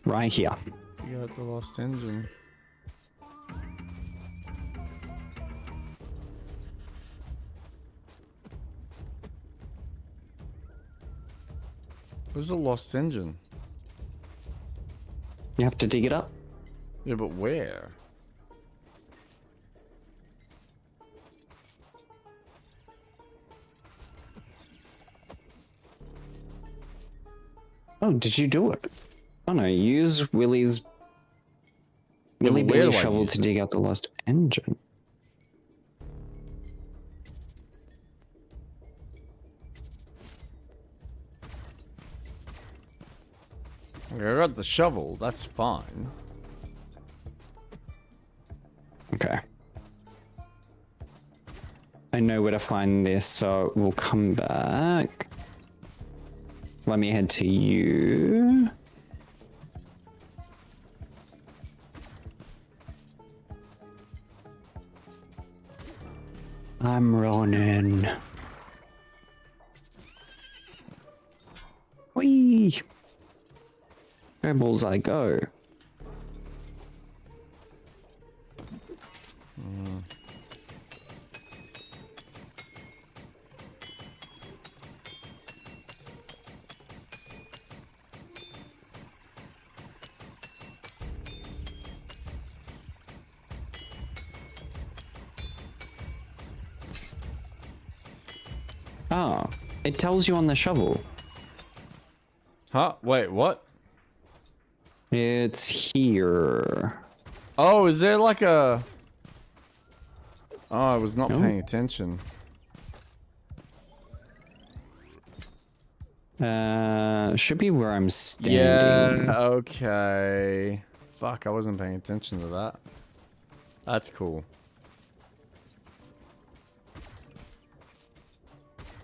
Right here. You got the lost engine. Where's the lost engine? You have to dig it up. Yeah, but where? Oh, did you do it? Oh no, use Willy's Yeah, Willy but where Billy do I shovel use to it? dig out the lost engine. Okay, I got the shovel. That's fine. Okay. I know where to find this, so we'll come back. Let me head to you. I'm running. Whee! Where bullseye go? Oh, it tells you on the shovel. Huh? Wait, what? It's here. Oh, is there like a... Oh, I was not paying attention. Should be where I'm standing. Yeah, okay. Fuck, I wasn't paying attention to that. That's cool.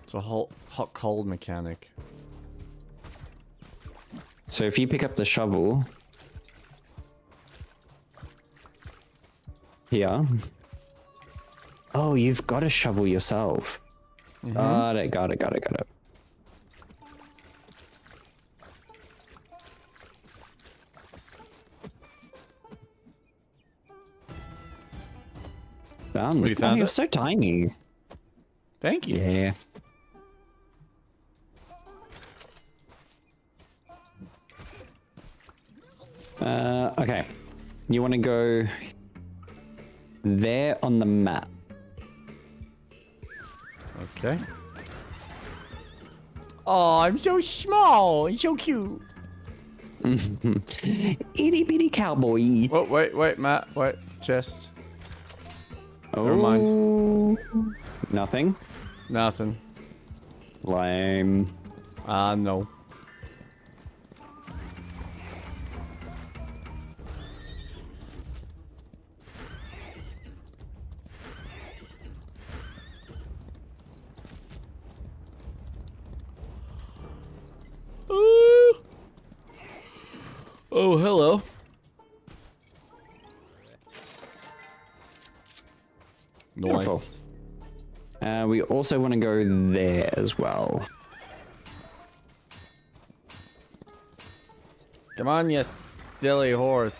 It's a hot cold mechanic. So if you pick up the shovel here. Oh, you've got to shovel yourself. Got it. Done. You found you're it? so tiny. Thank you. Yeah. Okay. You want to go there on the map. Okay. Oh, I'm so small and so cute. Itty bitty cowboy. Oh, wait, Matt. Wait, chest. Oh. Never mind. Nothing. Nothing. Lame. No. Oh, hello. Nice. We also want to go there as well. Come on, you silly horse.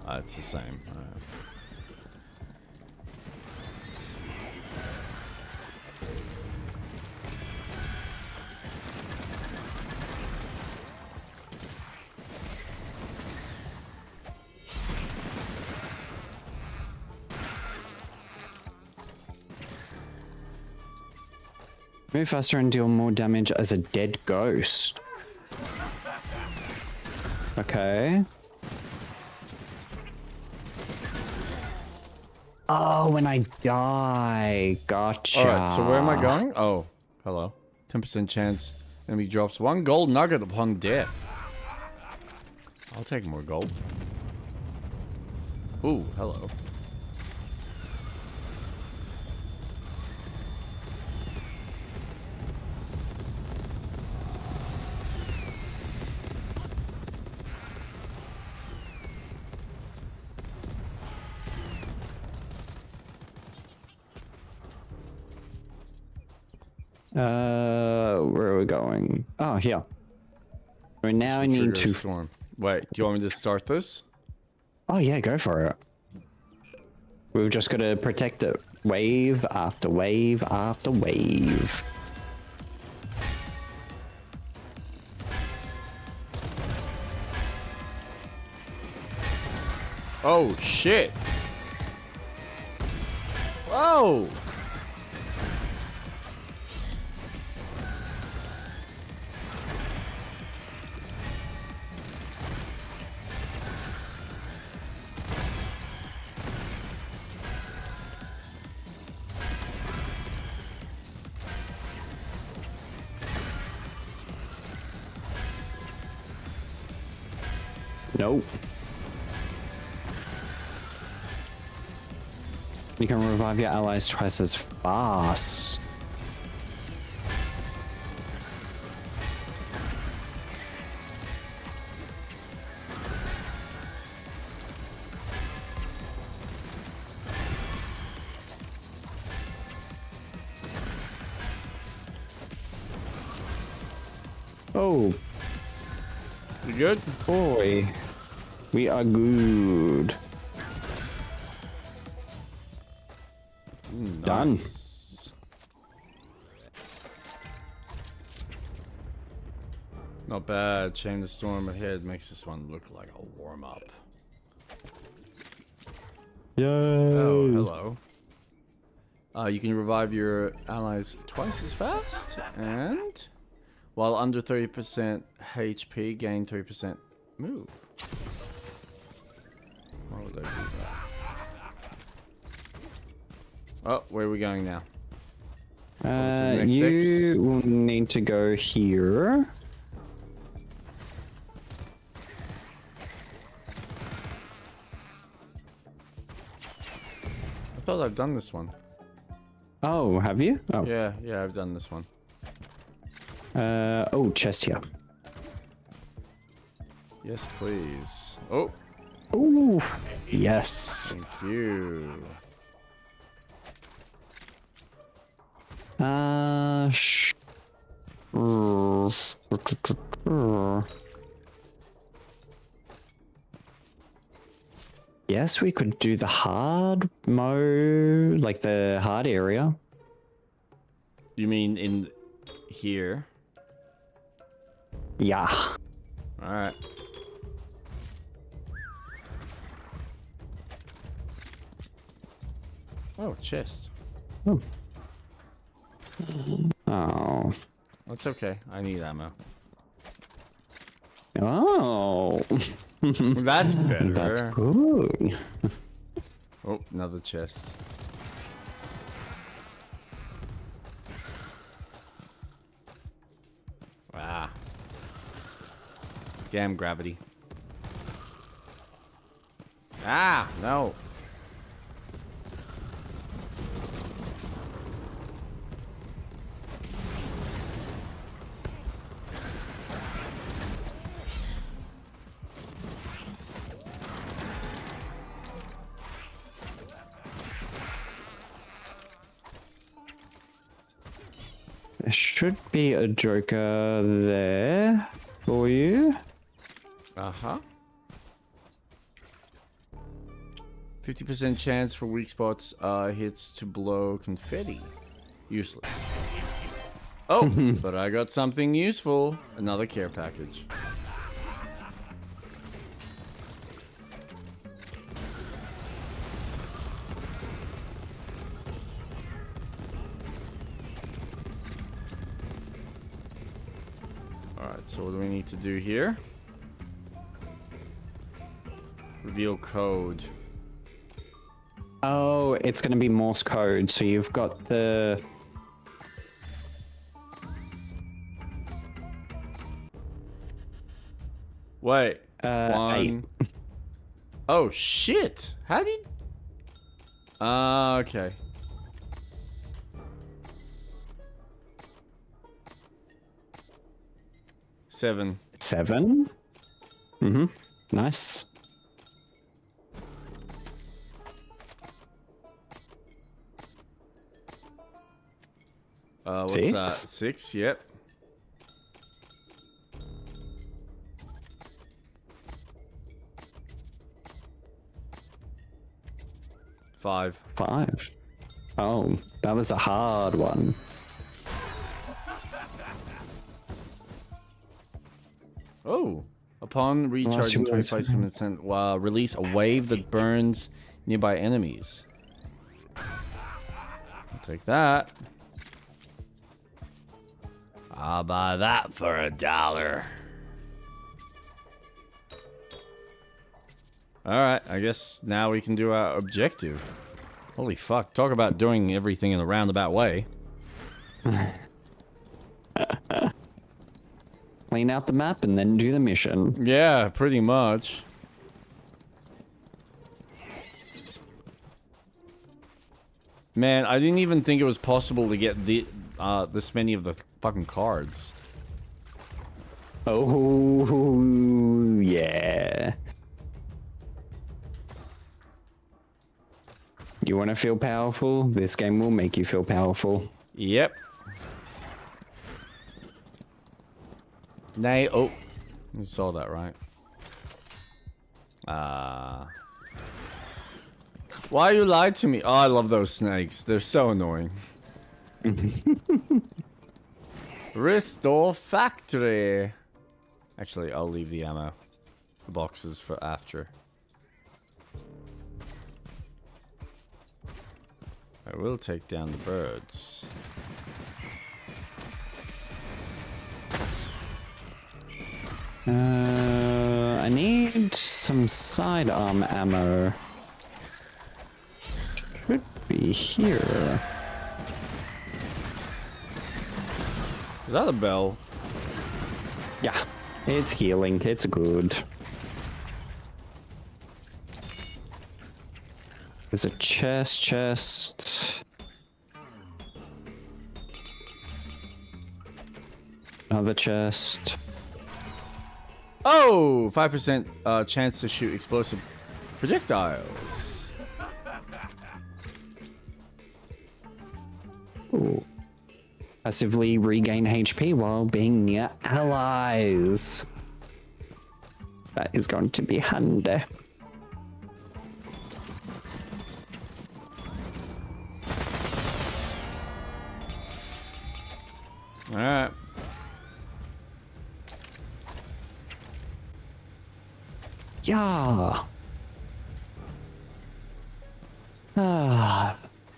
It's the same. Move faster and deal more damage as a dead ghost. Okay. Oh, when I die. Gotcha. Alright, so where am I going? Oh, hello. 10% chance enemy drops 1 gold nugget upon death. I'll take more gold. Ooh, hello. Where are we going? Oh, here. So now I need to... Storm. Wait, do you want me to start this? Oh, yeah, go for it. We've just got to protect it. Wave after wave after wave. Oh, shit. Whoa. Nope. You can revive your allies twice as fast. Oh, You good? boy. We are good. Done. Not bad. Shame the storm ahead makes this one look like a warm-up. Yay. Oh, hello. You can revive your allies twice as fast, and while under 30% HP, gain 3% move. Why would I do that? Oh, where are we going now? You will need to go here. I thought I've done this one. Oh, have you? Oh. Yeah, I've done this one. Oh, chest here. Yes, please. Oh. Oh, yes. Thank you. Yes, we could do the hard mode, like the hard area. You mean in here? Yeah. Alright. Oh, chest. Oh. Oh. That's okay. I need ammo. Oh. That's better. That's good. Oh, another chest. Ah. Damn gravity. Ah, no. There should be a Joker there for you. Uh-huh. 50% chance for weak spots hits to blow confetti. Useless. Oh, but I got something useful. Another care package. Alright, so what do we need to do here? Reveal code. Oh, it's going to be Morse code. So you've got the... Wait. 8. Oh, shit. How do you... okay. Seven. 7? Mm-hmm. Nice. What's 6? that? 6, yep. Five. 5. Oh, that was a hard one. Oh. Upon recharging 25%, release a wave that burns nearby enemies. I'll take that. I'll buy that for $1. Alright, I guess now we can do our objective. Holy fuck, talk about doing everything in a roundabout way. Clean out the map and then do the mission. Yeah, pretty much. Man, I didn't even think it was possible to get this many of the fucking cards. Oh, yeah. You want to feel powerful? This game will make you feel powerful. Yep. Nay. Oh, you saw that, right? Why you lied to me? Oh, I love those snakes. They're so annoying. Restore factory. Actually, I'll leave the ammo. The boxes for after. I will take down the birds. I need some sidearm ammo. Should be here. Is that a bell? Yeah, it's healing. It's good. There's a chest. Another chest. Oh, 5% chance to shoot explosive projectiles. Ooh. Passively regain HP while being near allies. That is going to be handy. Alright. Yeah. Ah,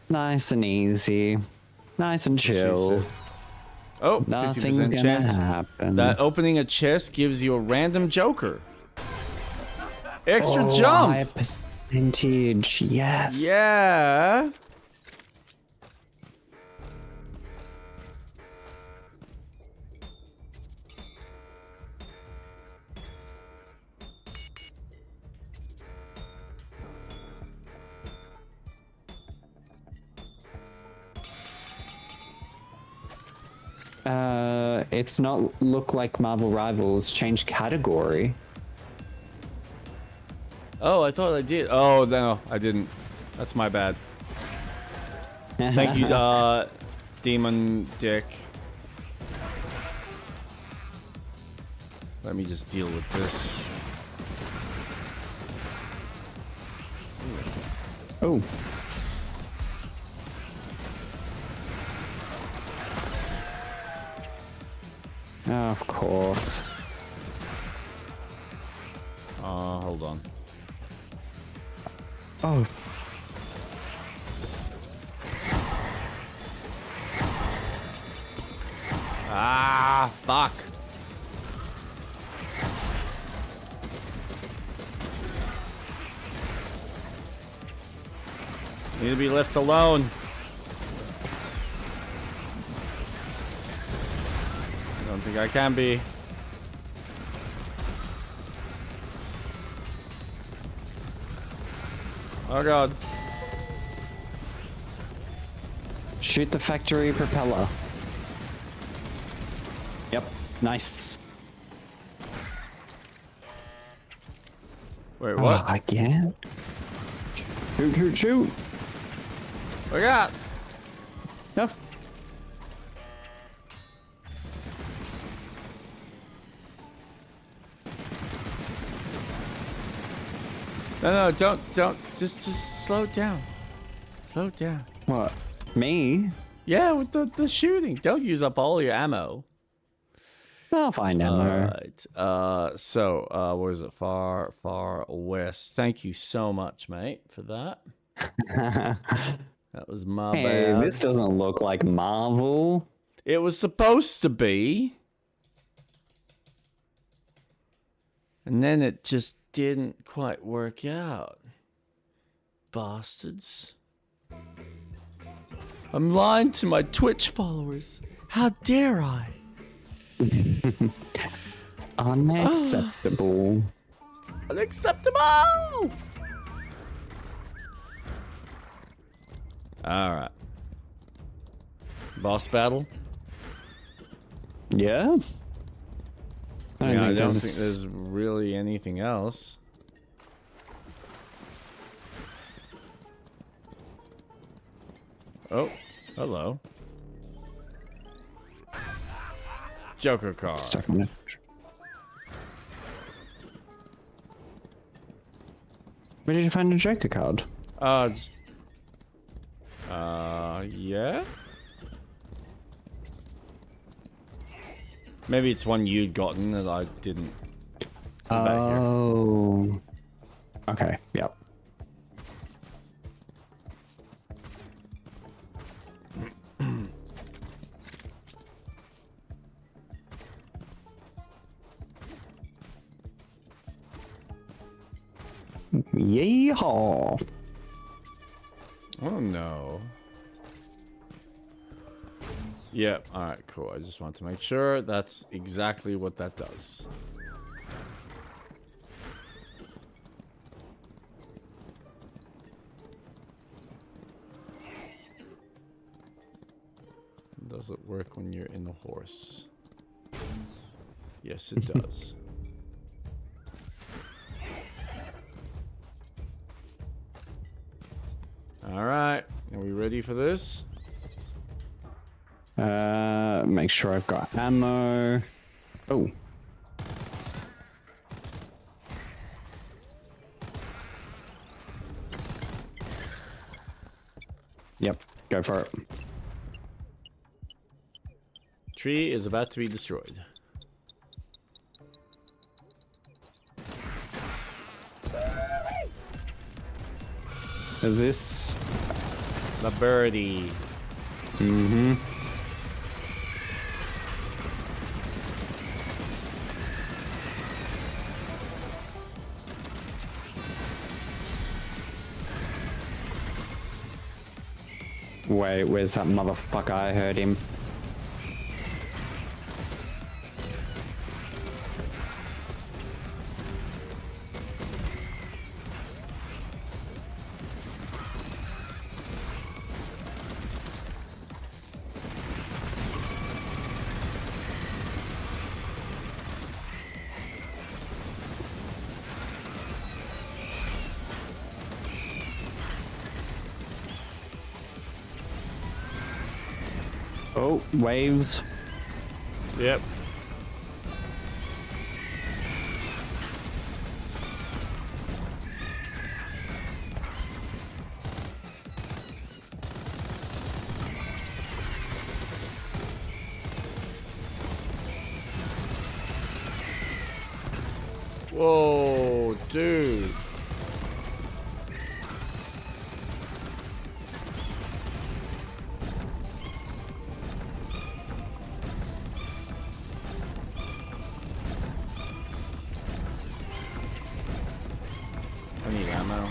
nice and easy. Nice and chill. Oh, Nothing's 50% gonna chance happen. that opening a chest gives you a random joker. Extra High jump. percentage, yes. Yeah. It's not look like Marvel Rivals. Change category. Oh, I thought I did. Oh, no, I didn't. That's my bad. Thank you, Demon Dick. Let me just deal with this. Oh. Of course. Hold on. Oh. Ah, fuck. Need to be left alone. I don't think I can be. Oh god. Shoot the factory propeller. Yep, nice. Wait, what? Again? Shoot. Look out! Yep. No, don't. Just slow it down. Slow it down. What? Me? Yeah, with the shooting. Don't use up all your ammo. I'll find ammo. Alright. So, where is it? Far west. Thank you so much, mate, for that. That was my bad. This doesn't look like Marvel. It was supposed to be. And then it just didn't quite work out. Bastards. I'm lying to my Twitch followers. How dare I? Unacceptable. Unacceptable! Alright. Boss battle? Yeah? I don't think there's really anything else. Oh, hello. Joker card. Where did you find a Joker card? Just, yeah? Maybe it's one you'd gotten that I didn't. Oh. Okay, yep. Yeehaw! Oh no. Yep, alright, cool. I just want to make sure that's exactly what that does. Does it work when you're in a horse? Yes, it does. Alright, are we ready for this? Make sure I've got ammo. Oh. Yep, go for it. Tree is about to be destroyed. Is this the birdie? Mm-hmm. Wait, where's that motherfucker? I heard him. Oh, waves. Yep. Whoa, dude. I need ammo.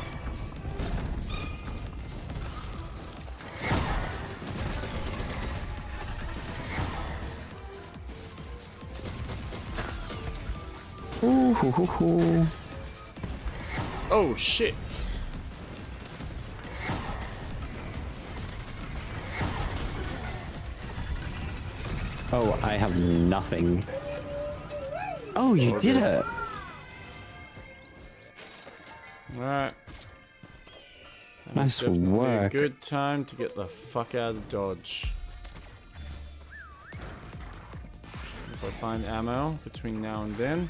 Ooh, hoo, hoo, hoo. Oh shit. Oh, I have nothing. Oh, you did it. Alright. Nice work. A good time to get the fuck out of Dodge. If I find ammo between now and then,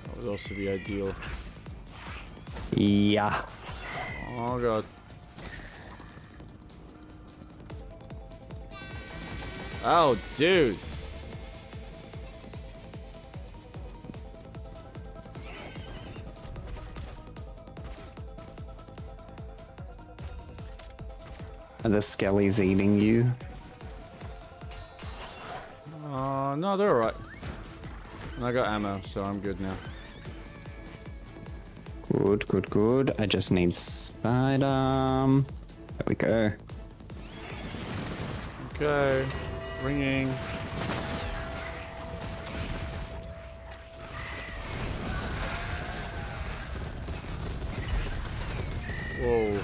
that would also be ideal. Yeah. Oh god. Oh, dude. Are the skellies eating you? No, they're alright. And I got ammo, so I'm good now. Good, good, good. I just need spider. There we go. Okay. Ringing. Whoa.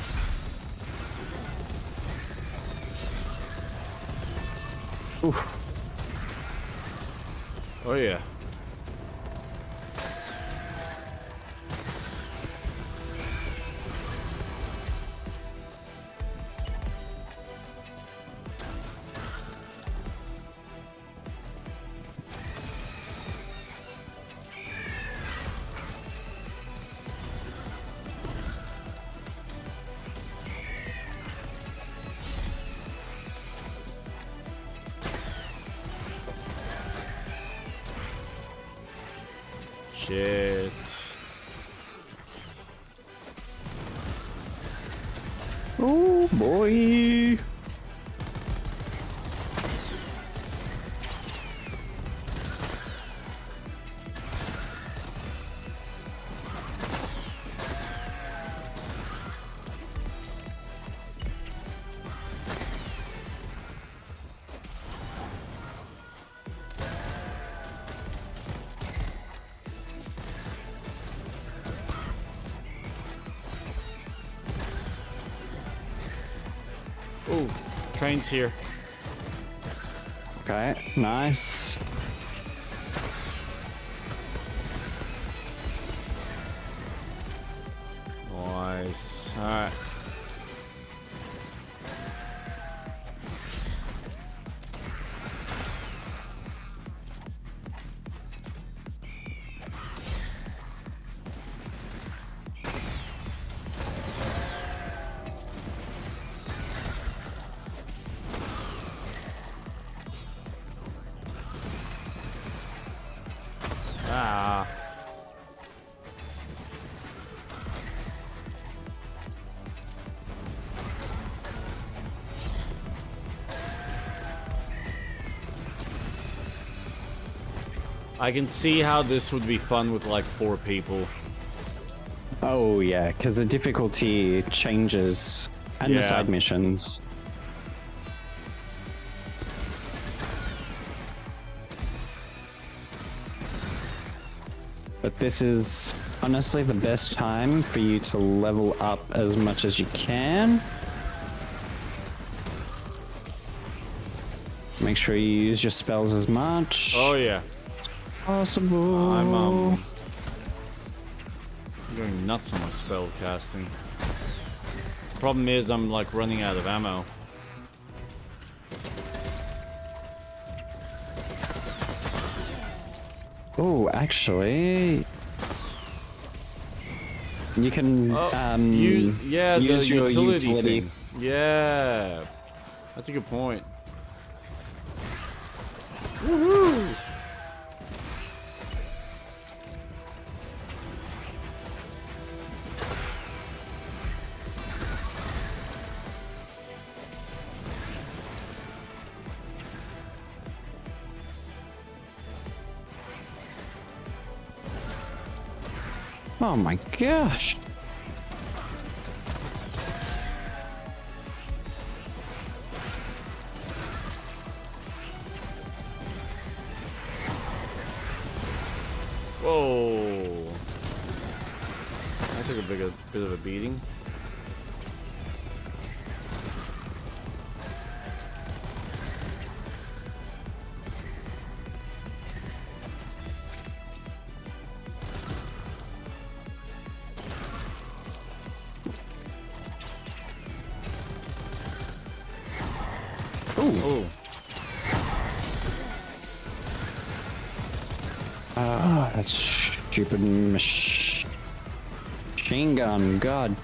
Oof. Oh yeah. shit. Oh boy. Oh, train's here. Okay, nice. Nice. Alright. Ah. I can see how this would be fun with like 4 people. Oh yeah, because the difficulty changes and the Yeah. side missions. But this is honestly the best time for you to level up as much as you can. Make sure you use your spells as much Oh yeah. as possible. I'm going nuts on my spell casting. Problem is I'm like running out of ammo. Oh, actually, you can Use use the your utility utility. thing. Yeah. That's a good point. Woohoo! Oh my gosh. Whoa. I took a bit of a beating. Oh. Ah, that's stupid machine gun. God.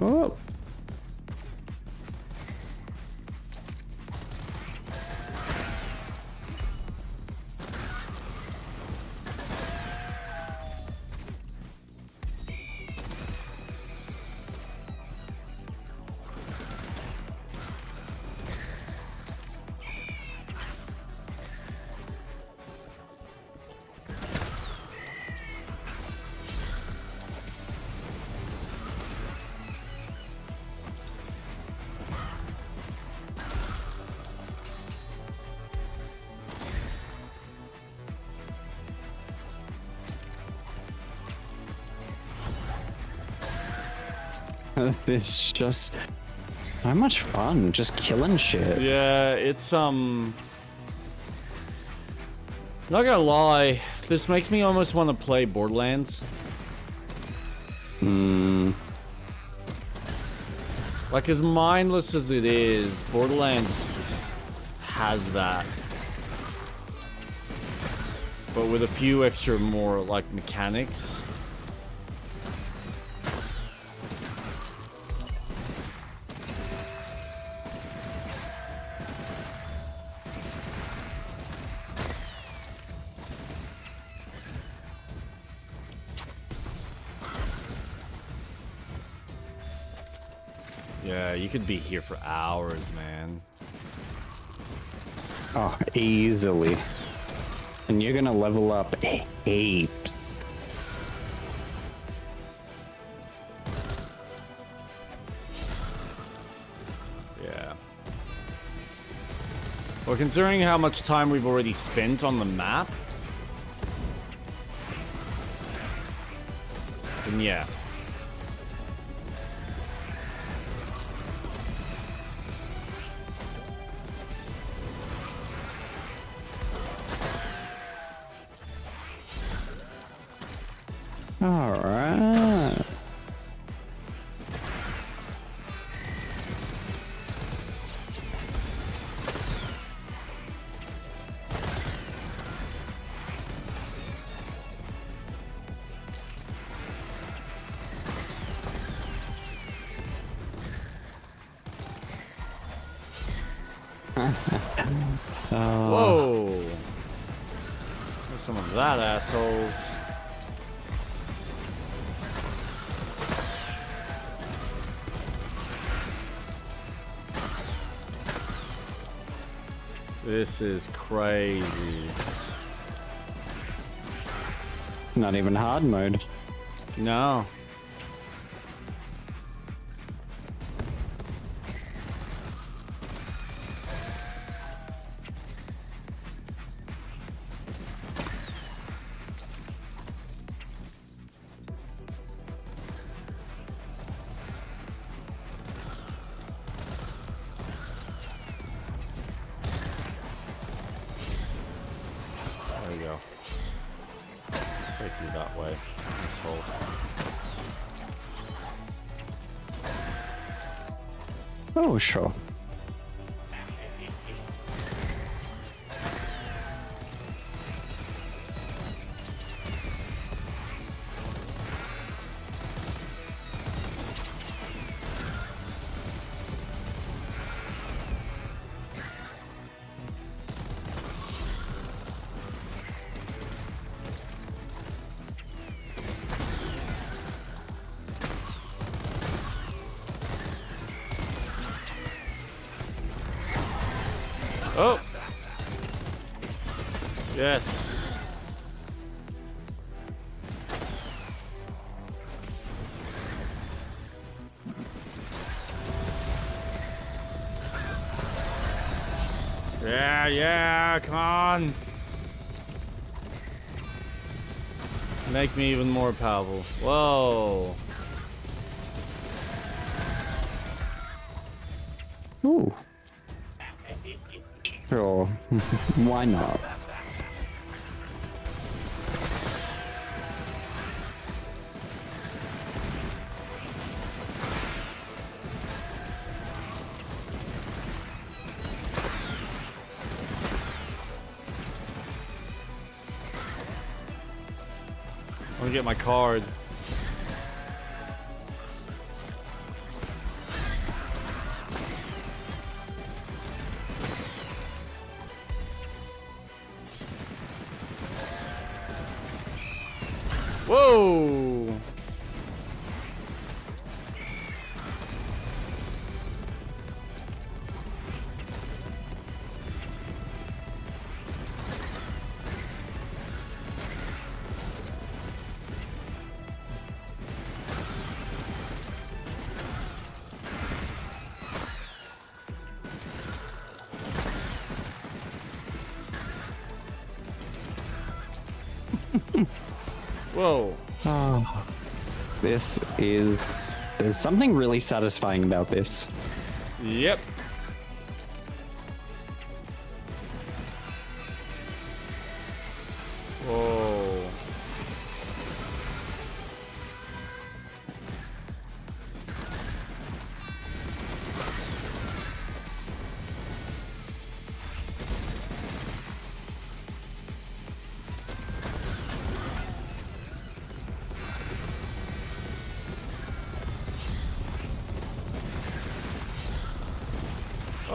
Oh. It's just so much fun, just killing shit. Yeah, it's not gonna lie, this makes me almost want to play Borderlands. Like, as mindless as it is, Borderlands just has that. but with a few extra more like mechanics. Yeah, you could be here for hours, man. Oh, easily. And you're gonna level up heaps. Yeah. Well, considering how much time we've already spent on the map, then yeah. All right. Whoa! There's some of that, assholes. This is crazy. Not even hard mode. No. There we go. Take you that way. Asshole. Oh, sure. Oh! Yes. Yeah, come on. Make me even more powerful. Whoa. Ooh. Sure. Why not? Let me get my card. Whoa! Whoa. Oh, there's something really satisfying about this. Yep. Whoa.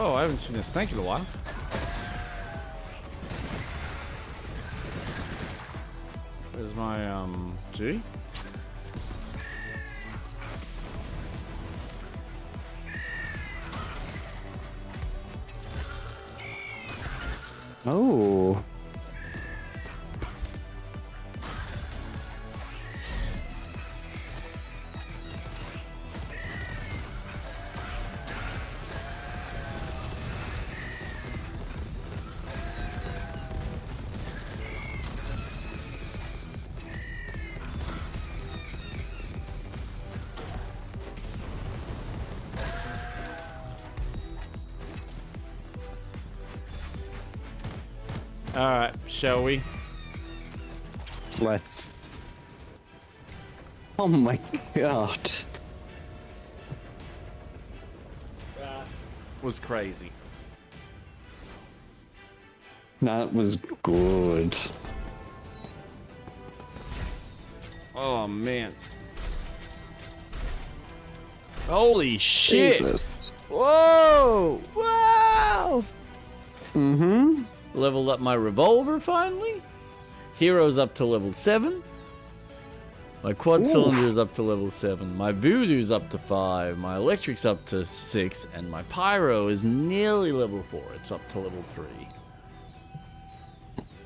Oh, I haven't seen a snake in a while. Where's my, G? Oh. Alright, shall we? Let's. Oh my god. That was crazy. That was good. Oh man. Holy shit. Jesus. Whoa! Wow! Mm-hmm. Leveled up my revolver finally. Hero's up to level 7. My quad cylinder's up to level 7. My voodoo's up to 5. My electric's up to 6. And my pyro is nearly level 4. It's up to level 3.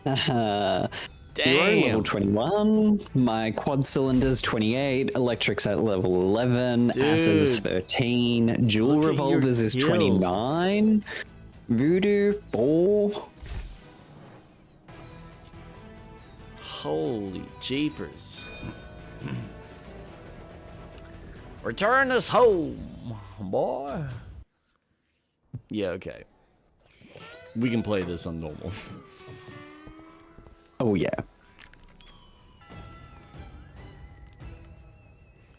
You're Damn. level 21. My quad cylinder's 28. Electric's at level 11. Dude. Acid is 13. Dual Look at revolvers your is kills. 29. Voodoo 4. Holy jeepers. Return us home, boy. Yeah, okay. We can play this on normal. Oh yeah.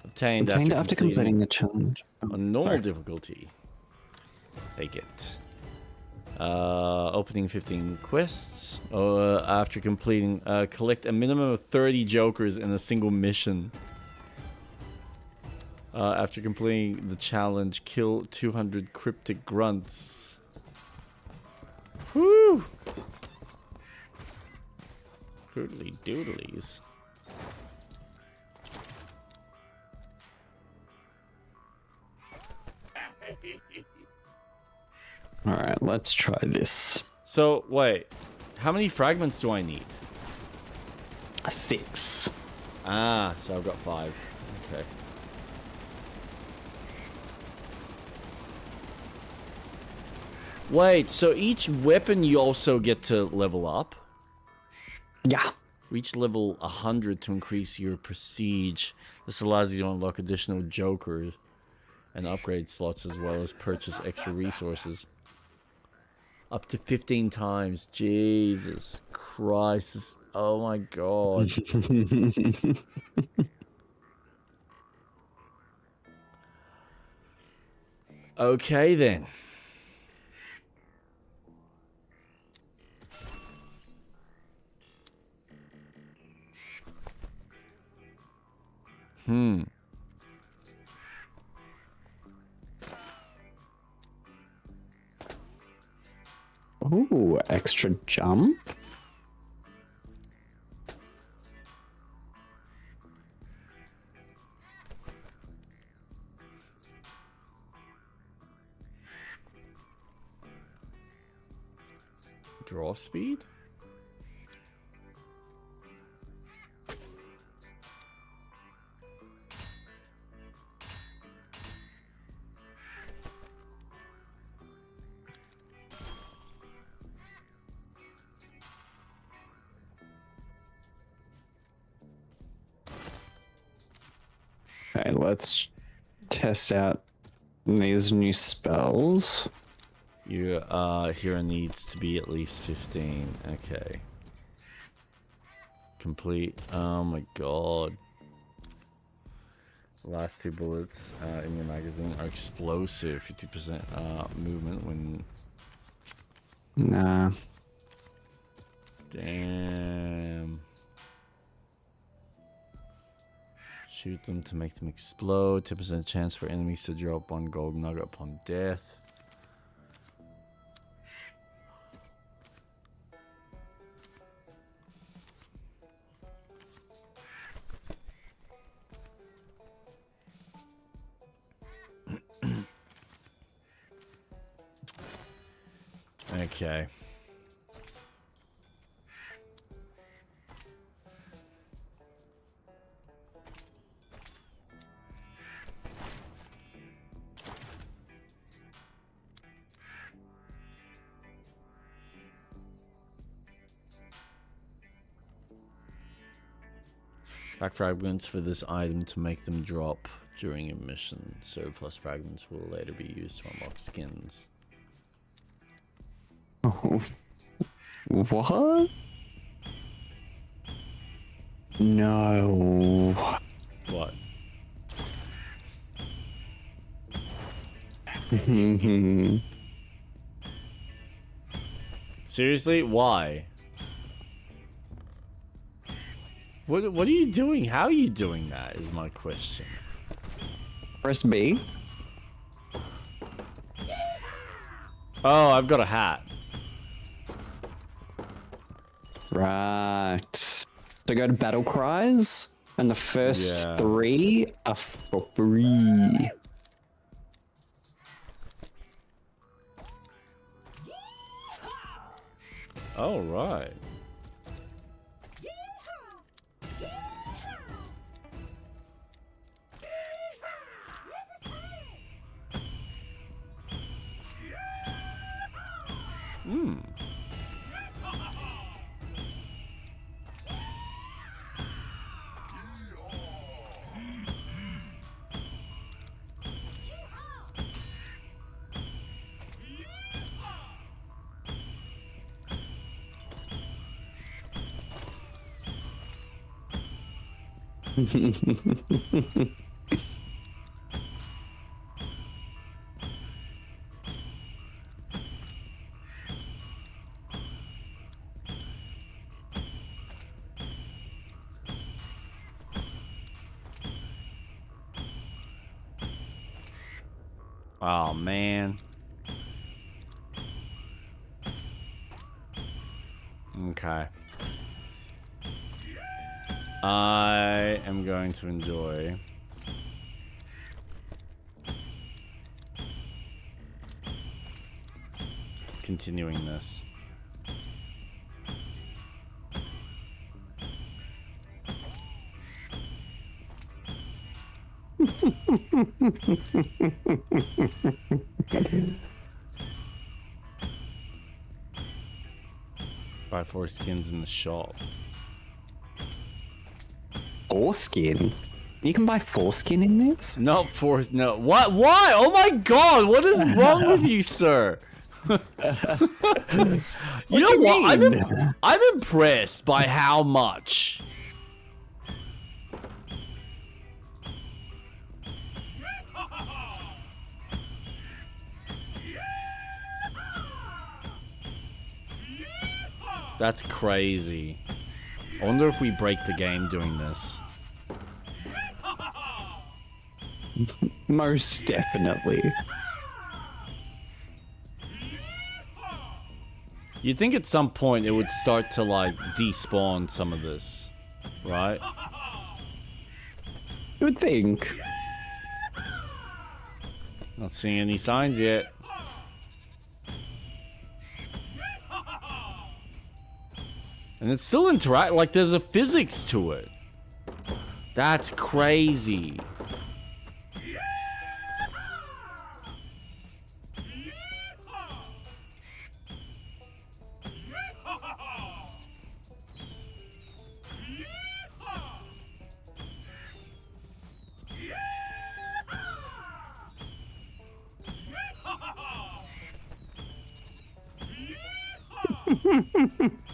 Obtained after completing the challenge. on normal difficulty. Take it. Opening 15 quests. After completing, collect a minimum of 30 jokers in a single mission. After completing the challenge, kill 200 cryptic grunts. Woo! Fruitly doodlies. Alright, let's try this. So, wait. How many fragments do I need? 6. Ah, so I've got 5. Okay. Wait, so each weapon you also get to level up? Yeah. Reach level 100 to increase your prestige. This allows you to unlock additional jokers and upgrade slots as well as purchase extra resources. Up to 15 times. Jesus Christ. Oh my god. Okay then. Ooh, extra jump. Draw speed? Okay, let's test out these new spells. Your hero needs to be at least 15. Okay. Complete. Oh my god. Last 2 bullets in your magazine are explosive. 50% movement when... Nah. Damn. Shoot them to make them explode. 10% chance for enemies to drop 1 gold nugget upon death. Okay. Track fragments for this item to make them drop during a mission. Surplus fragments will later be used to unlock skins. Oh. What? No. What? Seriously? Why? What are you doing? How are you doing that is my question. Press B. Oh, I've got a hat. Right. So go to battle cries, and the first 3 are for free. Oh, right. Hmm. Oh, man. Okay. I am going to enjoy continuing this. Buy 4 skins in the shop. Foreskin? You can buy foreskin in this? No, no. What? Why? Oh my god, what is wrong with you, sir? You know what? I'm impressed by how much. That's crazy. I wonder if we break the game doing this. Most definitely. You'd think at some point it would start to like despawn some of this, right? You would think. Not seeing any signs yet. And it's still interact, like there's a physics to it. That's crazy.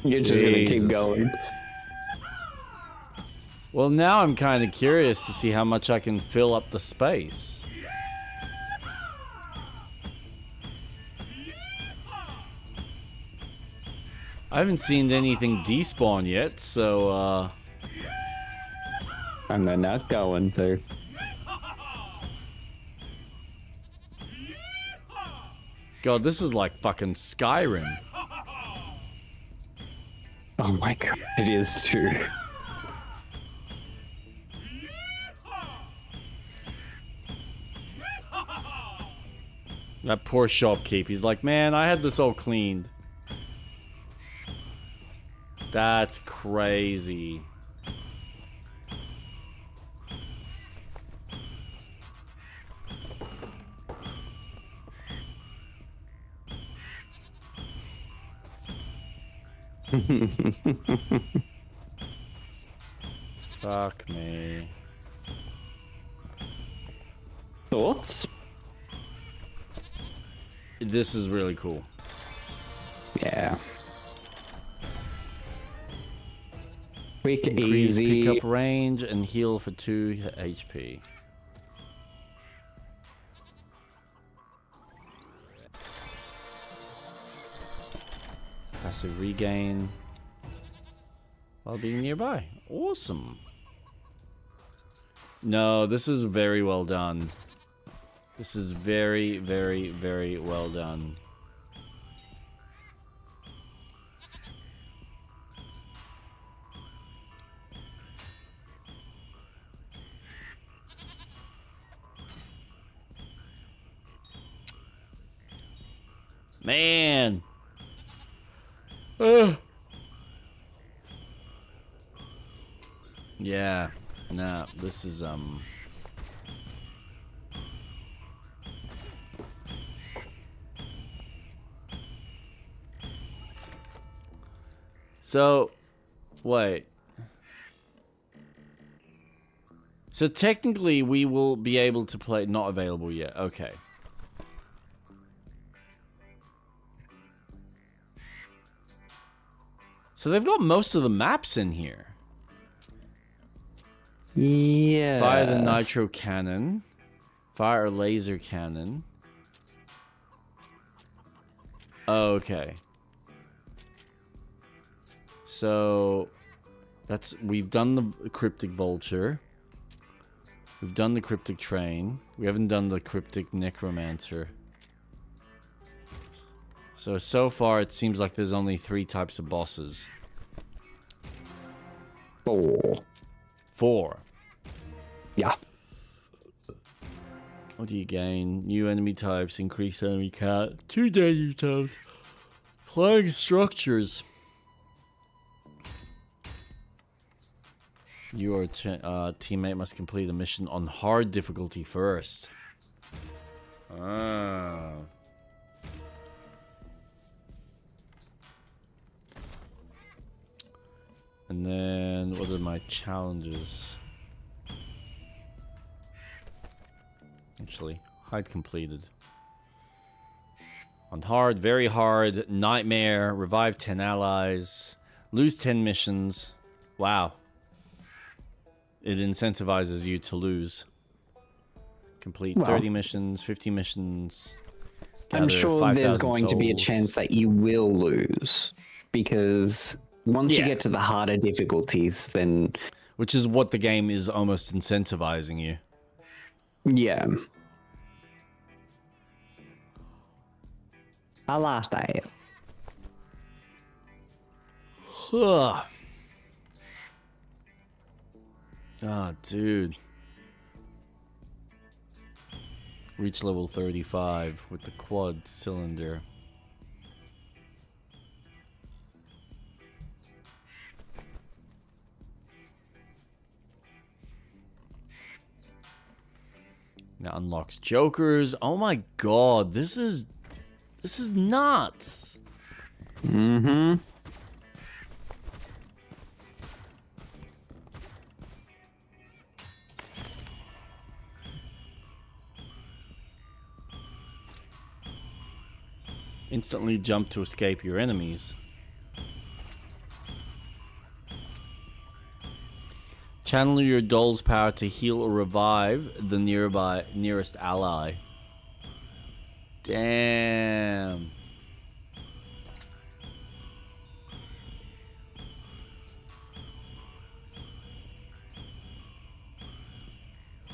You're just gonna keep going. Well, now I'm kind of curious to see how much I can fill up the space. I haven't seen anything despawn yet, so And they're not going to. God, this is like fucking Skyrim. Oh my god, it is too. That poor shopkeep. He's like, man, I had this all cleaned. That's crazy. Fuck me. Thoughts? This is really cool. Yeah. Quick, Increase easy. Pick up range and heal for 2 HP. Passive regain while being nearby. Awesome. No, this is very well done. This is very, very, very well done. Man. Ugh. Yeah. Nah, this is So, wait. So technically we will be able to play... Not available yet. Okay. So they've got most of the maps in here. Yeah. Fire the nitro cannon. Fire a laser cannon. Oh, okay. So we've done the cryptic vulture. We've done the cryptic train. We haven't done the cryptic necromancer. So far it seems like there's only 3 types of bosses. 4. Yeah. What do you gain? New enemy types, increase enemy count, 2 daily types, flying structures. Your teammate must complete a mission on hard difficulty first. Ah. And then, what are my challenges? Actually, hide completed. On hard, very hard, nightmare, revive 10 allies, lose 10 missions. Wow. It incentivizes you to lose. Complete 30 missions, 50 missions. I'm sure there's going to be a chance that you will lose. Because once you get to the harder difficulties, then... Which is what the game is almost incentivizing you. Yeah. I lost that. Huh. Ah, dude. Reach level 35 with the quad cylinder. Now unlocks jokers. Oh my god, this is nuts. Mm-hmm. Instantly jump to escape your enemies. Channel your doll's power to heal or revive the nearest ally. Damn.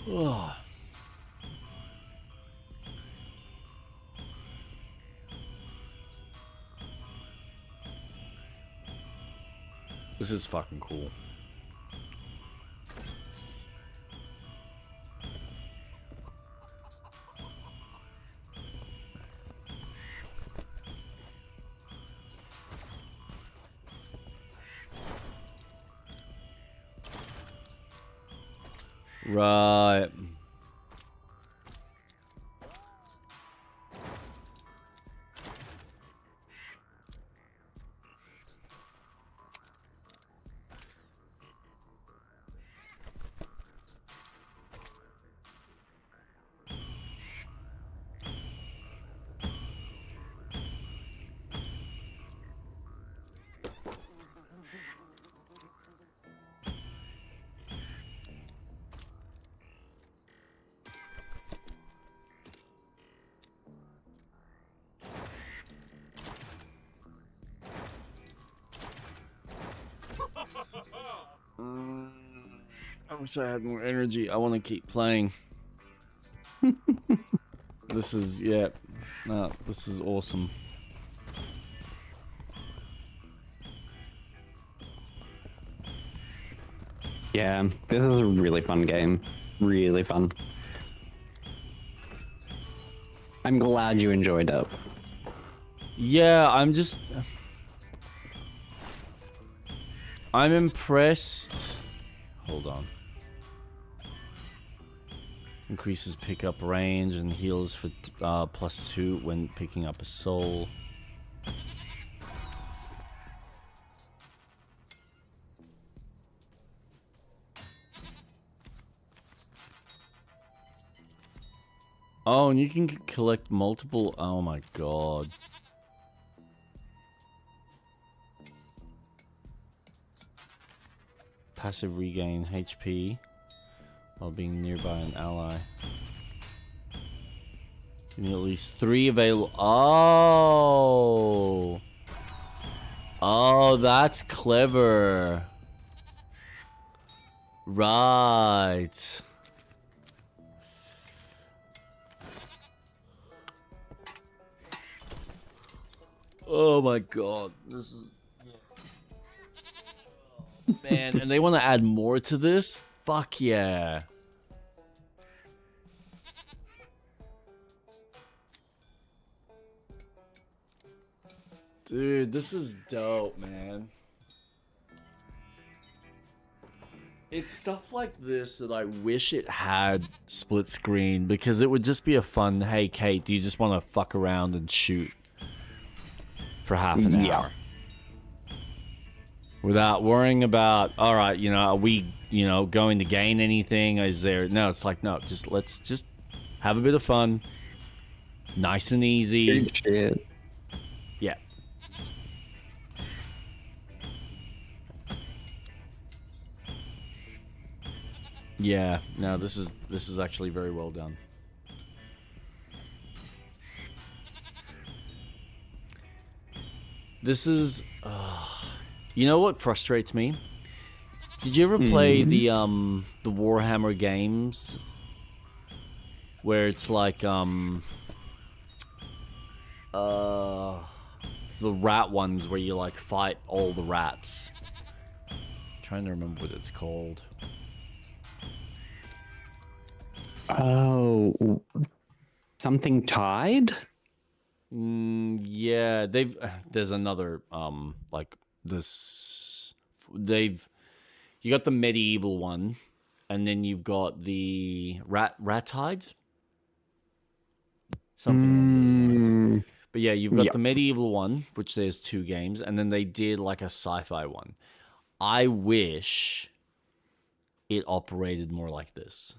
Ugh. This is fucking cool. Right. I wish I had more energy. I want to keep playing. This is, yeah. No, this is awesome. Yeah, this is a really fun game. Really fun. I'm glad you enjoyed it. Yeah, I'm impressed. Hold on. Increases pickup range and heals for +2 when picking up a soul. Oh, and you can collect multiple. Oh my god. Passive regain HP while being nearby an ally. You need at least 3 available. Oh. Oh, that's clever. Right. Oh my god. This is... Man, and they want to add more to this? Fuck yeah. Dude, this is dope, man. It's stuff like this that I wish it had split screen, because it would just be a fun, hey Kate, do you just want to fuck around and shoot for half an hour? Without worrying about, all right, you know, are we, you know, going to gain anything? Is there... No, it's like, no, just let's just have a bit of fun. Nice and easy. Good shit. Yeah. Yeah, no, this is actually very well done. This is... you know what frustrates me? Did you ever play the Warhammer games? Where it's like, it's the rat ones where you like fight all the rats. I'm trying to remember what it's called. Oh, something tied? Yeah, there's another like this. You got the medieval one, and then you've got the rat tides. Something. But yeah, you've got the medieval one, which there's 2 games, and then they did like a sci-fi one. I wish it operated more like this,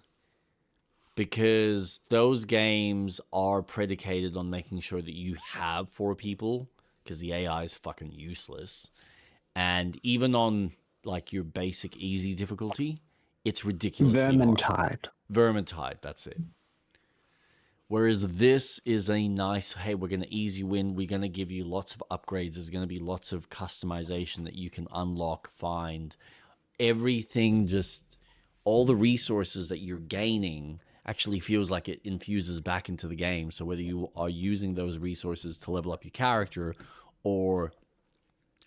because those games are predicated on making sure that you have 4 people, because the AI is fucking useless. And even on like your basic easy difficulty, it's ridiculously hard. Vermintide, that's it. Whereas this is a nice, hey, we're going to ease you in. We're going to give you lots of upgrades. There's going to be lots of customization that you can unlock, find. Everything, just all the resources that you're gaining actually feels like it infuses back into the game. So whether you are using those resources to level up your character or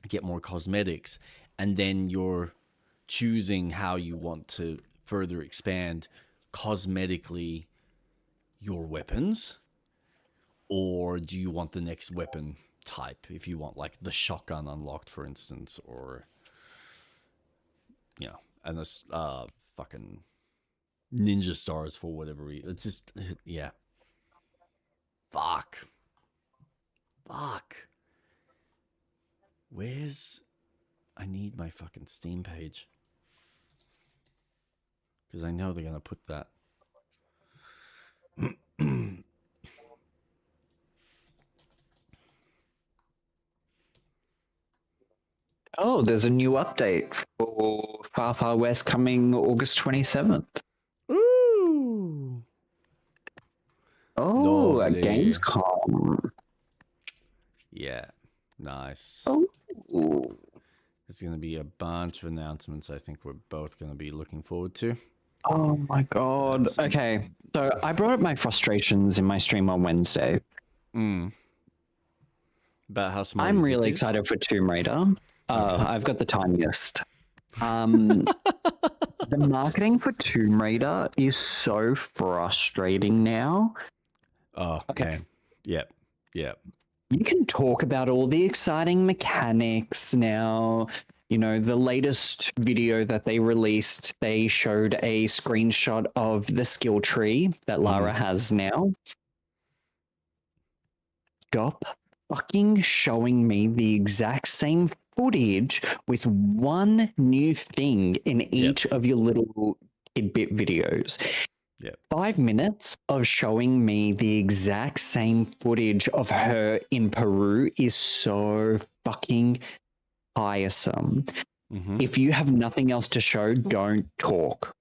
get more cosmetics, and then you're choosing how you want to further expand cosmetically your weapons, or do you want the next weapon type, if you want like the shotgun unlocked, for instance, or, you know, and this fucking ninja stars for whatever reason. It's just, yeah. Fuck. Where's... I need my fucking Steam page. Because I know they're going to put that. Oh, there's a new update for Far Far West coming August 27th. Ooh. Oh, Lovely. at Gamescom. Yeah. Nice. Oh. There's going to be a bunch of announcements I think we're both going to be looking forward to. Oh my god. Okay, so I brought up my frustrations in my stream on Wednesday. About how small I'm really excited for Tomb Raider. I've got the tiniest. The marketing for Tomb Raider is so frustrating now. Oh, okay. Yep. You can talk about all the exciting mechanics now. You know, the latest video that they released, they showed a screenshot of the skill tree that Lara has now. Stop fucking showing me the exact same footage with one new thing in each of your little tidbit videos. 5 minutes of showing me the exact same footage of her in Peru is so fucking tiresome. If you have nothing else to show, don't talk.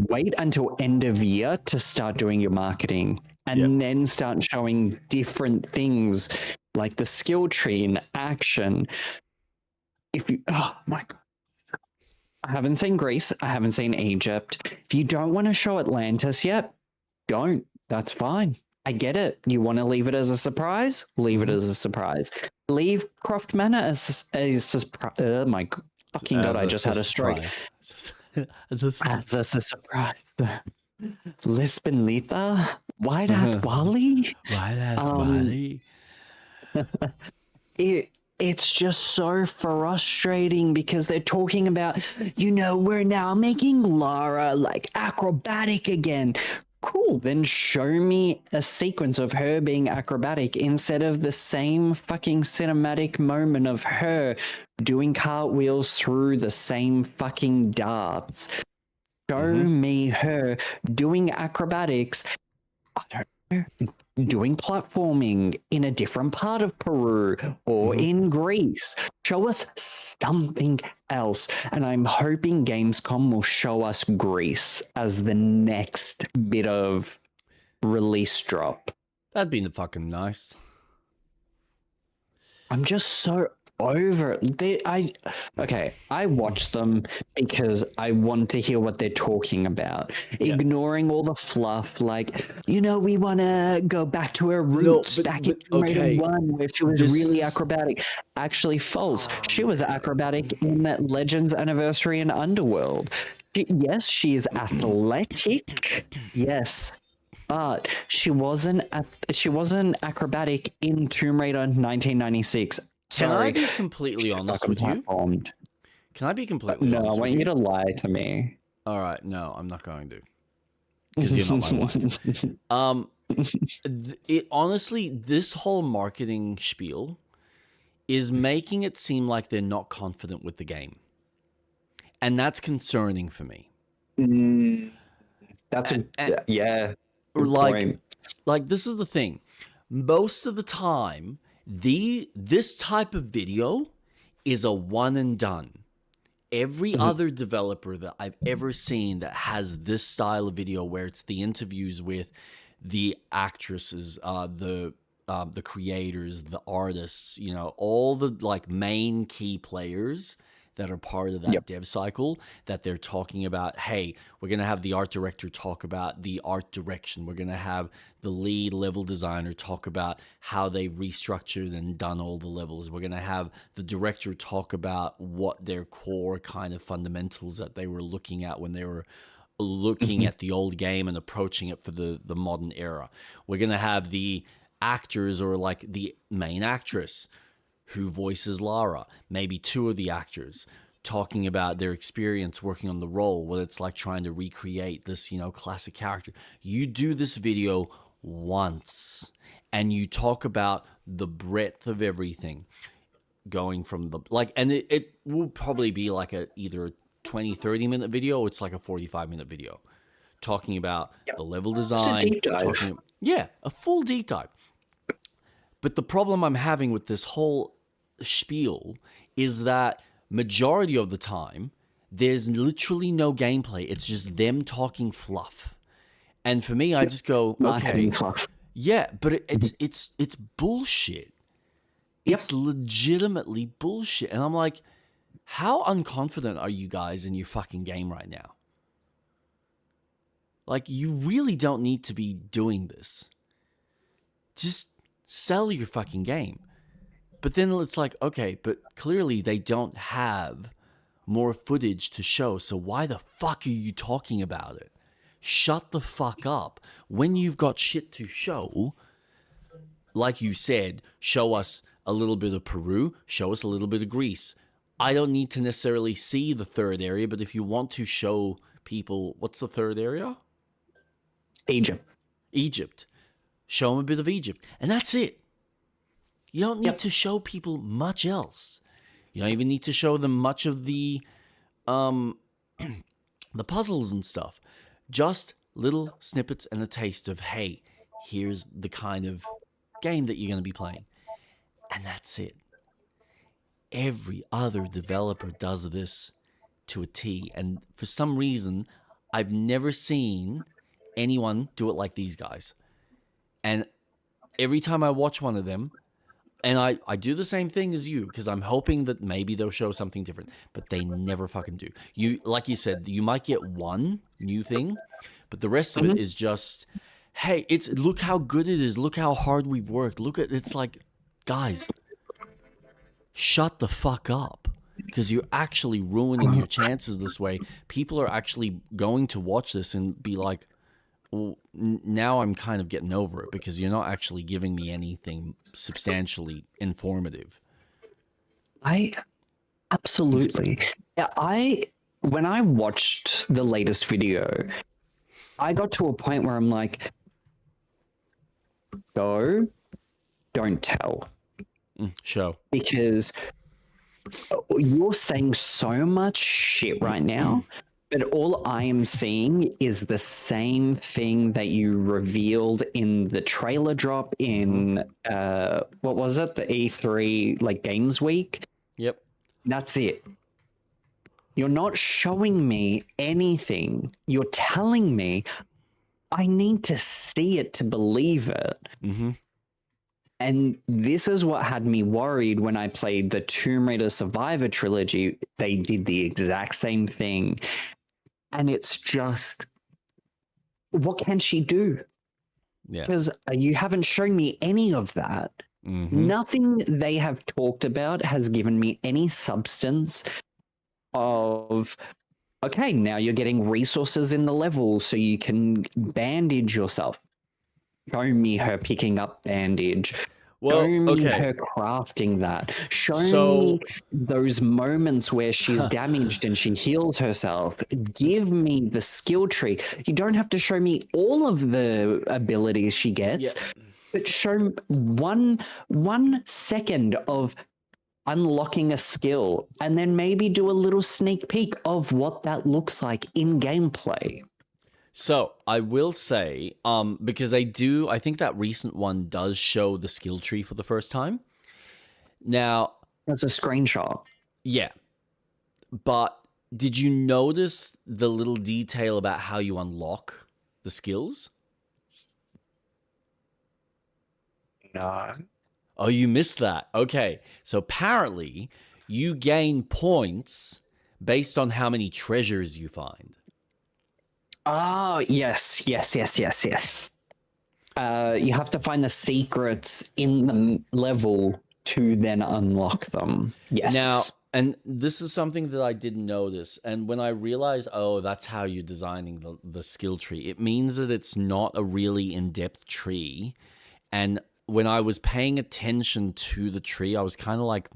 Wait until end of year to start doing your marketing and then start showing different things like the skill tree in action. If you, oh my God. I haven't seen Greece. I haven't seen Egypt. If you don't want to show Atlantis yet, don't. That's fine. I get it. You want to leave it as a surprise? Leave it as a surprise. Leave Croft Manor as a surprise. Oh my fucking God, I just had a stroke. As a surprise. Lisbon Letha? White Earth Wally? White Earth Wally? It's just so frustrating because they're talking about, you know, we're now making Lara like acrobatic again. Cool, then show me a sequence of her being acrobatic instead of the same fucking cinematic moment of her doing cartwheels through the same fucking darts. Show me her doing acrobatics. I don't know, doing platforming in a different part of Peru or in Greece. Show us something else. And I'm hoping Gamescom will show us Greece as the next bit of release drop. That'd be fucking nice. I'm just so over it. I watch them because I want to hear what they're talking about, ignoring all the fluff. Like, you know, we want to go back to her roots, back in Tomb Raider 1, where she was really acrobatic. Actually, false. She was acrobatic in Legends Anniversary and Underworld. Yes, she is athletic. Yes. But she wasn't acrobatic in Tomb Raider 1996. Can I be completely honest with you? Can I be completely honest with you? No, I want you to lie to me. All right, no, I'm not going to. Because you're not my wife. Honestly, this whole marketing spiel is making it seem like they're not confident with the game. And that's concerning for me. Like this is the thing. Most of the time, this type of video is a one and done. Every other developer that I've ever seen that has this style of video, where it's the interviews with the actresses, the creators, the artists, you know, all the like main key players that are part of that dev cycle, that they're talking about, hey, we're going to have the art director talk about the art direction. We're going to have the lead level designer talk about how they've restructured and done all the levels. We're going to have the director talk about what their core kind of fundamentals that they were looking at when they were looking at the old game and approaching it for the modern era. We're going to have the actors, or like the main actress who voices Lara, maybe two of the actors, talking about their experience working on the role, what it's like trying to recreate this, classic character. You do this video once and you talk about the breadth of everything going from and it will probably be like either a 20-30 minute video or it's like a 45-minute video talking about the level design. It's a deep dive. A full deep dive. But the problem I'm having with this whole spiel is that majority of the time, there's literally no gameplay. It's just them talking fluff. And for me, I just go, okay. Yeah, but it's bullshit. It's legitimately bullshit. And I'm like, how unconfident are you guys in your fucking game right now? Like, you really don't need to be doing this. Just sell your fucking game. But then it's like, okay, but clearly they don't have more footage to show, so why the fuck are you talking about it? Shut the fuck up. When you've got shit to show, like you said, show us a little bit of Peru, show us a little bit of Greece. I don't need to necessarily see the third area, but if you want to show people, what's the third area? Egypt. Show them a bit of Egypt. And that's it. You don't need to show people much else. You don't even need to show them much of the puzzles and stuff. Just little snippets and a taste of, hey, here's the kind of game that you're going to be playing. And that's it. Every other developer does this to a T. And for some reason, I've never seen anyone do it like these guys. And every time I watch one of them, and I do the same thing as you, because I'm hoping that maybe they'll show something different, but they never fucking do. You, like you said, you might get one new thing, but the rest of it is just, hey, look how good it is. Look how hard we've worked. It's like, guys, shut the fuck up, because you're actually ruining your chances this way. People are actually going to watch this and be like, well, now I'm kind of getting over it because you're not actually giving me anything substantially informative. Absolutely. When I watched the latest video, I got to a point where I'm like, go, don't tell. Show. Because you're saying so much shit right now. But all I am seeing is the same thing that you revealed in the trailer drop in, what was it? The E3, Games Week? Yep. That's it. You're not showing me anything. You're telling me I need to see it to believe it. Mm-hmm. And this is what had me worried when I played the Tomb Raider Survivor trilogy. They did the exact same thing. And it's just, what can she do? Yeah. Because you haven't shown me any of that. Mm-hmm. Nothing they have talked about has given me any substance of, okay, now you're getting resources in the level so you can bandage yourself. Show me her picking up bandage. Show me her crafting that. Show me those moments where she's damaged and she heals herself. Give me the skill tree. You don't have to show me all of the abilities she gets, but show one second of unlocking a skill and then maybe do a little sneak peek of what that looks like in gameplay. So I will say, because I think that recent one does show the skill tree for the first time. Now, that's a screenshot. Yeah. But did you notice the little detail about how you unlock the skills? No. Oh, you missed that. Okay. So apparently you gain points based on how many treasures you find. Oh, yes. You have to find the secrets in the level to then unlock them. Yes. Now, and this is something that I didn't notice. And when I realized, that's how you're designing the skill tree, it means that it's not a really in-depth tree. And when I was paying attention to the tree, I was kind of like,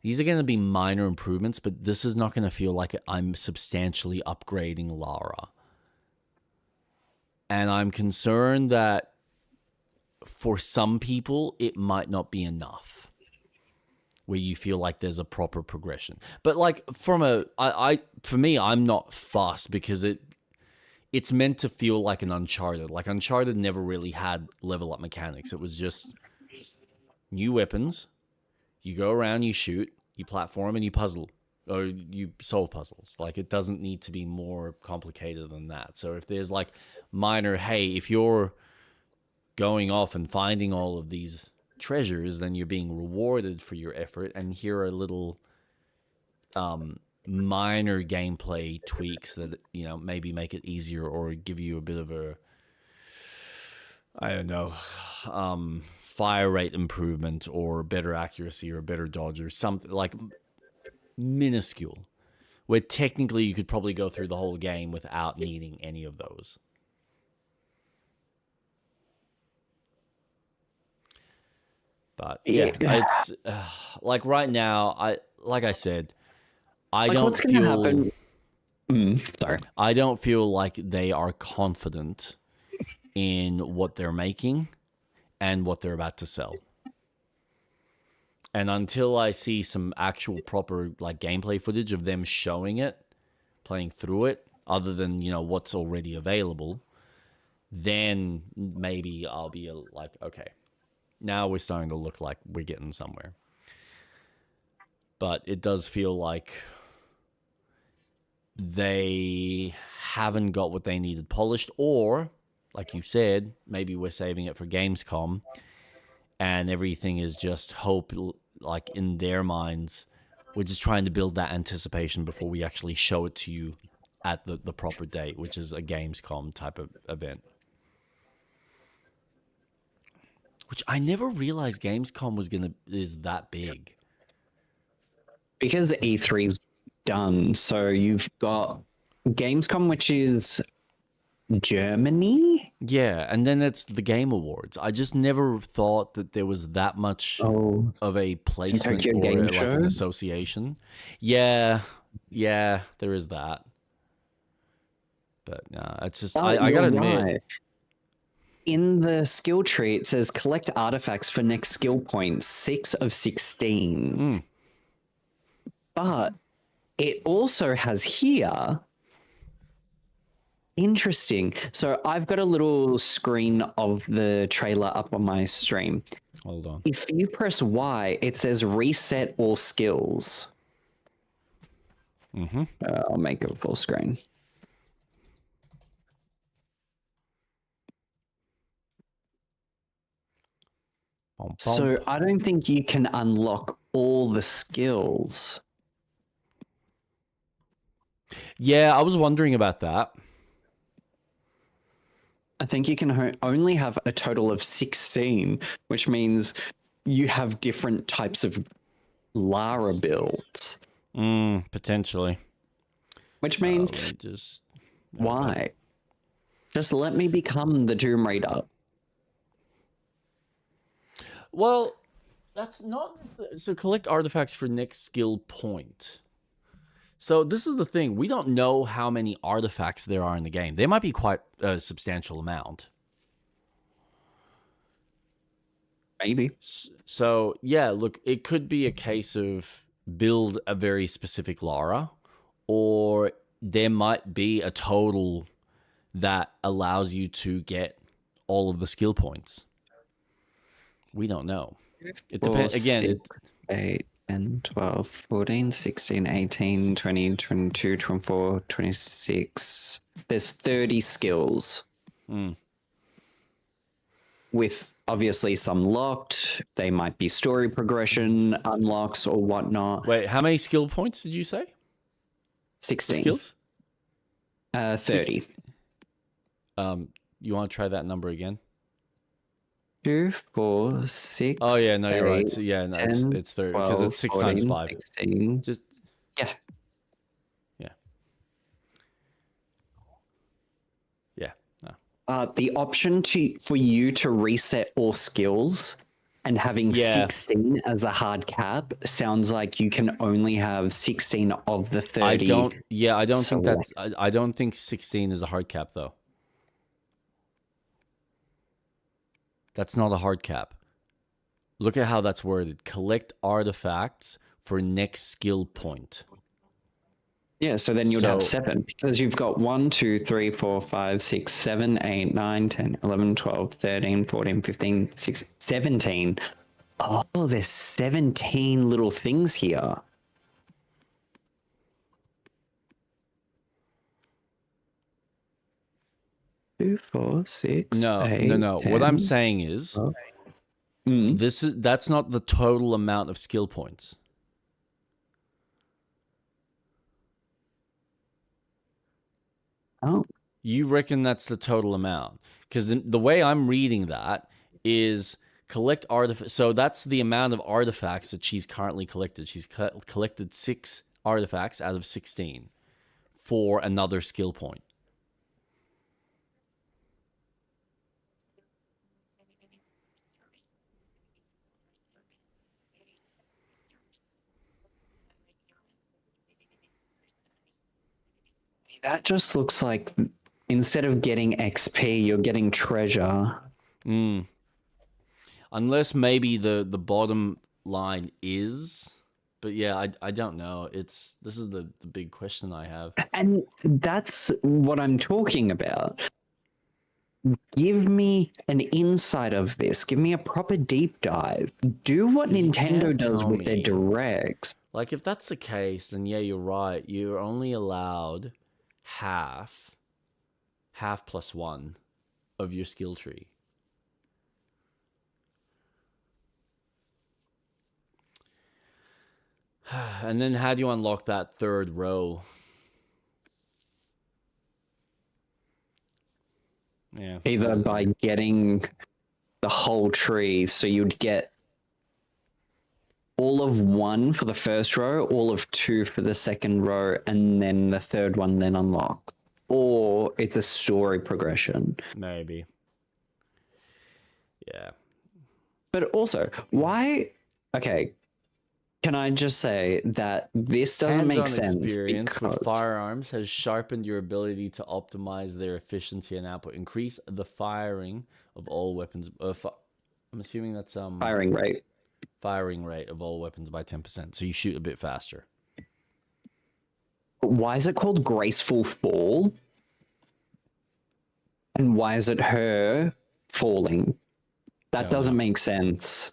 these are going to be minor improvements, but this is not going to feel like I'm substantially upgrading Lara. And I'm concerned that for some people, it might not be enough where you feel like there's a proper progression. But like for me, I'm not fussed because it's meant to feel like an Uncharted. Like Uncharted never really had level up mechanics. It was just new weapons. You go around, you shoot, you platform, and you puzzle. Or you solve puzzles. Like, it doesn't need to be more complicated than that. So if there's like minor, hey, if you're going off and finding all of these treasures, then you're being rewarded for your effort. And here are little minor gameplay tweaks that, you know, maybe make it easier or give you a bit of a, I don't know, fire rate improvement or better accuracy or better dodge or something like minuscule, where technically you could probably go through the whole game without needing any of those. But yeah, it's like right now, like I said, I don't what's gonna happen? Sorry. I don't feel like they are confident in what they're making and what they're about to sell. And until I see some actual proper like gameplay footage of them showing it, playing through it, other than, you know, what's already available, then maybe I'll be like, okay, now we're starting to look like we're getting somewhere. But it does feel like they haven't got what they needed polished, or like you said, maybe we're saving it for Gamescom and everything is just hope. Like in their minds, we're just trying to build that anticipation before we actually show it to you at the proper date, which is a Gamescom type of event. Which I never realized Gamescom is that big. Because E3's done, so you've got Gamescom, which is Germany. Yeah, and then it's the Game Awards. I just never thought that there was that much of a placement or like an association. Yeah, there is that. But it's just I gotta admit. In the skill tree, it says collect artifacts for next skill point, 6 of 16. But it also has here. Interesting. So I've got a little screen of the trailer up on my stream. Hold on. If you press Y, it says reset all skills. I'll make it full screen. So I don't think you can unlock all the skills. Yeah, I was wondering about that. I think you can only have a total of 16, which means you have different types of Lara builds. Potentially. Which means, why? Just let me become the Tomb Raider. Well, that's not... So collect artifacts for next skill point. So this is the thing. We don't know how many artifacts there are in the game. There might be quite a substantial amount. Maybe. So, yeah, look, it could be a case of build a very specific Lara, or there might be a total that allows you to get all of the skill points. We don't know. It depends. Again, 8 and 12, 14, 16, 18, 20, 22, 24, 26. There's 30 skills. With obviously some locked. They might be story progression unlocks or whatnot. Wait, how many skill points did you say? 16. Skills? 30. You want to try that number again? 2, 4, 6. Oh yeah, no, you're 8, right. Yeah, no, 10, it's 30 because it's 6 times 5. 16. Just yeah. No. The option for you to reset all skills and having 16 as a hard cap sounds like you can only have 16 of the 30. I don't think that's, I don't think 16 is a hard cap though. That's not a hard cap. Look at how that's worded. Collect artifacts for next skill point. Yeah, so then you'd have 7 because you've got 1, 2, 3, 4, 5, 6, 7, 8, 9, 10, 11, 12, 13, 14, 15, 16, 17. Oh, there's 17 little things here. Two, 4, 6. No. 10, what I'm saying is, that's not the total amount of skill points. Oh. You reckon that's the total amount? Because the way I'm reading that is collect artifacts. So that's the amount of artifacts that she's currently collected. She's collected 6 artifacts out of 16 for another skill point. That just looks like instead of getting XP, you're getting treasure. Unless maybe the bottom line is, but yeah, I don't know. This is the big question I have. And that's what I'm talking about. Give me an insight of this. Give me a proper deep dive. Do what Nintendo does with their directs. Like, if that's the case, then yeah, you're right. You're only allowed half plus 1 of your skill tree. And then how do you unlock that third row? Yeah. Either by getting the whole tree, so you'd get all of 1 for the first row, all of 2 for the second row, and then the third one then unlocked. Or it's a story progression. Maybe. Yeah. But also, why... Okay, can I just say that this doesn't make sense? Experience with firearms has sharpened your ability to optimize their efficiency and output. Increase the firing of all weapons. I'm assuming that's firing rate. Firing rate of all weapons by 10%. So you shoot a bit faster. Why is it called Graceful Fall? And why is it her falling? That doesn't make sense.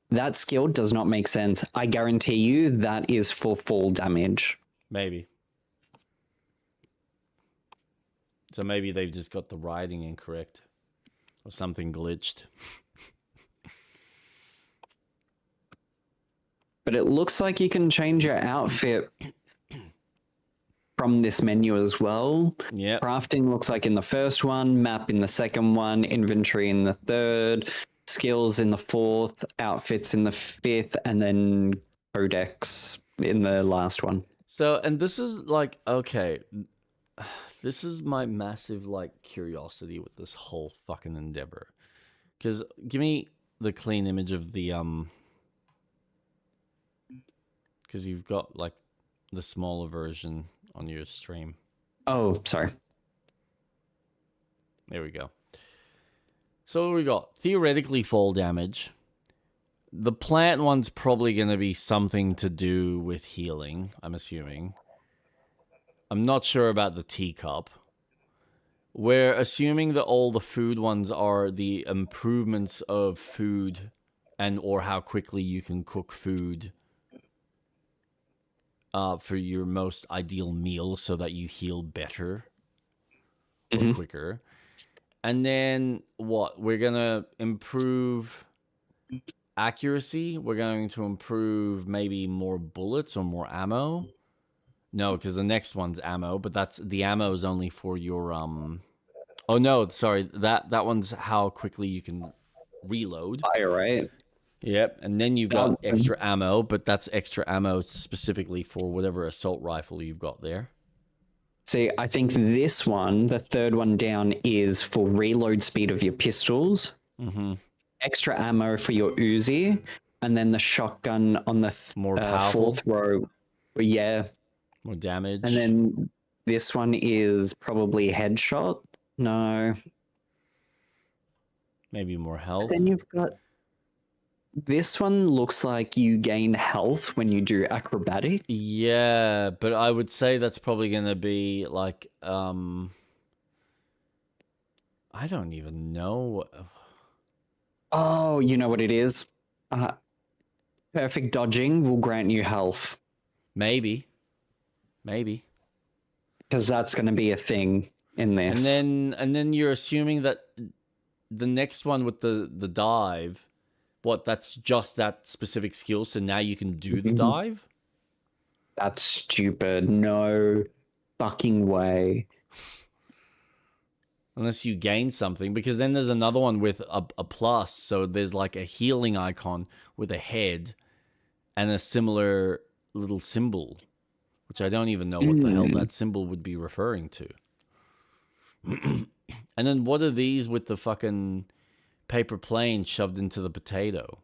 That skill does not make sense. I guarantee you that is for fall damage. Maybe. So maybe they've just got the writing incorrect. Or something glitched. But it looks like you can change your outfit from this menu as well. Yeah. Crafting looks like in the first one, map in the second one, inventory in the third, skills in the fourth, outfits in the fifth, and then codex in the last one. So, and this is like, okay, this is my massive like curiosity with this whole fucking endeavor. Because give me the clean image of the because you've got like the smaller version on your stream. Oh, sorry. There we go. So we got theoretically fall damage. The plant one's probably going to be something to do with healing, I'm assuming. I'm not sure about the teacup. We're assuming that all the food ones are the improvements of food and or how quickly you can cook food for your most ideal meal so that you heal better or quicker. And then what? We're going to improve accuracy. We're going to improve maybe more bullets or more ammo. No, because the next one's ammo, but that's the ammo is only for your oh no, sorry. That one's how quickly you can reload. Fire, right? Yep, and then you've got extra ammo, but that's extra ammo specifically for whatever assault rifle you've got there. See, I think this one, the third one down, is for reload speed of your pistols. Mm-hmm. extra ammo for your Uzi, and then the shotgun on the more powerful, 4th row. Yeah, more damage. And then this one is probably headshot. No. Maybe more health. Then you've got this one. Looks like you gain health when you do acrobatic. Yeah, but I would say that's probably gonna be like I don't even know. Oh, you know what it is? Perfect dodging will grant you health. Maybe. Because that's going to be a thing in this. And then you're assuming that the next one with the dive, that's just that specific skill, so now you can do the dive? That's stupid. No fucking way. Unless you gain something, because then there's another one with a plus, so there's like a healing icon with a head and a similar little symbol, which I don't even know what the hell that symbol would be referring to. And then what are these with the fucking paper plane shoved into the potato?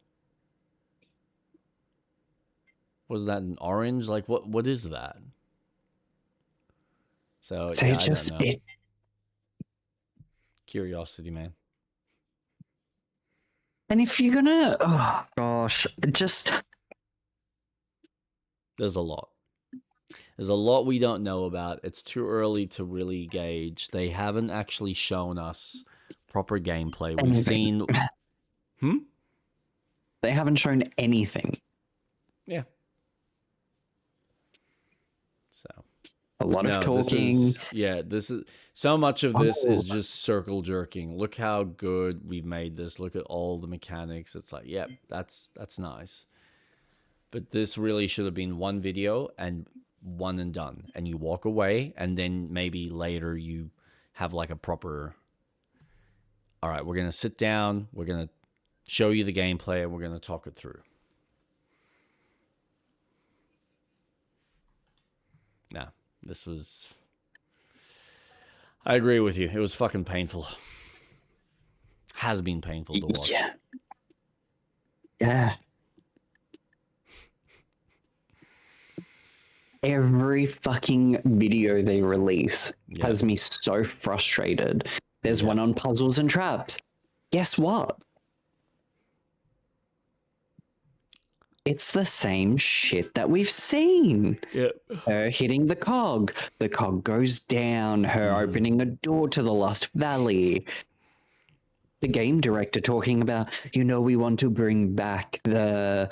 Was that an orange? Like, what is that? So yeah, I don't know. Curiosity, man. And if you're gonna, oh gosh, just there's a lot. There's a lot we don't know about. It's too early to really gauge. They haven't actually shown us proper gameplay. We've seen. They haven't shown anything. Yeah. So. A lot of talking. This is so much of this is just circle jerking. Look how good we've made this. Look at all the mechanics. It's like, yep, that's nice. But this really should have been one video and one and done. And you walk away, and then maybe later you have like a proper, all right, we're going to sit down, we're going to show you the gameplay, and we're going to talk it through. Nah. This was... I agree with you. It was fucking painful. Has been painful to watch. Yeah. Every fucking video they release has me so frustrated. There's one on puzzles and traps. Guess what? It's the same shit that we've seen. Yep. Her hitting the cog goes down, her opening a door to the Lost Valley. The game director talking about, we want to bring back the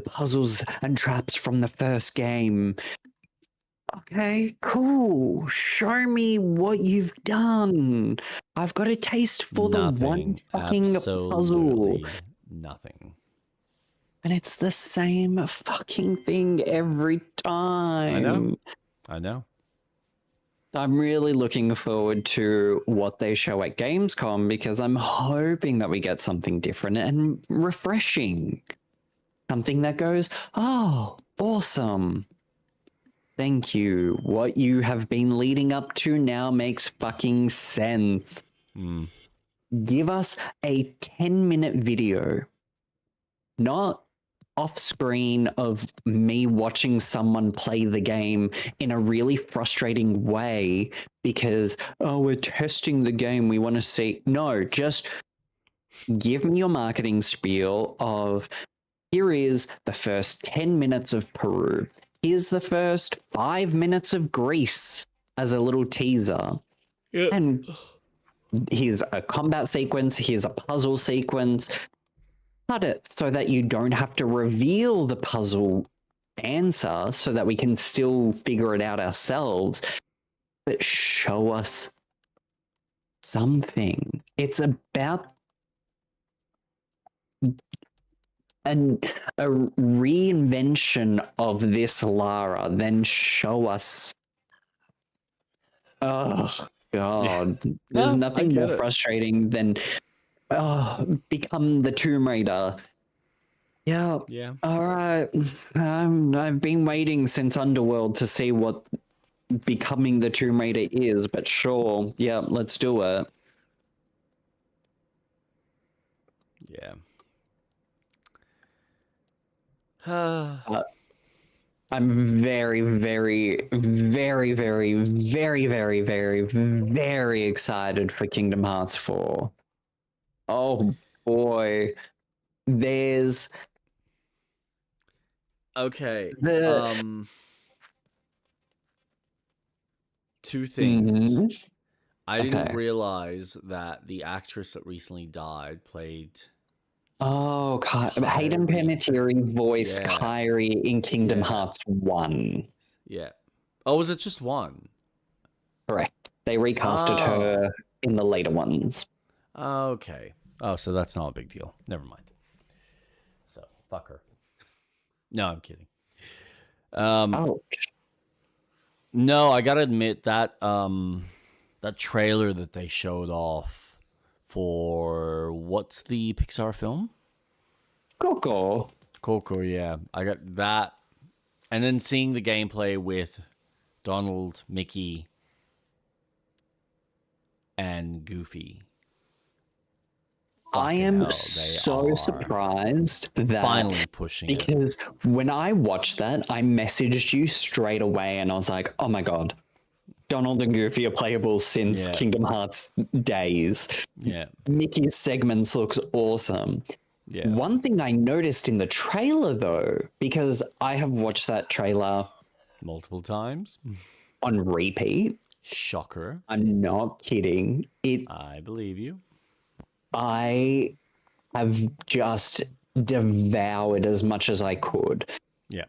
puzzles and traps from the first game. Okay, cool. Show me what you've done. I've got a taste for the one fucking puzzle. Nothing. And it's the same fucking thing every time. I know. I'm really looking forward to what they show at Gamescom, because I'm hoping that we get something different and refreshing. Something that goes, oh, awesome. Thank you. What you have been leading up to now makes fucking sense. Give us a 10-minute video. Not off screen of me watching someone play the game in a really frustrating way because, we're testing the game, we want to see. No, just give me your marketing spiel of, here is the first 10 minutes of Peru. Here's the first 5 minutes of Greece as a little teaser. Yep. And here's a combat sequence, here's a puzzle sequence. Cut it so that you don't have to reveal the puzzle answer so that we can still figure it out ourselves. But show us something. It's about a reinvention of this Lara. Then show us. Oh, God. There's nothing more frustrating than... become the Tomb Raider. Yeah. All right. I've been waiting since Underworld to see what becoming the Tomb Raider is, but sure. Yeah, let's do it. Yeah. I'm very, very, very, very, very, very, very, very excited for Kingdom Hearts 4. Oh boy. There's okay. the Two things. I didn't Okay. realize that the actress that recently died played Oh, Hayden Kairi. Panettiere voiced Yeah. Kairi in Kingdom Yeah. Hearts 1. Yeah. Oh, was it just one? Correct. They recasted her in the later ones. Okay. Oh, so that's not a big deal. Never mind. So, fuck her. No, I'm kidding. Ouch. No, I gotta admit that that trailer that they showed off for what's the Pixar film? Coco. Coco, yeah. I got that. And then seeing the gameplay with Donald, Mickey, and Goofy. I am so surprised that finally pushing it. Because when I watched that, I messaged you straight away and I was like, oh my God, Donald and Goofy are playable since Kingdom Hearts days. Yeah. Mickey's segments looks awesome. Yeah. One thing I noticed in the trailer though, because I have watched that trailer multiple times on repeat. Shocker. I'm not kidding. I believe you. I have just devoured as much as I could. Yeah.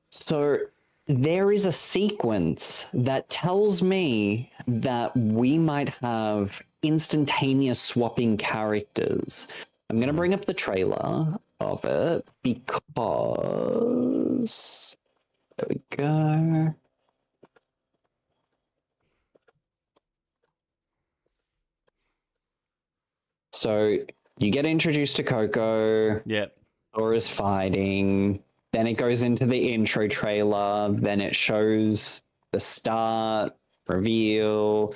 So there is a sequence that tells me that we might have instantaneous swapping characters. I'm going to bring up the trailer of it because... There we go. So you get introduced to Coco. Yep. Sora's fighting. Then it goes into the intro trailer. Then it shows the start, reveal,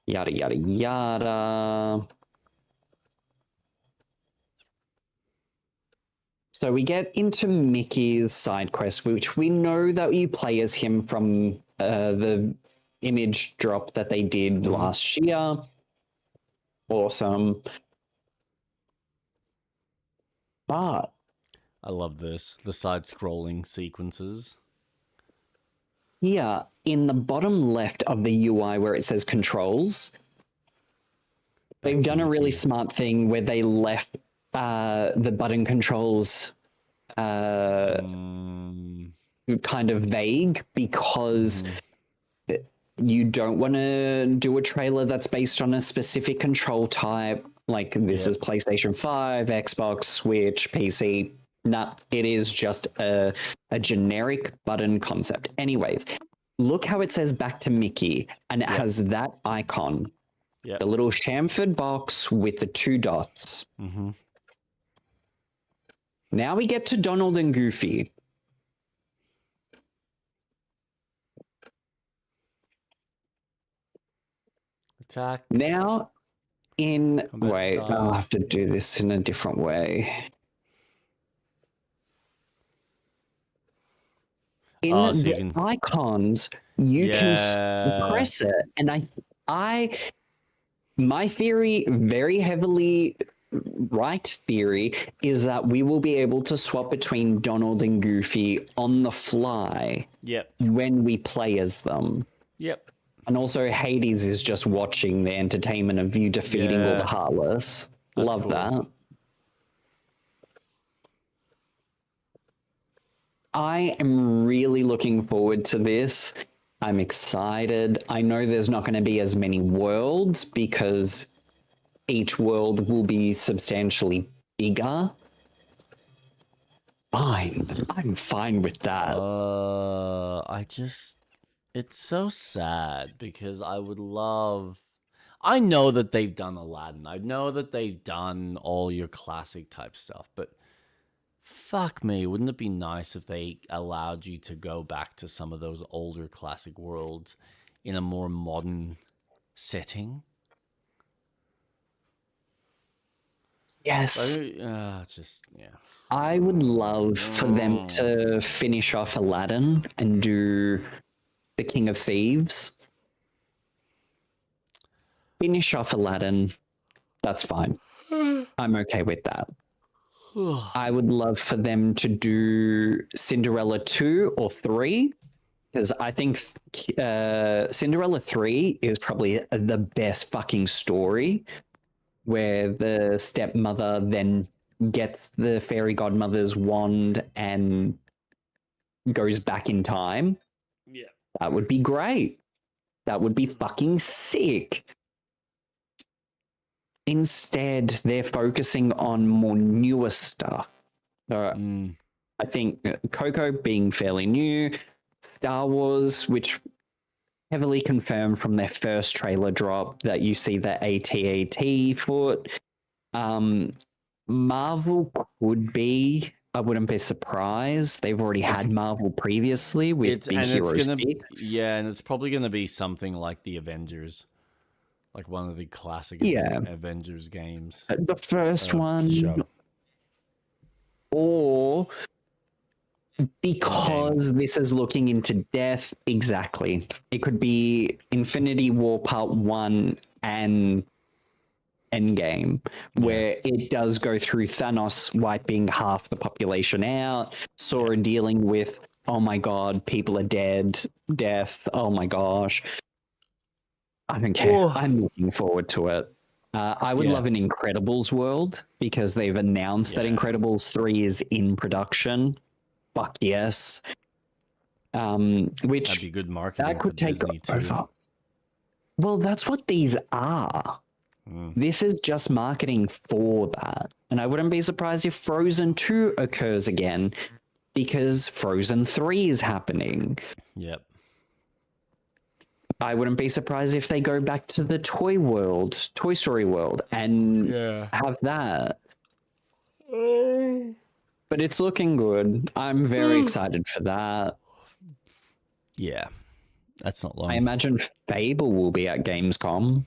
yada, yada, yada. So we get into Mickey's side quest, which we know that you play as him from the image drop that they did last year. Awesome. But I love this. The side-scrolling sequences. Here, in the bottom left of the UI where it says controls, they've done a really smart thing where they left the button controls kind of vague because you don't want to do a trailer that's based on a specific control type. Like this is PlayStation 5, Xbox, Switch, PC. Nah, it is just a generic button concept. Anyways, look how it says back to Mickey and it has that icon. The little chamfered box with the 2 dots. Now we get to Donald and Goofy. Attack. Now wait, I'll have to do this in a different way. In the icons, you can press it. And my theory, very heavily right theory, is that we will be able to swap between Donald and Goofy on the fly when we play as them. Yep. And also Hades is just watching the entertainment of you defeating all the Heartless. Love that. I am really looking forward to this. I'm excited. I know there's not going to be as many worlds because each world will be substantially bigger. Fine. I'm fine with that. It's so sad because I know that they've done Aladdin. I know that they've done all your classic type stuff, but fuck me, wouldn't it be nice if they allowed you to go back to some of those older classic worlds in a more modern setting? Yes. Just, yeah. I would love for them to finish off Aladdin and do the King of Thieves. Finish off Aladdin. That's fine. I'm okay with that. I would love for them to do Cinderella 2 or 3, because I think Cinderella 3 is probably the best fucking story, where the stepmother then gets the fairy godmother's wand and goes back in time. Yeah. That would be great. That would be fucking sick. Instead, they're focusing on more newer stuff. I think Coco being fairly new, Star Wars, which heavily confirmed from their first trailer drop that you see the AT-AT foot. Marvel could be. I wouldn't be surprised. They've already had Marvel previously with Big Hero 6. Yeah, and it's probably going to be something like the Avengers. Like one of the classic Avengers games. The first one. Show. Or because this is looking into death, exactly. It could be Infinity War Part 1 and Endgame, where it does go through Thanos wiping half the population out, Sora dealing with, oh my god, people are dead, death, oh my gosh. I don't care. I'm looking forward to it. I would love an Incredibles world, because they've announced that Incredibles 3 is in production. Fuck yes. Which that'd be good marketing. That could take over. Well, that's what these are. This is just marketing for that. And I wouldn't be surprised if Frozen 2 occurs again, because Frozen 3 is happening. Yep. I wouldn't be surprised if they go back to the Toy Story world, and have that. But it's looking good. I'm very excited for that. Yeah, that's not long. I imagine Fable will be at Gamescom.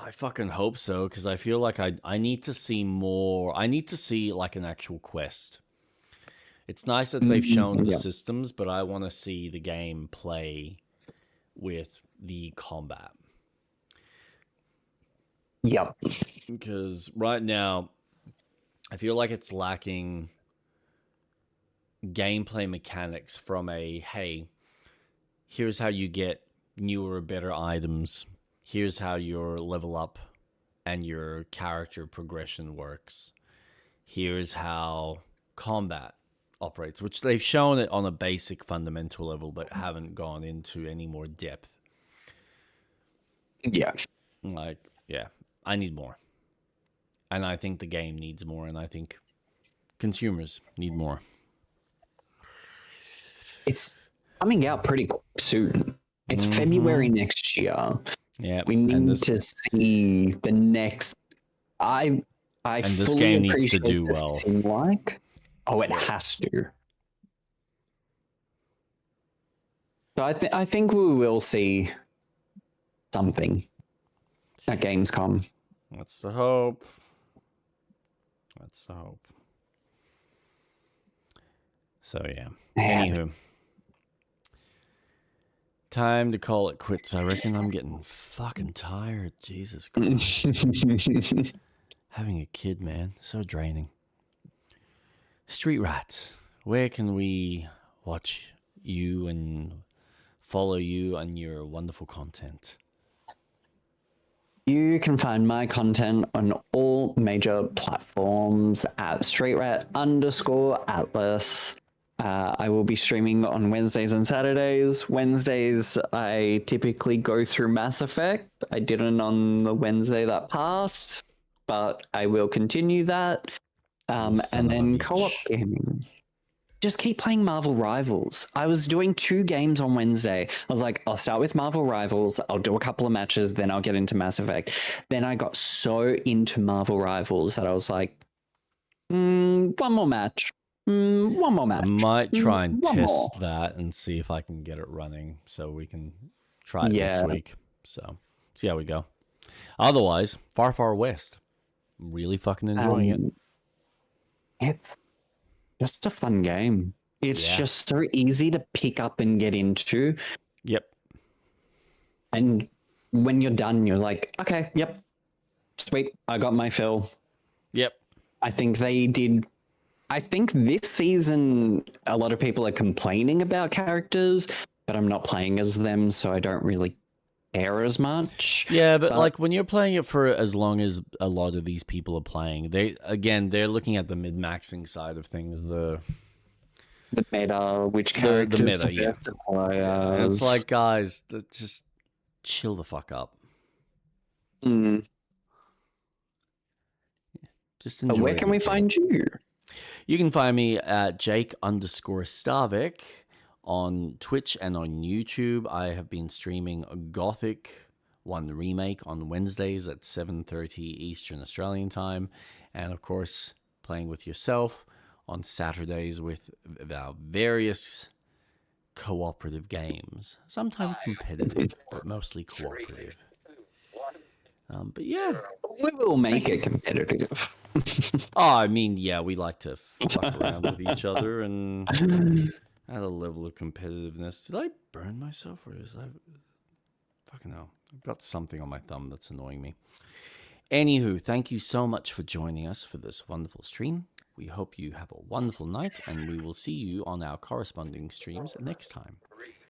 I fucking hope so, because I feel like I need to see more. I need to see like an actual quest. It's nice that they've shown the systems, but I want to see the game play with the combat. Yep. Because right now, I feel like it's lacking gameplay mechanics from a, hey, here's how you get newer, better items. Here's how your level up and your character progression works. Here's how combat operates, which they've shown it on a basic fundamental level, but haven't gone into any more depth. Yeah. I need more. And I think the game needs more, and I think consumers need more. It's coming out pretty soon. It's February next year. Yeah. We need to see the next. I and this game needs to do well. It has to. So I think we will see something at Gamescom. That's the hope. That's the hope. So yeah. Anywho. Time to call it quits. I reckon I'm getting fucking tired. Jesus Christ. Having a kid, man. So draining. Street Rat. Where can we watch you and follow you and your wonderful content? You can find my content on all major platforms at StreetRat_Atlas. I will be streaming on Wednesdays and Saturdays. Wednesdays, I typically go through Mass Effect. I didn't on the Wednesday that passed, but I will continue that. And then co-op gaming. Just keep playing Marvel Rivals. I was doing 2 games on Wednesday. I was like, I'll start with Marvel Rivals. I'll do a couple of matches. Then I'll get into Mass Effect. Then I got so into Marvel Rivals that I was like, one more match. One more match. I might try and test that and see if I can get it running so we can try it next week. So see how we go. Otherwise, Far Far West. really fucking enjoying it. It's just a fun game. It's just so easy to pick up and get into. Yep. And when you're done, you're like, okay, yep, sweet, I got my fill. Yep. I think this season, a lot of people are complaining about characters, but I'm not playing as them, so I don't really care as much. Yeah, but like when you're playing it for as long as a lot of these people are playing, they're looking at the mid-maxing side of things, the meta, which characters the meta, yeah. And it's like, guys, just chill the fuck up. Just enjoy. Where can we find you? You can find me at Jake_Starvik on Twitch and on YouTube. I have been streaming Gothic 1 Remake on Wednesdays at 7:30 Eastern Australian time. And of course, playing with yourself on Saturdays with our various cooperative games. Sometimes competitive, but mostly cooperative. But yeah. We will make it competitive. I mean, yeah, we like to fuck around with each other and at a level of competitiveness. Did I burn myself or is that... Fucking hell. I've got something on my thumb that's annoying me. Anywho, thank you so much for joining us for this wonderful stream. We hope you have a wonderful night, and we will see you on our corresponding streams next time.